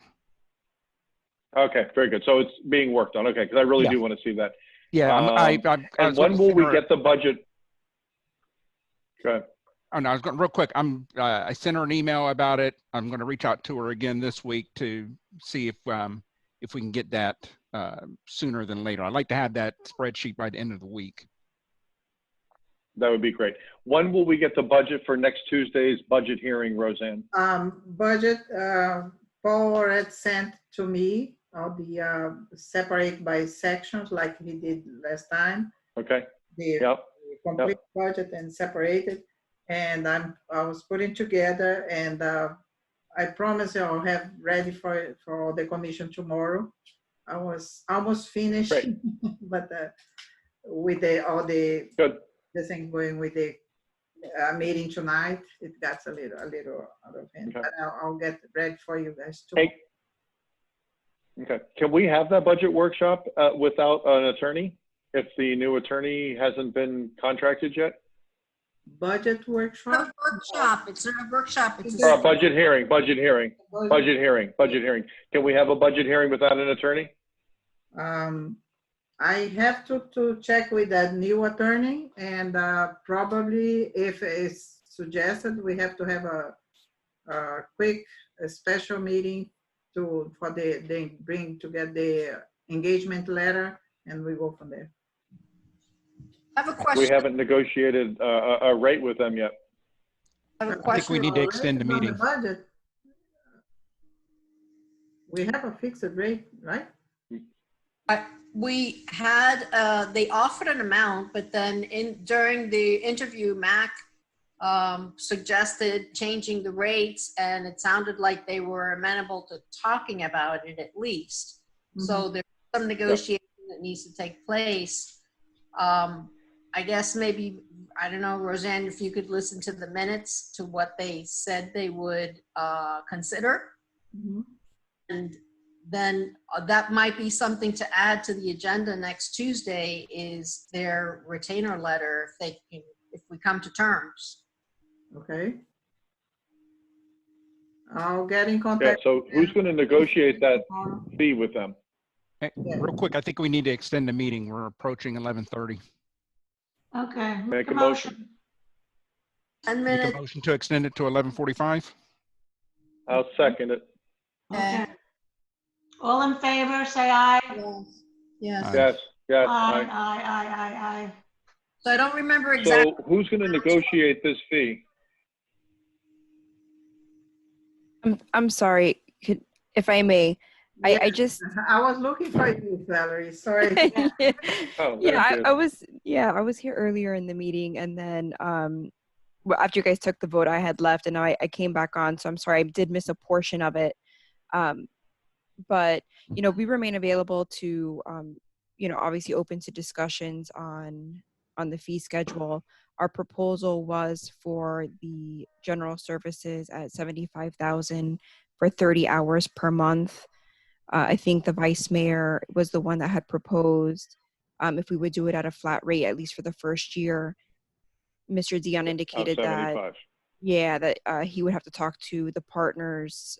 Okay, very good. So it's being worked on. Okay, because I really do want to see that. Yeah, and when will we get the budget? Go ahead. Oh no, I was going real quick. I sent her an email about it. I'm going to reach out to her again this week to see if we can get that sooner than later. I'd like to have that spreadsheet by the end of the week. That would be great. When will we get the budget for next Tuesday's budget hearing, Roseanne? Budget, Paul already sent to me all the separate by sections like he did last time. Okay. The complete budget and separated. And I was putting together, and I promise you I'll have ready for the commission tomorrow. I was almost finished, but with all the thing going with the meeting tonight, it got a little out of hand. Okay. But I'll get ready for you guys too. Hey. Okay. Can we have that budget workshop without an attorney if the new attorney hasn't been contracted yet? Budget workshop? It's not a workshop. It's Or a budget hearing. Can we have a budget hearing without an attorney? I have to check with that new attorney, and probably if it's suggested, we have to have a quick special meeting to get the engagement letter, and we go from there. I have a question. We haven't negotiated a rate with them yet. I have a I question. think we need to extend the meeting. Budget. We have a fixed rate, right? We had, they offered an amount, but then during the interview, Mac suggested changing the rates, and it sounded like they were amenable to talking about it at least. So there's some negotiation that needs to take place. I guess maybe, I don't know, Roseanne, if you could listen to the minutes to what they said they would consider. And then that might be something to add to the agenda next Tuesday, is their retainer letter if we come to terms. Okay. I'll get in Yeah, contact. so who's going to negotiate that fee with them? Hey, real quick, I think we need to extend the meeting. We're approaching 11:30. Okay. Make a motion. 10 Make minutes. a motion to extend it to 11:45. I'll second it. Okay. All in favor, say aye. Yes. Yes, yes. Aye, aye. aye. So I don't remember exactly. So who's going to negotiate this fee? I'm sorry, if I may. I just I was looking for you, Valerie. Sorry. I was here earlier in the meeting, and then after you guys took the vote, I had left, and now I came back on. So I'm sorry, I did miss a portion of it. But we remain available to obviously open to discussions on the fee schedule. Our proposal was for the general services at $75,000 for 30 hours per month. I think the vice mayor was the one that had proposed if we would do it at a flat rate, at least for the first year. Mr. Dion indicated that he would have to talk to the partners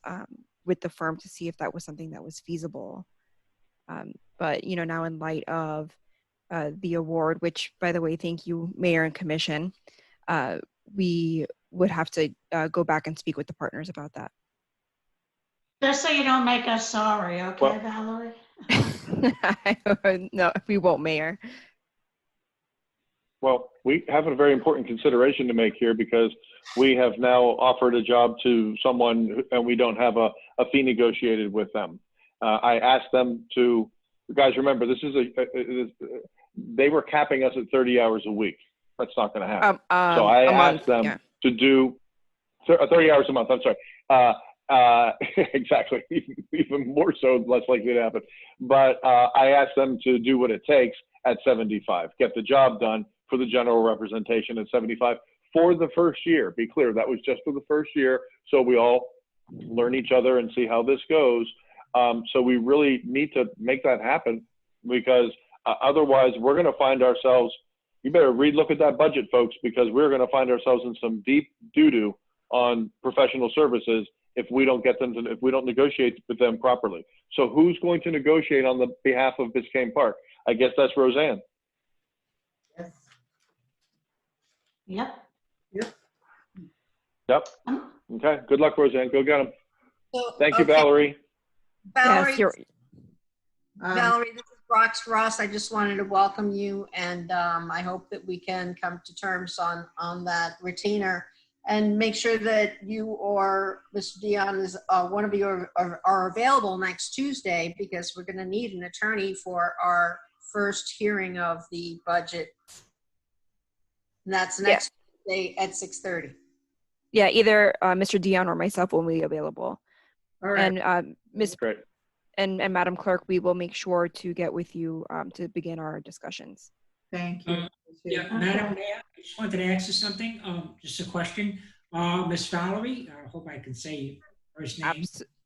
with the firm to see if that was something that was feasible. But now in light of the award, which, by the way, thank you, Mayor and Commission, we would have to go back and speak with the partners about that. Just so you don't make us sorry, okay, Valerie? No, we won't, Mayor. Well, we have a very important consideration to make here, because we have now offered a job to someone and we don't have a fee negotiated with them. I asked them to, guys, remember, this is they were capping us at 30 hours a week. That's not going to happen. So I asked them to do 30 hours a month. I'm sorry. Exactly. Even more so, less likely to happen. But I asked them to do what it takes. at 75. Get the job done for the general representation at 75 for the first year. Be clear, that was just for the first year, so we all learn each other and see how this goes. So we really need to make that happen, because otherwise we're going to find ourselves, you better look at that budget, folks, because we're going to find ourselves in some deep doo-doo on professional services if we don't get them to, if we don't negotiate with them properly. So who's going to negotiate on the behalf of Biscayne Park? I guess that's Roseanne. Yes. Yep. Yep. Yep. Okay. Good luck, Roseanne. Go get them. So, Thank you, okay. Valerie. Valerie, Yes, you're, Valerie, this is Ross. I just wanted to welcome you, and I hope that we can come to terms on that retainer, and make sure that you or Mr. Dion is one of you are available next Tuesday, because we're going to need an attorney for our first hearing of the budget. And that's next Tuesday at 6:30. yeah, either Mr. Dion or myself will be available. All right. And Ms. Great. And Madam Clerk, we will make sure to get with you to begin our discussions. Thank you. Yeah, Madam Mayor, I just wanted to ask you something, just a question. Miss Valerie, I hope I can say your first name.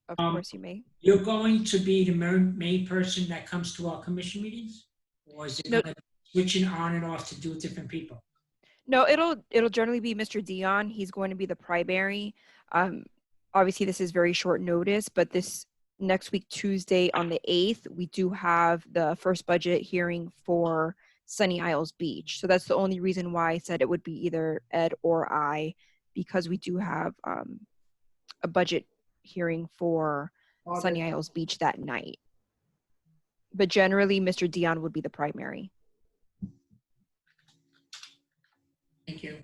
Of course you may. You're going to be the main person that comes to our commission meetings? Or is it going to be switching on and off to do with different people? No, it'll generally be Mr. Dion. He's going to be the primary. Obviously, this is very short notice, but this next week, Tuesday on the 8th, we do have the first budget hearing for Sunny Isles Beach. So that's the only reason why I said it would be either Ed or I, because we do have a budget hearing for Sunny Isles Beach that night. But generally, Mr. Dion would be the primary. Thank you.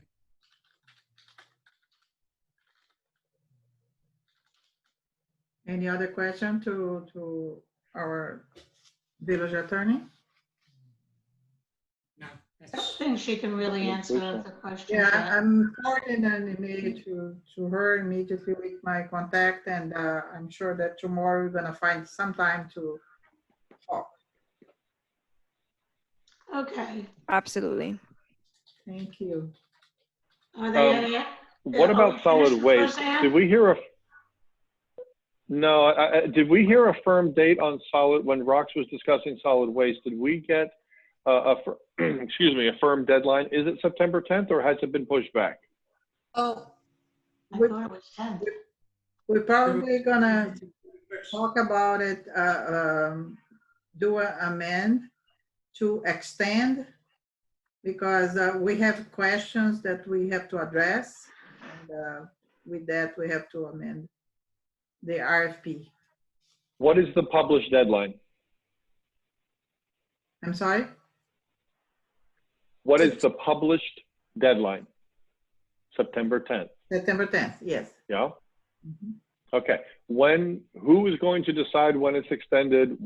Any other question to our village attorney? No. I think she can really answer the question. Yeah, I'm forwarding an email to her immediately with my contact, and I'm sure that tomorrow we're gonna find some time to talk. Okay. Absolutely. Thank you. Are there any? What about solid waste? Roseanne? Did we hear did we hear a firm date on solid, when Rox was discussing solid waste? Did we get excuse me, a firm deadline? Is it September 10th, or has it been pushed back? Oh, I thought it was 10. We're probably gonna talk about it, do an amend to extend, because we have questions that we have to address, and with that we have to amend the RFP. What is the published deadline? I'm sorry? What is the published deadline? September 10th. September 10th, yes. Yeah? Okay. Who is going to decide when it's extended?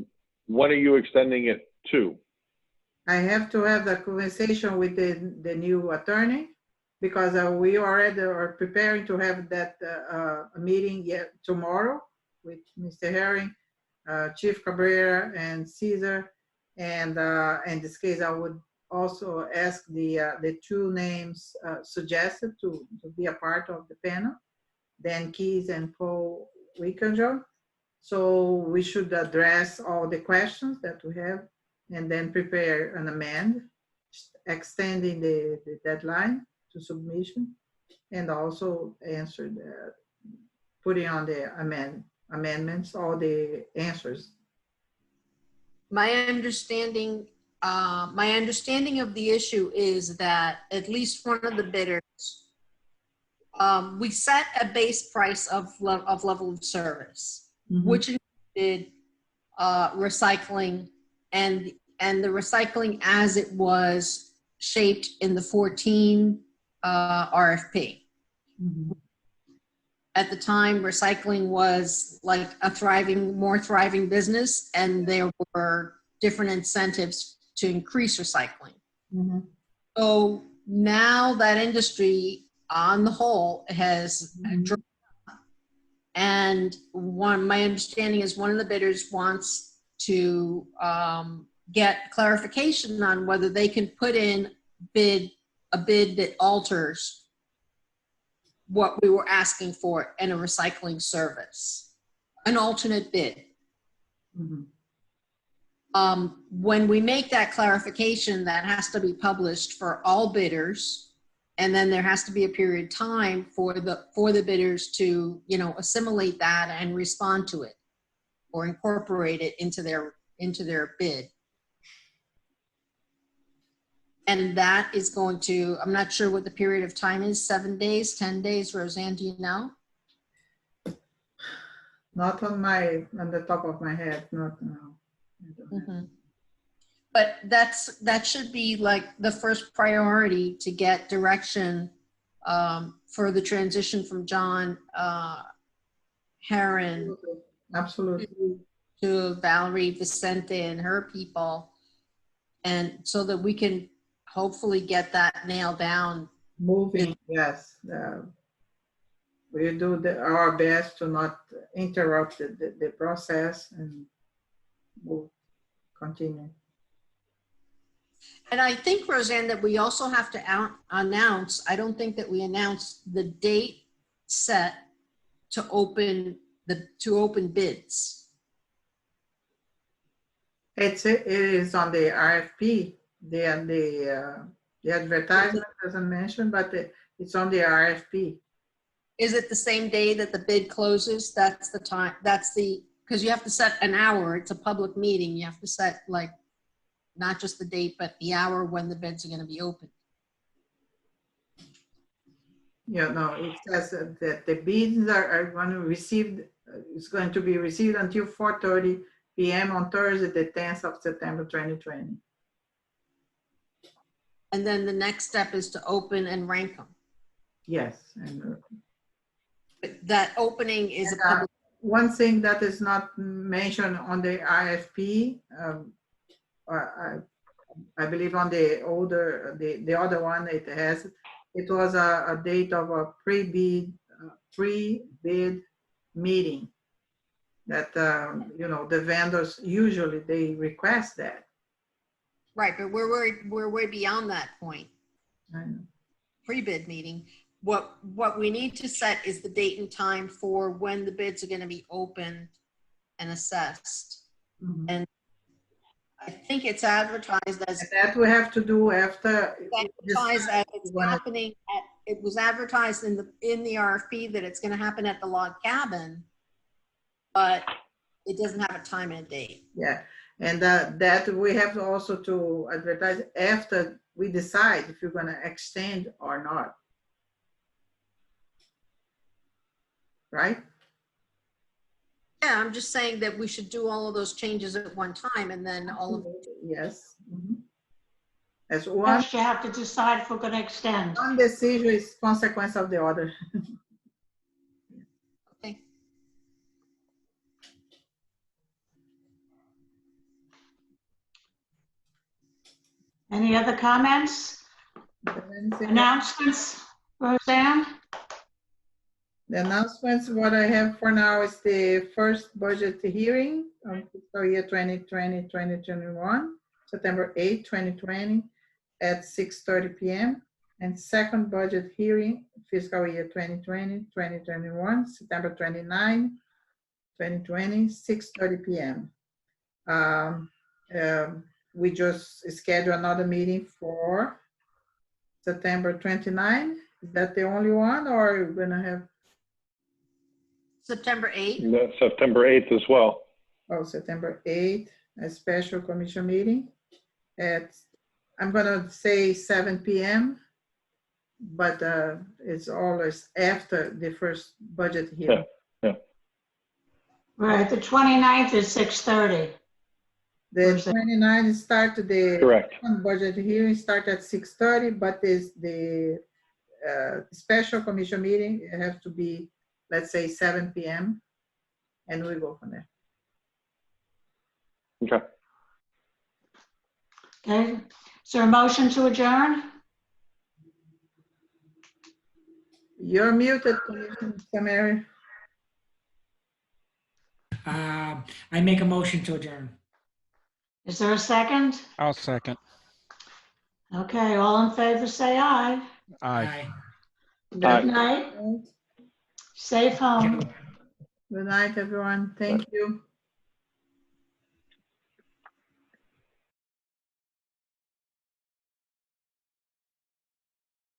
When are you extending it to? I have to have the conversation with the new attorney, because we already are preparing to have that meeting tomorrow with Mr. Herring, Chief Cabrera, and Caesar. And in this case, I would also ask the two names suggested to be a part of the panel, Dan Keys and Paul Wickenjoe. So we should address all the questions that we have, and then prepare an amend, extending the deadline to submission, and also answer putting on the amendments, all the answers. my understanding of the issue is that at least one of the bidders, we set a base price of level of service, which included recycling and the recycling as it was shaped in the 14 RFP. At the time, recycling was like a more thriving business, and there were different incentives to increase recycling. So now that industry on the whole has dropped, and my understanding is one of the bidders wants to get clarification on whether they can put in a bid that alters what we were asking for in a recycling service, an alternate bid. When we make that clarification, that has to be published for all bidders, and then there has to be a period of time for the bidders to, you know, assimilate that and respond to it or incorporate it into their bid. And that is going to, I'm not sure what the period of time is, 7 days, 10 days, Roseanne, do you know? Not on the top of my head, not now. But that should be like the first priority to get direction for the transition from John Herron Absolutely. to Valerie Vicente and her people, and so that we can hopefully get that nailed down. Moving, yes. We do our best to not interrupt the process, and we'll continue. And I think, Roseanne, that we also have to announce, I don't think that we announced the date set to open bids. It is on the RFP. The advertisement doesn't mention, but it's on the RFP. Is it the same day that the bid closes? That's the time, because you have to set an hour. It's a public meeting. You have to set like, not just the date, but the hour when the bids are going to be open. Yeah, no, it says that the bids are going to receive, it's going to be received until 4:30 p.m. on Thursday, the 10th of September, 2020. And then the next step is to open and rank them. Yes. And that opening is a public. One thing that is not mentioned on the RFP, I believe on the other one it was a date of a pre-bid meeting that, you know, the vendors usually they request that. Right, but we're way beyond that point. I know. Pre-bid meeting. What we need to set is the date and time for when the bids are going to be opened and assessed. And I think it's advertised as that we have to do after. Advertised as it's happening at. It was advertised in the RFP that it's going to happen at the log cabin, but it doesn't have a time and a date. Yeah, and that we have to also to advertise after we decide if you're going to extend or not. Right? Yeah, I'm just saying that we should do all of those changes at one time, and then all of yes. As one, first you have to decide if we're going to extend. One decision is consequence of the other. Okay. Any other comments? Announcements, Roseanne? The announcements, what I have for now is the first budget hearing of fiscal year 2020-2021, September 8, 2020 at 6:30 p.m. and second budget hearing, fiscal year 2020-2021, September 29, 2020, 6:30 p.m. We just scheduled another meeting for September 29. Is that the only one, or are we gonna have September 8th? No, September 8th as well. Oh, September 8th, a special commission meeting at, I'm gonna say 7 p.m., but it's always after the first budget hearing. Yeah. Right, the 29th is 6:30. The 29th start the Correct. Budget hearing start at 6:30, but is the special commission meeting, it has to be, let's say 7 p.m. and we go from there. Okay. Okay, is there a motion to adjourn? You're muted, Commissioner Samari. I make a motion to adjourn. Is there a second? I'll second. Okay, all in favor, say aye. Aye. Good night. Safe home. Good night, everyone. Thank you.